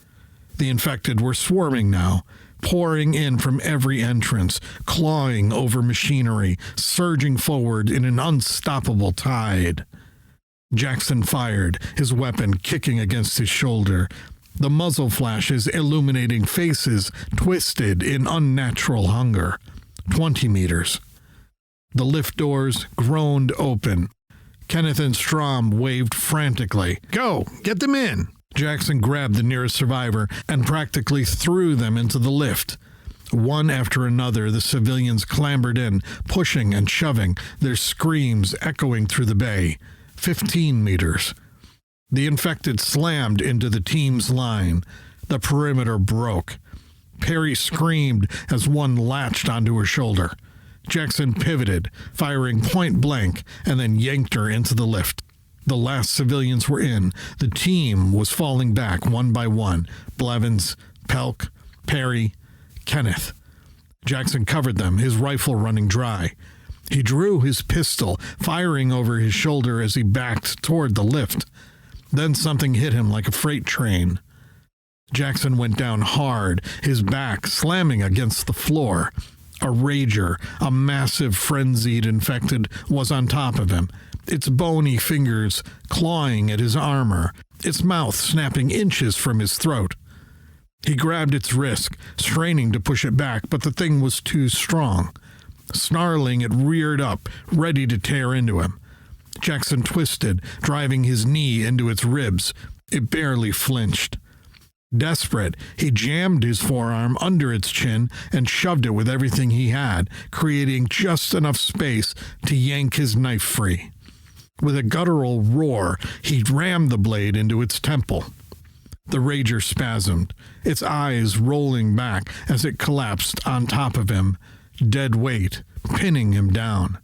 The infected were swarming now, pouring in from every entrance, clawing over machinery, surging forward in an unstoppable tide. Jackson fired, his weapon kicking against his shoulder. The muzzle flashes illuminating faces twisted in unnatural hunger. 20 meters. The lift doors groaned open. Kenneth and Strom waved frantically. Go! Get them in! Jackson grabbed the nearest survivor and practically threw them into the lift. One after another, the civilians clambered in, pushing and shoving, their screams echoing through the bay. 15 meters. The infected slammed into the team's line. The perimeter broke. Perry screamed as one latched onto her shoulder. Jackson pivoted, firing point blank, and then yanked her into the lift. The last civilians were in. The team was falling back one by one. Blevins, Pelk, Perry, Kenneth. Jackson covered them, his rifle running dry. He drew his pistol, firing over his shoulder as he backed toward the lift. Then something hit him like a freight train. Jackson went down hard, his back slamming against the floor. A rager, a massive frenzied infected, was on top of him, its bony fingers clawing at his armor, its mouth snapping inches from his throat. He grabbed its wrist, straining to push it back, but the thing was too strong. Snarling, it reared up, ready to tear into him. Jackson twisted, driving his knee into its ribs. It barely flinched. Desperate, he jammed his forearm under its chin and shoved it with everything he had, creating just enough space to yank his knife free. With a guttural roar, he rammed the blade into its temple. The rager spasmed, its eyes rolling back as it collapsed on top of him, dead weight, pinning him down.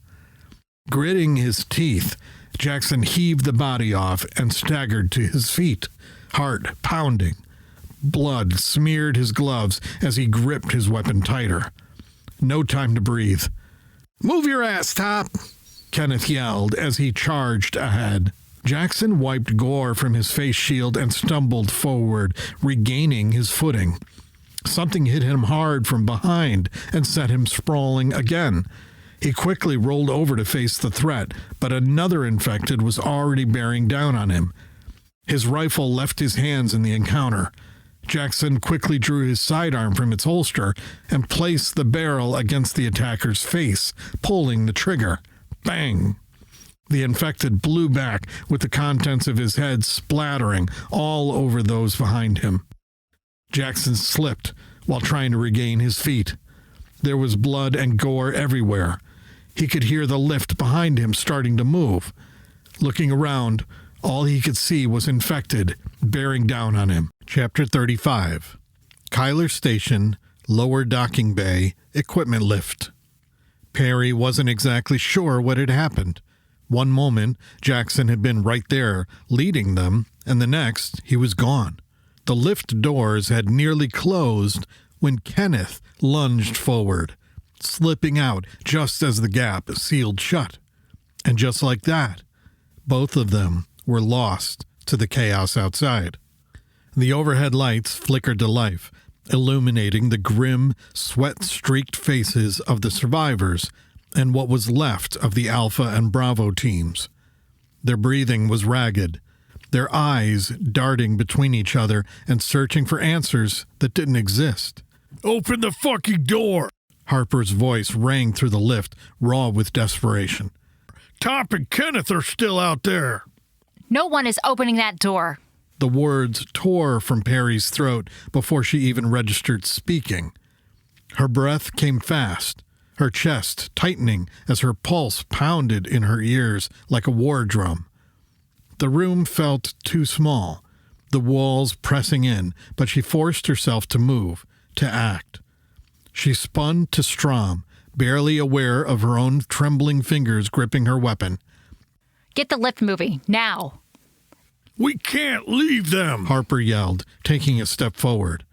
Gritting his teeth, Jackson heaved the body off and staggered to his feet, heart pounding. Blood smeared his gloves as he gripped his weapon tighter. No time to breathe. Move your ass, Top! Kenneth yelled as he charged ahead. Jackson wiped gore from his face shield and stumbled forward, regaining his footing. Something hit him hard from behind and set him sprawling again. He quickly rolled over to face the threat, but another infected was already bearing down on him. His rifle left his hands in the encounter. Jackson quickly drew his sidearm from its holster and placed the barrel against the attacker's face, pulling the trigger. Bang! The infected blew back with the contents of his head splattering all over those behind him. Jackson slipped while trying to regain his feet. There was blood and gore everywhere. He could hear the lift behind him starting to move. Looking around, all he could see was infected, bearing down on him. Chapter 35. Kyler Station, Lower Docking Bay, Equipment Lift. Perry wasn't exactly sure what had happened. One moment, Jackson had been right there, leading them, and the next, he was gone. The lift doors had nearly closed when Kenneth lunged forward, slipping out just as the gap sealed shut. And just like that, both of them were lost to the chaos outside. The overhead lights flickered to life, illuminating the grim, sweat-streaked faces of the survivors and what was left of the Alpha and Bravo teams. Their breathing was ragged, their eyes darting between each other and searching for answers that didn't exist. Open the fucking door! Harper's voice rang through the lift, raw with desperation. Top and Kenneth are still out there. No one is opening that door. The words tore from Perry's throat before she even registered speaking. Her breath came fast, her chest tightening as her pulse pounded in her ears like a war drum. The room felt too small, the walls pressing in, but she forced herself to move, to act. She spun to Strom, barely aware of her own trembling fingers gripping her weapon. Get the lift moving, now. We can't leave them, Harper yelled, taking a step forward.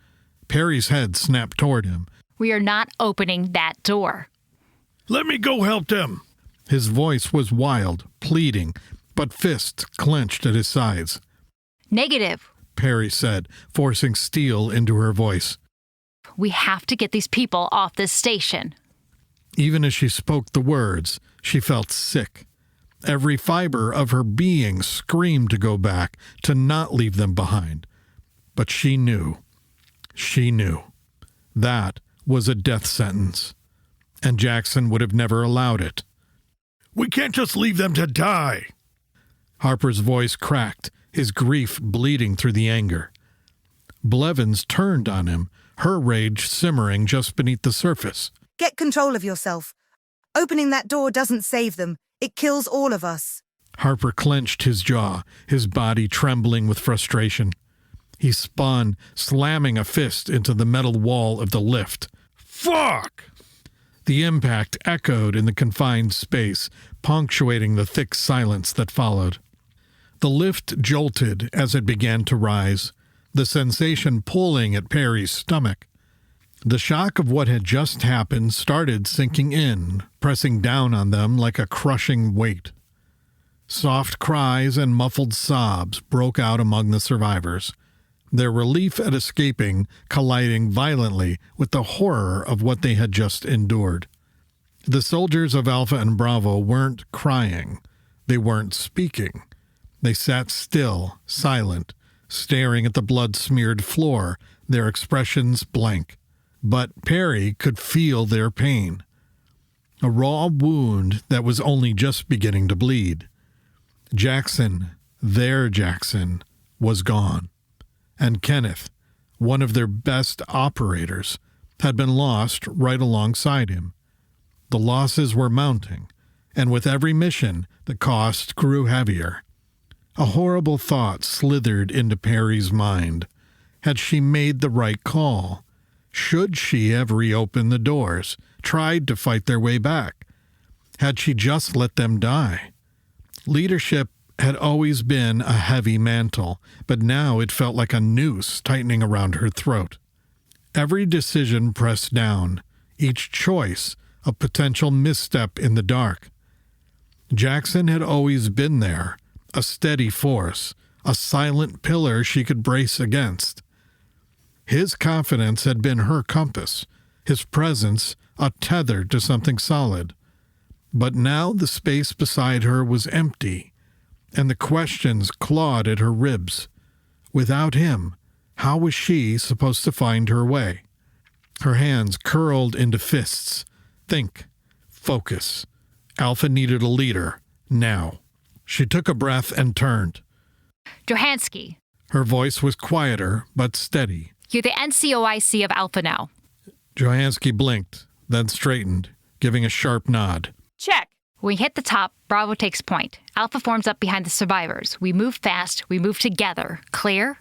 Perry's head snapped toward him. We are not opening that door. Let me go help them. His voice was wild, pleading, but fists clenched at his sides. Negative, Perry said, forcing steel into her voice. We have to get these people off this station. Even as she spoke the words, she felt sick. Every fiber of her being screamed to go back, to not leave them behind. But she knew. She knew. That was a death sentence. And Jackson would have never allowed it. We can't just leave them to die. Harper's voice cracked, his grief bleeding through the anger. Blevins turned on him, her rage simmering just beneath the surface. Get control of yourself. Opening that door doesn't save them. It kills all of us. Harper clenched his jaw, his body trembling with frustration. He spun, slamming a fist into the metal wall of the lift. Fuck! The impact echoed in the confined space, punctuating the thick silence that followed. The lift jolted as it began to rise, the sensation pulling at Perry's stomach. The shock of what had just happened started sinking in, pressing down on them like a crushing weight. Soft cries and muffled sobs broke out among the survivors, their relief at escaping colliding violently with the horror of what they had just endured. The soldiers of Alpha and Bravo weren't crying. They weren't speaking. They sat still, silent, staring at the blood-smeared floor, their expressions blank. But Perry could feel their pain. A raw wound that was only just beginning to bleed. Jackson, their Jackson, was gone. And Kenneth, one of their best operators, had been lost right alongside him. The losses were mounting, and with every mission, the cost grew heavier. A horrible thought slithered into Perry's mind. Had she made the right call? Should she have reopened the doors, tried to fight their way back? Had she just let them die? Leadership had always been a heavy mantle, but now it felt like a noose tightening around her throat. Every decision pressed down, each choice a potential misstep in the dark. Jackson had always been there, a steady force, a silent pillar she could brace against. His confidence had been her compass, his presence a tether to something solid. But now the space beside her was empty, and the questions clawed at her ribs. Without him, how was she supposed to find her way? Her hands curled into fists. Think. Focus. Alpha needed a leader. Now. She took a breath and turned. Johansky. Her voice was quieter, but steady. You're the NCOIC of Alpha now. Johansky blinked, then straightened, giving a sharp nod. Check. When we hit the top, Bravo takes point. Alpha forms up behind the survivors. We move fast. We move together. Clear?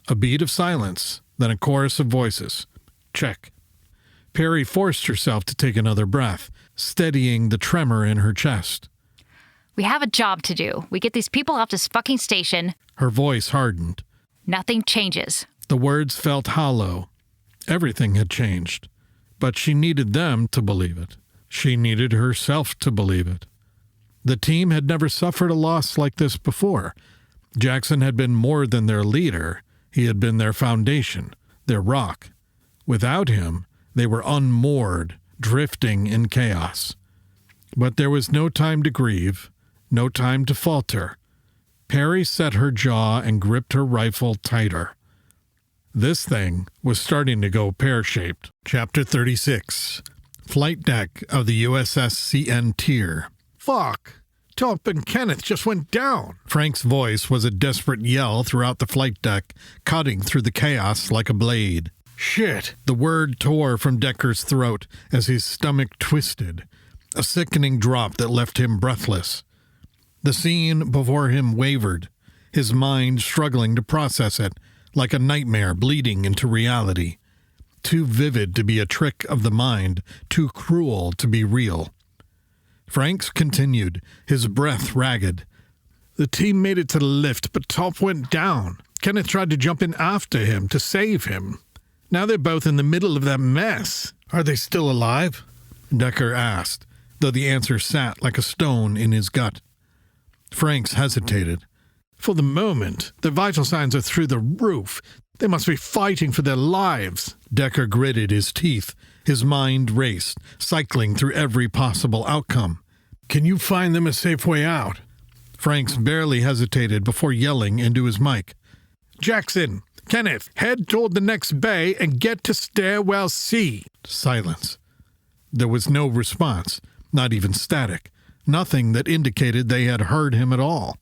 A beat of silence, then a chorus of voices. Check. Perry forced herself to take another breath, steadying the tremor in her chest. We have a job to do. We get these people off this fucking station. Her voice hardened. Nothing changes. The words felt hollow. Everything had changed. But she needed them to believe it. She needed herself to believe it. The team had never suffered a loss like this before. Jackson had been more than their leader. He had been their foundation, their rock. Without him, they were unmoored, drifting in chaos. But there was no time to grieve, no time to falter. Perry set her jaw and gripped her rifle tighter. This thing was starting to go pear-shaped. Chapter 36. Flight deck of the USS CN Tier. Fuck! Top and Kenneth just went down. Frank's voice was a desperate yell throughout the flight deck, cutting through the chaos like a blade. Shit! The word tore from Decker's throat as his stomach twisted, a sickening drop that left him breathless. The scene before him wavered, his mind struggling to process it, like a nightmare bleeding into reality. Too vivid to be a trick of the mind, too cruel to be real. Franks continued, his breath ragged. The team made it to the lift, but Top went down. Kenneth tried to jump in after him to save him. Now they're both in the middle of that mess. Are they still alive? Decker asked, though the answer sat like a stone in his gut. Franks hesitated. For the moment, their vital signs are through the roof. They must be fighting for their lives. Decker gritted his teeth. His mind raced, cycling through every possible outcome. Can you find them a safe way out? Franks barely hesitated before yelling into his mic. Jackson, Kenneth, head toward the next bay and get to Stairwell C. Silence. There was no response, not even static. Nothing that indicated they had heard him at all.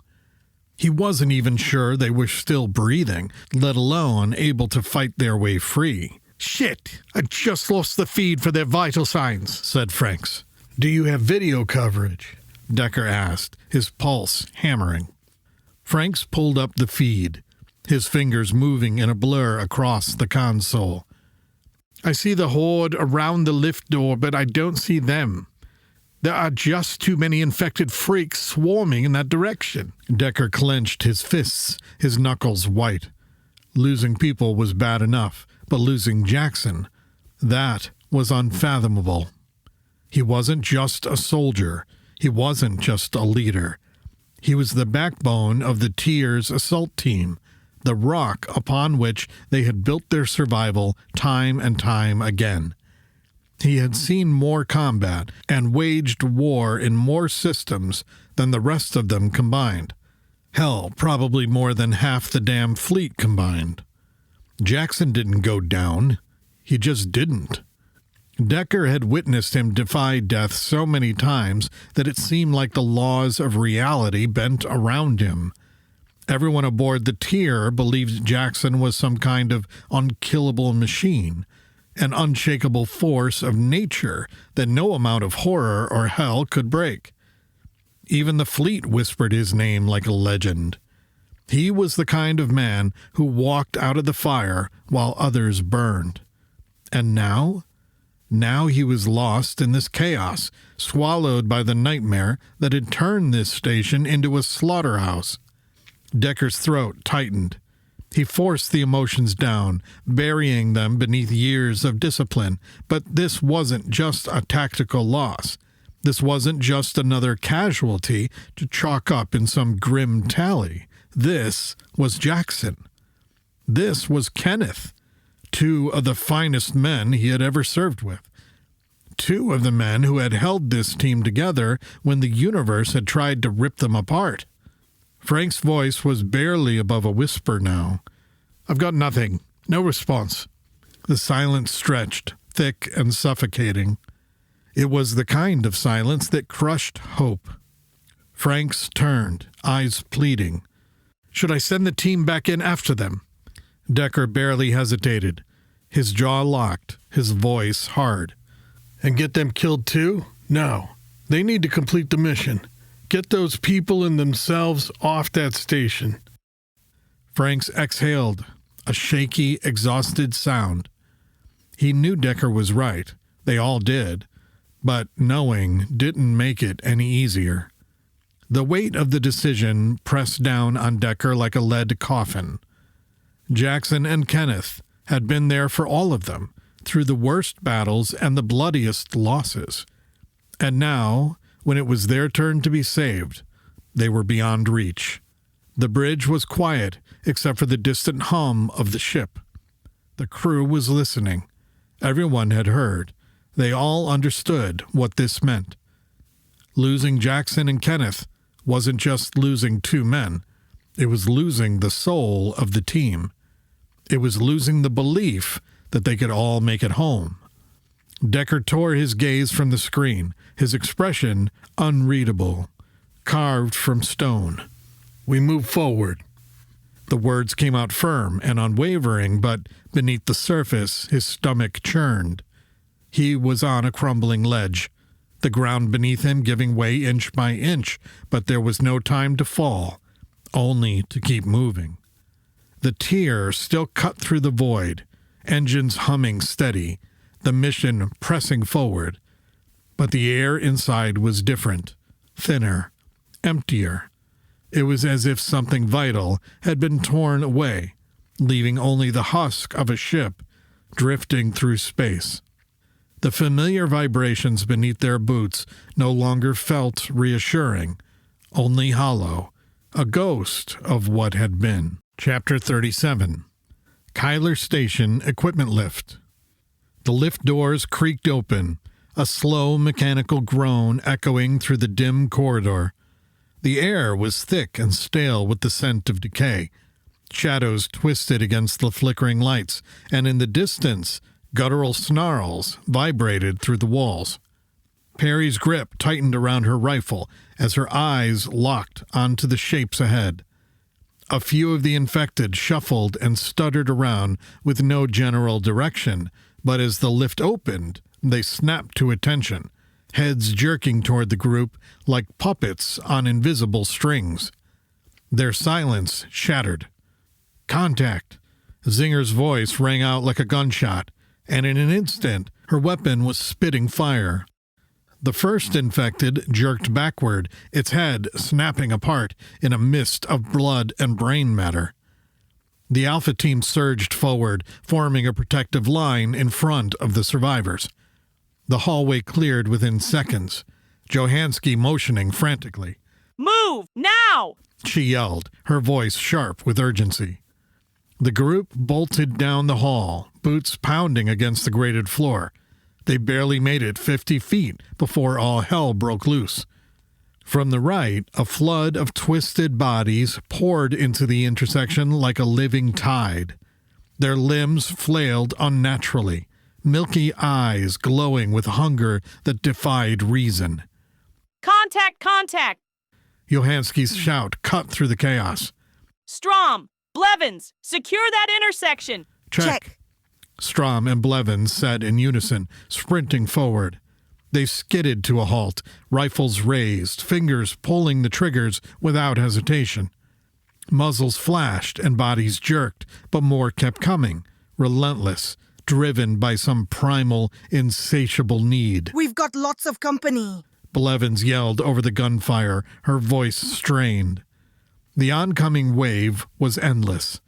He wasn't even sure they were still breathing, let alone able to fight their way free. Shit! I just lost the feed for their vital signs, said Franks. Do you have video coverage? Decker asked, his pulse hammering. Franks pulled up the feed, his fingers moving in a blur across the console. I see the horde around the lift door, but I don't see them. There are just too many infected freaks swarming in that direction. Decker clenched his fists, his knuckles white. Losing people was bad enough, but losing Jackson, that was unfathomable. He wasn't just a soldier. He wasn't just a leader. He was the backbone of the Tier's assault team, the rock upon which they had built their survival time and time again. He had seen more combat and waged war in more systems than the rest of them combined. Hell, probably more than half the damn fleet combined. Jackson didn't go down. He just didn't. Decker had witnessed him defy death so many times that it seemed like the laws of reality bent around him. Everyone aboard the Tier believed Jackson was some kind of unkillable machine, an unshakable force of nature that no amount of horror or hell could break. Even the fleet whispered his name like a legend. He was the kind of man who walked out of the fire while others burned. And now? Now he was lost in this chaos, swallowed by the nightmare that had turned this station into a slaughterhouse. Decker's throat tightened. He forced the emotions down, burying them beneath years of discipline. But this wasn't just a tactical loss. This wasn't just another casualty to chalk up in some grim tally. This was Jackson. This was Kenneth, two of the finest men he had ever served with. Two of the men who had held this team together when the universe had tried to rip them apart. Frank's voice was barely above a whisper now. I've got nothing. No response. The silence stretched, thick and suffocating. It was the kind of silence that crushed hope. Franks turned, eyes pleading. Should I send the team back in after them? Decker barely hesitated, his jaw locked, his voice hard. And get them killed too? No. They need to complete the mission. Get those people and themselves off that station. Franks exhaled, a shaky, exhausted sound. He knew Decker was right. They all did. But knowing didn't make it any easier. The weight of the decision pressed down on Decker like a lead coffin. Jackson and Kenneth had been there for all of them, through the worst battles and the bloodiest losses. And now, when it was their turn to be saved, they were beyond reach. The bridge was quiet, except for the distant hum of the ship. The crew was listening. Everyone had heard. They all understood what this meant. Losing Jackson and Kenneth wasn't just losing two men. It was losing the soul of the team. It was losing the belief that they could all make it home. Decker tore his gaze from the screen, his expression unreadable, carved from stone. We move forward. The words came out firm and unwavering, but beneath the surface his stomach churned. He was on a crumbling ledge, the ground beneath him giving way inch by inch, but there was no time to fall, only to keep moving. The Tier still cut through the void, engines humming steady, the mission pressing forward. But the air inside was different, thinner, emptier. It was as if something vital had been torn away, leaving only the husk of a ship drifting through space. The familiar vibrations beneath their boots no longer felt reassuring, only hollow, a ghost of what had been. Chapter 37. Kyler Station Equipment Lift. The lift doors creaked open, a slow mechanical groan echoing through the dim corridor. The air was thick and stale with the scent of decay. Shadows twisted against the flickering lights, and in the distance, guttural snarls vibrated through the walls. Perry's grip tightened around her rifle as her eyes locked onto the shapes ahead. A few of the infected shuffled and stuttered around with no general direction, but as the lift opened, they snapped to attention, heads jerking toward the group like puppets on invisible strings. Their silence shattered. Contact! Zinger's voice rang out like a gunshot, and in an instant, her weapon was spitting fire. The first infected jerked backward, its head snapping apart in a mist of blood and brain matter. The Alpha team surged forward, forming a protective line in front of the survivors. The hallway cleared within seconds, Johansky motioning frantically. Move, now! She yelled, her voice sharp with urgency. The group bolted down the hall, boots pounding against the grated floor. They barely made it 50 feet before all hell broke loose. From the right, a flood of twisted bodies poured into the intersection like a living tide. Their limbs flailed unnaturally, milky eyes glowing with hunger that defied reason. Contact, contact! Johansky's shout cut through the chaos. Strom, Blevins, secure that intersection! Check. Strom and Blevins said in unison, sprinting forward. They skidded to a halt, rifles raised, fingers pulling the triggers without hesitation. Muzzles flashed and bodies jerked, but more kept coming, relentless, driven by some primal, insatiable need. We've got lots of company, Blevins yelled over the gunfire, her voice strained. The oncoming wave was endless.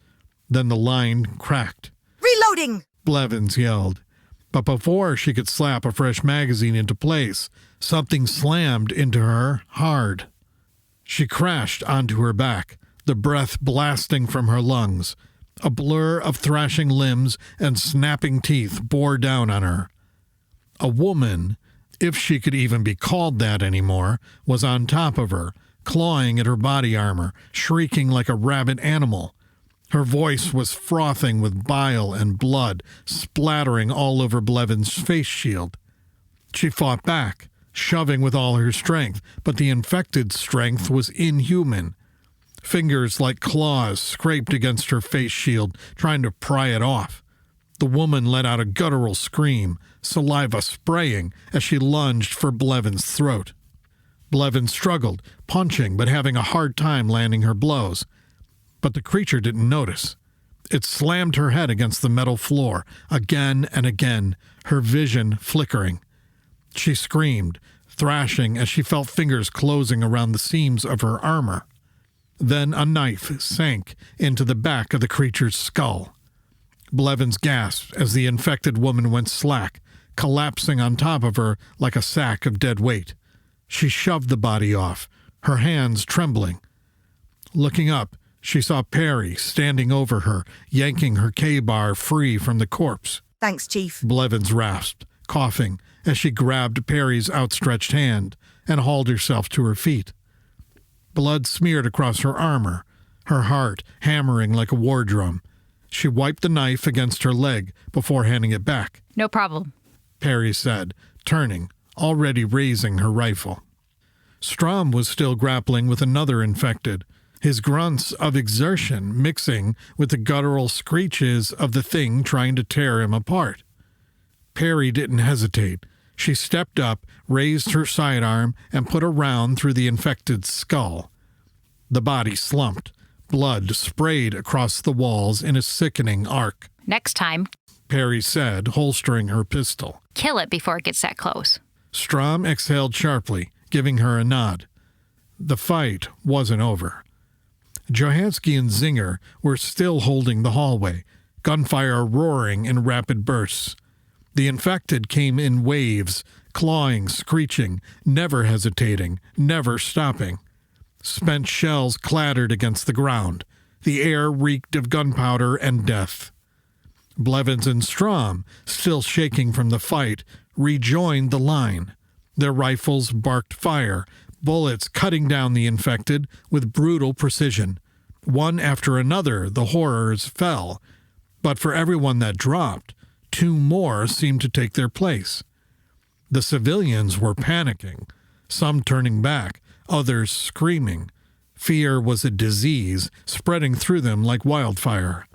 Then the line cracked. Reloading! Blevins yelled. But before she could slap a fresh magazine into place, something slammed into her hard. She crashed onto her back, the breath blasting from her lungs. A blur of thrashing limbs and snapping teeth bore down on her. A woman, if she could even be called that anymore, was on top of her, clawing at her body armor, shrieking like a rabid animal. Her voice was frothing with bile and blood, splattering all over Blevins' face shield. She fought back, shoving with all her strength, but the infected strength was inhuman. Fingers like claws scraped against her face shield, trying to pry it off. The woman let out a guttural scream, saliva spraying as she lunged for Blevins' throat. Blevins struggled, punching but having a hard time landing her blows. But the creature didn't notice. It slammed her head against the metal floor, again and again, her vision flickering. She screamed, thrashing as she felt fingers closing around the seams of her armor. Then a knife sank into the back of the creature's skull. Blevins gasped as the infected woman went slack, collapsing on top of her like a sack of dead weight. She shoved the body off, her hands trembling. Looking up, She saw Perry standing over her, yanking her K-bar free from the corpse. Thanks, Chief. Blevins rasped, coughing, as she grabbed Perry's outstretched hand and hauled herself to her feet. Blood smeared across her armor, her heart hammering like a war drum. She wiped the knife against her leg before handing it back. No problem, Perry said, turning, already raising her rifle. Strom was still grappling with another infected, his grunts of exertion mixing with the guttural screeches of the thing trying to tear him apart. Perry didn't hesitate. She stepped up, raised her sidearm, and put a round through the infected's skull. The body slumped. Blood sprayed across the walls in a sickening arc. Next time, Perry said, holstering her pistol. Kill it before it gets that close. Strom exhaled sharply, giving her a nod. The fight wasn't over. Johansky and Zinger were still holding the hallway, gunfire roaring in rapid bursts. The infected came in waves, clawing, screeching, never hesitating, never stopping. Spent shells clattered against the ground. The air reeked of gunpowder and death. Blevins and Strom, still shaking from the fight, rejoined the line. Their rifles barked fire, bullets cutting down the infected with brutal precision. One after another, the horrors fell. But for everyone that dropped, 2 more seemed to take their place. The civilians were panicking, some turning back, others screaming. Fear was a disease spreading through them like wildfire.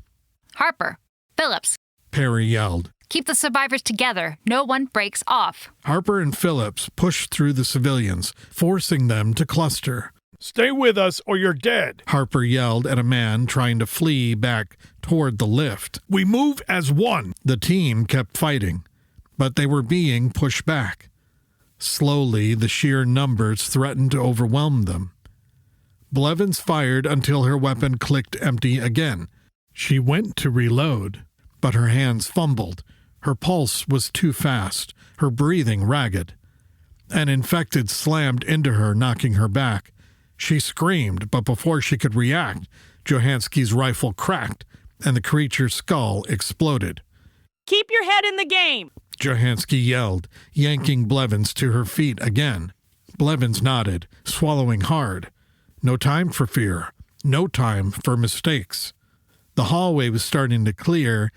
Harper, Phillips, Perry yelled. Keep the survivors together. No one breaks off. Harper and Phillips pushed through the civilians, forcing them to cluster. Stay with us or you're dead, Harper yelled at a man trying to flee back toward the lift. We move as one. The team kept fighting, but they were being pushed back. Slowly, the sheer numbers threatened to overwhelm them. Blevins fired until her weapon clicked empty again. She went to reload, but her hands fumbled. Her pulse was too fast, her breathing ragged. An infected slammed into her, knocking her back. She screamed, but before she could react, Johansky's rifle cracked, and the creature's skull exploded. Keep your head in the game! Johansky yelled, yanking Blevins to her feet again. Blevins nodded, swallowing hard. No time for fear. No time for mistakes. The hallway was starting to clear,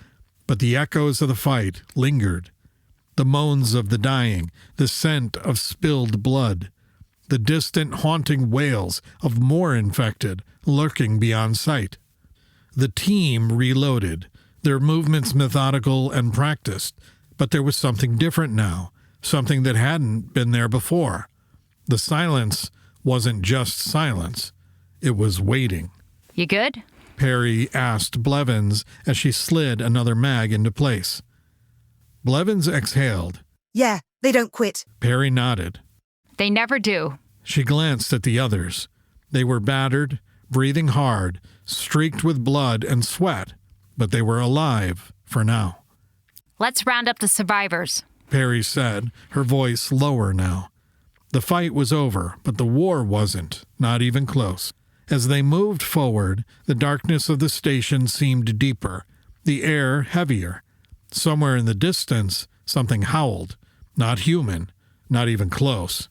but the echoes of the fight lingered. The moans of the dying, the scent of spilled blood, the distant haunting wails of more infected lurking beyond sight. The team reloaded, their movements methodical and practiced, but there was something different now, something that hadn't been there before. The silence wasn't just silence, it was waiting. You good? Perry asked Blevins as she slid another mag into place. Blevins exhaled. Yeah, they don't quit. Perry nodded. They never do. She glanced at the others. They were battered, breathing hard, streaked with blood and sweat, but they were alive for now. Let's round up the survivors, Perry said, her voice lower now. The fight was over, but the war wasn't, not even close. As they moved forward, the darkness of the station seemed deeper, the air heavier. Somewhere in the distance, something howled. Not human, not even close.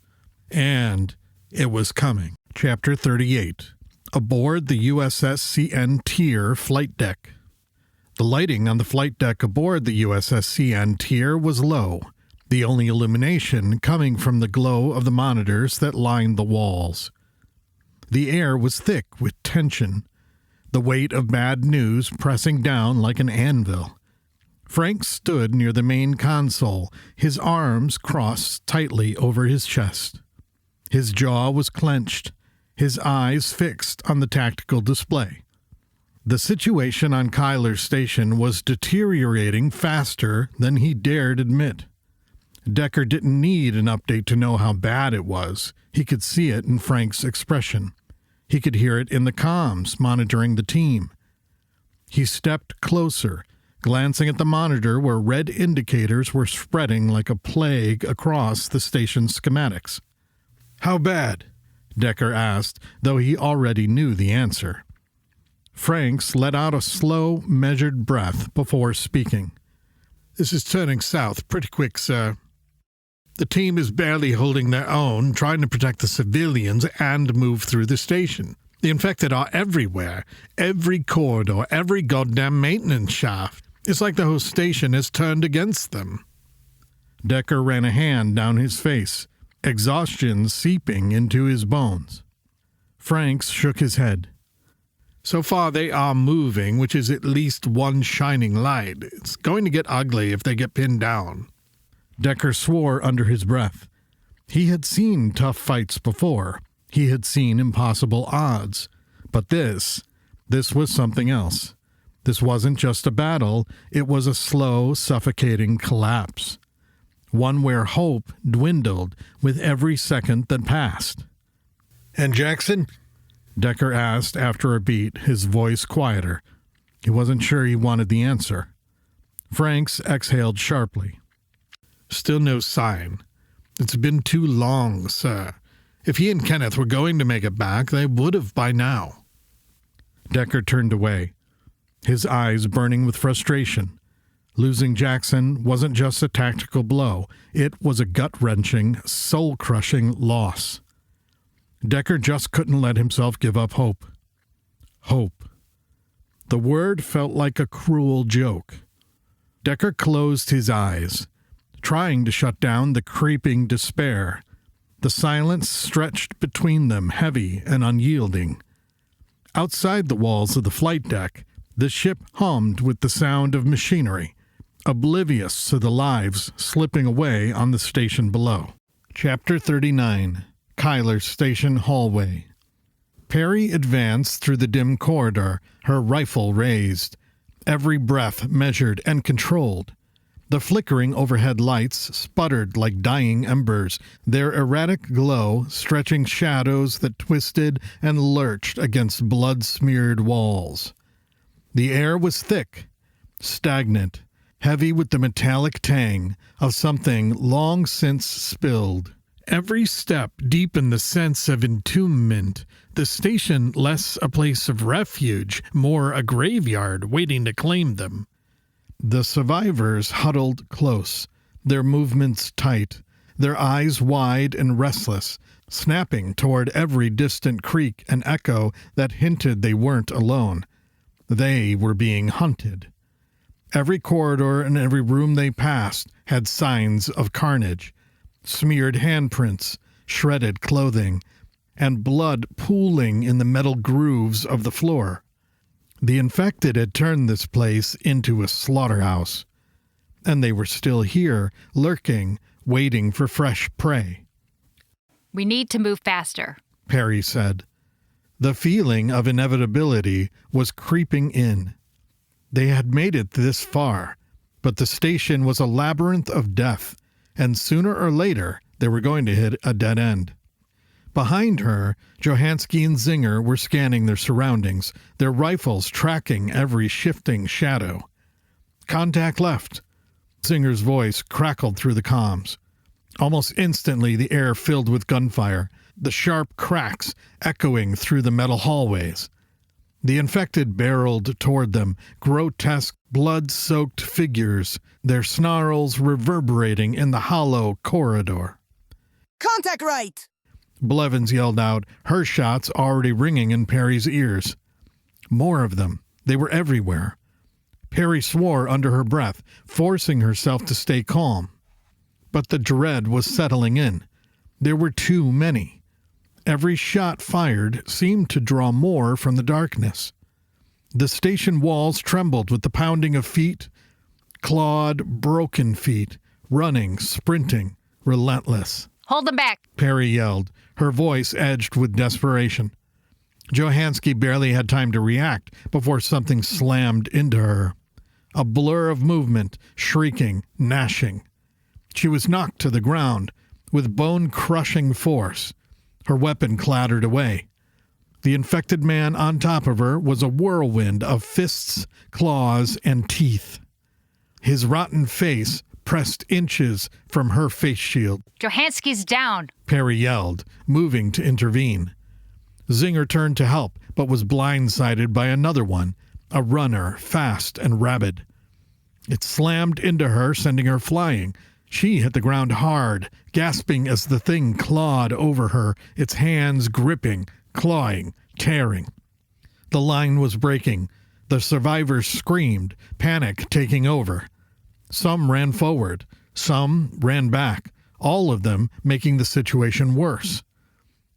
And it was coming. Chapter 38. Aboard the USS CN Tier flight deck. The lighting on the flight deck aboard the USS CN Tier was low, the only illumination coming from the glow of the monitors that lined the walls. The air was thick with tension, the weight of bad news pressing down like an anvil. Frank stood near the main console, his arms crossed tightly over his chest. His jaw was clenched, his eyes fixed on the tactical display. The situation on Kyler's station was deteriorating faster than he dared admit. Decker didn't need an update to know how bad it was. He could see it in Frank's expression. He could hear it in the comms monitoring the team. He stepped closer, glancing at the monitor where red indicators were spreading like a plague across the station's schematics. "How bad?" Decker asked, though he already knew the answer. Franks let out a slow, measured breath before speaking. This is turning south pretty quick, sir. The team is barely holding their own, trying to protect the civilians and move through the station. The infected are everywhere. Every corridor, every goddamn maintenance shaft. It's like the whole station has turned against them. Decker ran a hand down his face, exhaustion seeping into his bones. Franks shook his head. So far they are moving, which is at least one shining light. It's going to get ugly if they get pinned down. Decker swore under his breath. He had seen tough fights before. He had seen impossible odds. But this was something else. This wasn't just a battle. It was a slow, suffocating collapse. One where hope dwindled with every second that passed. And Jackson? Decker asked after a beat, his voice quieter. He wasn't sure he wanted the answer. Franks exhaled sharply. Still no sign. It's been too long, sir. If he and Kenneth were going to make it back, they would have by now. Decker turned away, his eyes burning with frustration. Losing Jackson wasn't just a tactical blow. It was a gut-wrenching, soul-crushing loss. Decker just couldn't let himself give up hope. Hope. The word felt like a cruel joke. Decker closed his eyes, trying to shut down the creeping despair. The silence stretched between them, heavy and unyielding. Outside the walls of the flight deck, the ship hummed with the sound of machinery, oblivious to the lives slipping away on the station below. Chapter 39. Kyler's Station Hallway. Perry advanced through the dim corridor, her rifle raised, every breath measured and controlled. The flickering overhead lights sputtered like dying embers, their erratic glow stretching shadows that twisted and lurched against blood-smeared walls. The air was thick, stagnant, heavy with the metallic tang of something long since spilled. Every step deepened the sense of entombment, the station less a place of refuge, more a graveyard waiting to claim them. The survivors huddled close, their movements tight, their eyes wide and restless, snapping toward every distant creak and echo that hinted they weren't alone. They were being hunted. Every corridor and every room they passed had signs of carnage. Smeared handprints, shredded clothing, and blood pooling in the metal grooves of the floor. The infected had turned this place into a slaughterhouse, and they were still here, lurking, waiting for fresh prey. We need to move faster, Perry said. The feeling of inevitability was creeping in. They had made it this far, but the station was a labyrinth of death, and sooner or later they were going to hit a dead end. Behind her, Johansky and Zinger were scanning their surroundings, their rifles tracking every shifting shadow. Contact left. Zinger's voice crackled through the comms. Almost instantly, the air filled with gunfire, the sharp cracks echoing through the metal hallways. The infected barreled toward them, grotesque, blood-soaked figures, their snarls reverberating in the hollow corridor. Contact right! Blevins yelled out, her shots already ringing in Perry's ears. More of them. They were everywhere. Perry swore under her breath, forcing herself to stay calm. But the dread was settling in. There were too many. Every shot fired seemed to draw more from the darkness. The station walls trembled with the pounding of feet, clawed, broken feet, running, sprinting, relentless. Hold them back, Perry yelled, her voice edged with desperation. Johansky barely had time to react before something slammed into her. A blur of movement, shrieking, gnashing. She was knocked to the ground with bone-crushing force. Her weapon clattered away. The infected man on top of her was a whirlwind of fists, claws, and teeth. His rotten face pressed inches from her face shield. Johansky's down, Perry yelled, moving to intervene. Zinger turned to help, but was blindsided by another one, a runner, fast and rabid. It slammed into her, sending her flying. She hit the ground hard, gasping as the thing clawed over her, its hands gripping, clawing, tearing. The line was breaking. The survivors screamed, panic taking over. Some ran forward. Some ran back, all of them making the situation worse.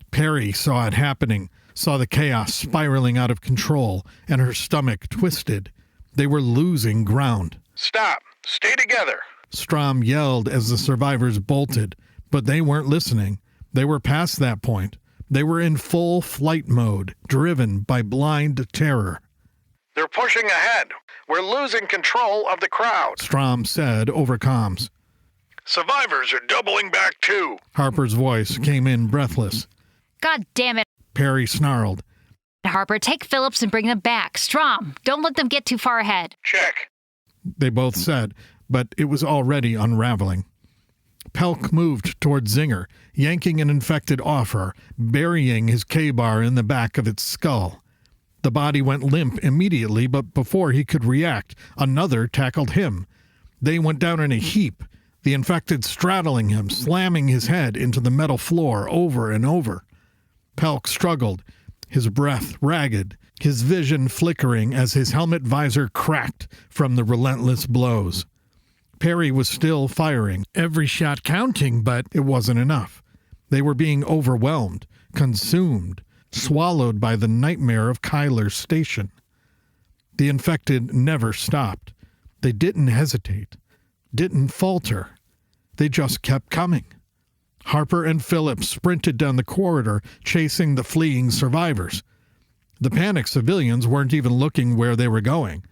Perry saw it happening, saw the chaos spiraling out of control, and her stomach twisted. They were losing ground. Stop! Stay together! Strom yelled as the survivors bolted, but they weren't listening. They were past that point. They were in full flight mode, driven by blind terror. They're pushing ahead. We're losing control of the crowd, Strom said over comms. Survivors are doubling back too. Harper's voice came in breathless. God damn it. Perry snarled. Harper, take Phillips and bring them back. Strom, don't let them get too far ahead. Check. They both said, but it was already unraveling. Pelk moved toward Zinger, yanking an infected off her, burying his K-bar in the back of its skull. The body went limp immediately, but before he could react, another tackled him. They went down in a heap, the infected straddling him, slamming his head into the metal floor over and over. Pelk struggled, his breath ragged, his vision flickering as his helmet visor cracked from the relentless blows. Perry was still firing, every shot counting, but it wasn't enough. They were being overwhelmed, consumed, swallowed by the nightmare of Kyler's station. The infected never stopped. They didn't hesitate, didn't falter. They just kept coming. Harper and Phillips sprinted down the corridor, chasing the fleeing survivors. The panicked civilians weren't even looking where they were going.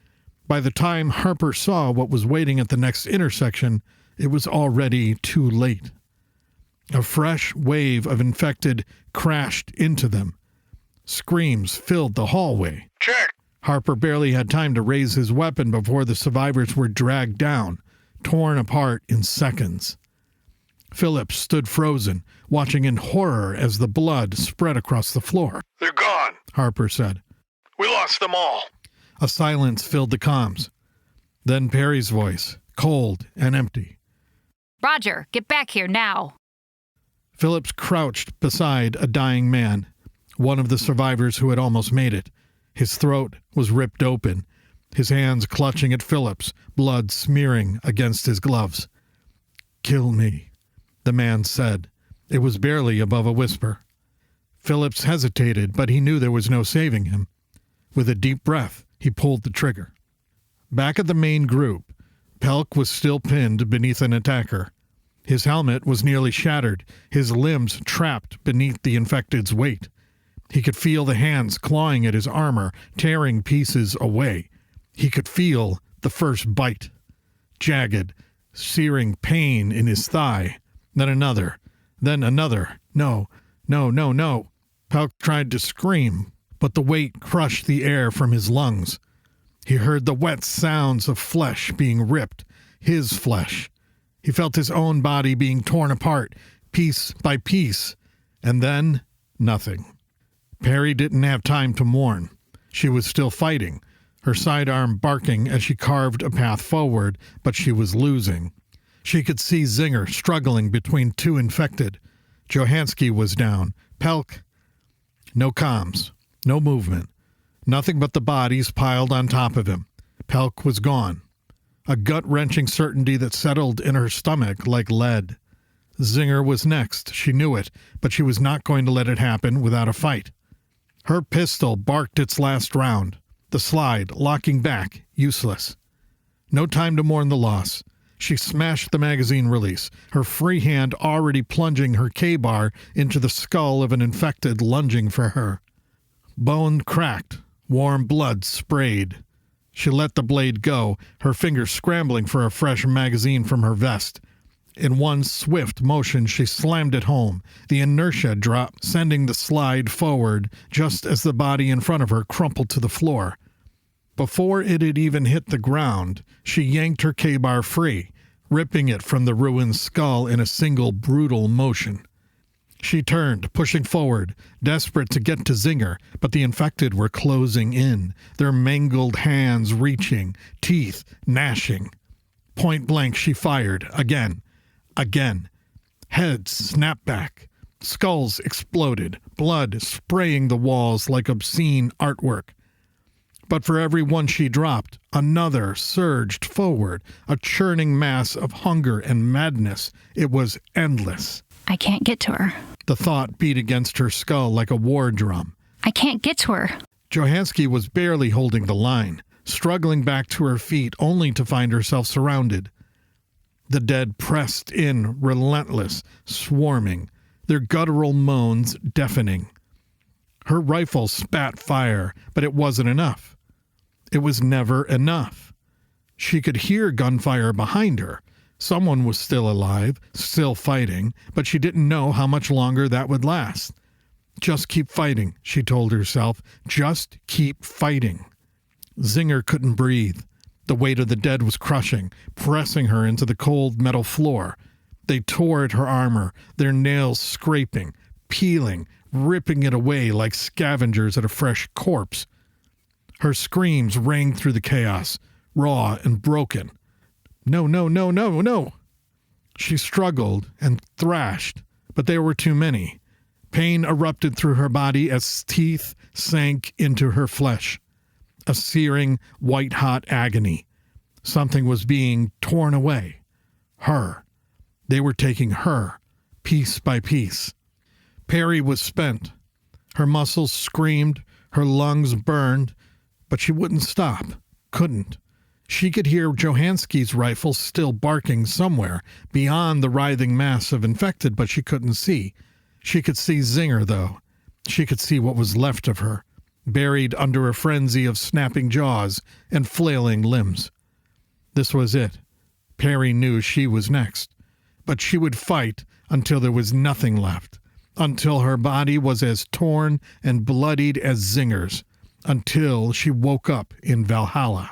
By the time Harper saw what was waiting at the next intersection, it was already too late. A fresh wave of infected crashed into them. Screams filled the hallway. Check! Harper barely had time to raise his weapon before the survivors were dragged down, torn apart in seconds. Phillips stood frozen, watching in horror as the blood spread across the floor. They're gone, Harper said. We lost them all. A silence filled the comms. Then Perry's voice, cold and empty. Roger, get back here now. Phillips crouched beside a dying man, one of the survivors who had almost made it. His throat was ripped open, his hands clutching at Phillips, blood smearing against his gloves. Kill me, the man said. It was barely above a whisper. Phillips hesitated, but he knew there was no saving him. With a deep breath, he pulled the trigger. Back at the main group, Pelk was still pinned beneath an attacker. His helmet was nearly shattered, his limbs trapped beneath the infected's weight. He could feel the hands clawing at his armor, tearing pieces away. He could feel the first bite. Jagged, searing pain in his thigh. Then another. No. Pelk tried to scream, but the weight crushed the air from his lungs. He heard the wet sounds of flesh being ripped, his flesh. He felt his own body being torn apart, piece by piece, and then nothing. Perry didn't have time to mourn. She was still fighting, her sidearm barking as she carved a path forward, but she was losing. She could see Zinger struggling between two infected. Johansky was down. Pelk. No comms. No movement. Nothing but the bodies piled on top of him. Pelk was gone. A gut-wrenching certainty that settled in her stomach like lead. Zinger was next. She knew it, but she was not going to let it happen without a fight. Her pistol barked its last round. The slide, locking back, useless. No time to mourn the loss. She smashed the magazine release, her free hand already plunging her K-bar into the skull of an infected lunging for her. Bone cracked, warm blood sprayed. She let the blade go, her fingers scrambling for a fresh magazine from her vest. In one swift motion, she slammed it home. The inertia dropped, sending the slide forward just as the body in front of her crumpled to the floor. Before it had even hit the ground, she yanked her K-bar free, ripping it from the ruined skull in a single brutal motion. She turned, pushing forward, desperate to get to Zinger, but the infected were closing in, their mangled hands reaching, teeth gnashing. Point blank she fired, again. Heads snapped back. Skulls exploded, blood spraying the walls like obscene artwork. But for every one she dropped, another surged forward, a churning mass of hunger and madness. It was endless. I can't get to her. The thought beat against her skull like a war drum. I can't get to her. Johansky was barely holding the line, struggling back to her feet only to find herself surrounded. The dead pressed in, relentless, swarming, their guttural moans deafening. Her rifle spat fire, but it wasn't enough. It was never enough. She could hear gunfire behind her. Someone was still alive, still fighting, but she didn't know how much longer that would last. Just keep fighting, she told herself. Just keep fighting. Zinger couldn't breathe. The weight of the dead was crushing, pressing her into the cold metal floor. They tore at her armor, their nails scraping, peeling, ripping it away like scavengers at a fresh corpse. Her screams rang through the chaos, raw and broken. No, no, no, no, no. She struggled and thrashed, but there were too many. Pain erupted through her body as teeth sank into her flesh. A searing, white-hot agony. Something was being torn away. Her. They were taking her, piece by piece. Perry was spent. Her muscles screamed, her lungs burned, but she wouldn't stop. Couldn't. She could hear Johansky's rifle still barking somewhere, beyond the writhing mass of infected, but she couldn't see. She could see Zinger, though. She could see what was left of her, buried under a frenzy of snapping jaws and flailing limbs. This was it. Perry knew she was next. But she would fight until there was nothing left, until her body was as torn and bloodied as Zinger's, until she woke up in Valhalla.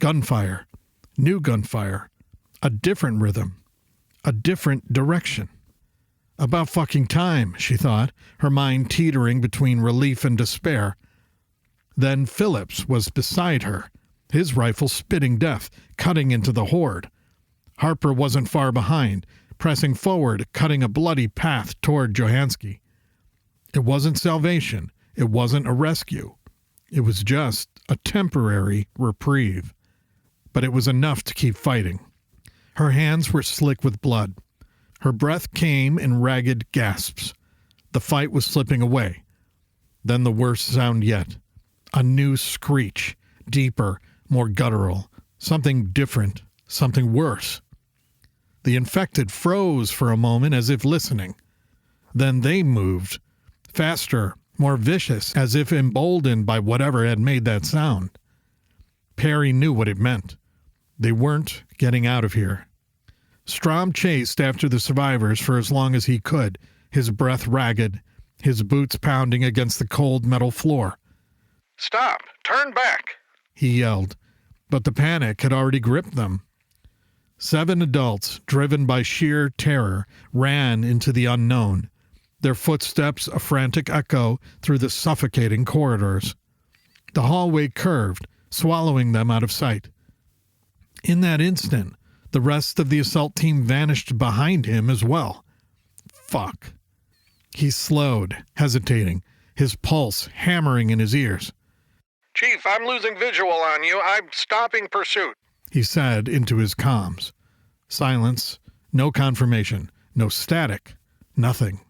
Gunfire. New gunfire. A different rhythm. A different direction. About fucking time, she thought, her mind teetering between relief and despair. Then Phillips was beside her, his rifle spitting death, cutting into the horde. Harper wasn't far behind, pressing forward, cutting a bloody path toward Johansky. It wasn't salvation. It wasn't a rescue. It was just a temporary reprieve. But it was enough to keep fighting. Her hands were slick with blood. Her breath came in ragged gasps. The fight was slipping away. Then the worst sound yet. A new screech, deeper, more guttural. Something different, something worse. The infected froze for a moment as if listening. Then they moved, faster, more vicious, as if emboldened by whatever had made that sound. Perry knew what it meant. They weren't getting out of here. Strom chased after the survivors for as long as he could, his breath ragged, his boots pounding against the cold metal floor. "Stop! Turn back!" he yelled, but the panic had already gripped them. 7 adults, driven by sheer terror, ran into the unknown, their footsteps a frantic echo through the suffocating corridors. The hallway curved, swallowing them out of sight. In that instant, the rest of the assault team vanished behind him as well. Fuck. He slowed, hesitating, his pulse hammering in his ears. "Chief, I'm losing visual on you. I'm stopping pursuit," he said into his comms. Silence, no confirmation, no static, nothing.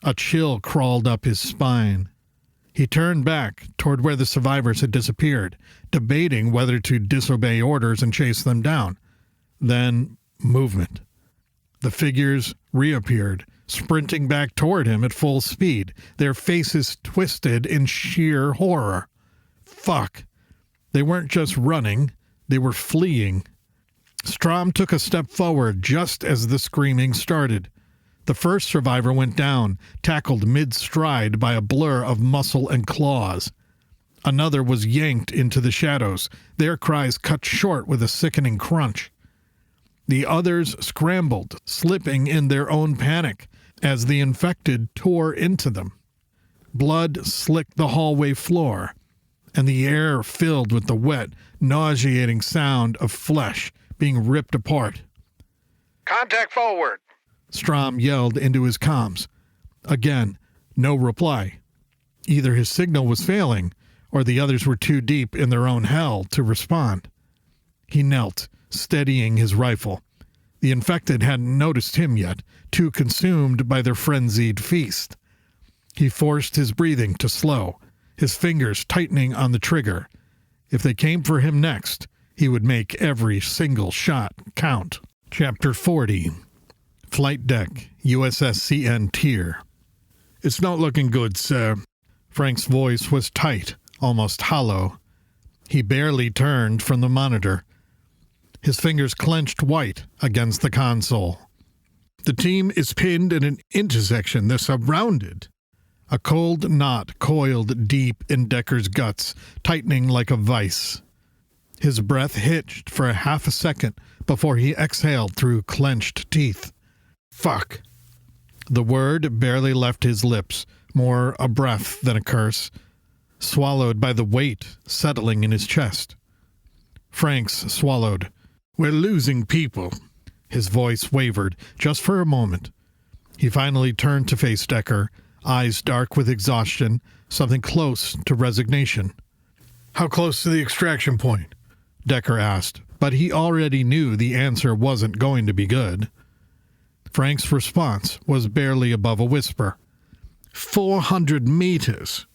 A chill crawled up his spine. He turned back toward where the survivors had disappeared, debating whether to disobey orders and chase them down. Then, movement. The figures reappeared, sprinting back toward him at full speed, their faces twisted in sheer horror. Fuck. They weren't just running, they were fleeing. Strom took a step forward just as the screaming started. The first survivor went down, tackled mid-stride by a blur of muscle and claws. Another was yanked into the shadows, their cries cut short with a sickening crunch. The others scrambled, slipping in their own panic, as the infected tore into them. Blood slicked the hallway floor, and the air filled with the wet, nauseating sound of flesh being ripped apart. Contact forward! Strom yelled into his comms. Again, no reply. Either his signal was failing, or the others were too deep in their own hell to respond. He knelt, steadying his rifle. The infected hadn't noticed him yet, too consumed by their frenzied feast. He forced his breathing to slow, his fingers tightening on the trigger. If they came for him next, he would make every single shot count. Chapter 40. Flight Deck, USS CN Tier. "It's not looking good, sir." Frank's voice was tight, almost hollow. He barely turned from the monitor. His fingers clenched white against the console. "The team is pinned in an intersection. They're surrounded." A cold knot coiled deep in Decker's guts, tightening like a vice. His breath hitched for a half a second before he exhaled through clenched teeth. "Fuck." The word barely left his lips, more a breath than a curse, swallowed by the weight settling in his chest. Franks swallowed. "We're losing people." His voice wavered just for a moment. He finally turned to face Decker, eyes dark with exhaustion, something close to resignation. "How close to the extraction point?" Decker asked, but he already knew the answer wasn't going to be good. Frank's response was barely above a whisper. 400 meters.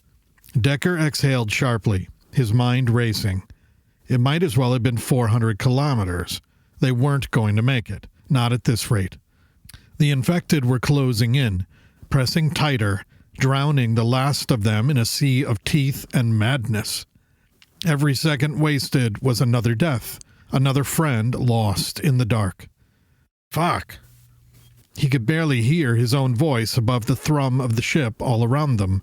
Decker exhaled sharply, his mind racing. It might as well have been 400 kilometers. They weren't going to make it, not at this rate. The infected were closing in, pressing tighter, drowning the last of them in a sea of teeth and madness. Every second wasted was another death, another friend lost in the dark. Fuck. He could barely hear his own voice above the thrum of the ship all around them.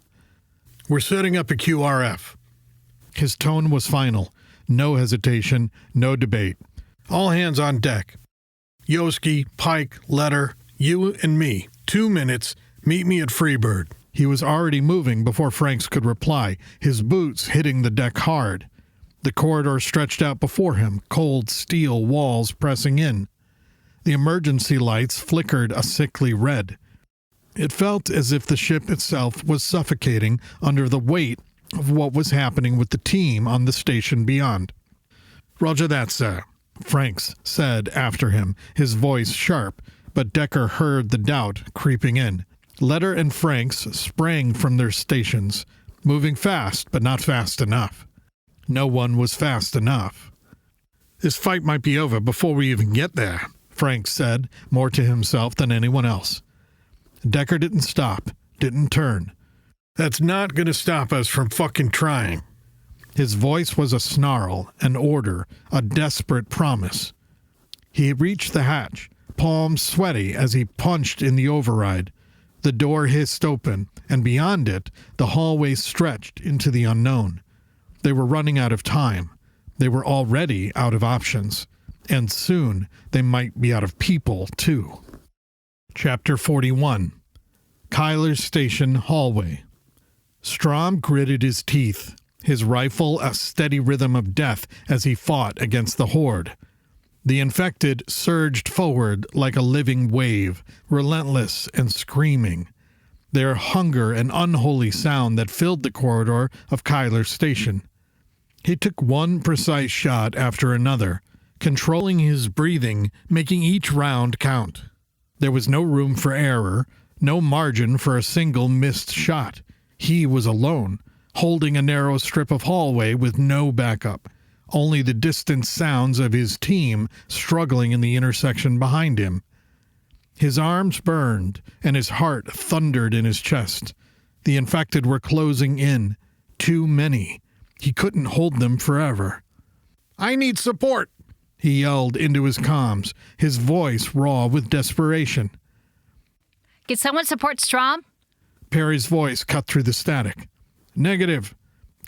"We're setting up a QRF." His tone was final. No hesitation, no debate. "All hands on deck. Yoski, Pike, Letter, you and me. 2 minutes. Meet me at Freebird." He was already moving before Franks could reply, his boots hitting the deck hard. The corridor stretched out before him, cold steel walls pressing in. The emergency lights flickered a sickly red. It felt as if the ship itself was suffocating under the weight of what was happening with the team on the station beyond. "Roger that, sir," Franks said after him, his voice sharp, but Decker heard the doubt creeping in. Letter and Franks sprang from their stations, moving fast, but not fast enough. No one was fast enough. "This fight might be over before we even get there," Franks said, more to himself than anyone else. Decker didn't stop, didn't turn. "That's not going to stop us from fucking trying." His voice was a snarl, an order, a desperate promise. He reached the hatch, palms sweaty as he punched in the override. The door hissed open, and beyond it, the hallway stretched into the unknown. They were running out of time. They were already out of options. And soon they might be out of people, too. Chapter 41. Kyler's Station Hallway. Strom gritted his teeth, his rifle a steady rhythm of death as he fought against the horde. The infected surged forward like a living wave, relentless and screaming. Their hunger and unholy sound that filled the corridor of Kyler's Station. He took one precise shot after another, controlling his breathing, making each round count. There was no room for error, no margin for a single missed shot. He was alone, holding a narrow strip of hallway with no backup, only the distant sounds of his team struggling in the intersection behind him. His arms burned, and his heart thundered in his chest. The infected were closing in. Too many. He couldn't hold them forever. "I need support," he yelled into his comms, his voice raw with desperation. "Can someone support Strom?" Perry's voice cut through the static. "Negative,"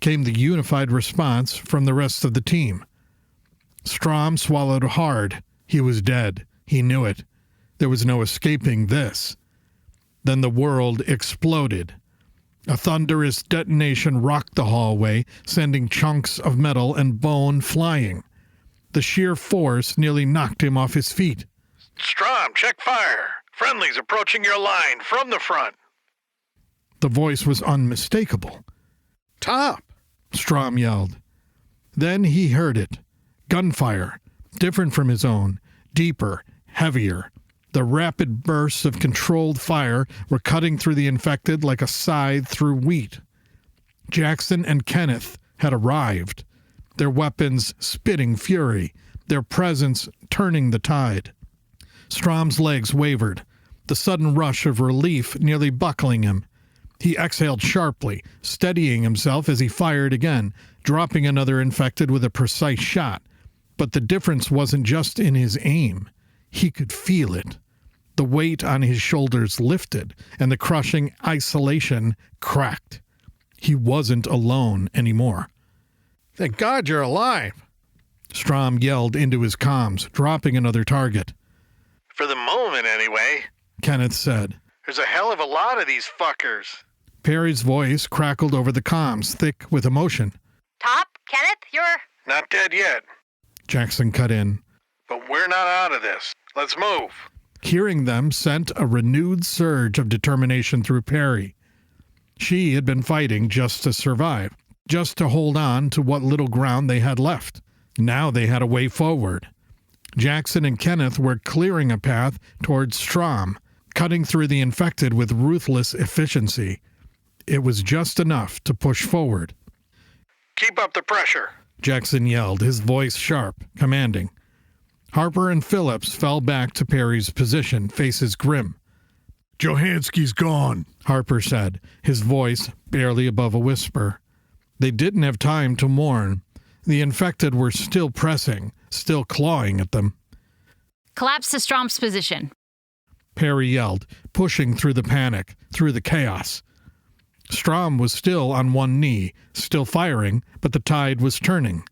came the unified response from the rest of the team. Strom swallowed hard. He was dead. He knew it. There was no escaping this. Then the world exploded. A thunderous detonation rocked the hallway, sending chunks of metal and bone flying. The sheer force nearly knocked him off his feet. Strom, check fire. Friendlies approaching your line from the front. The voice was unmistakable. Top! Strom yelled. Then he heard it. Gunfire, different from his own, deeper, heavier. The rapid bursts of controlled fire were cutting through the infected like a scythe through wheat. Jackson and Kenneth had arrived, their weapons spitting fury, their presence turning the tide. Strom's legs wavered, the sudden rush of relief nearly buckling him. He exhaled sharply, steadying himself as he fired again, dropping another infected with a precise shot. But the difference wasn't just in his aim. He could feel it. The weight on his shoulders lifted, and the crushing isolation cracked. He wasn't alone anymore. Thank God you're alive! Strom yelled into his comms, dropping another target. For the moment, anyway. Kenneth said. There's a hell of a lot of these fuckers. Perry's voice crackled over the comms, thick with emotion. Top, Kenneth, you're... Not dead yet. Jackson cut in. But we're not out of this. Let's move. Hearing them sent a renewed surge of determination through Perry. She had been fighting just to survive, just to hold on to what little ground they had left. Now they had a way forward. Jackson and Kenneth were clearing a path towards Strom, cutting through the infected with ruthless efficiency. It was just enough to push forward. Keep up the pressure, Jackson yelled, his voice sharp, commanding. Harper and Phillips fell back to Perry's position, faces grim. Johanski's gone, Harper said, his voice barely above a whisper. They didn't have time to mourn. The infected were still pressing, still clawing at them. Collapse to Strom's position, Perry yelled, pushing through the panic, through the chaos. Strom was still on one knee, still firing, but the tide was turning.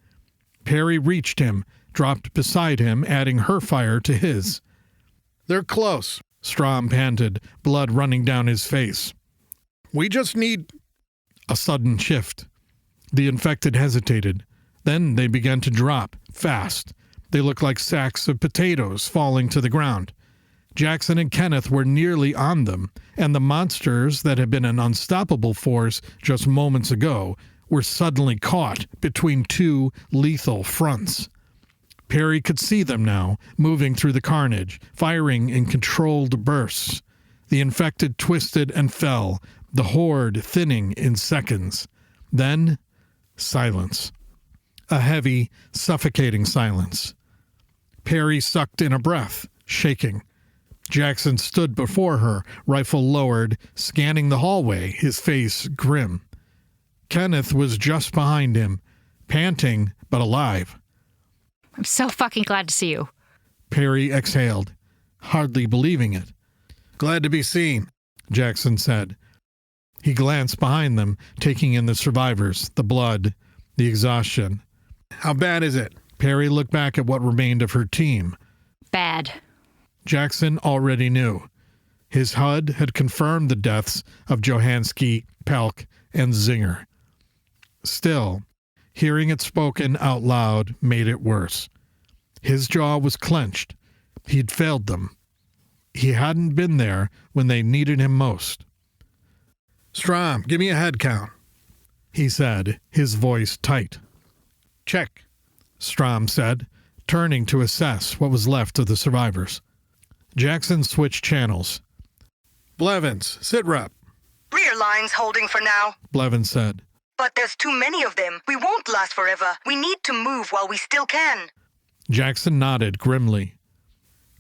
Perry reached him, dropped beside him, adding her fire to his. They're close, Strom panted, blood running down his face. We just need... A sudden shift. The infected hesitated. Then they began to drop, fast. They looked like sacks of potatoes falling to the ground. Jackson and Kenneth were nearly on them, and the monsters that had been an unstoppable force just moments ago were suddenly caught between two lethal fronts. Perry could see them now, moving through the carnage, firing in controlled bursts. The infected twisted and fell, the horde thinning in seconds. Then, silence. A heavy, suffocating silence. Perry sucked in a breath, shaking. Jackson stood before her, rifle lowered, scanning the hallway, his face grim. Kenneth was just behind him, panting but alive. I'm so fucking glad to see you. Perry exhaled, hardly believing it. Glad to be seen, Jackson said. He glanced behind them, taking in the survivors, the blood, the exhaustion. How bad is it? Perry looked back at what remained of her team. Bad. Jackson already knew. His HUD had confirmed the deaths of Johanski, Pelk, and Zinger. Still, hearing it spoken out loud made it worse. His jaw was clenched. He'd failed them. He hadn't been there when they needed him most. Strom, give me a head count, he said, his voice tight. Check, Strom said, turning to assess what was left of the survivors. Jackson switched channels. Blevins, sit rep. Rear line's holding for now, Blevins said. but there's too many of them. We won't last forever. We need to move while we still can. Jackson nodded grimly.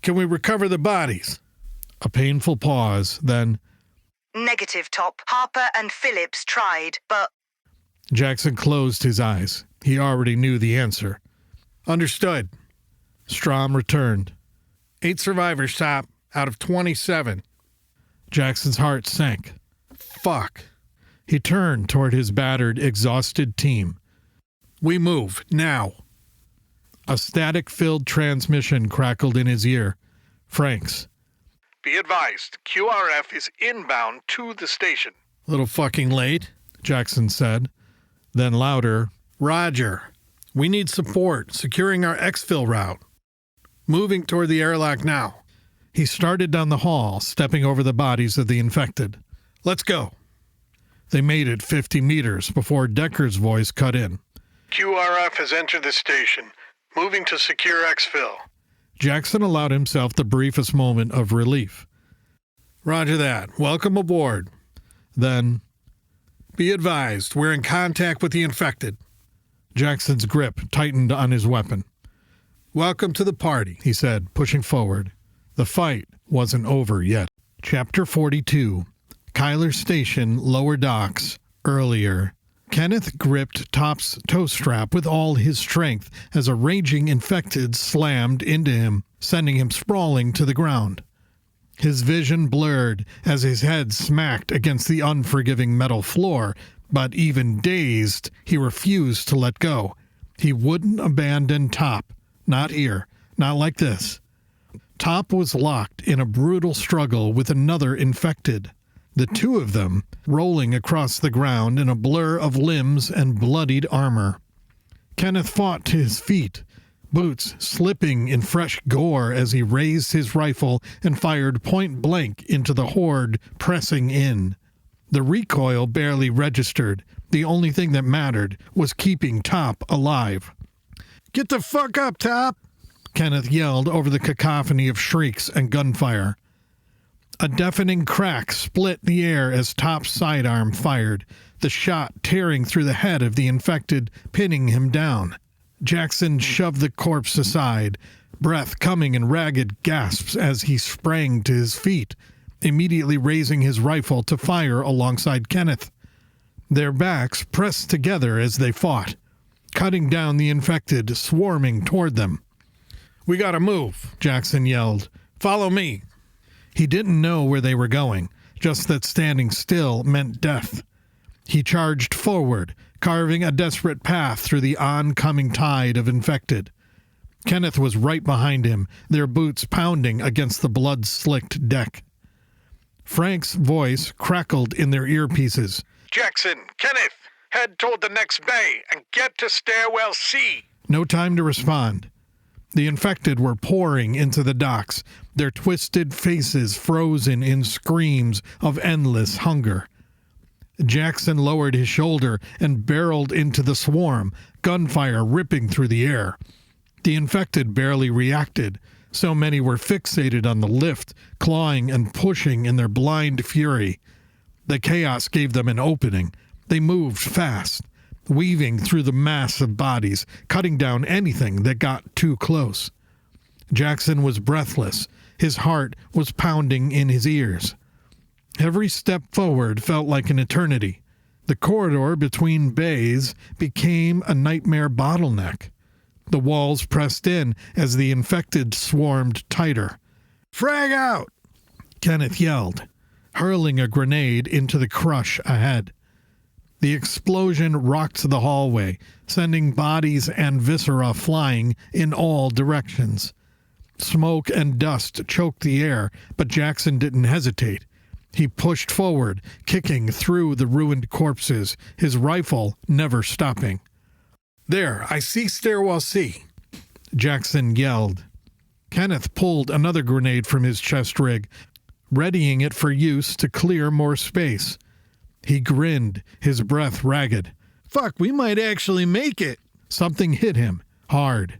Can we recover the bodies? A painful pause, then... Negative, Top. Harper and Phillips tried, but... Jackson closed his eyes. He already knew the answer. Understood. Strom returned. 8 survivors, Top, out of 27. Jackson's heart sank. Fuck. He turned toward his battered, exhausted team. We move, now. A static-filled transmission crackled in his ear. Frank's. Be advised, QRF is inbound to the station. Little fucking late, Jackson said. Then louder, Roger. We need support securing our exfil route. Moving toward the airlock now. He started down the hall, stepping over the bodies of the infected. Let's go. They made it 50 meters before Decker's voice cut in. QRF has entered the station, moving to secure exfil. Jackson allowed himself the briefest moment of relief. Roger that. Welcome aboard. Then, be advised, we're in contact with the infected. Jackson's grip tightened on his weapon. Welcome to the party, he said, pushing forward. The fight wasn't over yet. Chapter 42. Kyler Station, Lower Docks, earlier. Kenneth gripped Top's toe strap with all his strength as a raging infected slammed into him, sending him sprawling to the ground. His vision blurred as his head smacked against the unforgiving metal floor, but even dazed, he refused to let go. He wouldn't abandon Top. Not here. Not like this. Top was locked in a brutal struggle with another infected. The two of them rolling across the ground in a blur of limbs and bloodied armor. Kenneth fought to his feet, boots slipping in fresh gore as he raised his rifle and fired point blank into the horde pressing in. The recoil barely registered. The only thing that mattered was keeping Top alive. "Get the fuck up, Top!" Kenneth yelled over the cacophony of shrieks and gunfire. A deafening crack split the air as Top's sidearm fired, the shot tearing through the head of the infected, pinning him down. Jackson shoved the corpse aside, breath coming in ragged gasps as he sprang to his feet, immediately raising his rifle to fire alongside Kenneth. Their backs pressed together as they fought, cutting down the infected, swarming toward them. "We gotta move," Jackson yelled. "Follow me." He didn't know where they were going, just that standing still meant death. He charged forward, carving a desperate path through the oncoming tide of infected. Kenneth was right behind him, their boots pounding against the blood-slicked deck. Frank's voice crackled in their earpieces. "Jackson, Kenneth, head toward the next bay and get to Stairwell C." No time to respond. The infected were pouring into the docks, their twisted faces frozen in screams of endless hunger. Jackson lowered his shoulder and barreled into the swarm, gunfire ripping through the air. The infected barely reacted. So many were fixated on the lift, clawing and pushing in their blind fury. The chaos gave them an opening. They moved fast, weaving through the mass of bodies, cutting down anything that got too close. Jackson was breathless. His heart was pounding in his ears. Every step forward felt like an eternity. The corridor between bays became a nightmare bottleneck. The walls pressed in as the infected swarmed tighter. "Frag out!" Kenneth yelled, hurling a grenade into the crush ahead. The explosion rocked the hallway, sending bodies and viscera flying in all directions. Smoke and dust choked the air, but Jackson didn't hesitate. He pushed forward, kicking through the ruined corpses, his rifle never stopping. "There, I see Stairwell C," Jackson yelled. Kenneth pulled another grenade from his chest rig, readying it for use to clear more space. He grinned, his breath ragged. "Fuck, we might actually make it." Something hit him, hard.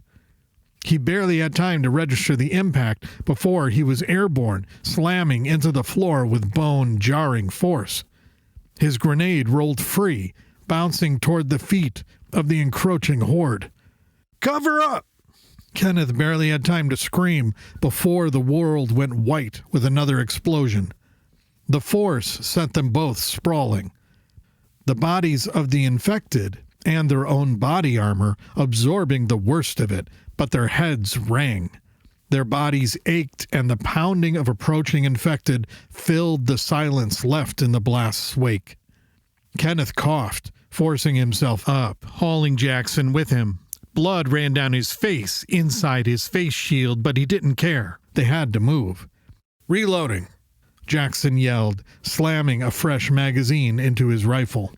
He barely had time to register the impact before he was airborne, slamming into the floor with bone-jarring force. His grenade rolled free, bouncing toward the feet of the encroaching horde. "Cover up!" Kenneth barely had time to scream before the world went white with another explosion. The force sent them both sprawling. The bodies of the infected and their own body armor absorbing the worst of it, but their heads rang. Their bodies ached, and the pounding of approaching infected filled the silence left in the blast's wake. Kenneth coughed, forcing himself up, hauling Jackson with him. Blood ran down his face, inside his face shield, but he didn't care. They had to move. Reloading. Jackson yelled, slamming a fresh magazine into his rifle.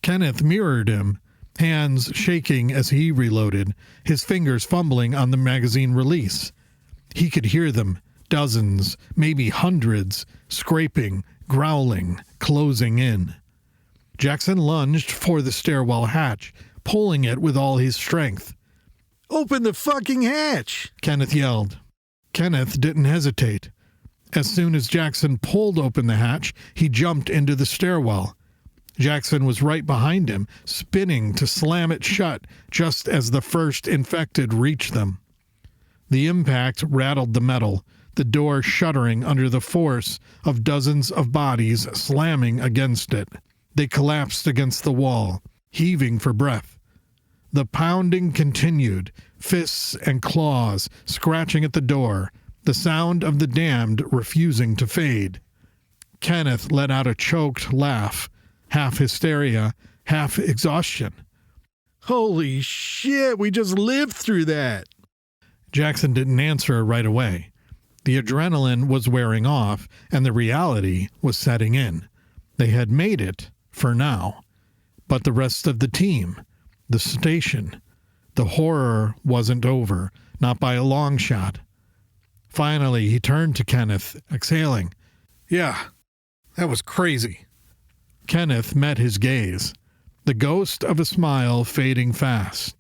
Kenneth mirrored him, hands shaking as he reloaded, his fingers fumbling on the magazine release. He could hear them, dozens, maybe hundreds, scraping, growling, closing in. Jackson lunged for the stairwell hatch, pulling it with all his strength. Open the fucking hatch! Kenneth yelled. Kenneth didn't hesitate. As soon as Jackson pulled open the hatch, he jumped into the stairwell. Jackson was right behind him, spinning to slam it shut just as the first infected reached them. The impact rattled the metal, the door shuddering under the force of dozens of bodies slamming against it. They collapsed against the wall, heaving for breath. The pounding continued, fists and claws scratching at the door, the sound of the damned refusing to fade. Kenneth let out a choked laugh, half hysteria, half exhaustion. Holy shit, we just lived through that. Jackson didn't answer right away. The adrenaline was wearing off, and the reality was setting in. They had made it, for now. But the rest of the team, the station, the horror wasn't over, not by a long shot. Finally, he turned to Kenneth, exhaling. Yeah, that was crazy. Kenneth met his gaze, the ghost of a smile fading fast.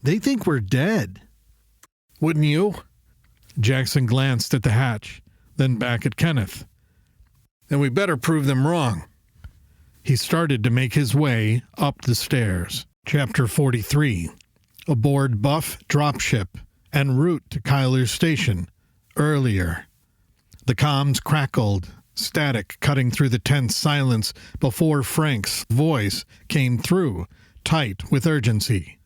They think we're dead. Wouldn't you? Jackson glanced at the hatch, then back at Kenneth. Then we better prove them wrong. He started to make his way up the stairs. Chapter 43. Aboard Buff dropship en route to Kyler's station. Earlier. The comms crackled, static cutting through the tense silence before Frank's voice came through, tight with urgency.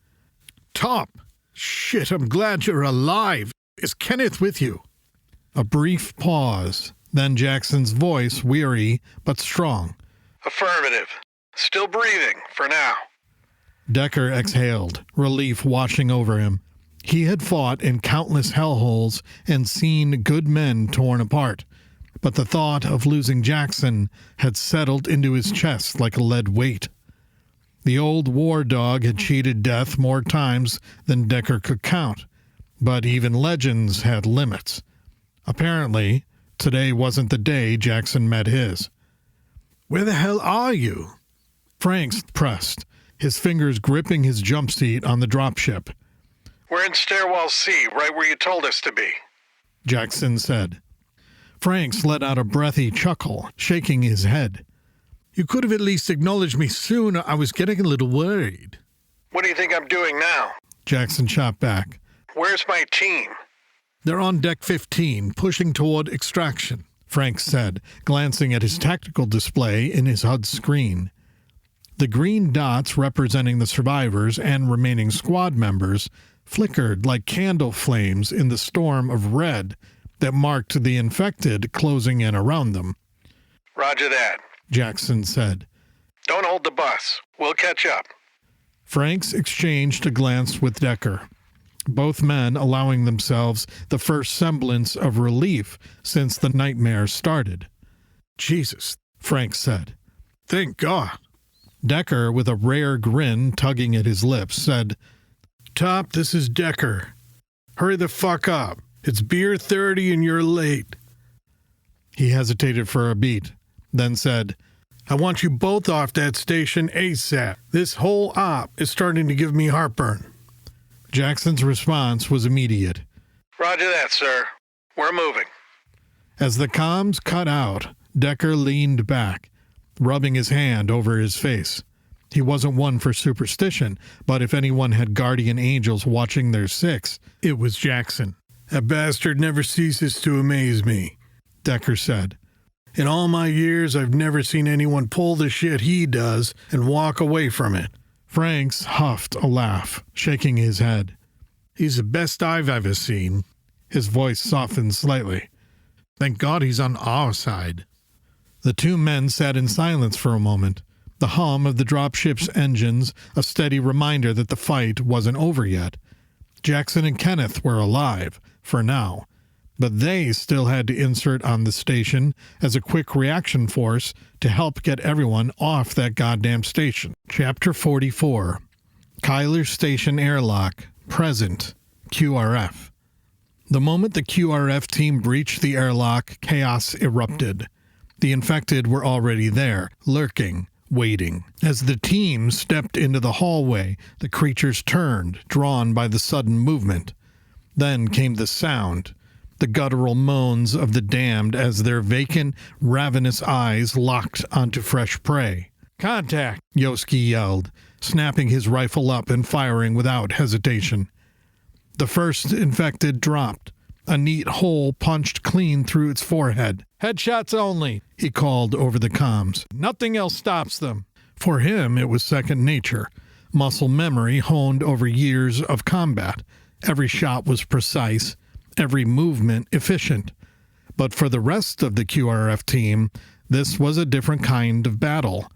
Top! Shit, I'm glad you're alive. Is Kenneth with you? A brief pause, then Jackson's voice weary but strong. Affirmative. Still breathing, for now. Decker exhaled, relief washing over him. He had fought in countless hellholes and seen good men torn apart, but the thought of losing Jackson had settled into his chest like a lead weight. The old war dog had cheated death more times than Decker could count, but even legends had limits. Apparently, today wasn't the day Jackson met his. Where the hell are you? Franks pressed, his fingers gripping his jump seat on the dropship. We're in Stairwell C, right where you told us to be, Jackson said. Franks let out a breathy chuckle, shaking his head. You could have at least acknowledged me sooner. I was getting a little worried. What do you think I'm doing now? Jackson shot back. Where's my team? They're on deck 15, pushing toward extraction, Franks said, glancing at his tactical display in his HUD screen. The green dots representing the survivors and remaining squad members flickered like candle flames in the storm of red that marked the infected closing in around them. Roger that, Jackson said. Don't hold the bus. We'll catch up. Franks exchanged a glance with Decker, both men allowing themselves the first semblance of relief since the nightmare started. Jesus, Franks said. Thank God. Decker, with a rare grin tugging at his lips, said, Top, this is Decker. Hurry the fuck up. It's beer 30 and you're late. He hesitated for a beat, then said, I want you both off that station ASAP. This whole op is starting to give me heartburn. Jackson's response was immediate. Roger that, sir. We're moving. As the comms cut out, Decker leaned back, rubbing his hand over his face. He wasn't one for superstition, but if anyone had guardian angels watching their six, it was Jackson. That bastard never ceases to amaze me, Decker said. In all my years, I've never seen anyone pull the shit he does and walk away from it. Franks huffed a laugh, shaking his head. He's the best I've ever seen. His voice softened slightly. Thank God he's on our side. The two men sat in silence for a moment, the hum of the dropship's engines a steady reminder that the fight wasn't over yet. Jackson and Kenneth were alive, for now, but they still had to insert on the station as a quick reaction force to help get everyone off that goddamn station. Chapter 44. Kyler's Station Airlock. Present. QRF. The moment the QRF team breached the airlock, chaos erupted. The infected were already there, lurking, waiting. As the team stepped into the hallway, the creatures turned, drawn by the sudden movement. Then came the sound, the guttural moans of the damned as their vacant, ravenous eyes locked onto fresh prey. "Contact!" Yoski yelled, snapping his rifle up and firing without hesitation. The first infected dropped. A neat hole punched clean through its forehead. "Headshots only," he called over the comms. "Nothing else stops them." For him, it was second nature. Muscle memory honed over years of combat. Every shot was precise, every movement efficient. But for the rest of the QRF team, this was a different kind of battle.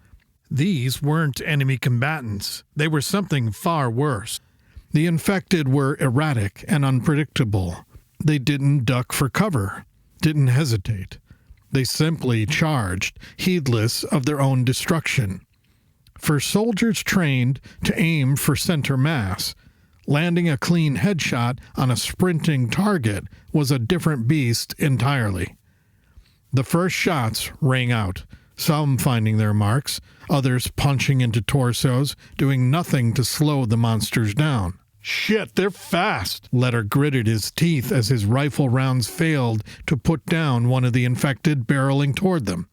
These weren't enemy combatants. They were something far worse. The infected were erratic and unpredictable. They didn't duck for cover, didn't hesitate. They simply charged, heedless of their own destruction. For soldiers trained to aim for center mass, landing a clean headshot on a sprinting target was a different beast entirely. The first shots rang out, some finding their marks, others punching into torsos, doing nothing to slow the monsters down. "Shit, they're fast!" Letter gritted his teeth as his rifle rounds failed to put down one of the infected barreling toward them.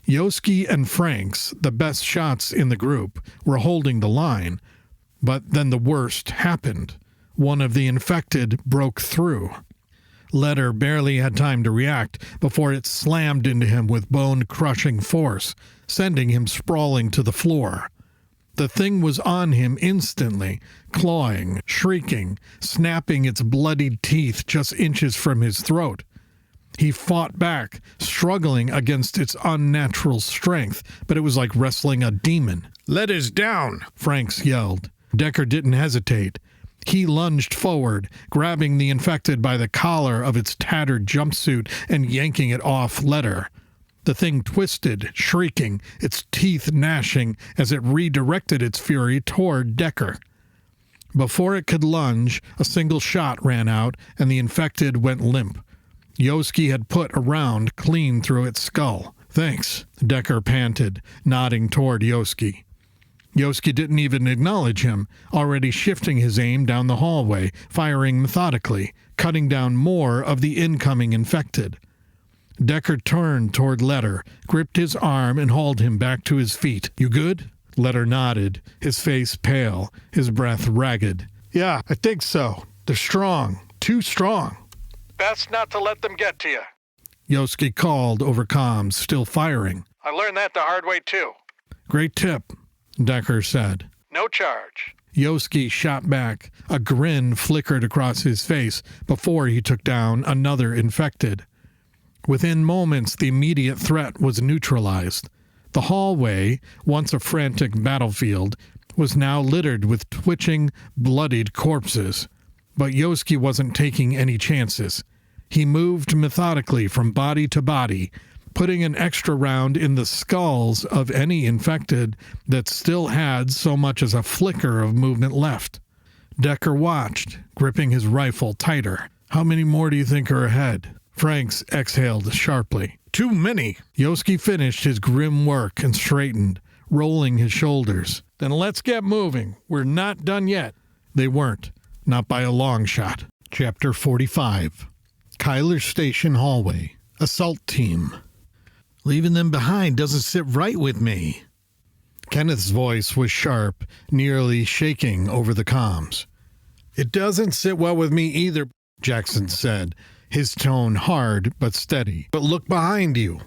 Yoski and Franks, the best shots in the group, were holding the line, but then the worst happened. One of the infected broke through. Letter barely had time to react before it slammed into him with bone-crushing force, sending him sprawling to the floor. The thing was on him instantly, clawing, shrieking, snapping its bloodied teeth just inches from his throat. He fought back, struggling against its unnatural strength, but it was like wrestling a demon. "Letter's down!" Franks yelled. Decker didn't hesitate. He lunged forward, grabbing the infected by the collar of its tattered jumpsuit and yanking it off Letter. The thing twisted, shrieking, its teeth gnashing as it redirected its fury toward Decker. Before it could lunge, a single shot ran out and the infected went limp. Yoski had put a round clean through its skull. "Thanks," Decker panted, nodding toward Yoski. Yoski didn't even acknowledge him, already shifting his aim down the hallway, firing methodically, cutting down more of the incoming infected. Decker turned toward Letter, gripped his arm, and hauled him back to his feet. "You good?" Letter nodded, his face pale, his breath ragged. "Yeah, I think so. They're strong. Too strong." "Best not to let them get to you," Yoski called over comms, still firing. "I learned that the hard way, too." "Great tip," Decker said. "No charge." Yoski shot back. A grin flickered across his face before he took down another infected. Within moments, the immediate threat was neutralized. The hallway, once a frantic battlefield, was now littered with twitching, bloodied corpses. But Yoski wasn't taking any chances. He moved methodically from body to body, putting an extra round in the skulls of any infected that still had so much as a flicker of movement left. Decker watched, gripping his rifle tighter. "How many more do you think are ahead?" Franks exhaled sharply. "Too many." Yoski finished his grim work and straightened, rolling his shoulders. "Then let's get moving. We're not done yet." They weren't, not by a long shot. Chapter 45. Kyler's Station Hallway. Assault Team. "Leaving them behind doesn't sit right with me." Kenneth's voice was sharp, nearly shaking over the comms. "It doesn't sit well with me either," Jackson said, his tone hard but steady. "But look behind you."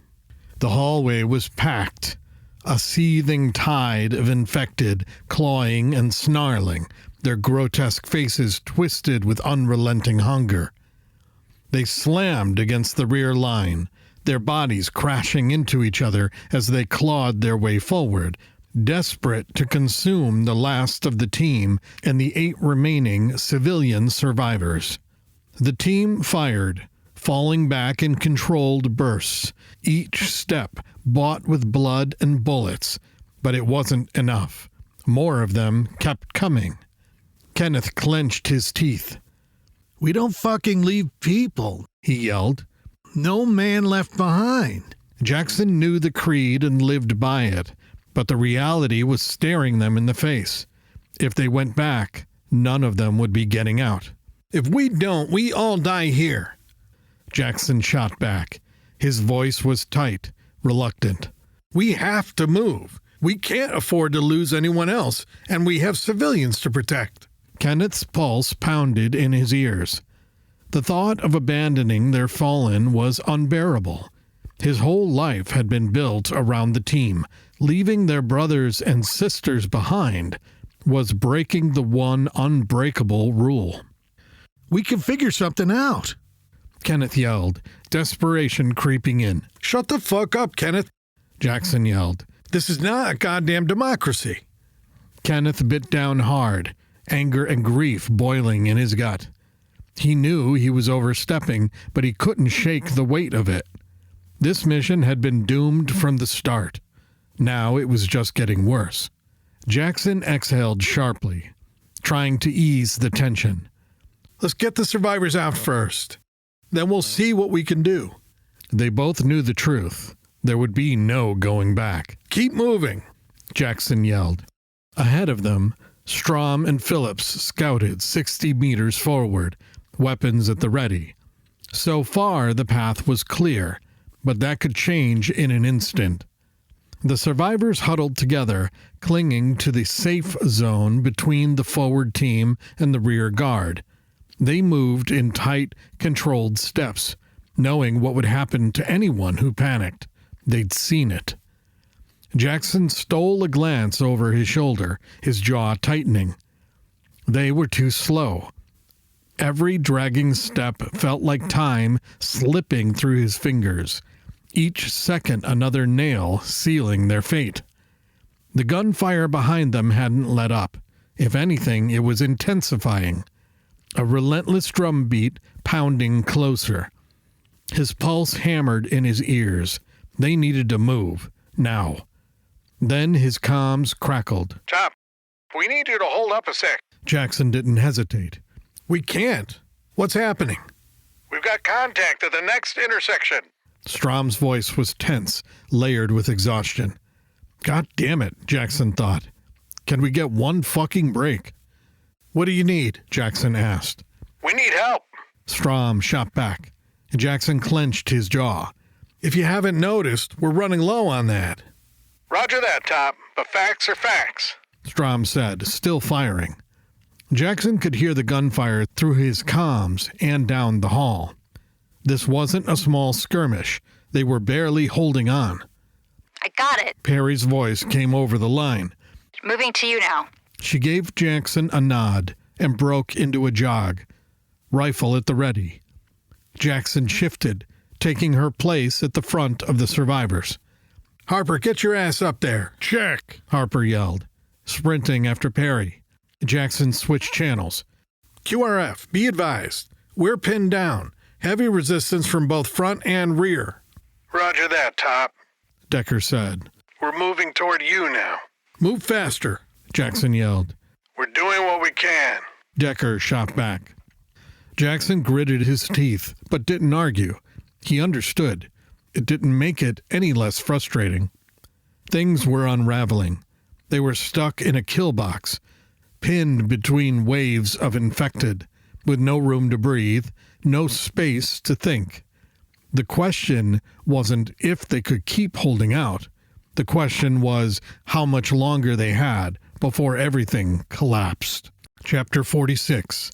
The hallway was packed, a seething tide of infected, clawing and snarling, their grotesque faces twisted with unrelenting hunger. They slammed against the rear line, their bodies crashing into each other as they clawed their way forward, desperate to consume the last of the team and the 8 remaining civilian survivors. The team fired falling back in controlled bursts, each step bought with blood and bullets, but it wasn't enough. More of them kept coming. Kenneth clenched his teeth. We don't fucking leave people, he yelled. No man left behind. Jackson knew the creed and lived by it, but the reality was staring them in the face. If they went back, none of them would be getting out. If we don't, we all die here. Jackson shot back. His voice was tight, reluctant. We have to move. We can't afford to lose anyone else, and we have civilians to protect. Kenneth's pulse pounded in his ears. The thought of abandoning their fallen was unbearable. His whole life had been built around the team. Leaving their brothers and sisters behind was breaking the one unbreakable rule. We can figure something out, Kenneth yelled, desperation creeping in. Shut the fuck up, Kenneth, Jackson yelled. This is not a goddamn democracy. Kenneth bit down hard, anger and grief boiling in his gut. He knew he was overstepping, but he couldn't shake the weight of it. This mission had been doomed from the start. Now it was just getting worse. Jackson exhaled sharply, trying to ease the tension. Let's get the survivors out first. Then we'll see what we can do. They both knew the truth. There would be no going back. Keep moving, Jackson yelled. Ahead of them, Strom and Phillips scouted 60 meters forward, weapons at the ready. So far, the path was clear, but that could change in an instant. The survivors huddled together, clinging to the safe zone between the forward team and the rear guard. They moved in tight, controlled steps, knowing what would happen to anyone who panicked. They'd seen it. Jackson stole a glance over his shoulder, his jaw tightening. They were too slow. Every dragging step felt like time slipping through his fingers, each second another nail sealing their fate. The gunfire behind them hadn't let up. If anything, it was intensifying. A relentless drumbeat pounding closer. His pulse hammered in his ears. They needed to move, now. Then his comms crackled. Top, we need you to hold up a sec. Jackson didn't hesitate. We can't. What's happening? We've got contact at the next intersection. Strom's voice was tense, layered with exhaustion. God damn it, Jackson thought. Can we get one fucking break? What do you need? Jackson asked. We need help. Strom shot back. Jackson clenched his jaw. If you haven't noticed, we're running low on that. Roger that, Top, but facts are facts, Strom said, still firing. Jackson could hear the gunfire through his comms and down the hall. This wasn't a small skirmish. They were barely holding on. I got it. Perry's voice came over the line. Moving to you now. She gave Jackson a nod and broke into a jog, rifle at the ready. Jackson shifted, taking her place at the front of the survivors. Harper, get your ass up there. Check, Harper yelled, sprinting after Perry. Jackson switched channels. QRF, be advised. We're pinned down. Heavy resistance from both front and rear. Roger that, Top, Decker said. We're moving toward you now. Move faster, Jackson yelled. We're doing what we can. Decker shot back. Jackson gritted his teeth, but didn't argue. He understood. It didn't make it any less frustrating. Things were unraveling. They were stuck in a kill box, pinned between waves of infected, with no room to breathe, no space to think. The question wasn't if they could keep holding out. The question was how much longer they had before everything collapsed. Chapter 46.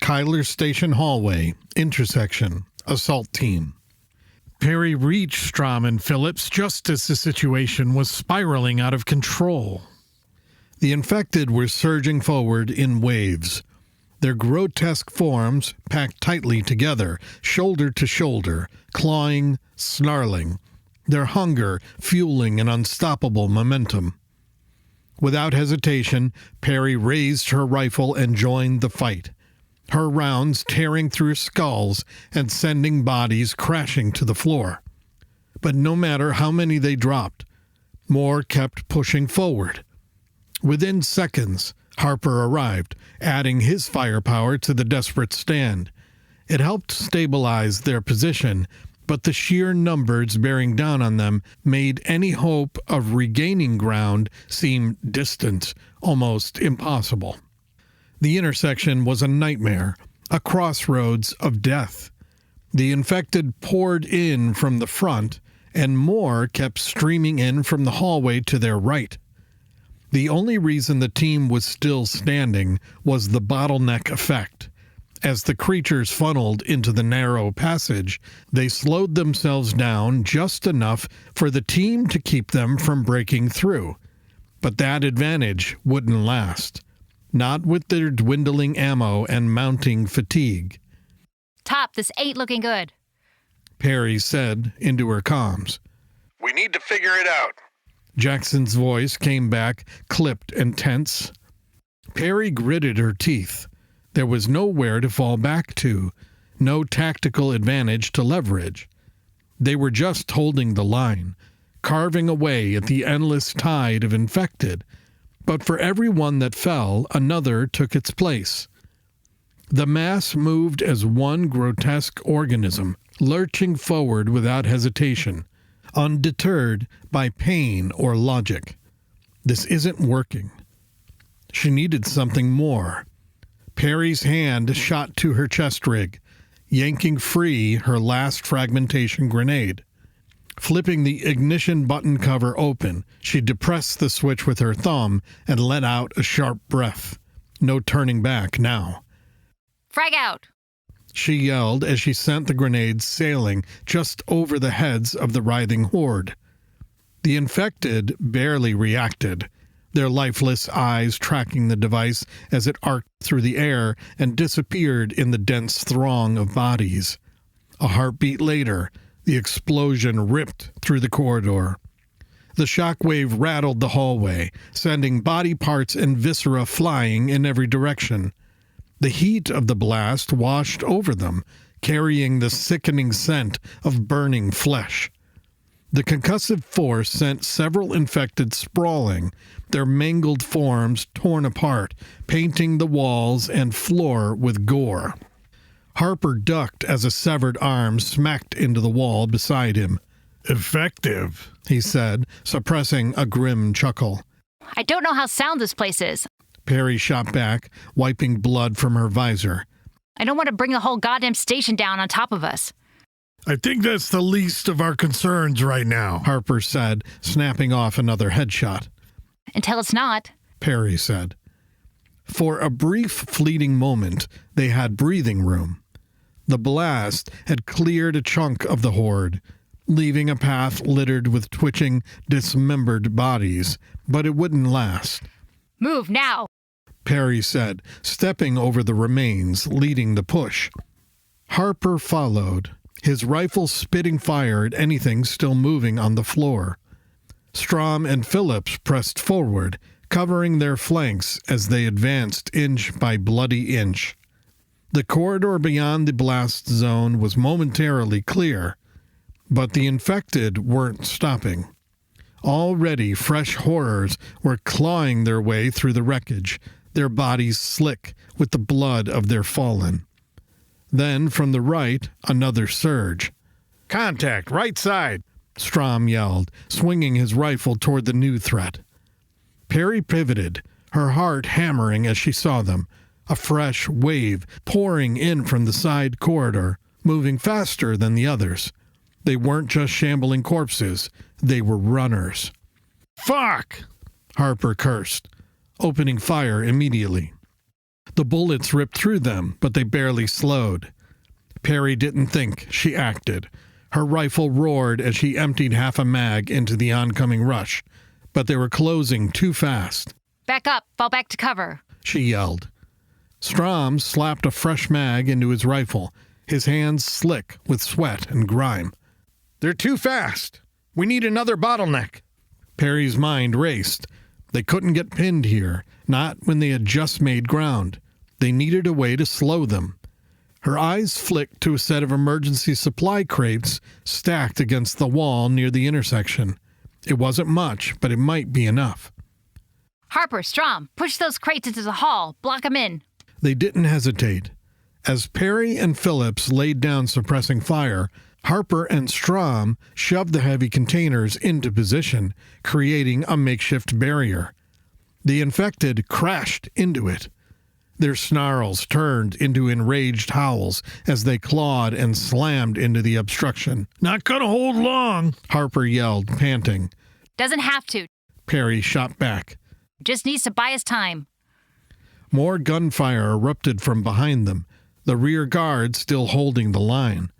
Kyler Station Hallway, Intersection, Assault Team. Perry reached Strom and Phillips just as the situation was spiraling out of control. The infected were surging forward in waves. Their grotesque forms packed tightly together, shoulder to shoulder, clawing, snarling, their hunger fueling an unstoppable momentum. Without hesitation, Perry raised her rifle and joined the fight. her rounds tearing through skulls and sending bodies crashing to the floor. But no matter how many they dropped, more kept pushing forward. Within seconds, Harper arrived, adding his firepower to the desperate stand. It helped stabilize their position, but the sheer numbers bearing down on them made any hope of regaining ground seem distant, almost impossible. The intersection was a nightmare, a crossroads of death. The infected poured in from the front, and more kept streaming in from the hallway to their right. The only reason the team was still standing was the bottleneck effect. As the creatures funneled into the narrow passage, they slowed themselves down just enough for the team to keep them from breaking through. But that advantage wouldn't last. Not with their dwindling ammo and mounting fatigue. Top, this ain't looking good, Perry said into her comms. We need to figure it out. Jackson's voice came back, clipped and tense. Perry gritted her teeth. There was nowhere to fall back to, no tactical advantage to leverage. They were just holding the line, carving away at the endless tide of infected. But for every one that fell, another took its place. The mass moved as one grotesque organism, lurching forward without hesitation, undeterred by pain or logic. This isn't working. She needed something more. Perry's hand shot to her chest rig, yanking free her last fragmentation grenade. Flipping the ignition button cover open, she depressed the switch with her thumb and let out a sharp breath. No turning back now. Frag out! She yelled as she sent the grenades sailing just over the heads of the writhing horde. The infected barely reacted, their lifeless eyes tracking the device as it arced through the air and disappeared in the dense throng of bodies. A heartbeat later, the explosion ripped through the corridor. The shockwave rattled the hallway, sending body parts and viscera flying in every direction. The heat of the blast washed over them, carrying the sickening scent of burning flesh. The concussive force sent several infected sprawling, their mangled forms torn apart, painting the walls and floor with gore. Harper ducked as a severed arm smacked into the wall beside him. "Effective," he said, suppressing a grim chuckle. I don't know how sound this place is. Perry shot back, wiping blood from her visor. I don't want to bring the whole goddamn station down on top of us. I think that's the least of our concerns right now, Harper said, snapping off another headshot. Until it's not, Perry said. For a brief, fleeting moment, they had breathing room. The blast had cleared a chunk of the horde, leaving a path littered with twitching, dismembered bodies, but it wouldn't last. Move now, Perry said, stepping over the remains, leading the push. Harper followed, his rifle spitting fire at anything still moving on the floor. Strom and Phillips pressed forward, covering their flanks as they advanced inch by bloody inch. The corridor beyond the blast zone was momentarily clear, but the infected weren't stopping. Already fresh horrors were clawing their way through the wreckage, their bodies slick with the blood of their fallen. Then, from the right, another surge. "Contact, right side!" Strom yelled, swinging his rifle toward the new threat. Perry pivoted, her heart hammering as she saw them, a fresh wave pouring in from the side corridor, moving faster than the others. They weren't just shambling corpses, they were runners. "Fuck!" Harper cursed, opening fire immediately. The bullets ripped through them, but they barely slowed. Perry didn't think, she acted. Her rifle roared as she emptied half a mag into the oncoming rush, but they were closing too fast. Back up, fall back to cover, she yelled. Strom slapped a fresh mag into his rifle, his hands slick with sweat and grime. "They're too fast. We need another bottleneck." Perry's mind raced. They couldn't get pinned here, not when they had just made ground. They needed a way to slow them. Her eyes flicked to a set of emergency supply crates stacked against the wall near the intersection. It wasn't much, but it might be enough. Harper, Strom, push those crates into the hall. Block them in. They didn't hesitate. As Perry and Phillips laid down suppressing fire, Harper and Strom shoved the heavy containers into position, creating a makeshift barrier. The infected crashed into it. Their snarls turned into enraged howls as they clawed and slammed into the obstruction. Not gonna hold long, Harper yelled, panting. Doesn't have to. Perry shot back. Just needs to buy us time. More gunfire erupted from behind them, the rear guard still holding the line.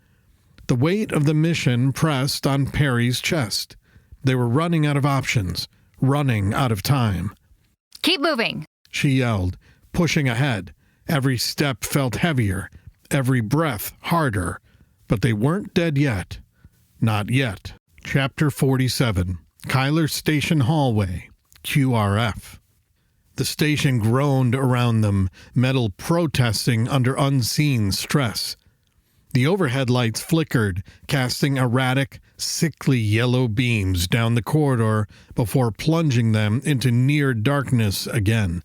The weight of the mission pressed on Perry's chest. They were running out of options, running out of time. Keep moving, she yelled, pushing ahead. Every step felt heavier, every breath harder, but they weren't dead yet. Not yet. Chapter 47, Kyler Station Hallway, QRF. The station groaned around them, metal protesting under unseen stress. The overhead lights flickered, casting erratic, sickly yellow beams down the corridor before plunging them into near darkness again.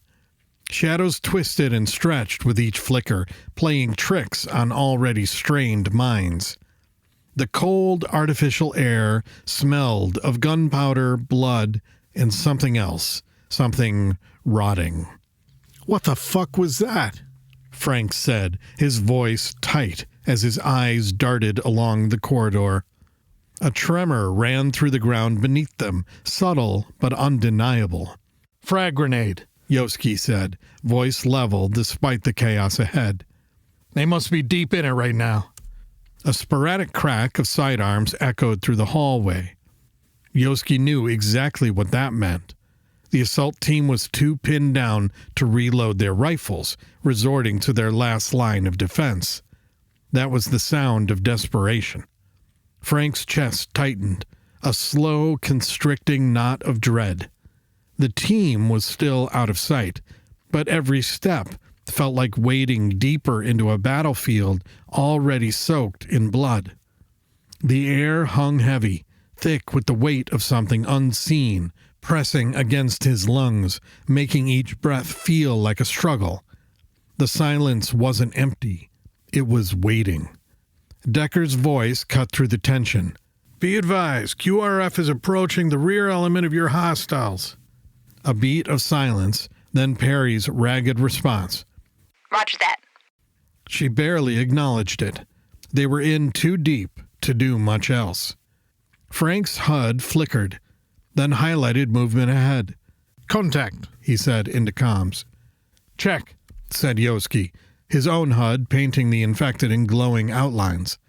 Shadows twisted and stretched with each flicker, playing tricks on already strained minds. The cold, artificial air smelled of gunpowder, blood, and something else, something rotting. What the fuck was that? Frank said, his voice tight as his eyes darted along the corridor. A tremor ran through the ground beneath them, subtle but undeniable. Frag grenade, Yoski said, voice level despite the chaos ahead. They must be deep in it right now. A sporadic crack of sidearms echoed through the hallway. Yoski knew exactly what that meant. The assault team was too pinned down to reload their rifles, resorting to their last line of defense. That was the sound of desperation. Frank's chest tightened, a slow, constricting knot of dread. The team was still out of sight, but every step felt like wading deeper into a battlefield already soaked in blood. The air hung heavy, thick with the weight of something unseen, pressing against his lungs, making each breath feel like a struggle. The silence wasn't empty. It was waiting. Decker's voice cut through the tension. Be advised, QRF is approaching the rear element of your hostiles. A beat of silence, then Perry's ragged response. Roger that. She barely acknowledged it. They were in too deep to do much else. Frank's HUD flickered, then highlighted movement ahead. Contact, he said into comms. Check, said Yoski, his own HUD painting the infected in glowing outlines.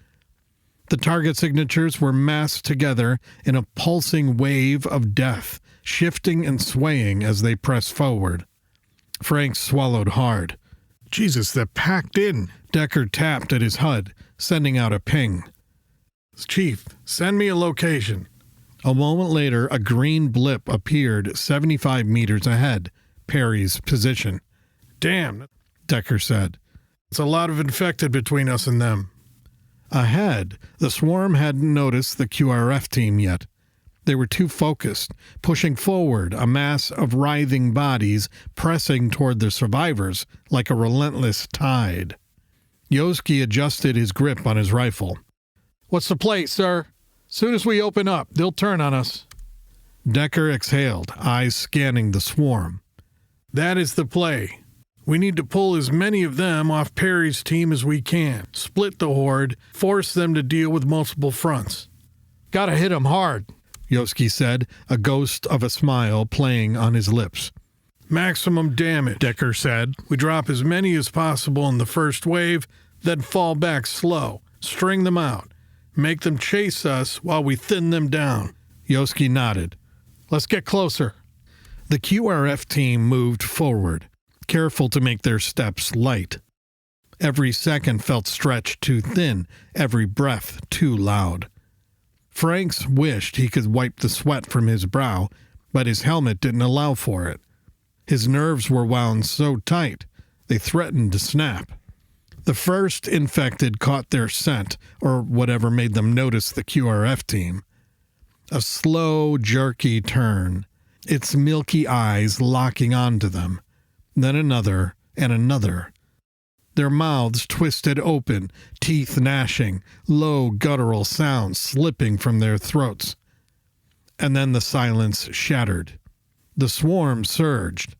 The target signatures were massed together in a pulsing wave of death, shifting and swaying as they pressed forward. Frank swallowed hard. Jesus, they're packed in. Decker tapped at his HUD, sending out a ping. Chief, send me a location. A moment later, a green blip appeared 75 meters ahead, Perry's position. Damn, Decker said. It's a lot of infected between us and them. Ahead, the swarm hadn't noticed the QRF team yet. They were too focused, pushing forward a mass of writhing bodies pressing toward the survivors like a relentless tide. Yoski adjusted his grip on his rifle. What's the play, sir? Soon as we open up, they'll turn on us. Decker exhaled, eyes scanning the swarm. That is the play. We need to pull as many of them off Perry's team as we can. Split the horde, force them to deal with multiple fronts. Gotta hit 'em hard, Yoski said, a ghost of a smile playing on his lips. Maximum damage, Decker said. We drop as many as possible in the first wave, then fall back slow, string them out, make them chase us while we thin them down. Yoski nodded. Let's get closer. The QRF team moved forward, careful to make their steps light. Every second felt stretched too thin, every breath too loud. Franks wished he could wipe the sweat from his brow, but his helmet didn't allow for it. His nerves were wound so tight, They threatened to snap. The first infected caught their scent, or whatever made them notice the QRF team. A slow, jerky turn, its milky eyes locking onto them. Then another and another. Their mouths twisted open, teeth gnashing, low guttural sounds slipping from their throats. And then the silence shattered. The swarm surged,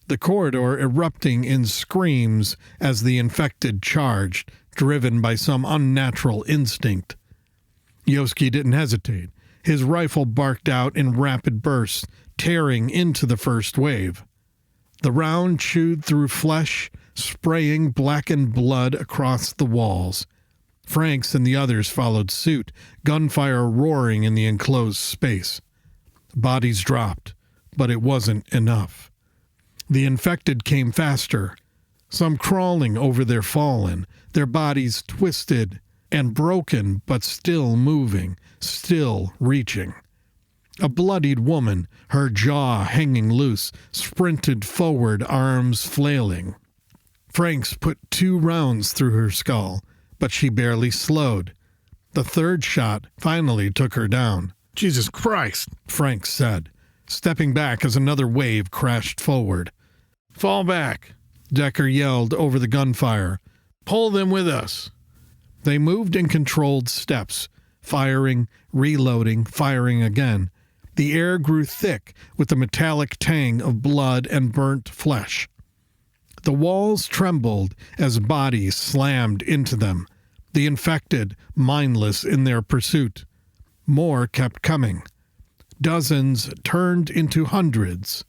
the corridor erupting in screams as the infected charged, driven by some unnatural instinct. Yoski didn't hesitate. His rifle barked out in rapid bursts, tearing into the first wave. The round chewed through flesh, spraying blackened blood across the walls. Franks and the others followed suit, gunfire roaring in the enclosed space. Bodies dropped, but it wasn't enough. The infected came faster, some crawling over their fallen, their bodies twisted and broken but still moving, still reaching. A bloodied woman, her jaw hanging loose, sprinted forward, arms flailing. Franks put 2 rounds through her skull, but she barely slowed. The third shot finally took her down. Jesus Christ, Franks said, stepping back as another wave crashed forward. Fall back, Decker yelled over the gunfire. Pull them with us. They moved in controlled steps, firing, reloading, firing again. The air grew thick with the metallic tang of blood and burnt flesh. The walls trembled as bodies slammed into them, the infected mindless in their pursuit. More kept coming. Dozens turned into hundreds.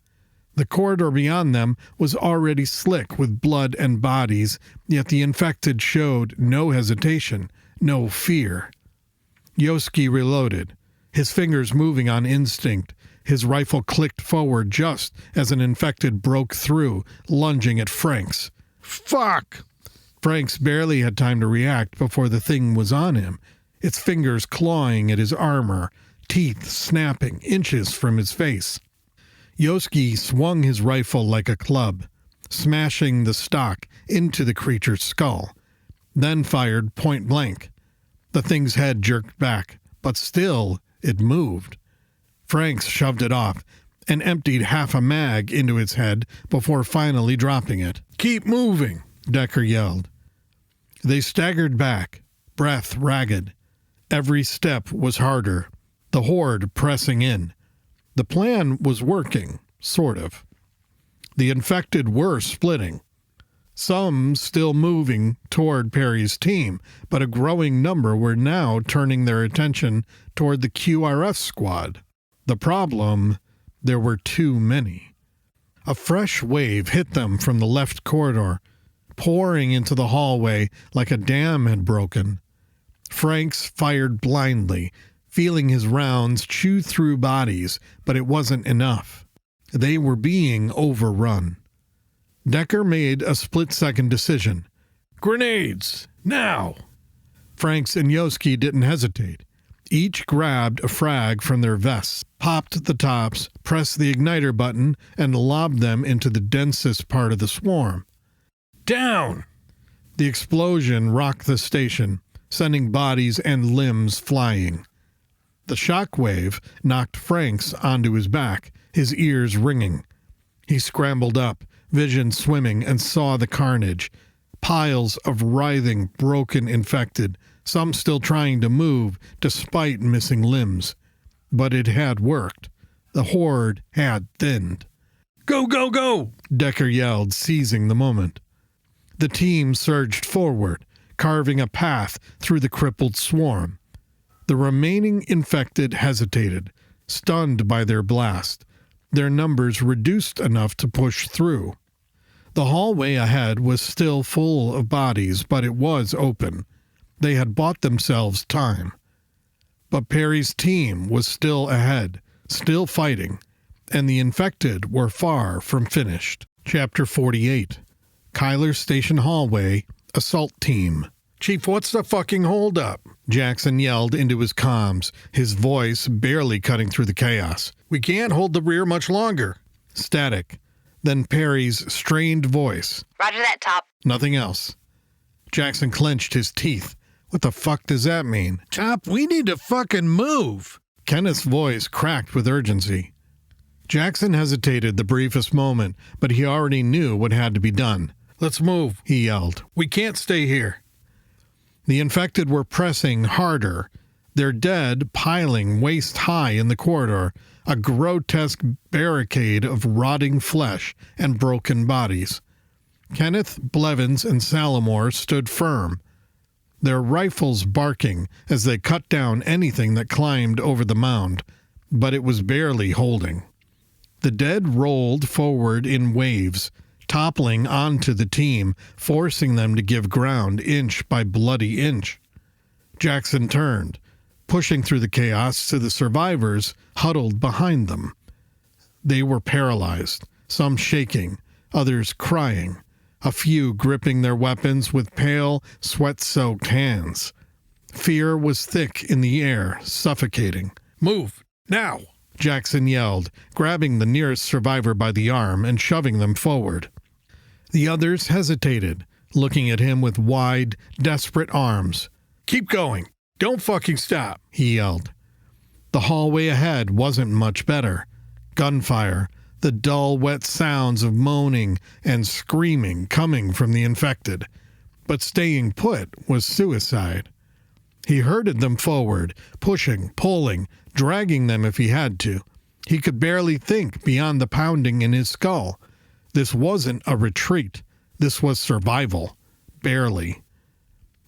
The corridor beyond them was already slick with blood and bodies, yet the infected showed no hesitation, no fear. Yoski reloaded, his fingers moving on instinct. His rifle clicked forward just as an infected broke through, lunging at Franks. Fuck! Franks barely had time to react before the thing was on him, its fingers clawing at his armor, teeth snapping inches from his face. Yoski swung his rifle like a club, smashing the stock into the creature's skull, then fired point blank. The thing's head jerked back, but still it moved. Franks shoved it off and emptied half a mag into its head before finally dropping it. Keep moving, Decker yelled. They staggered back, breath ragged. Every step was harder, the horde pressing in. The plan was working, sort of. The infected were splitting. Some still moving toward Perry's team, but a growing number were now turning their attention toward the QRF squad. The problem, there were too many. A fresh wave hit them from the left corridor, pouring into the hallway like a dam had broken. Franks fired blindly, feeling his rounds chew through bodies, but it wasn't enough. They were being overrun. Decker made a split-second decision. Grenades! Now! Franks and Yoski didn't hesitate. Each grabbed a frag from their vests, popped the tops, pressed the igniter button, and lobbed them into the densest part of the swarm. Down! The explosion rocked the station, sending bodies and limbs flying. The shock wave knocked Franks onto his back, his ears ringing. He scrambled up, vision swimming, and saw the carnage. Piles of writhing, broken infected, some still trying to move despite missing limbs. But it had worked. The horde had thinned. Go, go, go! Decker yelled, seizing the moment. The team surged forward, carving a path through the crippled swarm. The remaining infected hesitated, stunned by their blast, their numbers reduced enough to push through. The hallway ahead was still full of bodies, but it was open. They had bought themselves time. But Perry's team was still ahead, still fighting, and the infected were far from finished. Chapter 48. Kyler Station Hallway, Assault Team. Chief, what's the fucking holdup? Jackson yelled into his comms, his voice barely cutting through the chaos. We can't hold the rear much longer. Static. Then Perry's strained voice. Roger that, Top. Nothing else. Jackson clenched his teeth. What the fuck does that mean? Top, we need to fucking move. Kenneth's voice cracked with urgency. Jackson hesitated the briefest moment, but he already knew what had to be done. Let's move, he yelled. We can't stay here. The infected were pressing harder, their dead piling waist-high in the corridor, a grotesque barricade of rotting flesh and broken bodies. Kenneth, Blevins, and Salamore stood firm, their rifles barking as they cut down anything that climbed over the mound, but it was barely holding. The dead rolled forward in waves, toppling onto the team, forcing them to give ground inch by bloody inch. Jackson turned, pushing through the chaos to the survivors huddled behind them. They were paralyzed, some shaking, others crying, a few gripping their weapons with pale, sweat-soaked hands. Fear was thick in the air, suffocating. Move, now! Jackson yelled, grabbing the nearest survivor by the arm and shoving them forward. The others hesitated, looking at him with wide, desperate arms. Keep going. Don't fucking stop, he yelled. The hallway ahead wasn't much better. Gunfire, the dull, wet sounds of moaning and screaming coming from the infected. But staying put was suicide. He herded them forward, pushing, pulling, dragging them if he had to. He could barely think beyond the pounding in his skull. This wasn't a retreat. This was survival. Barely.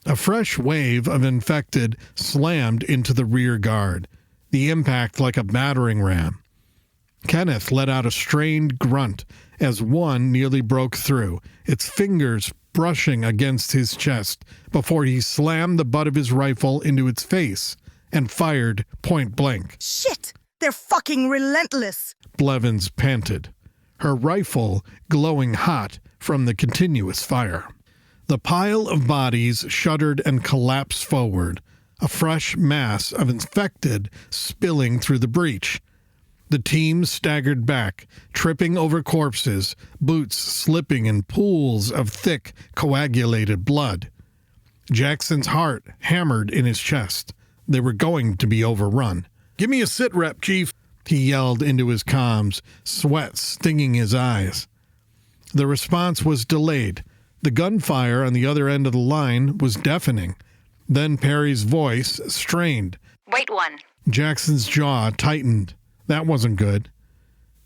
A fresh wave of infected slammed into the rear guard, the impact like a battering ram. Kenneth let out a strained grunt as one nearly broke through, its fingers brushing against his chest before he slammed the butt of his rifle into its face and fired point blank. Shit! They're fucking relentless! Blevins panted, her rifle glowing hot from the continuous fire. The pile of bodies shuddered and collapsed forward, a fresh mass of infected spilling through the breach. The team staggered back, tripping over corpses, boots slipping in pools of thick, coagulated blood. Jackson's heart hammered in his chest. They were going to be overrun. Give me a sit rep, Chief, he yelled into his comms, sweat stinging his eyes. The response was delayed. The gunfire on the other end of the line was deafening. Then Perry's voice strained. Wait one. Jackson's jaw tightened. That wasn't good.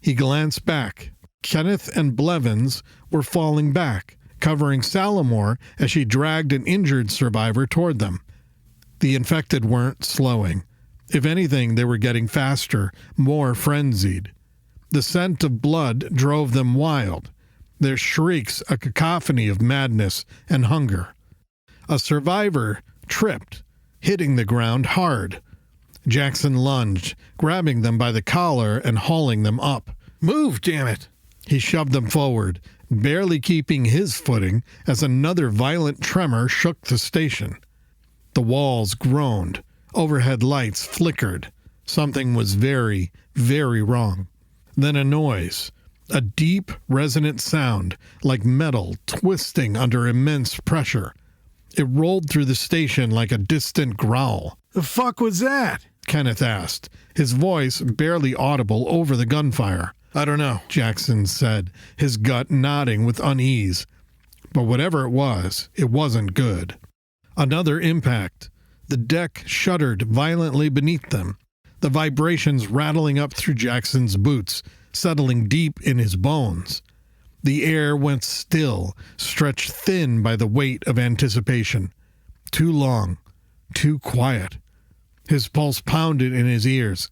He glanced back. Kenneth and Blevins were falling back, covering Salamore as she dragged an injured survivor toward them. The infected weren't slowing. If anything, they were getting faster, more frenzied. The scent of blood drove them wild, their shrieks a cacophony of madness and hunger. A survivor tripped, hitting the ground hard. Jackson lunged, grabbing them by the collar and hauling them up. Move, damn it! He shoved them forward, barely keeping his footing as another violent tremor shook the station. The walls groaned. Overhead lights flickered. Something was very, very wrong. Then a noise. A deep, resonant sound, like metal twisting under immense pressure. It rolled through the station like a distant growl. The fuck was that? Kenneth asked, his voice barely audible over the gunfire. I don't know, Jackson said, his gut nodding with unease. But whatever it wasn't good. Another impact. The deck shuddered violently beneath them, the vibrations rattling up through Jackson's boots, settling deep in his bones. The air went still, stretched thin by the weight of anticipation. Too long, too quiet. His pulse pounded in his ears.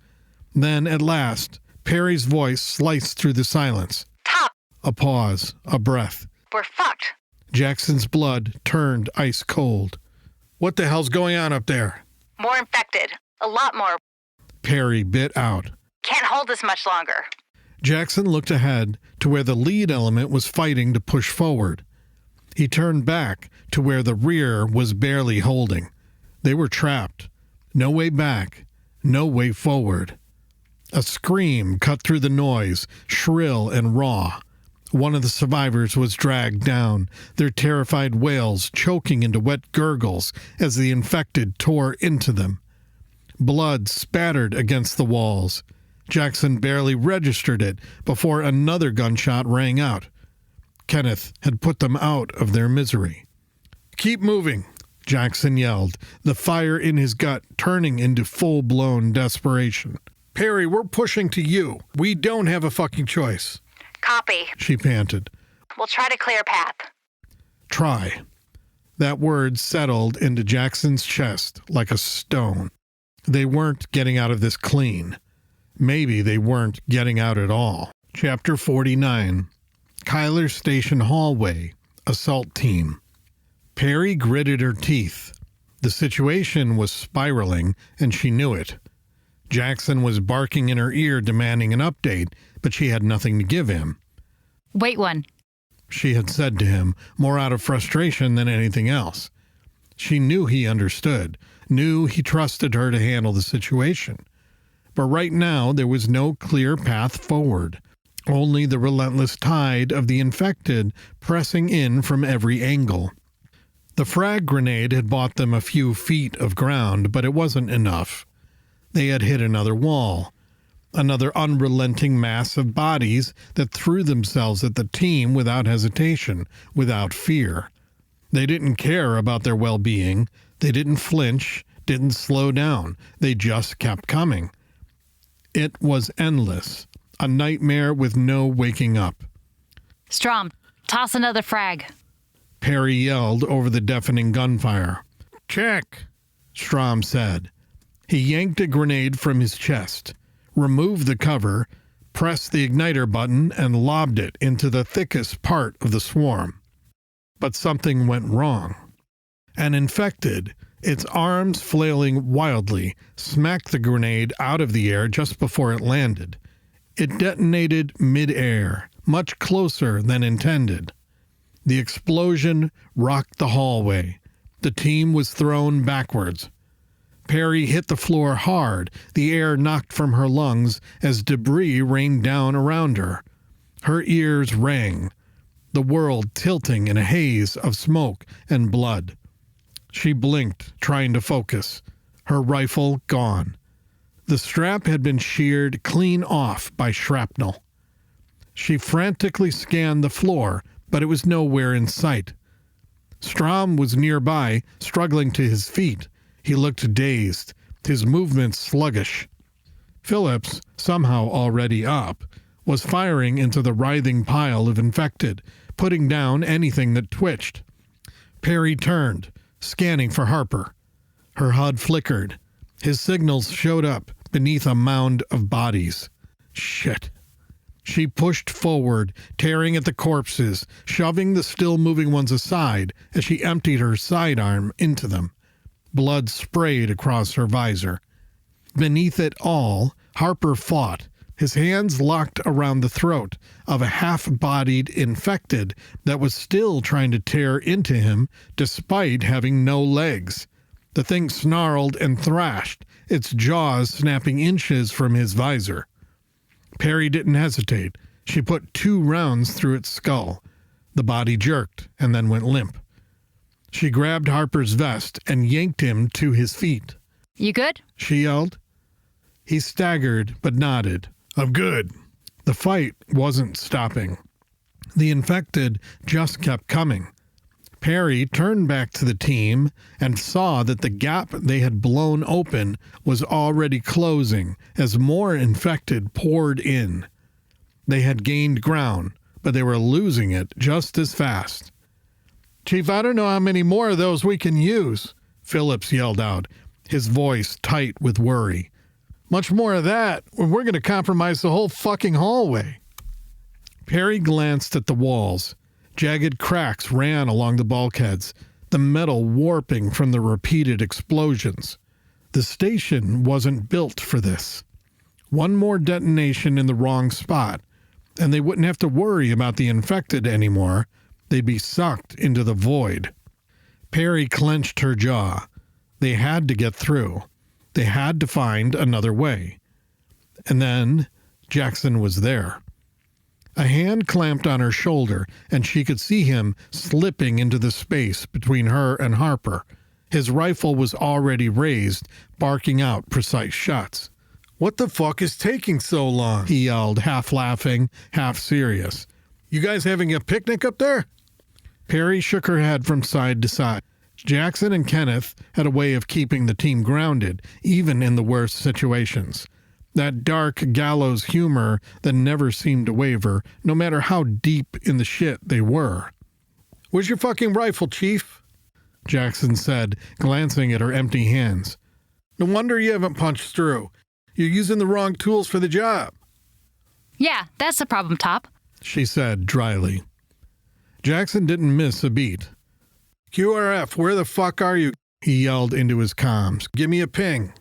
Then, at last, Perry's voice sliced through the silence. Top! A pause, a breath. We're fucked. Jackson's blood turned ice cold. What the hell's going on up there? More infected. A lot more. Perry bit out. Can't hold this much longer. Jackson looked ahead to where the lead element was fighting to push forward. He turned back to where the rear was barely holding. They were trapped. No way back. No way forward. A scream cut through the noise, shrill and raw. One of the survivors was dragged down, their terrified wails choking into wet gurgles as the infected tore into them. Blood spattered against the walls. Jackson barely registered it before another gunshot rang out. Kenneth had put them out of their misery. "Keep moving," Jackson yelled, the fire in his gut turning into full-blown desperation. "Perry, we're pushing to you. We don't have a fucking choice." Copy. She panted. We'll try to clear a path. Try. That word settled into Jackson's chest like a stone. They weren't getting out of this clean. Maybe they weren't getting out at all. Chapter 49. Kyler Station Hallway. Assault Team. Perry gritted her teeth. The situation was spiraling, and she knew it. Jackson was barking in her ear demanding an update, but she had nothing to give him. Wait one. She had said to him, more out of frustration than anything else. She knew he understood, knew he trusted her to handle the situation. But right now there was no clear path forward, only the relentless tide of the infected pressing in from every angle. The frag grenade had bought them a few feet of ground, but it wasn't enough. They had hit another wall, another unrelenting mass of bodies that threw themselves at the team without hesitation, without fear. They didn't care about their well-being. They didn't flinch, didn't slow down. They just kept coming. It was endless, a nightmare with no waking up. Strom, toss another frag. Perry yelled over the deafening gunfire. "Check," Strom said. He yanked a grenade from his chest, removed the cover, pressed the igniter button, and lobbed it into the thickest part of the swarm. But something went wrong. An infected, its arms flailing wildly, smacked the grenade out of the air just before it landed. It detonated mid-air, much closer than intended. The explosion rocked the hallway. The team was thrown backwards. Perry hit the floor hard, the air knocked from her lungs as debris rained down around her. Her ears rang, the world tilting in a haze of smoke and blood. She blinked, trying to focus, her rifle gone. The strap had been sheared clean off by shrapnel. She frantically scanned the floor, but it was nowhere in sight. Strom was nearby, struggling to his feet. He looked dazed, his movements sluggish. Phillips, somehow already up, was firing into the writhing pile of infected, putting down anything that twitched. Perry turned, scanning for Harper. Her HUD flickered. His signals showed up beneath a mound of bodies. Shit. She pushed forward, tearing at the corpses, shoving the still-moving ones aside as she emptied her sidearm into them. Blood sprayed across her visor. Beneath it all, Harper fought, his hands locked around the throat of a half-bodied infected that was still trying to tear into him despite having no legs. The thing snarled and thrashed, its jaws snapping inches from his visor. Perry didn't hesitate. She put 2 rounds through its skull. The body jerked and then went limp. She grabbed Harper's vest and yanked him to his feet. You good? She yelled. He staggered but nodded. "I'm good." The fight wasn't stopping. The infected just kept coming. Perry turned back to the team and saw that the gap they had blown open was already closing as more infected poured in. They had gained ground, but they were losing it just as fast. "Chief, I don't know how many more of those we can use," Phillips yelled out, his voice tight with worry. "Much more of that, or we're going to compromise the whole fucking hallway." Perry glanced at the walls. Jagged cracks ran along the bulkheads, the metal warping from the repeated explosions. The station wasn't built for this. One more detonation in the wrong spot, and they wouldn't have to worry about the infected anymore. They'd be sucked into the void. Perry clenched her jaw. They had to get through. They had to find another way. And then Jackson was there. A hand clamped on her shoulder, and she could see him slipping into the space between her and Harper. His rifle was already raised, barking out precise shots. "What the fuck is taking so long?" he yelled, half laughing, half serious. "You guys having a picnic up there?" Perry shook her head from side to side. Jackson and Kenneth had a way of keeping the team grounded, even in the worst situations. That dark gallows humor that never seemed to waver, no matter how deep in the shit they were. "Where's your fucking rifle, Chief?" Jackson said, glancing at her empty hands. "No wonder you haven't punched through. You're using the wrong tools for the job." Yeah, that's the problem, Top, she said dryly. Jackson didn't miss a beat. "QRF, where the fuck are you?" he yelled into his comms. "Give me a ping."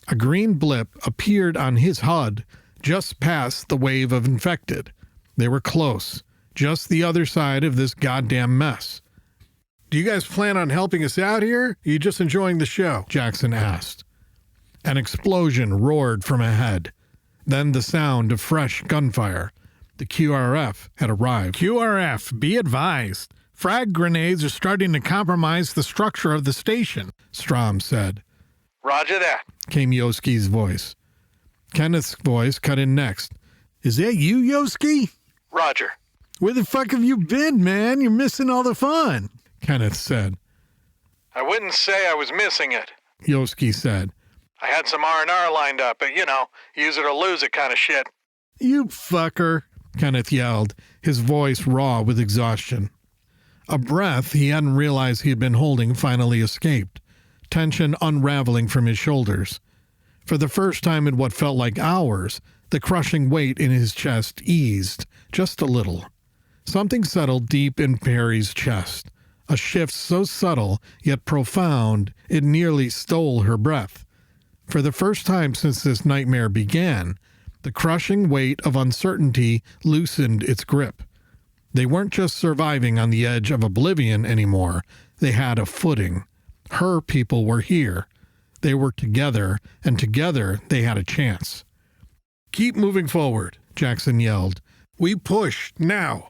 A green blip appeared on his HUD just past the wave of infected. They were close, just the other side of this goddamn mess. "Do you guys plan on helping us out here? Or are you just enjoying the show?" Jackson asked. An explosion roared from ahead. Then the sound of fresh gunfire. The QRF had arrived. QRF, be advised. Frag grenades are starting to compromise the structure of the station, Strom said. Roger that, came Yoski's voice. Kenneth's voice cut in next. Is that you, Yoski? Roger. Where the fuck have you been, man? You're missing all the fun, Kenneth said. I wouldn't say I was missing it, Yoski said. I had some R&R lined up, but, use it or lose it kind of shit. You fucker, Kenneth yelled, his voice raw with exhaustion. A breath he hadn't realized he had been holding finally escaped, tension unraveling from his shoulders. For the first time in what felt like hours, the crushing weight in his chest eased, just a little. Something settled deep in Perry's chest, a shift so subtle yet profound it nearly stole her breath. For the first time since this nightmare began, the crushing weight of uncertainty loosened its grip. They weren't just surviving on the edge of oblivion anymore. They had a footing. Her people were here. They were together, and together they had a chance. Keep moving forward, Jackson yelled. We push, now.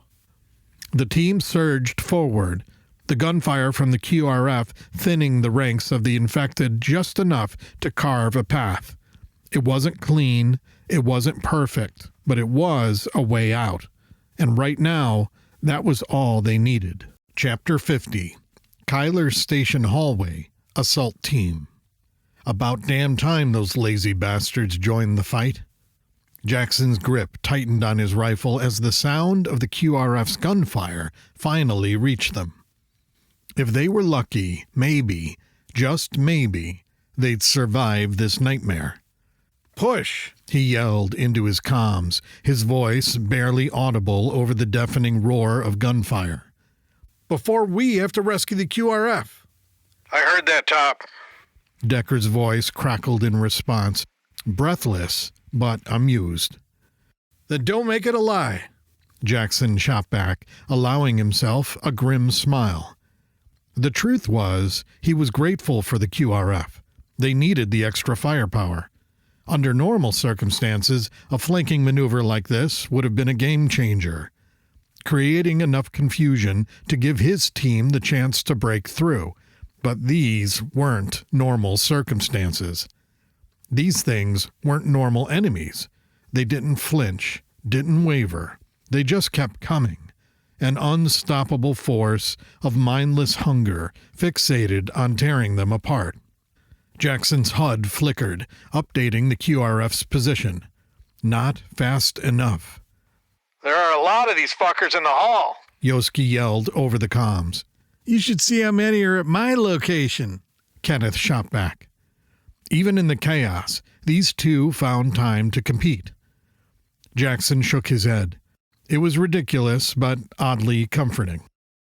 The team surged forward, the gunfire from the QRF thinning the ranks of the infected just enough to carve a path. It wasn't clean, it wasn't perfect, but it was a way out. And right now, that was all they needed. Chapter 50. Kyler's Station Hallway, Assault Team. About damn time those lazy bastards joined the fight. Jackson's grip tightened on his rifle as the sound of the QRF's gunfire finally reached them. If they were lucky, maybe, just maybe, they'd survive this nightmare. Push, he yelled into his comms, his voice barely audible over the deafening roar of gunfire. Before we have to rescue the QRF. I heard that, Top. Decker's voice crackled in response, breathless but amused. Then don't make it a lie, Jackson shot back, allowing himself a grim smile. The truth was, he was grateful for the QRF. They needed the extra firepower. Under normal circumstances, a flanking maneuver like this would have been a game changer, creating enough confusion to give his team the chance to break through. But these weren't normal circumstances. These things weren't normal enemies. They didn't flinch, didn't waver. They just kept coming. An unstoppable force of mindless hunger fixated on tearing them apart. Jackson's HUD flickered, updating the QRF's position. Not fast enough. There are a lot of these fuckers in the hall, Yoski yelled over the comms. You should see how many are at my location, Kenneth shot back. Even in the chaos, these two found time to compete. Jackson shook his head. It was ridiculous, but oddly comforting.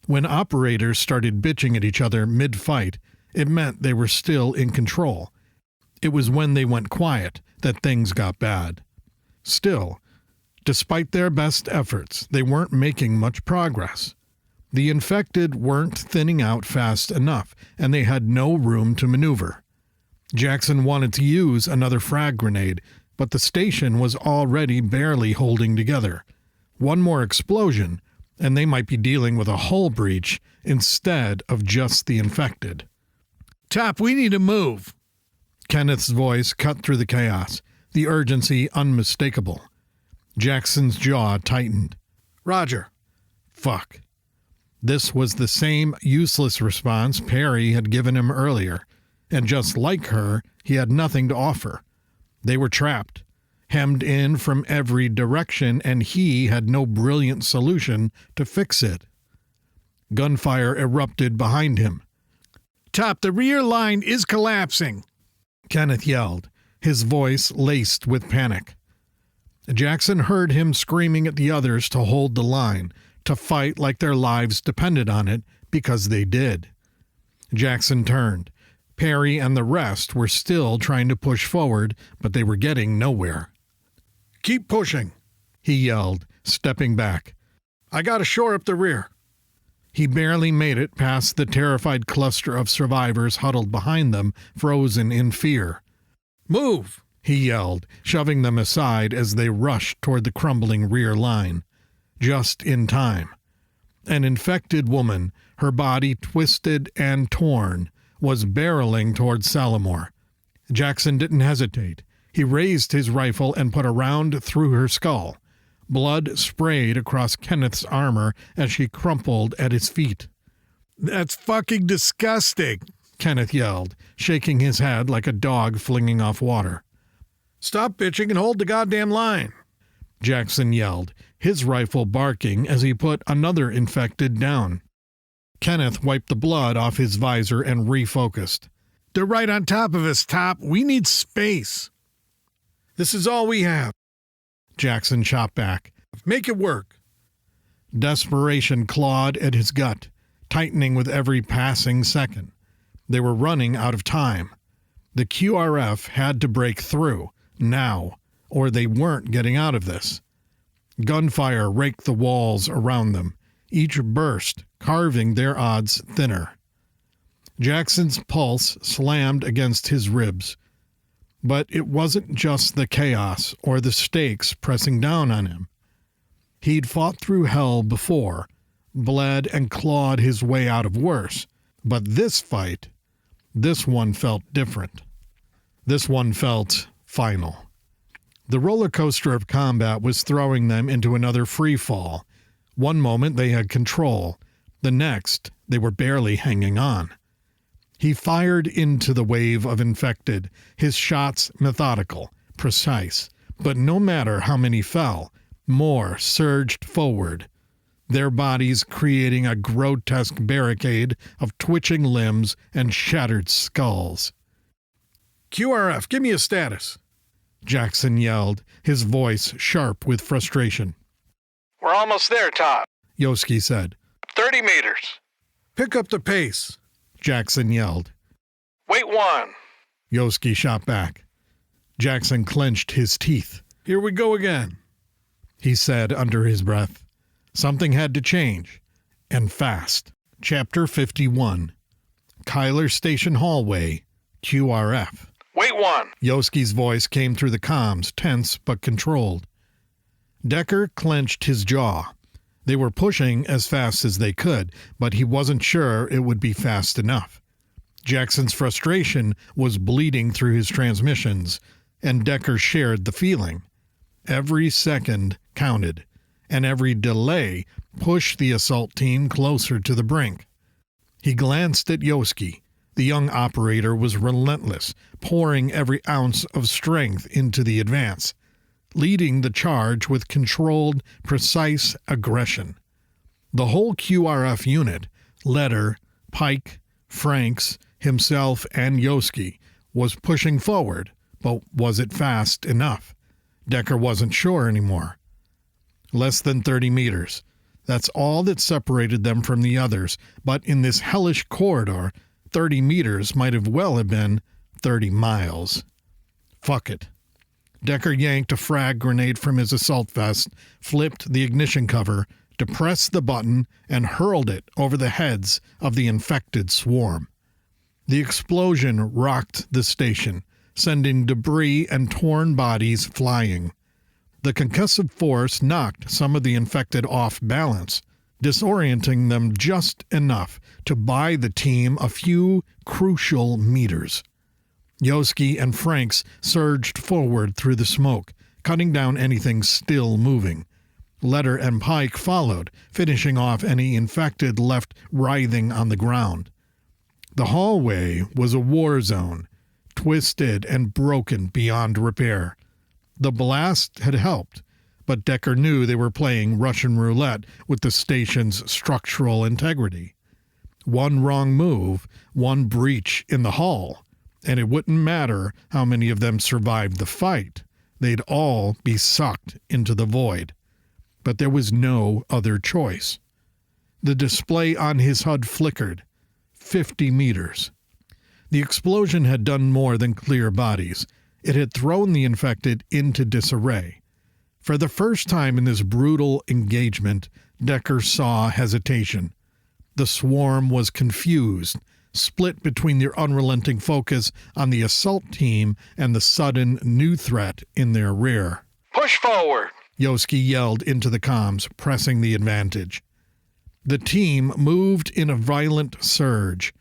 When operators started bitching at each other mid-fight, it meant they were still in control. It was when they went quiet that things got bad. Still, despite their best efforts, they weren't making much progress. The infected weren't thinning out fast enough, and they had no room to maneuver. Jackson wanted to use another frag grenade, but the station was already barely holding together. One more explosion, and they might be dealing with a hull breach instead of just the infected. Top, we need to move. Kenneth's voice cut through the chaos, the urgency unmistakable. Jackson's jaw tightened. Roger. Fuck. This was the same useless response Perry had given him earlier, and just like her, he had nothing to offer. They were trapped, hemmed in from every direction, and he had no brilliant solution to fix it. Gunfire erupted behind him. Top, the rear line is collapsing, Kenneth yelled, his voice laced with panic. Jackson heard him screaming at the others to hold the line, to fight like their lives depended on it, because they did. Jackson turned. Perry and the rest were still trying to push forward, but they were getting nowhere. Keep pushing, he yelled, stepping back. I gotta shore up the rear. He barely made it past the terrified cluster of survivors huddled behind them, frozen in fear. Move, he yelled, shoving them aside as they rushed toward the crumbling rear line. Just in time. An infected woman, her body twisted and torn, was barreling toward Salamore. Jackson didn't hesitate. He raised his rifle and put a round through her skull. Blood sprayed across Kenneth's armor as she crumpled at his feet. That's fucking disgusting, Kenneth yelled, shaking his head like a dog flinging off water. Stop bitching and hold the goddamn line, Jackson yelled, his rifle barking as he put another infected down. Kenneth wiped the blood off his visor and refocused. They're right on top of us, Top. We need space. This is all we have, Jackson chopped back. Make it work. Desperation clawed at his gut, tightening with every passing second. They were running out of time. The QRF had to break through, now, or they weren't getting out of this. Gunfire raked the walls around them, each burst carving their odds thinner. Jackson's pulse slammed against his ribs. But it wasn't just the chaos or the stakes pressing down on him. He'd fought through hell before, bled and clawed his way out of worse. But this fight, this one felt different. This one felt final. The roller coaster of combat was throwing them into another free fall. One moment they had control. The next, they were barely hanging on. He fired into the wave of infected, his shots methodical, precise. But no matter how many fell, more surged forward, their bodies creating a grotesque barricade of twitching limbs and shattered skulls. QRF, give me a status, Jackson yelled, his voice sharp with frustration. We're almost there, Top, Yoski said. 30 meters. Pick up the pace, Jackson yelled. Wait one. Yoski shot back. Jackson clenched his teeth. Here we go again, he said under his breath. Something had to change, and fast. Chapter 51. Kyler Station Hallway, QRF. Wait one. Yoski's voice came through the comms, tense but controlled. Decker clenched his jaw. They were pushing as fast as they could, but he wasn't sure it would be fast enough. Jackson's frustration was bleeding through his transmissions, and Decker shared the feeling. Every second counted, and every delay pushed the assault team closer to the brink. He glanced at Yoski. The young operator was relentless, pouring every ounce of strength into the advance, leading the charge with controlled, precise aggression. The whole QRF unit, Letter, Pike, Franks, himself, and Yoski, was pushing forward, but was it fast enough? Decker wasn't sure anymore. Less than 30 meters. That's all that separated them from the others, but in this hellish corridor, 30 meters might have well have been 30 miles. Fuck it. Decker yanked a frag grenade from his assault vest, flipped the ignition cover, depressed the button, and hurled it over the heads of the infected swarm. The explosion rocked the station, sending debris and torn bodies flying. The concussive force knocked some of the infected off balance, disorienting them just enough to buy the team a few crucial meters. Yoski and Franks surged forward through the smoke, cutting down anything still moving. Letter and Pike followed, finishing off any infected left writhing on the ground. The hallway was a war zone, twisted and broken beyond repair. The blast had helped, but Decker knew they were playing Russian roulette with the station's structural integrity. One wrong move, one breach in the hull, and it wouldn't matter how many of them survived the fight. They'd all be sucked into the void. But there was no other choice. The display on his HUD flickered. 50 meters. The explosion had done more than clear bodies. It had thrown the infected into disarray. For the first time in this brutal engagement, Decker saw hesitation. The swarm was confused, split between their unrelenting focus on the assault team and the sudden new threat in their rear. Push forward! Yoski yelled into the comms, pressing the advantage. The team moved in a violent surge,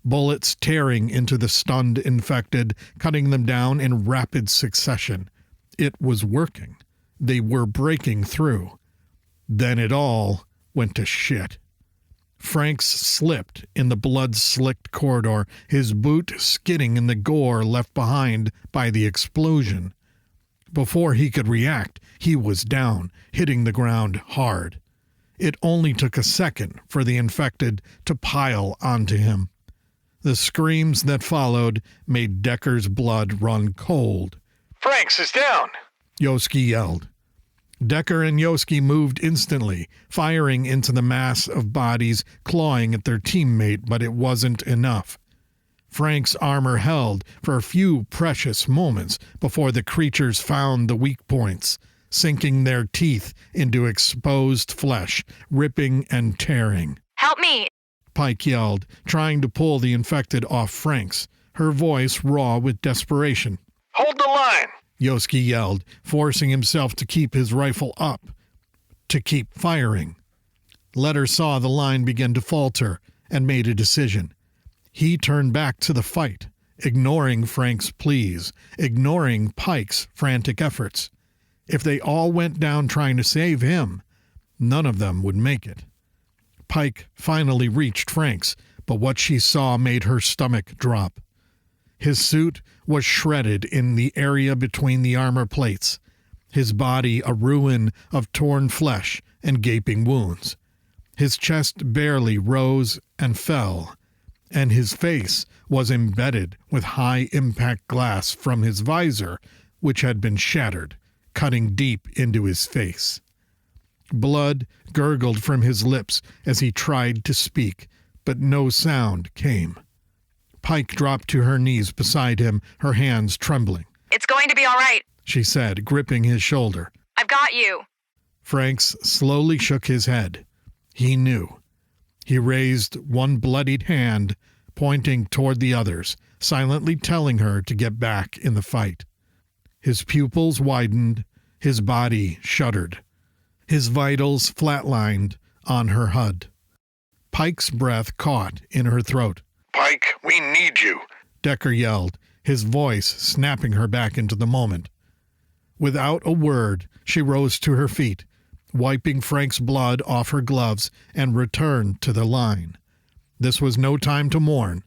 bullets tearing into the stunned infected, cutting them down in rapid succession. It was working. They were breaking through. Then it all went to shit. Franks slipped in the blood-slicked corridor, his boot skidding in the gore left behind by the explosion. Before he could react, he was down, hitting the ground hard. It only took a second for the infected to pile onto him. The screams that followed made Decker's blood run cold. Franks is down! Yoski yelled. Decker and Yoski moved instantly, firing into the mass of bodies clawing at their teammate, but it wasn't enough. Frank's armor held for a few precious moments before the creatures found the weak points, sinking their teeth into exposed flesh, ripping and tearing. Help me! Pike yelled, trying to pull the infected off Franks, her voice raw with desperation. Hold the line! Yoski yelled, forcing himself to keep his rifle up, to keep firing. Letter saw the line begin to falter and made a decision. He turned back to the fight, ignoring Frank's pleas, ignoring Pike's frantic efforts. If they all went down trying to save him, none of them would make it. Pike finally reached Frank's, but what she saw made her stomach drop. His suit was shredded in the area between the armor plates, his body a ruin of torn flesh and gaping wounds. His chest barely rose and fell, and his face was embedded with high-impact glass from his visor, which had been shattered, cutting deep into his face. Blood gurgled from his lips as he tried to speak, but no sound came. Pike dropped to her knees beside him, her hands trembling. It's going to be all right, she said, gripping his shoulder. I've got you. Franks slowly shook his head. He knew. He raised one bloodied hand, pointing toward the others, silently telling her to get back in the fight. His pupils widened, his body shuddered. His vitals flatlined on her HUD. Pike's breath caught in her throat. Pike, we need you, Decker yelled, his voice snapping her back into the moment. Without a word, she rose to her feet, wiping Frank's blood off her gloves, and returned to the line. This was no time to mourn,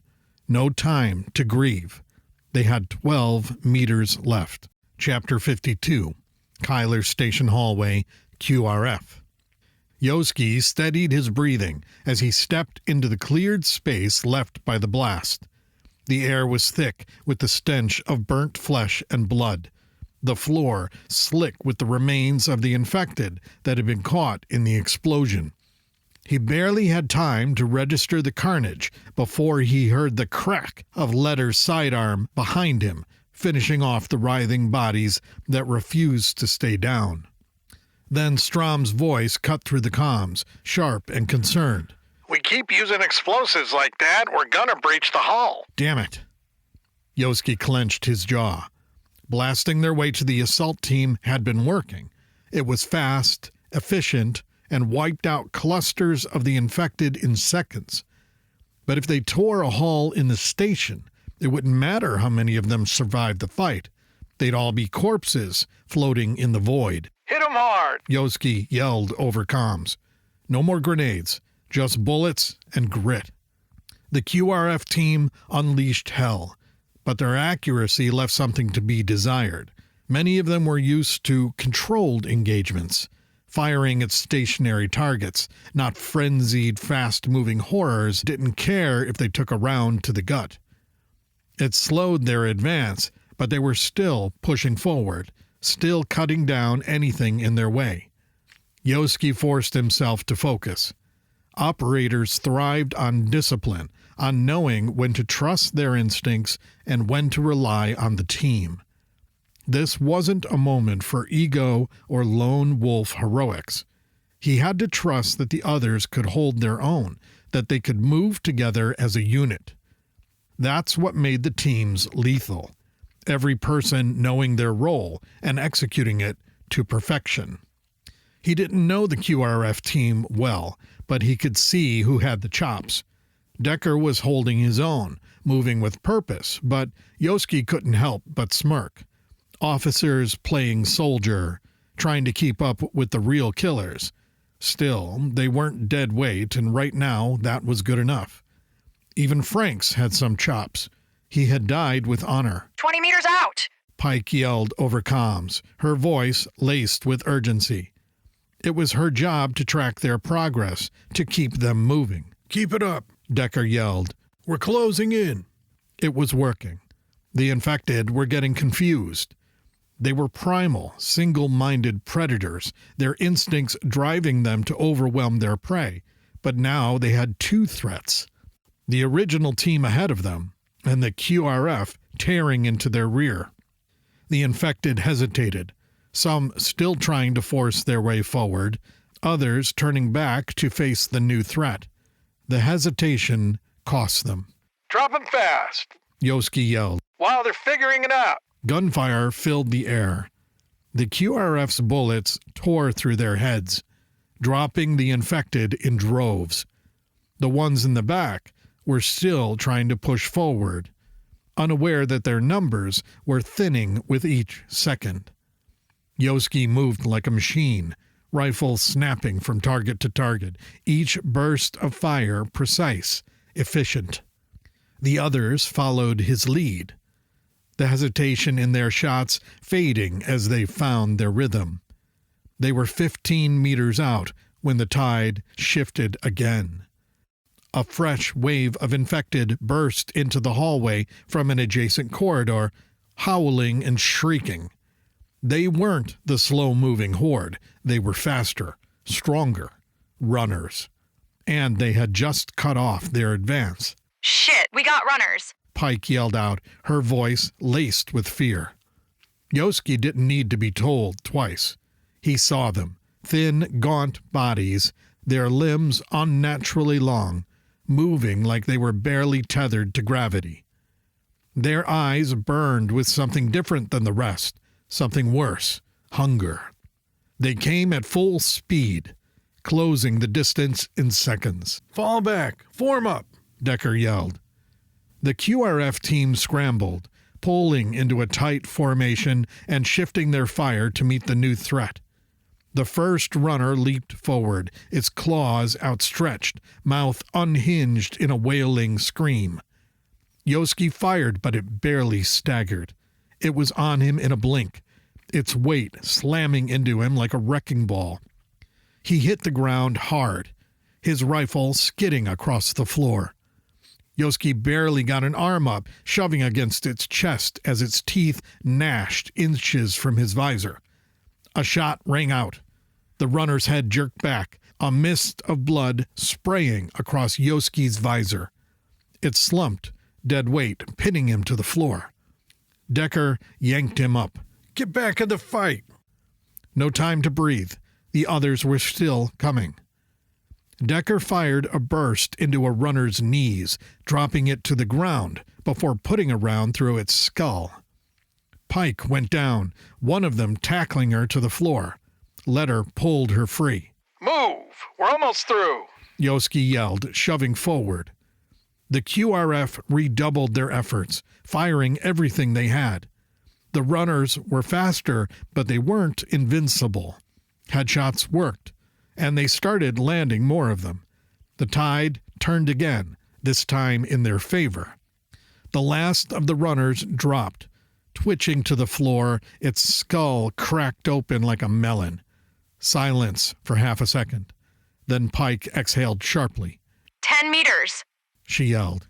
no time to grieve. They had 12 meters left. Chapter 52, Kyler's Station Hallway, QRF. Yoski steadied his breathing as he stepped into the cleared space left by the blast. The air was thick with the stench of burnt flesh and blood, the floor slick with the remains of the infected that had been caught in the explosion. He barely had time to register the carnage before he heard the crack of Letter's sidearm behind him, finishing off the writhing bodies that refused to stay down. Then Strom's voice cut through the comms, sharp and concerned. We keep using explosives like that, we're gonna breach the hull. Damn it. Yoski clenched his jaw. Blasting their way to the assault team had been working, It was fast, efficient, and wiped out clusters of the infected in seconds. But if they tore a hole in the station, it wouldn't matter how many of them survived the fight. They'd all be corpses floating in the void. Hit 'em hard! Yoski yelled over comms. No more grenades, just bullets and grit. The QRF team unleashed hell, but their accuracy left something to be desired. Many of them were used to controlled engagements, firing at stationary targets, not frenzied, fast-moving horrors didn't care if they took a round to the gut. It slowed their advance, but they were still pushing forward, still cutting down anything in their way. Yoski forced himself to focus. Operators thrived on discipline, on knowing when to trust their instincts and when to rely on the team. This wasn't a moment for ego or lone wolf heroics. He had to trust that the others could hold their own, that they could move together as a unit. That's what made the teams lethal. Every person knowing their role and executing it to perfection. He didn't know the QRF team well, but he could see who had the chops. Decker was holding his own, moving with purpose, but Yoski couldn't help but smirk. Officers playing soldier, trying to keep up with the real killers. Still, they weren't dead weight, and right now that was good enough. Even Franks had some chops. He had died with honor. 20 meters out! Pike yelled over comms, her voice laced with urgency. It was her job to track their progress, to keep them moving. Keep it up, Decker yelled. We're closing in. It was working. The infected were getting confused. They were primal, single-minded predators, their instincts driving them to overwhelm their prey. But now they had two threats. The original team ahead of them, and the QRF tearing into their rear. The infected hesitated, some still trying to force their way forward, others turning back to face the new threat. The hesitation cost them. Drop 'em fast! Yoski yelled. While they're figuring it out! Gunfire filled the air. The QRF's bullets tore through their heads, dropping the infected in droves. The ones in the back were still trying to push forward, unaware that their numbers were thinning with each second. Yoski moved like a machine, rifle snapping from target to target, each burst of fire precise, efficient. The others followed his lead, the hesitation in their shots fading as they found their rhythm. They were 15 meters out when the tide shifted again. A fresh wave of infected burst into the hallway from an adjacent corridor, howling and shrieking. They weren't the slow-moving horde. They were faster, stronger, runners. And they had just cut off their advance. Shit, we got runners! Pike yelled out, her voice laced with fear. Yoski didn't need to be told twice. He saw them, thin, gaunt bodies, their limbs unnaturally long, moving like they were barely tethered to gravity. Their eyes burned with something different than the rest, something worse, hunger. They came at full speed, closing the distance in seconds. Fall back, form up, Decker yelled. The QRF team scrambled, pulling into a tight formation and shifting their fire to meet the new threat. The first runner leaped forward, its claws outstretched, mouth unhinged in a wailing scream. Yoski fired, but it barely staggered. It was on him in a blink, its weight slamming into him like a wrecking ball. He hit the ground hard, his rifle skidding across the floor. Yoski barely got an arm up, shoving against its chest as its teeth gnashed inches from his visor. A shot rang out. The runner's head jerked back, a mist of blood spraying across Yoski's visor. It slumped, dead weight, pinning him to the floor. Decker yanked him up. Get back in the fight! No time to breathe. The others were still coming. Decker fired a burst into a runner's knees, dropping it to the ground before putting a round through its skull. Pike went down, one of them tackling her to the floor. Letter pulled her free. Move! We're almost through! Yoski yelled, shoving forward. The QRF redoubled their efforts, firing everything they had. The runners were faster, but they weren't invincible. Headshots worked, and they started landing more of them. The tide turned again, this time in their favor. The last of the runners dropped, twitching to the floor, its skull cracked open like a melon. Silence for half a second. Then Pike exhaled sharply. 10 meters! She yelled.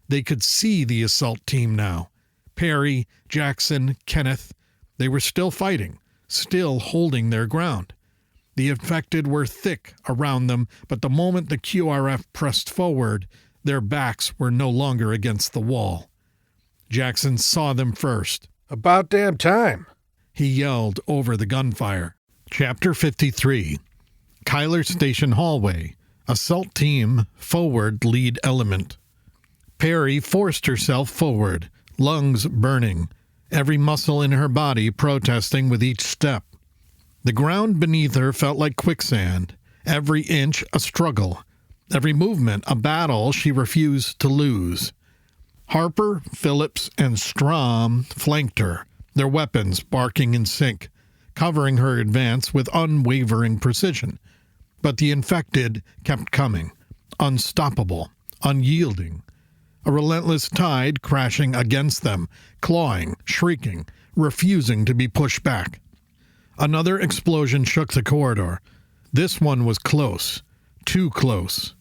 They could see the assault team now. Perry, Jackson, Kenneth. They were still fighting, still holding their ground. The infected were thick around them, but the moment the QRF pressed forward, their backs were no longer against the wall. Jackson saw them first. About damn time, he yelled over the gunfire. Chapter 53. Kyler Station Hallway. Assault Team, forward lead element. Perry forced herself forward, lungs burning, every muscle in her body protesting with each step. The ground beneath her felt like quicksand, every inch a struggle, every movement a battle she refused to lose. Harper, Phillips, and Strom flanked her, their weapons barking in sync, covering her advance with unwavering precision. But the infected kept coming, unstoppable, unyielding. A relentless tide crashing against them, clawing, shrieking, refusing to be pushed back. Another explosion shook the corridor. This one was close, too close.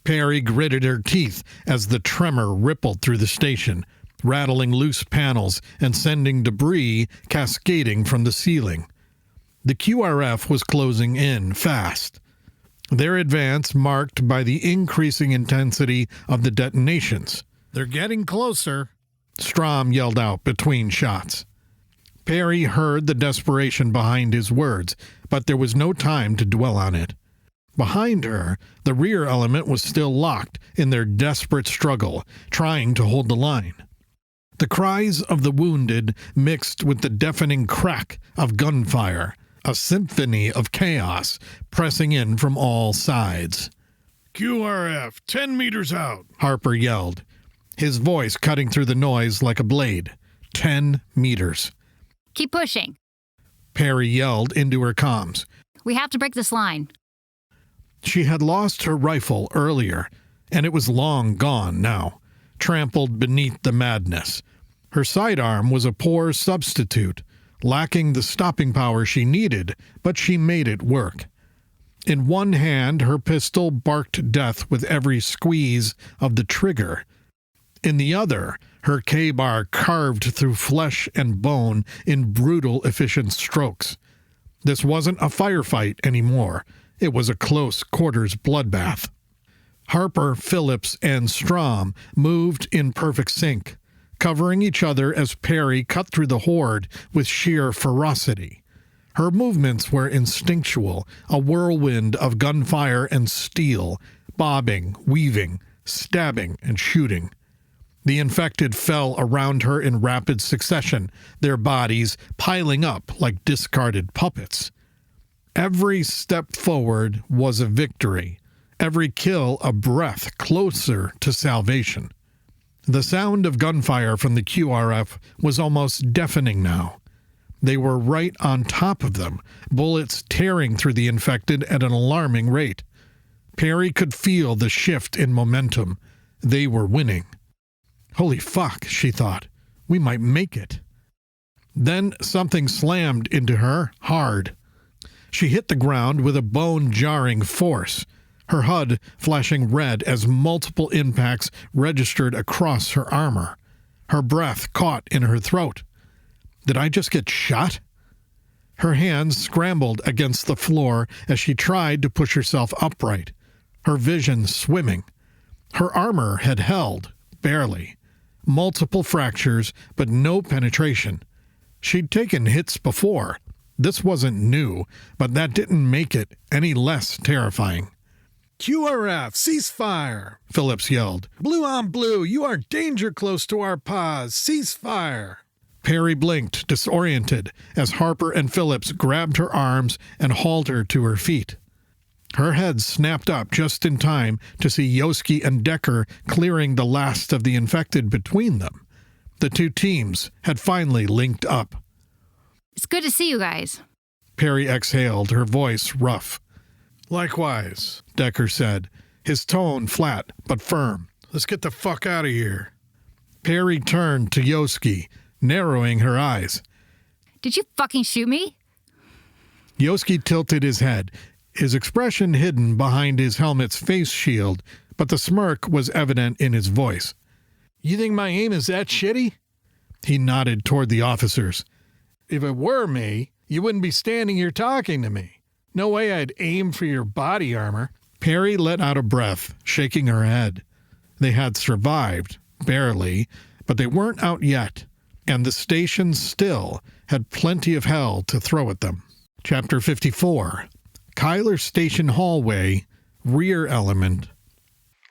Perry gritted her teeth as the tremor rippled through the station, rattling loose panels and sending debris cascading from the ceiling. The QRF was closing in fast, their advance marked by the increasing intensity of the detonations. They're getting closer, Strom yelled out between shots. Perry heard the desperation behind his words, but there was no time to dwell on it. Behind her, the rear element was still locked in their desperate struggle, trying to hold the line. The cries of the wounded mixed with the deafening crack of gunfire, a symphony of chaos pressing in from all sides. QRF, 10 meters out, Harper yelled, his voice cutting through the noise like a blade. 10 meters. Keep pushing. Perry yelled into her comms. We have to break this line. She had lost her rifle earlier, and it was long gone now, trampled beneath the madness. Her sidearm was a poor substitute, lacking the stopping power she needed, but she made it work. In one hand, her pistol barked death with every squeeze of the trigger. In the other, her K-bar carved through flesh and bone in brutal, efficient strokes. This wasn't a firefight anymore. It was a close-quarters bloodbath. Harper, Phillips, and Strom moved in perfect sync, covering each other as Perry cut through the horde with sheer ferocity. Her movements were instinctual, a whirlwind of gunfire and steel, bobbing, weaving, stabbing, and shooting. The infected fell around her in rapid succession, their bodies piling up like discarded puppets. Every step forward was a victory, every kill a breath closer to salvation. The sound of gunfire from the QRF was almost deafening now. They were right on top of them, bullets tearing through the infected at an alarming rate. Perry could feel the shift in momentum. They were winning. Holy fuck, she thought. We might make it. Then something slammed into her hard. She hit the ground with a bone-jarring force, her HUD flashing red as multiple impacts registered across her armor. Her breath caught in her throat. Did I just get shot? Her hands scrambled against the floor as she tried to push herself upright, her vision swimming. Her armor had held, barely. Multiple fractures, but no penetration. She'd taken hits before. This wasn't new, but that didn't make it any less terrifying. QRF, ceasefire, Phillips yelled. Blue on blue, you are danger close to our pause. Ceasefire. Perry blinked, disoriented, as Harper and Phillips grabbed her arms and hauled her to her feet. Her head snapped up just in time to see Yoski and Decker clearing the last of the infected between them. The two teams had finally linked up. It's good to see you guys. Perry exhaled, her voice rough. Likewise, Decker said, his tone flat but firm. Let's get the fuck out of here. Perry turned to Yoski, narrowing her eyes. Did you fucking shoot me? Yoski tilted his head, his expression hidden behind his helmet's face shield, but the smirk was evident in his voice. You think my aim is that shitty? He nodded toward the officers. If it were me, you wouldn't be standing here talking to me. No way I'd aim for your body armor. Perry let out a breath, shaking her head. They had survived, barely, but they weren't out yet, and the station still had plenty of hell to throw at them. Chapter 54. Kyler Station Hallway, Rear Element.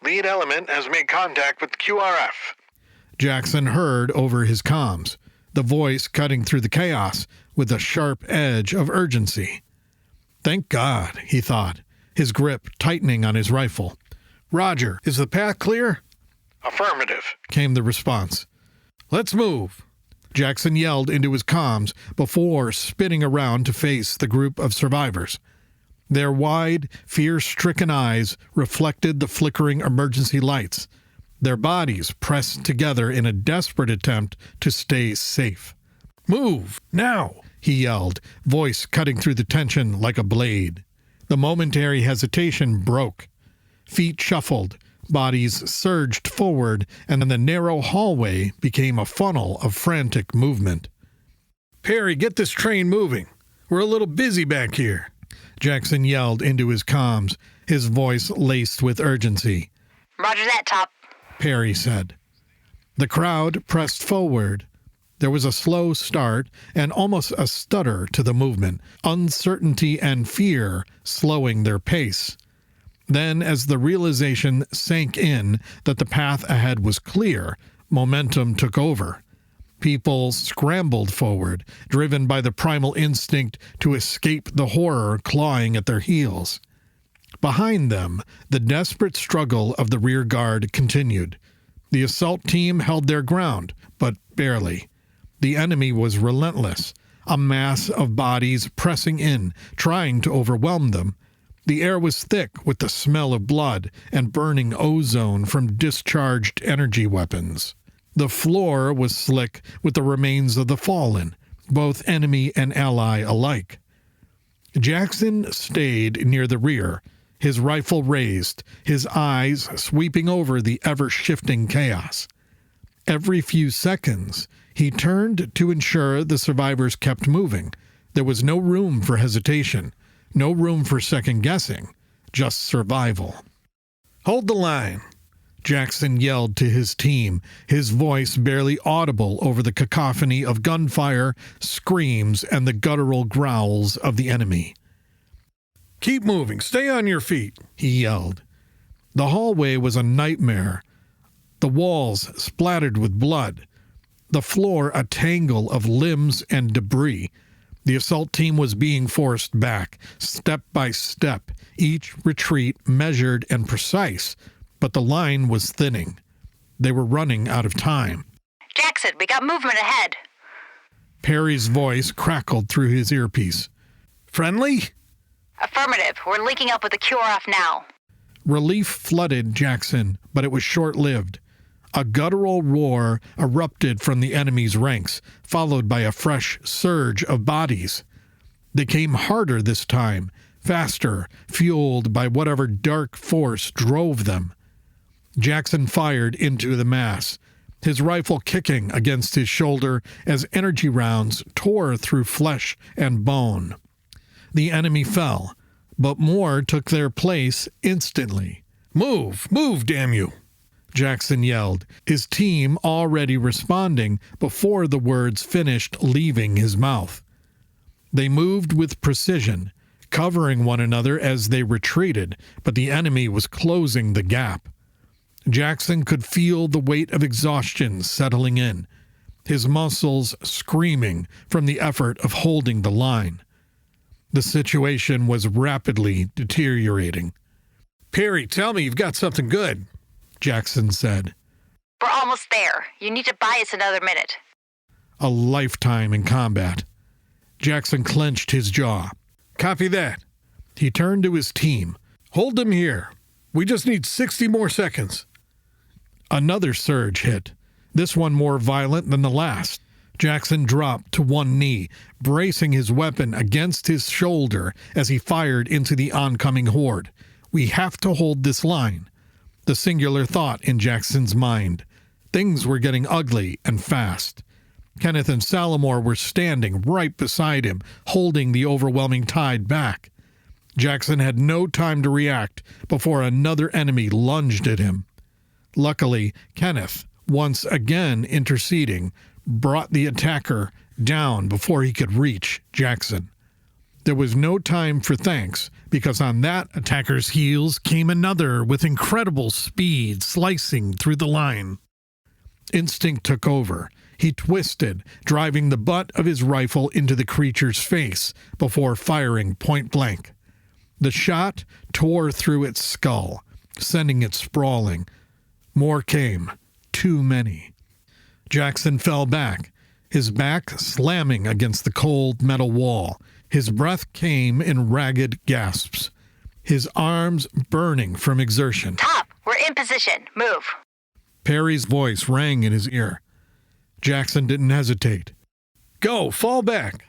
Lead element has made contact with QRF. Jackson heard over his comms, the voice cutting through the chaos with a sharp edge of urgency. Thank God, he thought, his grip tightening on his rifle. Roger, is the path clear? Affirmative, came the response. Let's move. Jackson yelled into his comms before spinning around to face the group of survivors. Their wide, fear-stricken eyes reflected the flickering emergency lights, their bodies pressed together in a desperate attempt to stay safe. Move, now, he yelled, voice cutting through the tension like a blade. The momentary hesitation broke. Feet shuffled, bodies surged forward, and the narrow hallway became a funnel of frantic movement. Perry, get this train moving. We're a little busy back here. Jackson yelled into his comms, his voice laced with urgency. Roger that, Top. Perry said. The crowd pressed forward. There was a slow start and almost a stutter to the movement, uncertainty and fear slowing their pace. Then, as the realization sank in that the path ahead was clear, momentum took over. People scrambled forward, driven by the primal instinct to escape the horror clawing at their heels. Behind them, the desperate struggle of the rear guard continued. The assault team held their ground, but barely. The enemy was relentless, a mass of bodies pressing in, trying to overwhelm them. The air was thick with the smell of blood and burning ozone from discharged energy weapons. The floor was slick with the remains of the fallen, both enemy and ally alike. Jackson stayed near the rear, his rifle raised, his eyes sweeping over the ever-shifting chaos. Every few seconds, he turned to ensure the survivors kept moving. There was no room for hesitation, no room for second-guessing, just survival. Hold the line, Jackson yelled to his team, his voice barely audible over the cacophony of gunfire, screams, and the guttural growls of the enemy. Keep moving. Stay on your feet, he yelled. The hallway was a nightmare. The walls splattered with blood. The floor a tangle of limbs and debris. The assault team was being forced back, step by step, each retreat measured and precise, but the line was thinning. They were running out of time. Jackson, we got movement ahead. Perry's voice crackled through his earpiece. Friendly? Affirmative. We're linking up with the QRF now. Relief flooded Jackson, but it was short-lived. A guttural roar erupted from the enemy's ranks, followed by a fresh surge of bodies. They came harder this time, faster, fueled by whatever dark force drove them. Jackson fired into the mass, his rifle kicking against his shoulder as energy rounds tore through flesh and bone. The enemy fell, but more took their place instantly. Move, damn you, Jackson yelled, his team already responding before the words finished leaving his mouth. They moved with precision, covering one another as they retreated, but the enemy was closing the gap. Jackson could feel the weight of exhaustion settling in. his muscles screaming from the effort of holding the line. The situation was rapidly deteriorating. Perry, tell me you've got something good, Jackson said. We're almost there. You need to buy us another minute. A lifetime in combat. Jackson clenched his jaw. Copy that. He turned to his team. Hold them here. We just need 60 more seconds. Another surge hit, this one more violent than the last. Jackson dropped to one knee, bracing his weapon against his shoulder as he fired into the oncoming horde. We have to hold this line. The singular thought in Jackson's mind. Things were getting ugly and fast. Kenneth and Salamore were standing right beside him, holding the overwhelming tide back. Jackson had no time to react before another enemy lunged at him. Luckily, Kenneth, once again interceding, brought the attacker down before he could reach Jackson. There was no time for thanks, because on that attacker's heels came another with incredible speed, slicing through the line. Instinct took over. He twisted, driving the butt of his rifle into the creature's face before firing point blank. The shot tore through its skull, sending it sprawling. More came. Too many. Jackson fell back, his back slamming against the cold metal wall. His breath came in ragged gasps, his arms burning from exertion. Top, we're in position. Move. Perry's voice rang in his ear. Jackson didn't hesitate. Go, fall back.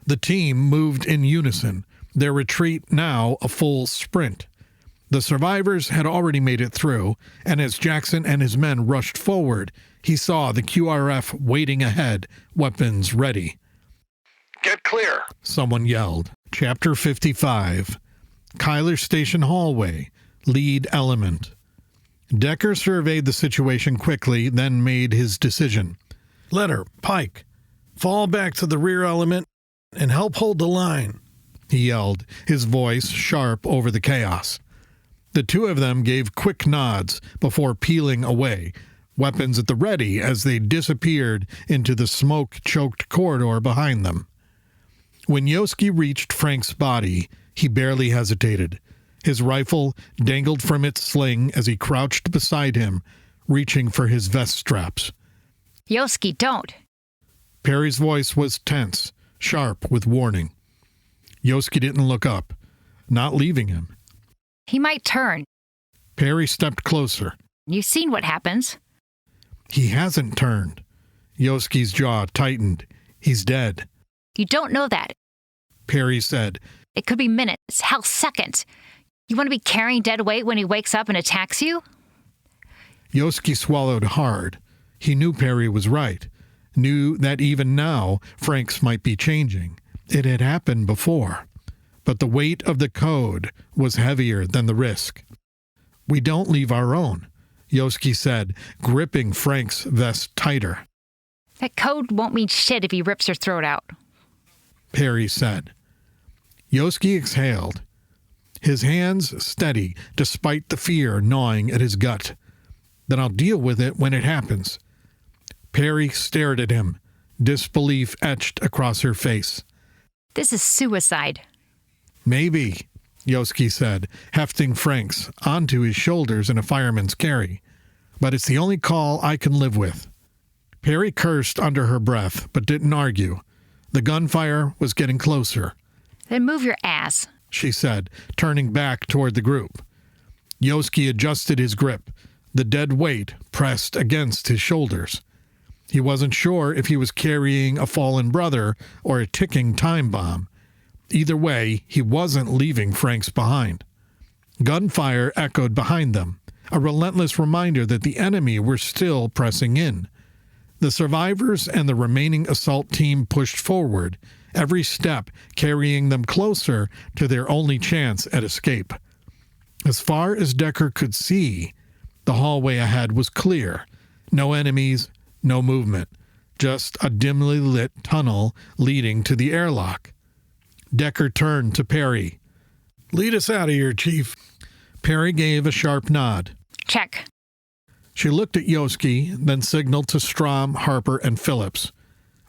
The team moved in unison, their retreat now a full sprint. The survivors had already made it through, and as Jackson and his men rushed forward, he saw the QRF waiting ahead, weapons ready. Get clear, someone yelled. Chapter 55. Kyler Station Hallway, Lead Element. Decker surveyed the situation quickly, then made his decision. Letter, Pike, fall back to the rear element and help hold the line, he yelled, his voice sharp over the chaos. The two of them gave quick nods before peeling away, weapons at the ready as they disappeared into the smoke-choked corridor behind them. When Yoski reached Frank's body, he barely hesitated. His rifle dangled from its sling as he crouched beside him, reaching for his vest straps. Yoski, don't. Perry's voice was tense, sharp with warning. Yoski didn't look up, not leaving him. He might turn. Perry stepped closer. You've seen what happens. He hasn't turned. Yoski's jaw tightened. He's dead. You don't know that. Perry said. It could be minutes, hell, seconds. You want to be carrying dead weight when he wakes up and attacks you? Yoski swallowed hard. He knew Perry was right. Knew that even now, Frank's might be changing. It had happened before. But the weight of the code was heavier than the risk. We don't leave our own, Yoski said, gripping Frank's vest tighter. That code won't mean shit if he rips your throat out, Perry said. Yoski exhaled, his hands steady despite the fear gnawing at his gut. Then I'll deal with it when it happens. Perry stared at him, disbelief etched across her face. This is suicide. Maybe, Yoski said, hefting Frank's onto his shoulders in a fireman's carry. But it's the only call I can live with. Perry cursed under her breath, but didn't argue. The gunfire was getting closer. Then move your ass, she said, turning back toward the group. Yoski adjusted his grip. The dead weight pressed against his shoulders. He wasn't sure if he was carrying a fallen brother or a ticking time bomb. Either way, he wasn't leaving Frank's behind. Gunfire echoed behind them, a relentless reminder that the enemy were still pressing in. The survivors and the remaining assault team pushed forward, every step carrying them closer to their only chance at escape. As far as Decker could see, the hallway ahead was clear. No enemies, no movement, just a dimly lit tunnel leading to the airlock. Decker turned to Perry. Lead us out of here, Chief. Perry gave a sharp nod. Check. She looked at Yoski, then signaled to Strom, Harper, and Phillips.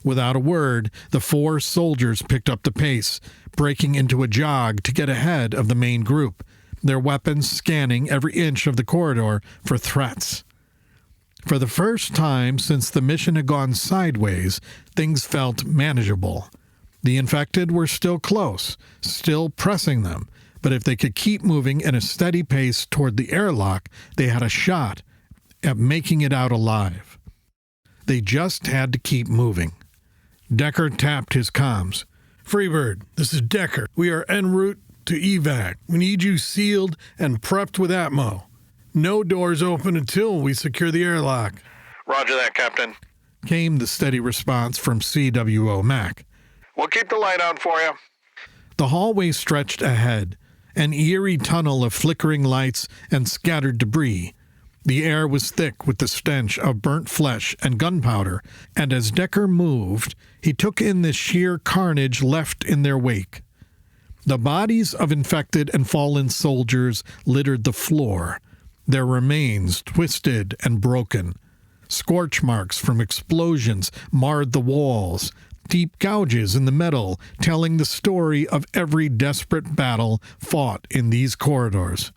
Without a word, the 4 soldiers picked up the pace, breaking into a jog to get ahead of the main group, their weapons scanning every inch of the corridor for threats. For the first time since the mission had gone sideways, things felt manageable. The infected were still close, still pressing them, but if they could keep moving in a steady pace toward the airlock, they had a shot at making it out alive. They just had to keep moving. Decker tapped his comms. Freebird, this is Decker. We are en route to evac. We need you sealed and prepped with Atmo. No doors open until we secure the airlock. Roger that, Captain. Came the steady response from CWO Mac. We'll keep the light on for you. The hallway stretched ahead, an eerie tunnel of flickering lights and scattered debris. The air was thick with the stench of burnt flesh and gunpowder, and as Decker moved, he took in the sheer carnage left in their wake. The bodies of infected and fallen soldiers littered the floor, their remains twisted and broken. Scorch marks from explosions marred the walls, deep gouges in the metal telling the story of every desperate battle fought in these corridors.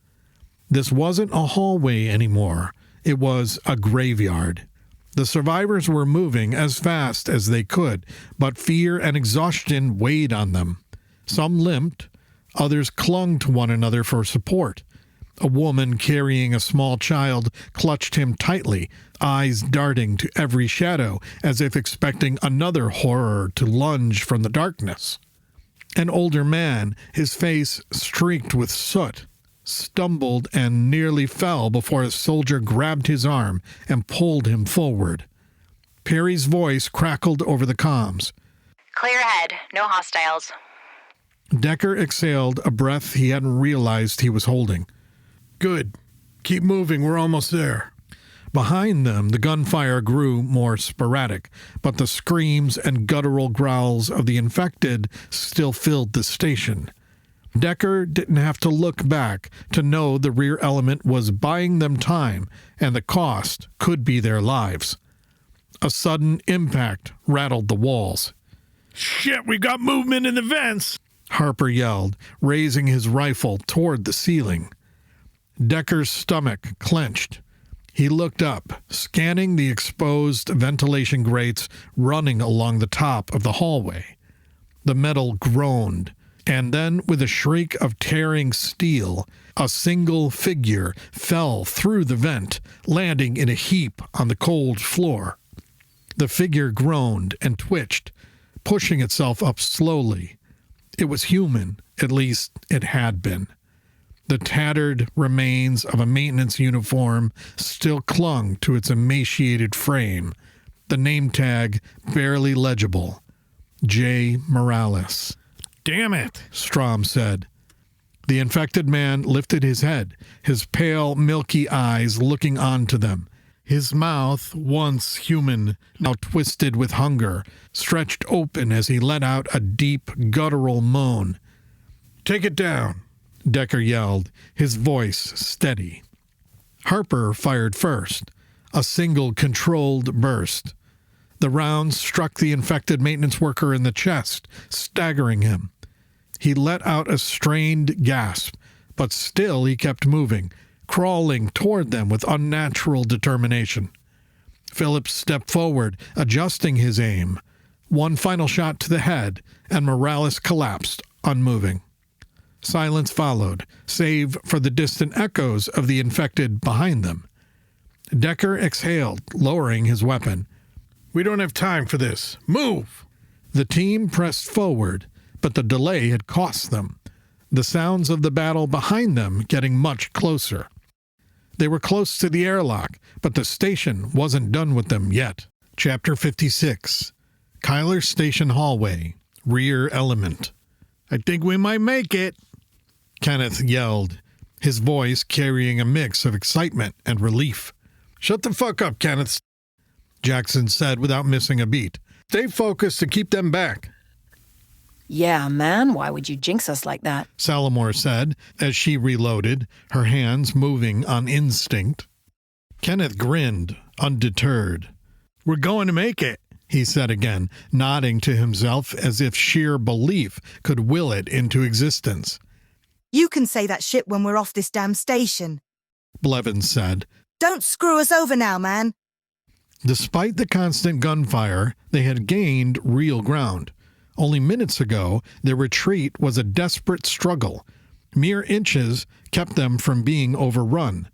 This wasn't a hallway anymore. It was a graveyard. The survivors were moving as fast as they could, but fear and exhaustion weighed on them. Some limped, others clung to one another for support. A woman carrying a small child clutched him tightly, eyes darting to every shadow, as if expecting another horror to lunge from the darkness. An older man, his face streaked with soot, stumbled and nearly fell before a soldier grabbed his arm and pulled him forward. Perry's voice crackled over the comms. Clear ahead. No hostiles. Decker exhaled a breath he hadn't realized he was holding. Good. Keep moving. We're almost there. Behind them, the gunfire grew more sporadic, but the screams and guttural growls of the infected still filled the station. Decker didn't have to look back to know the rear element was buying them time, and the cost could be their lives. A sudden impact rattled the walls. Shit, we got movement in the vents! Harper yelled, raising his rifle toward the ceiling. Decker's stomach clenched. He looked up, scanning the exposed ventilation grates running along the top of the hallway. The metal groaned, and then, with a shriek of tearing steel, a single figure fell through the vent, landing in a heap on the cold floor. The figure groaned and twitched, pushing itself up slowly. It was human, at least it had been. The tattered remains of a maintenance uniform still clung to its emaciated frame, the name tag barely legible. J. Morales. Damn it, Strom said. The infected man lifted his head, his pale, milky eyes looking onto them. His mouth, once human, now twisted with hunger, stretched open as he let out a deep, guttural moan. Take it down, Decker yelled, his voice steady. Harper fired first, a single controlled burst. The round struck the infected maintenance worker in the chest, staggering him. He let out a strained gasp, but still he kept moving, crawling toward them with unnatural determination. Phillips stepped forward, adjusting his aim. One final shot to the head, and Morales collapsed, unmoving. Silence followed, save for the distant echoes of the infected behind them. Decker exhaled, lowering his weapon. We don't have time for this. Move! The team pressed forward, but the delay had cost them, the sounds of the battle behind them getting much closer. They were close to the airlock, but the station wasn't done with them yet. Chapter 56. Kyler Station Hallway, Rear Element. I think we might make it, Kenneth yelled, his voice carrying a mix of excitement and relief. Shut the fuck up, Kenneth, Jackson said without missing a beat. Stay focused and keep them back. Yeah, man, why would you jinx us like that? Salamore said as she reloaded, her hands moving on instinct. Kenneth grinned, undeterred. We're going to make it, he said again, nodding to himself as if sheer belief could will it into existence. You can say that shit when we're off this damn station, Blevins said. Don't screw us over now, man. Despite the constant gunfire, they had gained real ground. Only minutes ago, their retreat was a desperate struggle. Mere inches kept them from being overrun.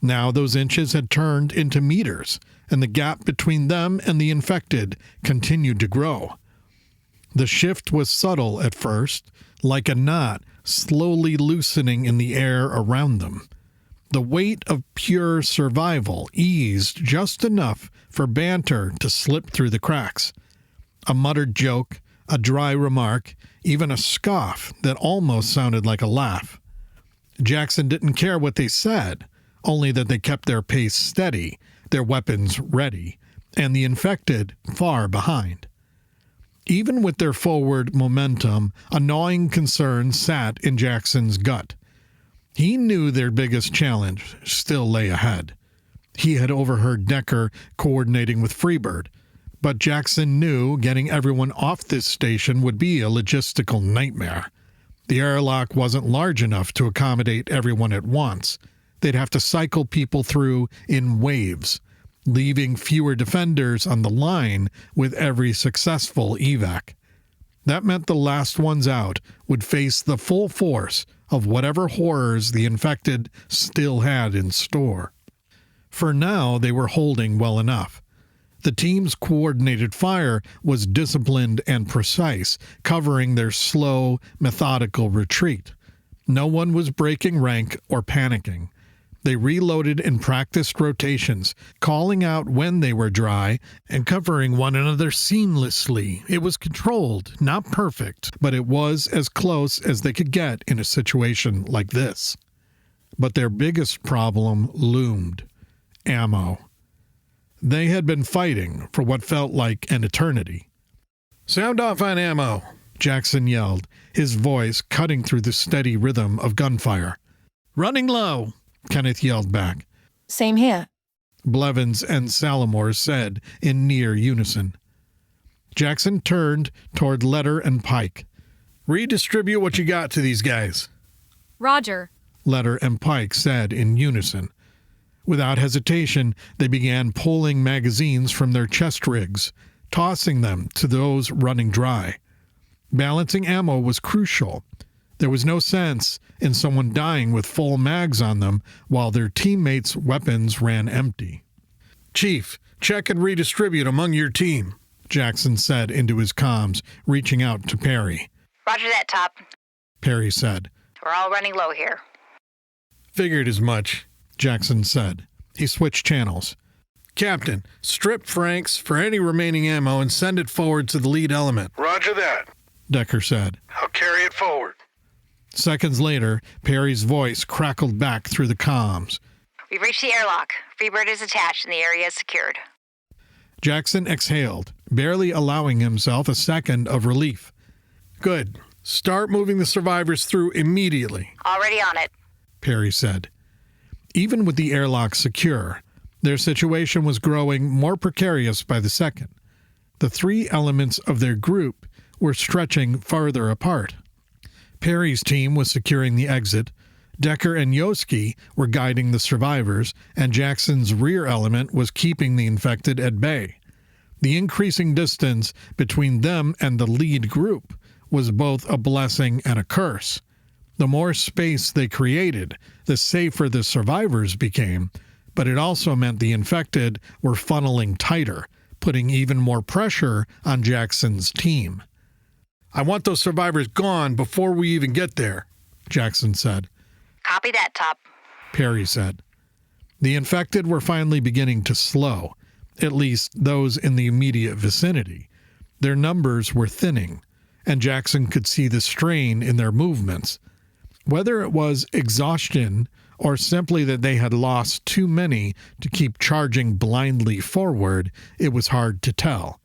Now those inches had turned into meters, and the gap between them and the infected continued to grow. The shift was subtle at first, like a knot slowly loosening in the air around them. The weight of pure survival eased just enough for banter to slip through the cracks. A muttered joke, a dry remark, even a scoff that almost sounded like a laugh. Jackson didn't care what they said, only that they kept their pace steady, their weapons ready, and the infected far behind. Even with their forward momentum, a gnawing concern sat in Jackson's gut. He knew their biggest challenge still lay ahead. He had overheard Decker coordinating with Freebird, but Jackson knew getting everyone off this station would be a logistical nightmare. The airlock wasn't large enough to accommodate everyone at once. They'd have to cycle people through in waves, leaving fewer defenders on the line with every successful evac. That meant the last ones out would face the full force of whatever horrors the infected still had in store. For now, they were holding well enough. The team's coordinated fire was disciplined and precise, covering their slow, methodical retreat. No one was breaking rank or panicking. They reloaded in practiced rotations, calling out when they were dry and covering one another seamlessly. It was controlled, not perfect, but it was as close as they could get in a situation like this. But their biggest problem loomed: ammo. They had been fighting for what felt like an eternity. "Sound off on ammo," Jackson yelled, his voice cutting through the steady rhythm of gunfire. "Running low," Kenneth yelled back. "Same here," Blevins and Salamore said in near unison. Jackson turned toward Letter and Pike. "Redistribute what you got to these guys." Roger, Letter and Pike said in unison. Without hesitation, they began pulling magazines from their chest rigs, tossing them to those running dry. Balancing ammo was crucial. There was no sense in someone dying with full mags on them while their teammates' weapons ran empty. "Chief, check and redistribute among your team," Jackson said into his comms, reaching out to Perry. Roger that, Top. Perry said. We're all running low here. "Figured as much," Jackson said. He switched channels. "Captain, strip Franks for any remaining ammo and send it forward to the lead element." Roger that. Decker said. I'll carry it forward. Seconds later, Perry's voice crackled back through the comms. We've reached the airlock. Freebird is attached and the area is secured. Jackson exhaled, barely allowing himself a second of relief. "Good. Start moving the survivors through immediately." Already on it, Perry said. Even with the airlock secure, their situation was growing more precarious by the second. The three elements of their group were stretching farther apart. Perry's team was securing the exit, Decker and Yoski were guiding the survivors, and Jackson's rear element was keeping the infected at bay. The increasing distance between them and the lead group was both a blessing and a curse. The more space they created, the safer the survivors became, but it also meant the infected were funneling tighter, putting even more pressure on Jackson's team. "I want those survivors gone before we even get there," Jackson said. Copy that, Top. Perry said. The infected were finally beginning to slow, at least those in the immediate vicinity. Their numbers were thinning, and Jackson could see the strain in their movements. Whether it was exhaustion or simply that they had lost too many to keep charging blindly forward, it was hard to tell.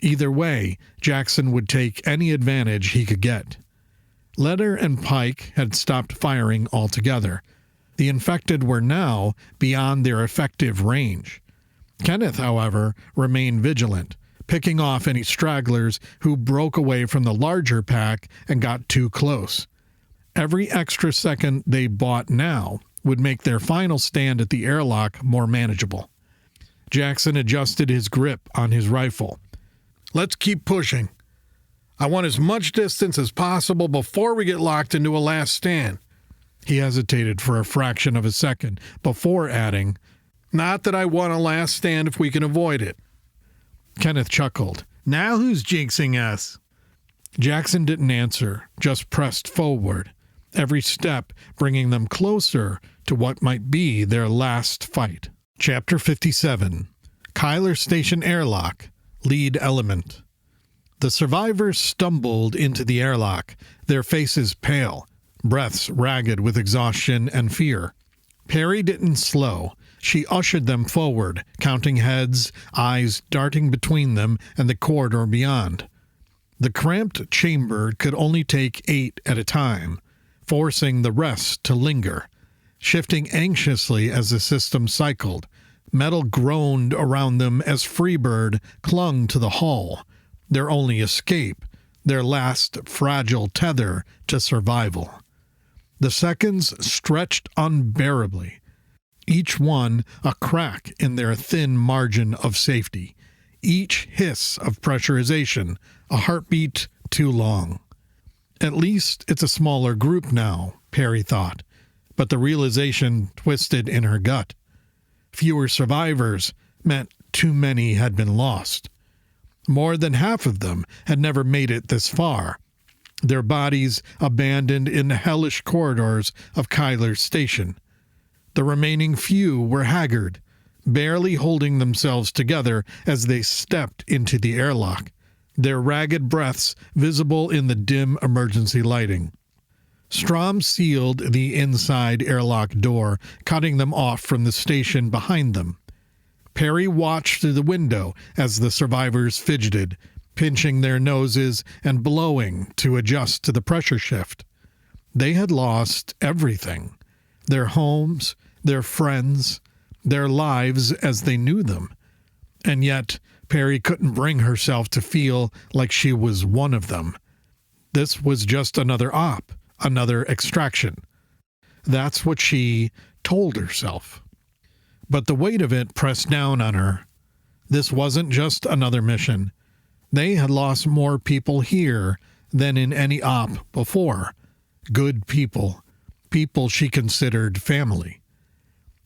Either way, Jackson would take any advantage he could get. Letter and Pike had stopped firing altogether. The infected were now beyond their effective range. Kenneth, however, remained vigilant, picking off any stragglers who broke away from the larger pack and got too close. Every extra second they bought now would make their final stand at the airlock more manageable. Jackson adjusted his grip on his rifle. Let's keep pushing. I want as much distance as possible before we get locked into a last stand. He hesitated for a fraction of a second before adding, Not that I want a last stand if we can avoid it. Kenneth chuckled. Now who's jinxing us? Jackson didn't answer, just pressed forward, every step bringing them closer to what might be their last fight. Chapter 57, Kyler Station Airlock, Lead Element. The survivors stumbled into the airlock, their faces pale, breaths ragged with exhaustion and fear. Perry didn't slow. She ushered them forward, counting heads, eyes darting between them and the corridor beyond. The cramped chamber could only take 8 at a time, forcing the rest to linger. Shifting anxiously as the system cycled, metal groaned around them as Freebird clung to the hull, their only escape, their last fragile tether to survival. The seconds stretched unbearably, each one a crack in their thin margin of safety, each hiss of pressurization a heartbeat too long. At least it's a smaller group now, Perry thought, but the realization twisted in her gut. Fewer survivors meant too many had been lost. More than half of them had never made it this far, their bodies abandoned in the hellish corridors of Kyler's station. The remaining few were haggard, barely holding themselves together as they stepped into the airlock, their ragged breaths visible in the dim emergency lighting. Strom sealed the inside airlock door, cutting them off from the station behind them. Perry watched through the window as the survivors fidgeted, pinching their noses and blowing to adjust to the pressure shift. They had lost everything: their homes, their friends, their lives as they knew them. And yet, Perry couldn't bring herself to feel like she was one of them. This was just another op, another extraction. That's what she told herself. But the weight of it pressed down on her. This wasn't just another mission. They had lost more people here than in any op before. Good people. People she considered family.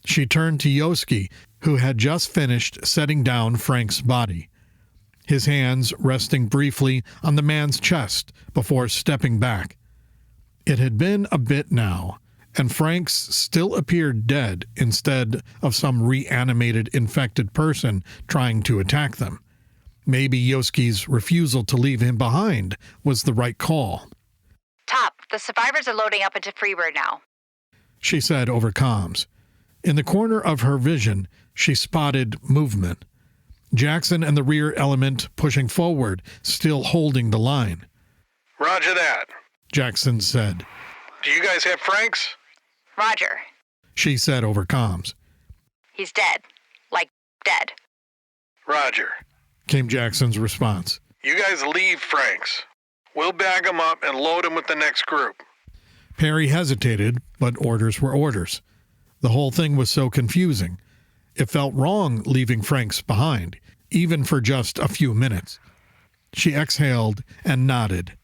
She turned to Yoski, who had just finished setting down Frank's body, his hands resting briefly on the man's chest before stepping back. It had been a bit now, and Frank's still appeared dead instead of some reanimated infected person trying to attack them. Maybe Yoski's refusal to leave him behind was the right call. Top, the survivors are loading up into Freebird now, she said over comms. In the corner of her vision, she spotted movement. Jackson and the rear element pushing forward, still holding the line. Roger that, Jackson said. Do you guys have Franks? Roger. She said over comms. He's dead. Like, dead. Roger, came Jackson's response. You guys leave Franks. We'll bag him up and load him with the next group. Perry hesitated, but orders were orders. The whole thing was so confusing. It felt wrong leaving Franks behind, even for just a few minutes. She exhaled and nodded.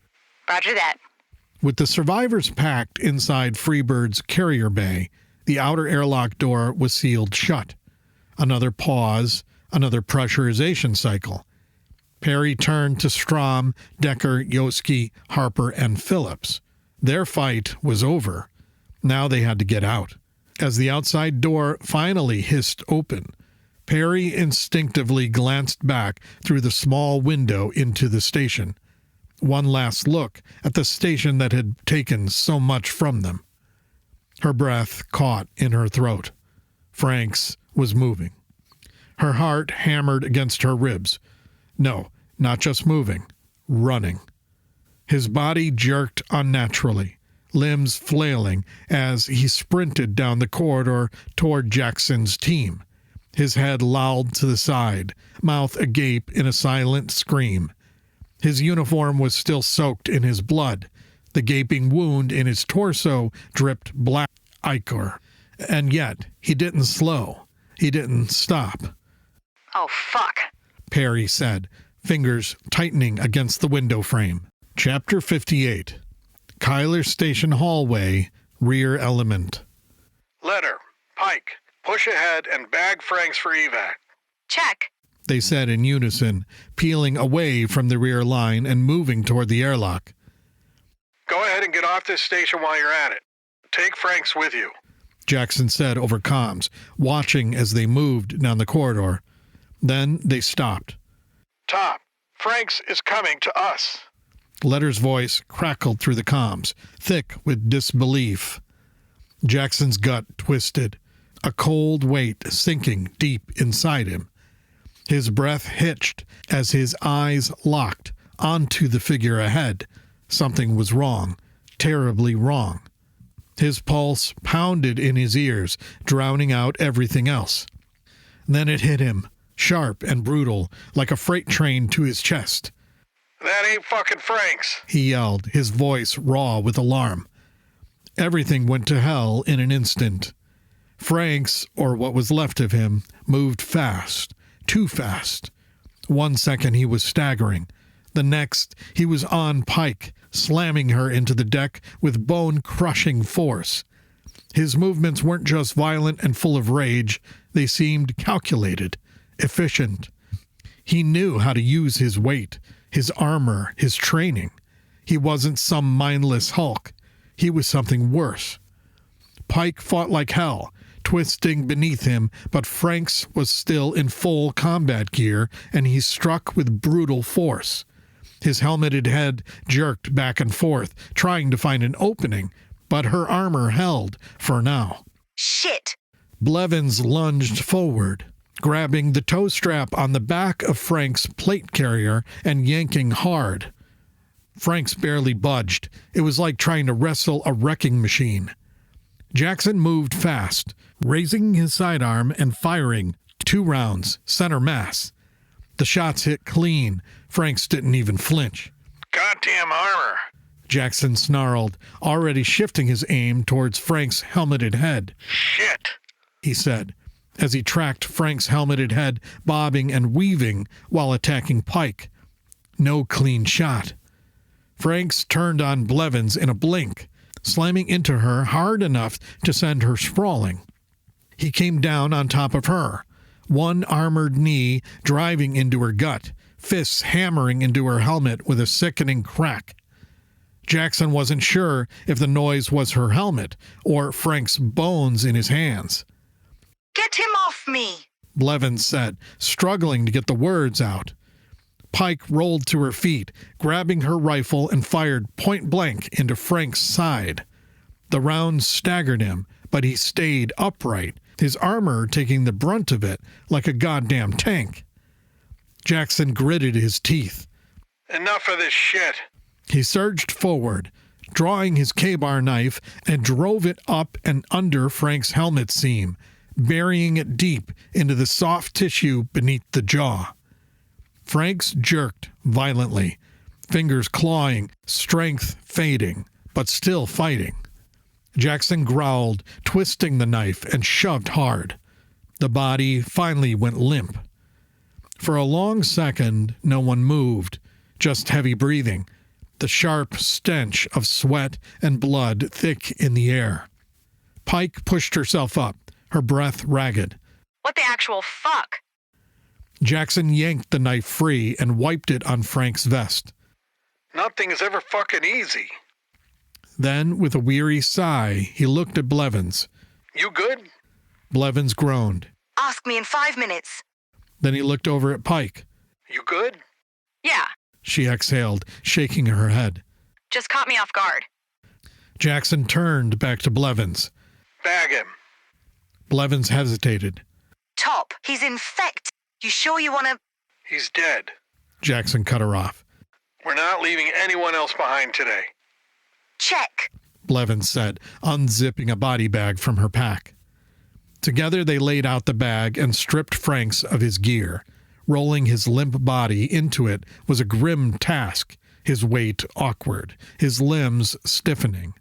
Roger that. With the survivors packed inside Freebird's carrier bay, the outer airlock door was sealed shut. Another pause, another pressurization cycle. Perry turned to Strom, Decker, Yoski, Harper, and Phillips. Their fight was over. Now they had to get out. As the outside door finally hissed open, Perry instinctively glanced back through the small window into the station. One last look at the station that had taken so much from them. Her breath caught in her throat. Frank's was moving. Her heart hammered against her ribs. No, not just moving, running. His body jerked unnaturally, limbs flailing as he sprinted down the corridor toward Jackson's team. His head lolled to the side, mouth agape in a silent scream. His uniform was still soaked in his blood. The gaping wound in his torso dripped black ichor. And yet, he didn't slow. He didn't stop. Oh, fuck. Perry said, fingers tightening against the window frame. Chapter 58. Kyler Station Hallway, Rear Element. Letter. Pike. Push ahead and bag Franks for evac. Check. They said in unison, peeling away from the rear line and moving toward the airlock. Go ahead and get off this station while you're at it. Take Franks with you. Jackson said over comms, watching as they moved down the corridor. Then they stopped. Top. Franks is coming to us. Letter's voice crackled through the comms, thick with disbelief. Jackson's gut twisted, a cold weight sinking deep inside him. His breath hitched as his eyes locked onto the figure ahead. Something was wrong, terribly wrong. His pulse pounded in his ears, drowning out everything else. Then it hit him, sharp and brutal, like a freight train to his chest. That ain't fucking Franks, he yelled, his voice raw with alarm. Everything went to hell in an instant. Franks, or what was left of him, moved fast, too fast. 1 second he was staggering. The next, he was on Pike, slamming her into the deck with bone-crushing force. His movements weren't just violent and full of rage. They seemed calculated, efficient. He knew how to use his weight, his armor, his training. He wasn't some mindless hulk. He was something worse. Pike fought like hell, twisting beneath him, but Franks was still in full combat gear, and he struck with brutal force. His helmeted head jerked back and forth, trying to find an opening, but her armor held for now. Shit! Blevins lunged forward, grabbing the toe strap on the back of Frank's plate carrier and yanking hard. Franks barely budged. It was like trying to wrestle a wrecking machine. Jackson moved fast, raising his sidearm and firing 2 rounds, center mass. The shots hit clean. Franks didn't even flinch. Goddamn armor, Jackson snarled, already shifting his aim towards Frank's helmeted head. Shit, he said, as he tracked Frank's helmeted head bobbing and weaving while attacking Pike. No clean shot. Franks turned on Blevins in a blink, slamming into her hard enough to send her sprawling. He came down on top of her, one armored knee driving into her gut, fists hammering into her helmet with a sickening crack. Jackson wasn't sure if the noise was her helmet or Frank's bones in his hands. Get him off me, Blevins said, struggling to get the words out. Pike rolled to her feet, grabbing her rifle and fired point blank into Frank's side. The round staggered him, but he stayed upright, his armor taking the brunt of it like a goddamn tank. Jackson gritted his teeth. Enough of this shit. He surged forward, drawing his K-bar knife, and drove it up and under Frank's helmet seam, burying it deep into the soft tissue beneath the jaw. Franks jerked violently, fingers clawing, strength fading, but still fighting. Jackson growled, twisting the knife, and shoved hard. The body finally went limp. For a long second, no one moved, just heavy breathing, the sharp stench of sweat and blood thick in the air. Pike pushed herself up, her breath ragged. What the actual fuck? Jackson yanked the knife free and wiped it on Frank's vest. Nothing is ever fucking easy. Then, with a weary sigh, he looked at Blevins. You good? Blevins groaned. Ask me in 5 minutes. Then he looked over at Pike. You good? Yeah. She exhaled, shaking her head. Just caught me off guard. Jackson turned back to Blevins. Bag him. Blevins hesitated. Top, he's infected. You sure you want to... He's dead. Jackson cut her off. We're not leaving anyone else behind today. Check. Blevins said, unzipping a body bag from her pack. Together they laid out the bag and stripped Franks of his gear. Rolling his limp body into it was a grim task, his weight awkward, his limbs stiffening.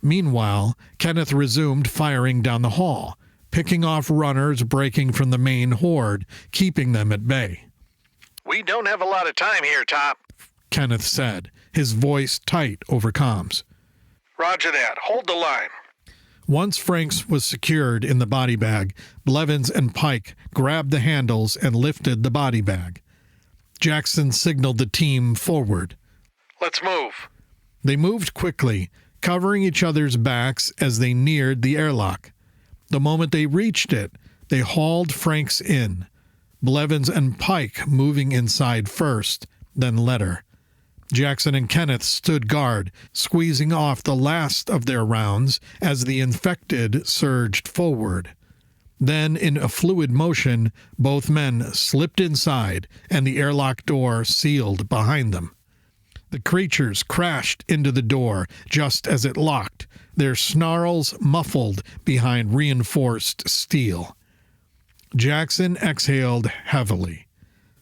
Meanwhile, Kenneth resumed firing down the hall, picking off runners breaking from the main horde, keeping them at bay. "We don't have a lot of time here, Top," Kenneth said, his voice tight over comms. "Roger that. Hold the line." Once Franks was secured in the body bag, Blevins and Pike grabbed the handles and lifted the body bag. Jackson signaled the team forward. "Let's move." They moved quickly, covering each other's backs as they neared the airlock. The moment they reached it, they hauled Franks in, Blevins and Pike moving inside first, then Letter. Jackson and Kenneth stood guard, squeezing off the last of their rounds as the infected surged forward. Then, in a fluid motion, both men slipped inside, and the airlock door sealed behind them. The creatures crashed into the door just as it locked, their snarls muffled behind reinforced steel. Jackson exhaled heavily,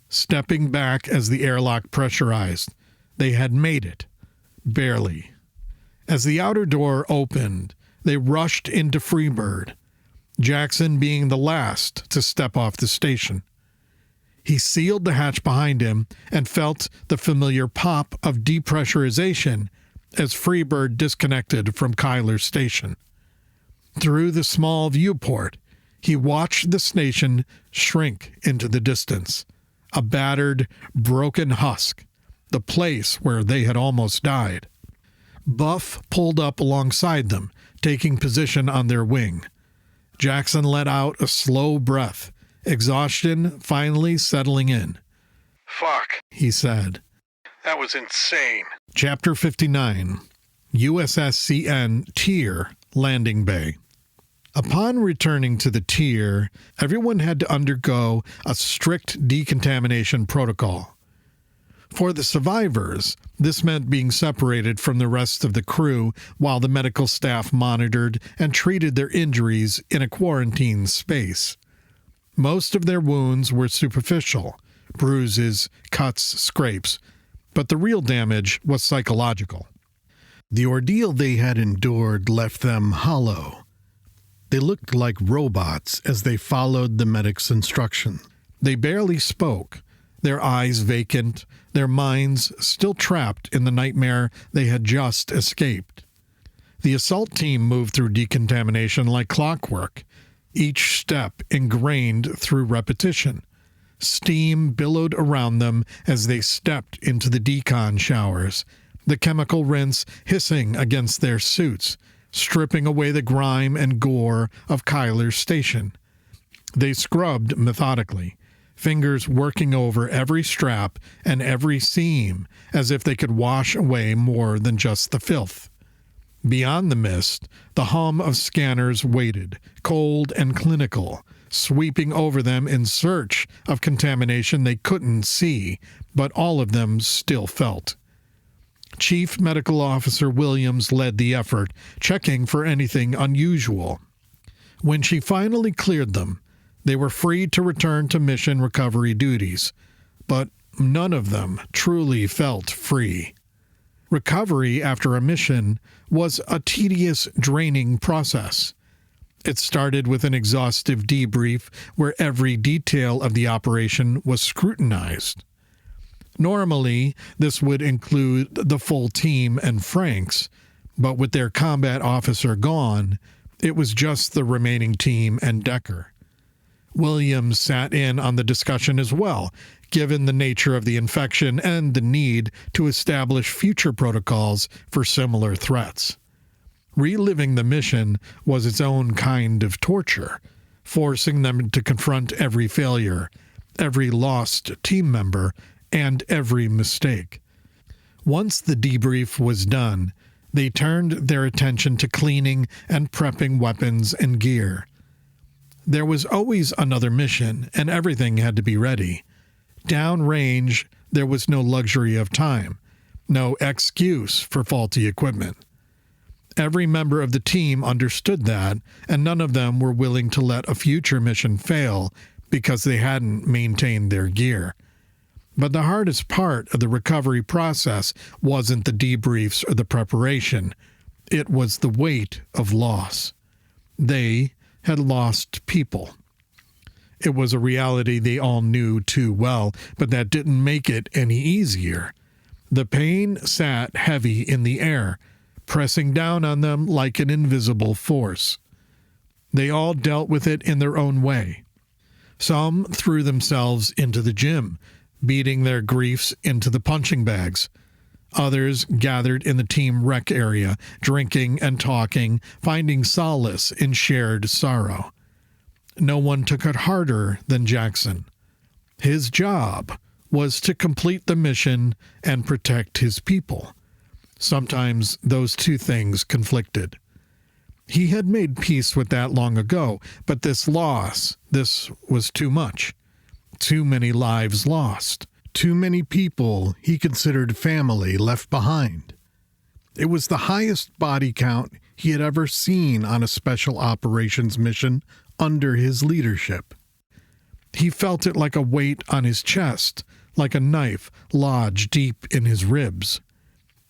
stepping back as the airlock pressurized. They had made it. Barely. As the outer door opened, they rushed into Freebird, Jackson being the last to step off the station. He sealed the hatch behind him and felt the familiar pop of depressurization as Freebird disconnected from Kyler's station. Through the small viewport, he watched the station shrink into the distance, a battered, broken husk, the place where they had almost died. Buff pulled up alongside them, taking position on their wing. Jackson let out a slow breath, exhaustion finally settling in. "Fuck," he said. "That was insane." Chapter 59, USS CN Tier Landing Bay. Upon returning to the Tier, everyone had to undergo a strict decontamination protocol. For the survivors, this meant being separated from the rest of the crew while the medical staff monitored and treated their injuries in a quarantine space. Most of their wounds were superficial, bruises, cuts, scrapes, but the real damage was psychological. The ordeal they had endured left them hollow. They looked like robots as they followed the medic's instruction. They barely spoke, their eyes vacant, their minds still trapped in the nightmare they had just escaped. The assault team moved through decontamination like clockwork, each step ingrained through repetition. Steam billowed around them as they stepped into the decon showers, the chemical rinse hissing against their suits, stripping away the grime and gore of Kyler's station. They scrubbed methodically, fingers working over every strap and every seam as if they could wash away more than just the filth. Beyond the mist, the hum of scanners waited, cold and clinical, sweeping over them in search of contamination they couldn't see, but all of them still felt. Chief Medical Officer Williams led the effort, checking for anything unusual. When she finally cleared them, they were free to return to mission recovery duties, but none of them truly felt free. Recovery after a mission was a tedious, draining process. It started with an exhaustive debrief where every detail of the operation was scrutinized. Normally, this would include the full team and Franks, but with their combat officer gone, it was just the remaining team and Decker. Williams sat in on the discussion as well, given the nature of the infection and the need to establish future protocols for similar threats. Reliving the mission was its own kind of torture, forcing them to confront every failure, every lost team member, and every mistake. Once the debrief was done, they turned their attention to cleaning and prepping weapons and gear. There was always another mission, and everything had to be ready. Downrange, there was no luxury of time, no excuse for faulty equipment. Every member of the team understood that, and none of them were willing to let a future mission fail because they hadn't maintained their gear. But the hardest part of the recovery process wasn't the debriefs or the preparation. It was the weight of loss. They had lost people. It was a reality they all knew too well, but that didn't make it any easier. The pain sat heavy in the air, pressing down on them like an invisible force. They all dealt with it in their own way. Some threw themselves into the gym, beating their griefs into the punching bags. Others gathered in the team rec area, drinking and talking, finding solace in shared sorrow. No one took it harder than Jackson. His job was to complete the mission and protect his people. Sometimes those two things conflicted. He had made peace with that long ago, but this loss, this was too much. Too many lives lost. Too many people he considered family left behind. It was the highest body count he had ever seen on a special operations mission under his leadership. He felt it like a weight on his chest, like a knife lodged deep in his ribs.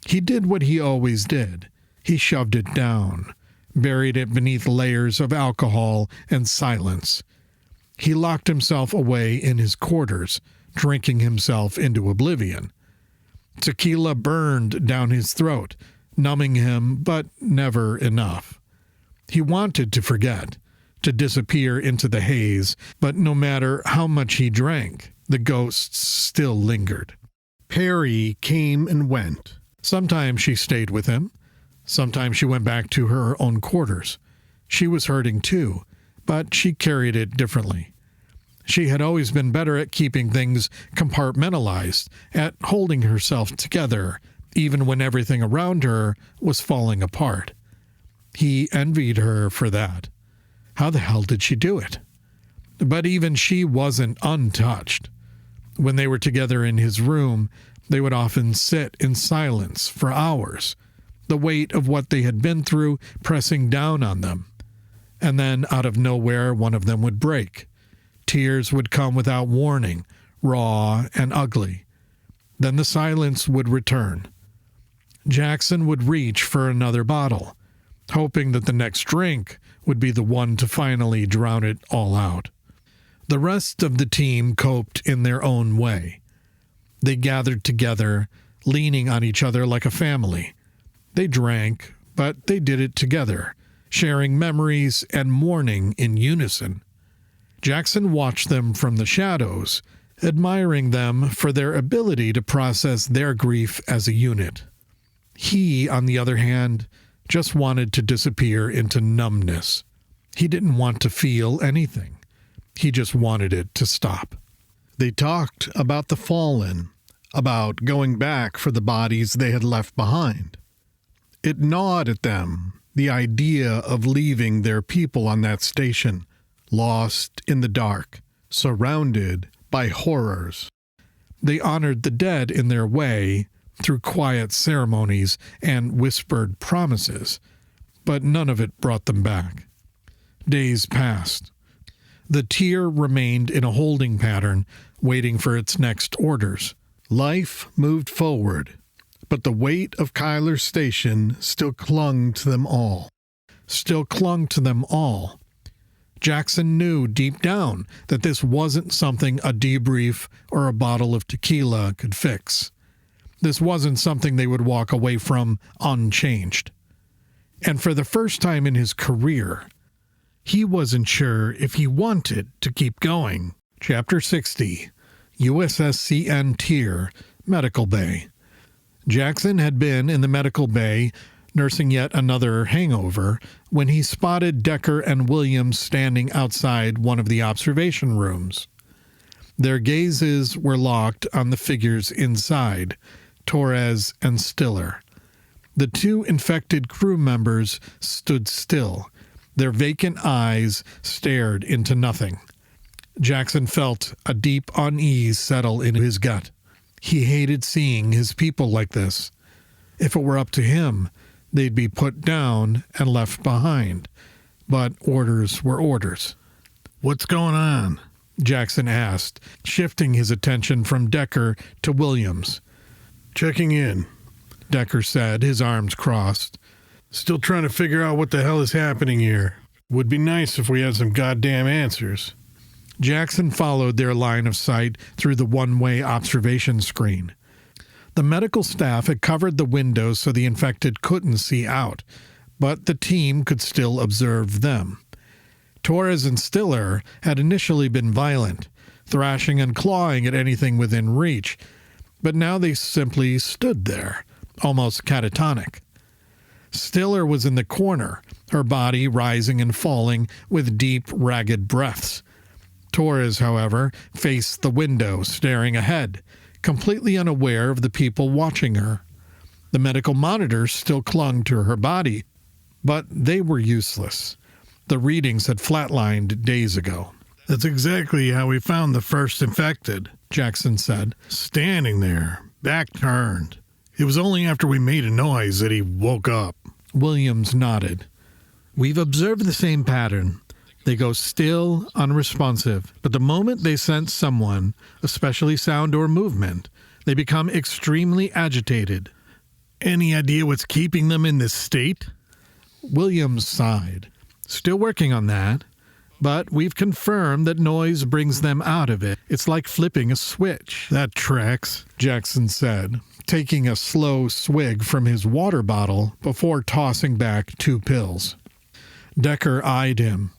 He did what he always did. He shoved it down, buried it beneath layers of alcohol and silence. He locked himself away in his quarters, drinking himself into oblivion. Tequila burned down his throat, numbing him, but never enough. He wanted to forget, to disappear into the haze, but no matter how much he drank, the ghosts still lingered. Perry came and went. Sometimes she stayed with him. Sometimes she went back to her own quarters. She was hurting too, but she carried it differently. She had always been better at keeping things compartmentalized, at holding herself together, even when everything around her was falling apart. He envied her for that. How the hell did she do it? But even she wasn't untouched. When they were together in his room, they would often sit in silence for hours, the weight of what they had been through pressing down on them. And then, out of nowhere, one of them would break. Tears would come without warning, raw and ugly. Then the silence would return. Jackson would reach for another bottle, hoping that the next drink would be the one to finally drown it all out. The rest of the team coped in their own way. They gathered together, leaning on each other like a family. They drank, but they did it together, sharing memories and mourning in unison. Jackson watched them from the shadows, admiring them for their ability to process their grief as a unit. He, on the other hand, just wanted to disappear into numbness. He didn't want to feel anything. He just wanted it to stop. They talked about the fallen, about going back for the bodies they had left behind. It gnawed at them, the idea of leaving their people on that station, lost in the dark, surrounded by horrors. They honored the dead in their way, through quiet ceremonies and whispered promises, but none of it brought them back. Days passed. The tier remained in a holding pattern, waiting for its next orders. Life moved forward, but the weight of Kyler's station still clung to them all. Jackson knew deep down that this wasn't something a debrief or a bottle of tequila could fix. This wasn't something they would walk away from unchanged. And for the first time in his career, he wasn't sure if he wanted to keep going. Chapter 60, USS CN Tier, Medical Bay. Jackson had been in the medical bay, nursing yet another hangover, when he spotted Decker and Williams standing outside one of the observation rooms. Their gazes were locked on the figures inside, Torres and Stiller. The two infected crew members stood still. Their vacant eyes stared into nothing. Jackson felt a deep unease settle in his gut. He hated seeing his people like this. If it were up to him, they'd be put down and left behind. But orders were orders. "What's going on?" Jackson asked, shifting his attention from Decker to Williams. "Checking in," Decker said, his arms crossed. "Still trying to figure out what the hell is happening here. Would be nice if we had some goddamn answers." Jackson followed their line of sight through the one-way observation screen. The medical staff had covered the windows so the infected couldn't see out, but the team could still observe them. Torres and Stiller had initially been violent, thrashing and clawing at anything within reach, but now they simply stood there, almost catatonic. Stiller was in the corner, her body rising and falling with deep, ragged breaths. Torres, however, faced the window, staring ahead, completely unaware of the people watching her. The medical monitors still clung to her body, but they were useless. The readings had flatlined days ago. "That's exactly how we found the first infected," Jackson said. "Standing there, back turned. It was only after we made a noise that he woke up." Williams nodded. "We've observed the same pattern. They go still, unresponsive, but the moment they sense someone, especially sound or movement, they become extremely agitated." "Any idea what's keeping them in this state?" Williams sighed. "Still working on that, but we've confirmed that noise brings them out of it. It's like flipping a switch." "That tracks," Jackson said, taking a slow swig from his water bottle before tossing back 2 pills. Decker eyed him.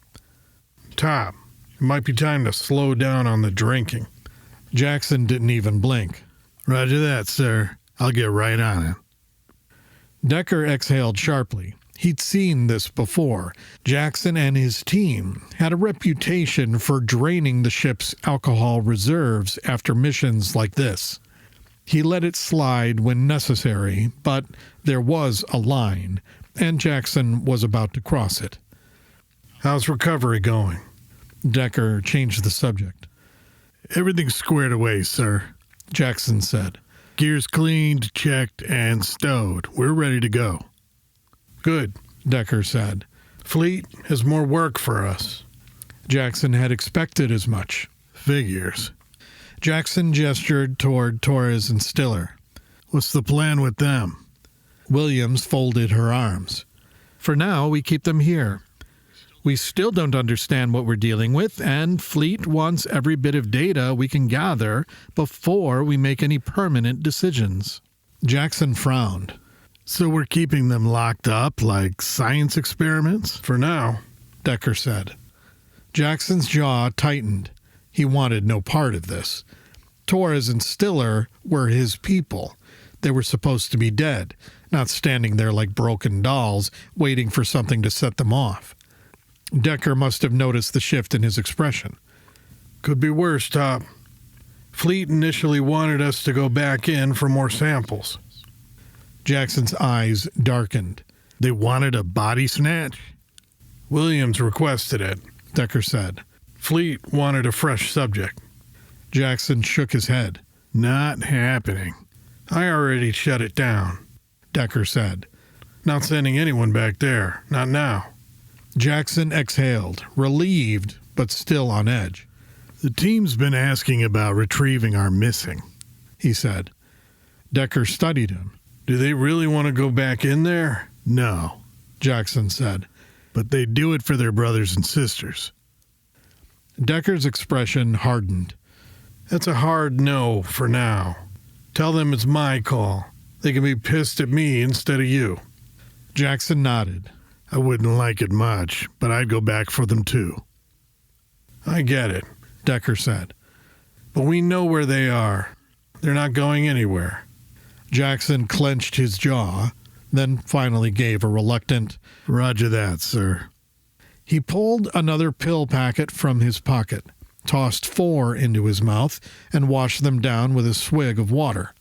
"Top, it might be time to slow down on the drinking." Jackson didn't even blink. "Roger that, sir. I'll get right on it." Decker exhaled sharply. He'd seen this before. Jackson and his team had a reputation for draining the ship's alcohol reserves after missions like this. He let it slide when necessary, but there was a line, and Jackson was about to cross it. "How's recovery going?" Decker changed the subject. "Everything's squared away, sir," Jackson said. "Gears cleaned, checked, and stowed. We're ready to go." "Good," Decker said. "Fleet has more work for us." Jackson had expected as much. "Figures." Jackson gestured toward Torres and Stiller. "What's the plan with them?" Williams folded her arms. "For now, we keep them here. We still don't understand what we're dealing with, and Fleet wants every bit of data we can gather before we make any permanent decisions." Jackson frowned. "So we're keeping them locked up like science experiments?" "For now," Decker said. Jackson's jaw tightened. He wanted no part of this. Torres and Stiller were his people. They were supposed to be dead, not standing there like broken dolls, waiting for something to set them off. Decker must have noticed the shift in his expression. "Could be worse, Top. Fleet initially wanted us to go back in for more samples." Jackson's eyes darkened. "They wanted a body snatch?" "Williams requested it," Decker said. "Fleet wanted a fresh subject." Jackson shook his head. "Not happening." "I already shut it down," Decker said. "Not sending anyone back there. Not now." Jackson exhaled, relieved, but still on edge. "The team's been asking about retrieving our missing," he said. Decker studied him. "Do they really want to go back in there?" "No," Jackson said. "But they do it for their brothers and sisters." Decker's expression hardened. "That's a hard no for now. Tell them it's my call. They can be pissed at me instead of you." Jackson nodded. "I wouldn't like it much, but I'd go back for them too." "I get it," Decker said. "But we know where they are. They're not going anywhere." Jackson clenched his jaw, then finally gave a reluctant, "Roger that, sir." He pulled another pill packet from his pocket, tossed 4 into his mouth, and washed them down with a swig of water.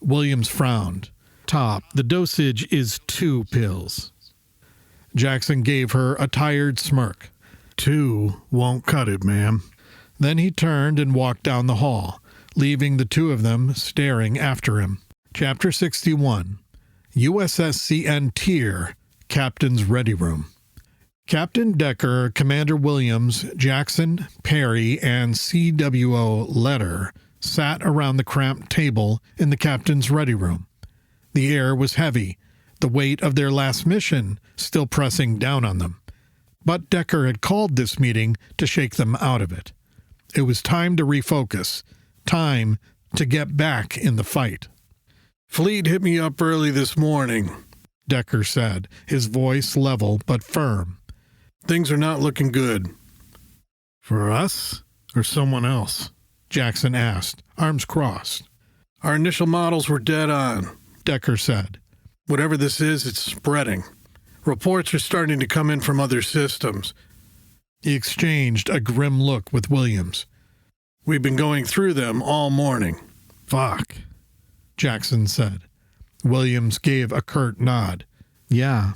Williams frowned. "Top, the dosage is 2 pills." Jackson gave her a tired smirk. 2 won't cut it, ma'am." Then he turned and walked down the hall, leaving the 2 of them staring after him. Chapter 61. USS CN Tier, Captain's Ready Room. Captain Decker, Commander Williams, Jackson, Perry, and CWO Letter sat around the cramped table in the captain's ready room. The air was heavy, the weight of their last mission still pressing down on them. But Decker had called this meeting to shake them out of it. It was time to refocus, time to get back in the fight. Fleet hit me up early this morning, Decker said, his voice level but firm. Things are not looking good. For us or someone else? Jackson asked, arms crossed. Our initial models were dead on, Decker said. Whatever this is, it's spreading. Reports are starting to come in from other systems. He exchanged a grim look with Williams. We've been going through them all morning. Fuck, Jackson said. Williams gave a curt nod. Yeah.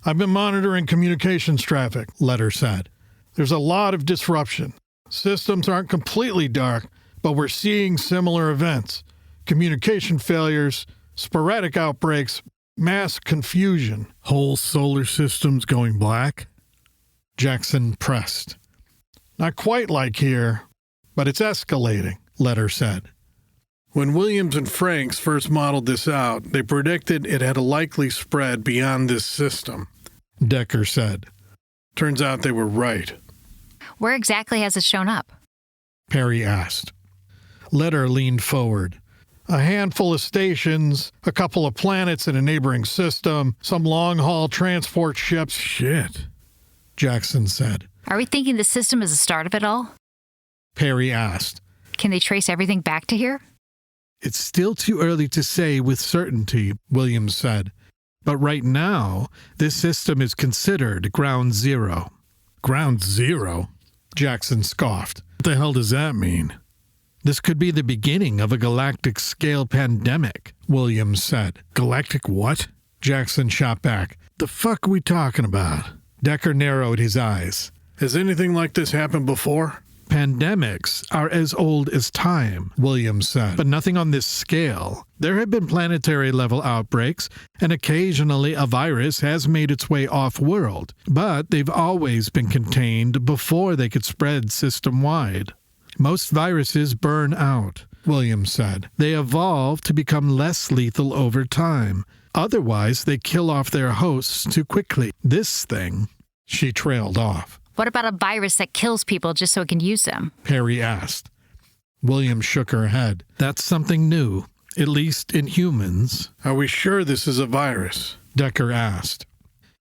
I've been monitoring communications traffic, Letter said. There's a lot of disruption. Systems aren't completely dark, but we're seeing similar events. Communication failures, sporadic outbreaks, mass confusion. Whole solar systems going black? Jackson pressed. Not quite like here, but it's escalating, Letter said. When Williams and Franks first modeled this out, they predicted it had a likely spread beyond this system, Decker said. Turns out they were right. Where exactly has it shown up? Perry asked. Letter leaned forward. A handful of stations, a couple of planets in a neighboring system, some long-haul transport ships. Shit, Jackson said. Are we thinking the system is the start of it all? Perry asked. Can they trace everything back to here? It's still too early to say with certainty, Williams said. But right now, this system is considered Ground Zero. Ground Zero? Jackson scoffed. What the hell does that mean? This could be the beginning of a galactic-scale pandemic, Williams said. Galactic what? Jackson shot back. The fuck are we talking about? Decker narrowed his eyes. Has anything like this happened before? Pandemics are as old as time, Williams said, but nothing on this scale. There have been planetary-level outbreaks, and occasionally a virus has made its way off-world, but they've always been contained before they could spread system-wide. Most viruses burn out, Williams said. They evolve to become less lethal over time. Otherwise, they kill off their hosts too quickly. This thing, she trailed off. What about a virus that kills people just so it can use them? Perry asked. Williams shook her head. That's something new, at least in humans. Are we sure this is a virus? Decker asked.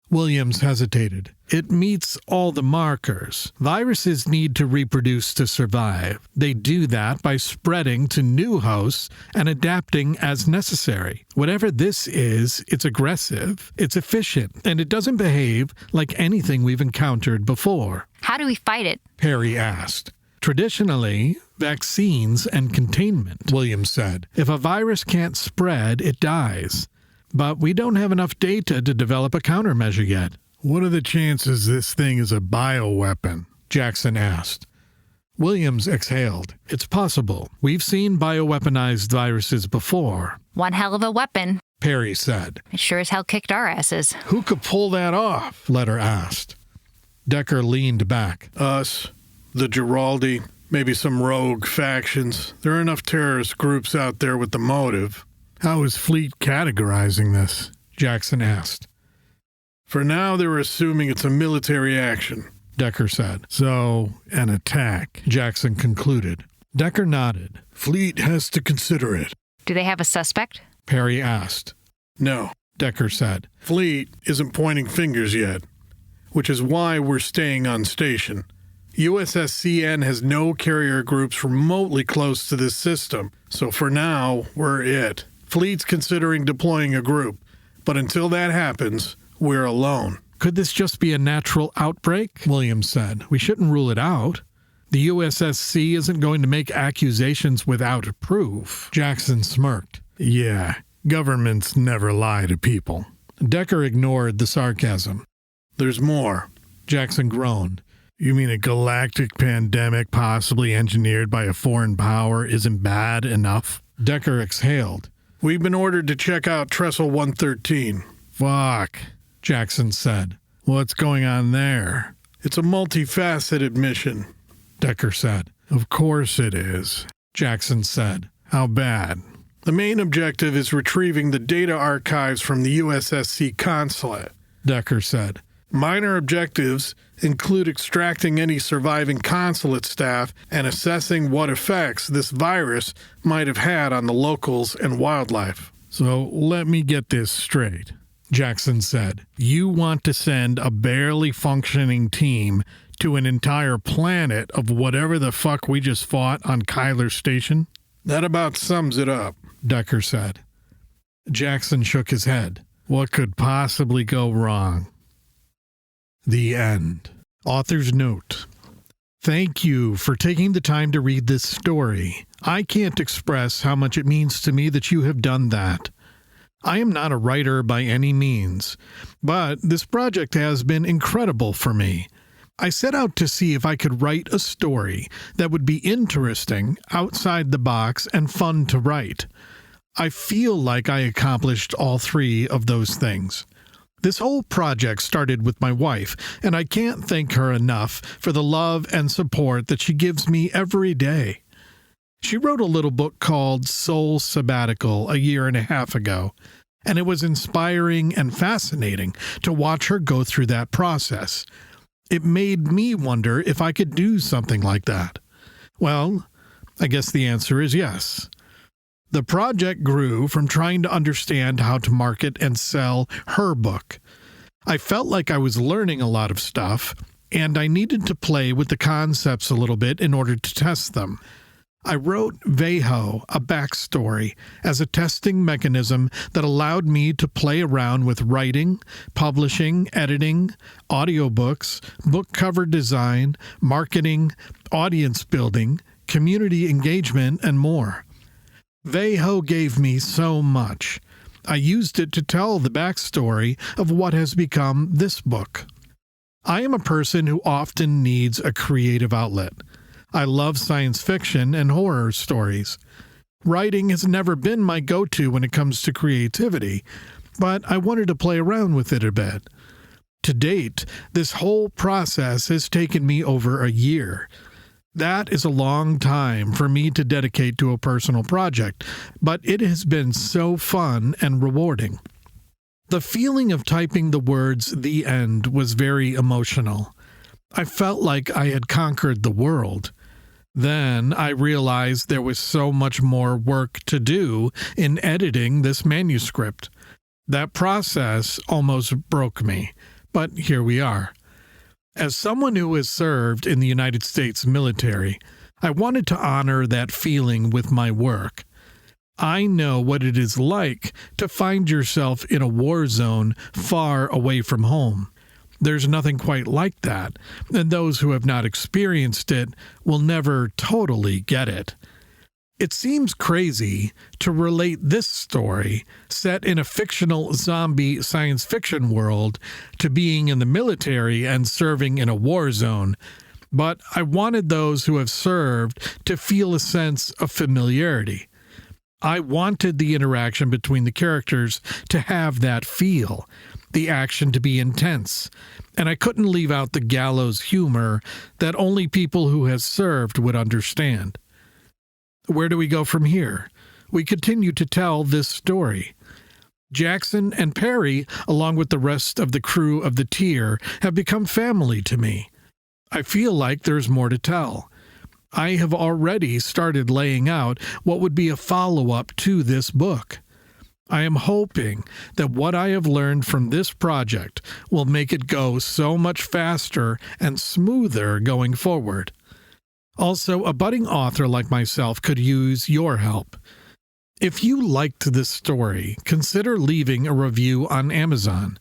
Williams hesitated. It meets all the markers. Viruses need to reproduce to survive. They do that by spreading to new hosts and adapting as necessary. Whatever this is, it's aggressive, it's efficient, and it doesn't behave like anything we've encountered before. How do we fight it? Perry asked. Traditionally, vaccines and containment, Williams said. If a virus can't spread, it dies. But we don't have enough data to develop a countermeasure yet. What are the chances this thing is a bioweapon? Jackson asked. Williams exhaled. It's possible. We've seen bioweaponized viruses before. One hell of a weapon, Perry said. It sure as hell kicked our asses. Who could pull that off? Letter asked. Decker leaned back. Us, the Giraldi, maybe some rogue factions. There are enough terrorist groups out there with the motive. How is Fleet categorizing this? Jackson asked. For now, they're assuming it's a military action, Decker said. So, an attack, Jackson concluded. Decker nodded. Fleet has to consider it. Do they have a suspect? Perry asked. No, Decker said. Fleet isn't pointing fingers yet, which is why we're staying on station. USS CN has no carrier groups remotely close to this system, so for now, we're it. Fleet's considering deploying a group, but until that happens, we're alone. Could this just be a natural outbreak? Williams said. We shouldn't rule it out. The USSC isn't going to make accusations without proof. Jackson smirked. Yeah, governments never lie to people. Decker ignored the sarcasm. There's more. Jackson groaned. You mean a galactic pandemic possibly engineered by a foreign power isn't bad enough? Decker exhaled. We've been ordered to check out Trestle 113. Fuck, Jackson said. What's going on there? It's a multifaceted mission, Decker said. Of course it is, Jackson said. How bad? The main objective is retrieving the data archives from the USS consulate, Decker said. Minor objectives include extracting any surviving consulate staff and assessing what effects this virus might have had on the locals and wildlife. So let me get this straight, Jackson said. You want to send a barely functioning team to an entire planet of whatever the fuck we just fought on Kyler Station? That about sums it up, Decker said. Jackson shook his head. What could possibly go wrong? The end. Author's note. Thank you for taking the time to read this story. I can't express how much it means to me that you have done that. I am not a writer by any means, but this project has been incredible for me. I set out to see if I could write a story that would be interesting, outside the box, and fun to write. I feel like I accomplished all three of those things. This whole project started with my wife, and I can't thank her enough for the love and support that she gives me every day. She wrote a little book called Soul Sabbatical a year and a half ago, and it was inspiring and fascinating to watch her go through that process. It made me wonder if I could do something like that. Well, I guess the answer is yes. The project grew from trying to understand how to market and sell her book. I felt like I was learning a lot of stuff, and I needed to play with the concepts a little bit in order to test them. I wrote Veho, a backstory, as a testing mechanism that allowed me to play around with writing, publishing, editing, audiobooks, book cover design, marketing, audience building, community engagement, and more. Veho gave me so much. I used it to tell the backstory of what has become this book. I am a person who often needs a creative outlet. I love science fiction and horror stories. Writing has never been my go-to when it comes to creativity, but I wanted to play around with it a bit. To date, this whole process has taken me over a year. That is a long time for me to dedicate to a personal project, but it has been so fun and rewarding. The feeling of typing the words "the end" was very emotional. I felt like I had conquered the world. Then I realized there was so much more work to do in editing this manuscript. That process almost broke me, but here we are. As someone who has served in the United States military, I wanted to honor that feeling with my work. I know what it is like to find yourself in a war zone far away from home. There's nothing quite like that, and those who have not experienced it will never totally get it. It seems crazy to relate this story, set in a fictional zombie science fiction world, to being in the military and serving in a war zone, but I wanted those who have served to feel a sense of familiarity. I wanted the interaction between the characters to have that feel, the action to be intense, and I couldn't leave out the gallows humor that only people who have served would understand. Where do we go from here? We continue to tell this story. Jackson and Perry, along with the rest of the crew of the Tier, have become family to me. I feel like there's more to tell. I have already started laying out what would be a follow-up to this book. I am hoping that what I have learned from this project will make it go so much faster and smoother going forward. Also, a budding author like myself could use your help. If you liked this story, consider leaving a review on Amazon.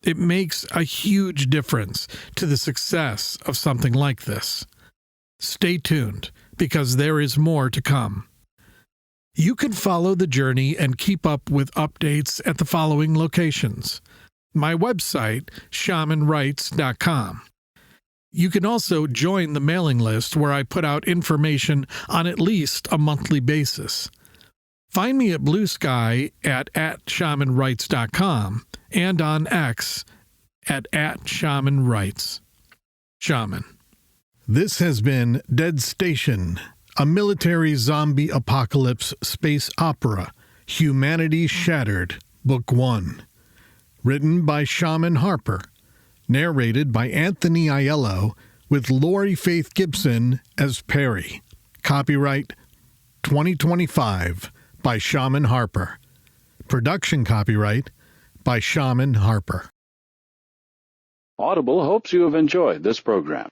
It makes a huge difference to the success of something like this. Stay tuned, because there is more to come. You can follow the journey and keep up with updates at the following locations. My website, shamanwrites.com. You can also join the mailing list where I put out information on at least a monthly basis. Find me at Blue Sky at shamanrights.com and on X at @shamanrights. Shaman. This has been Dead Station, a military zombie apocalypse space opera, Humanity Shattered, Book 1. Written by Shaman Harper. Narrated by Anthony Aiello, with Lori Faith Gibson as Perry. Copyright 2025 by Shaman Harper. Production copyright by Shaman Harper. Audible hopes you have enjoyed this program.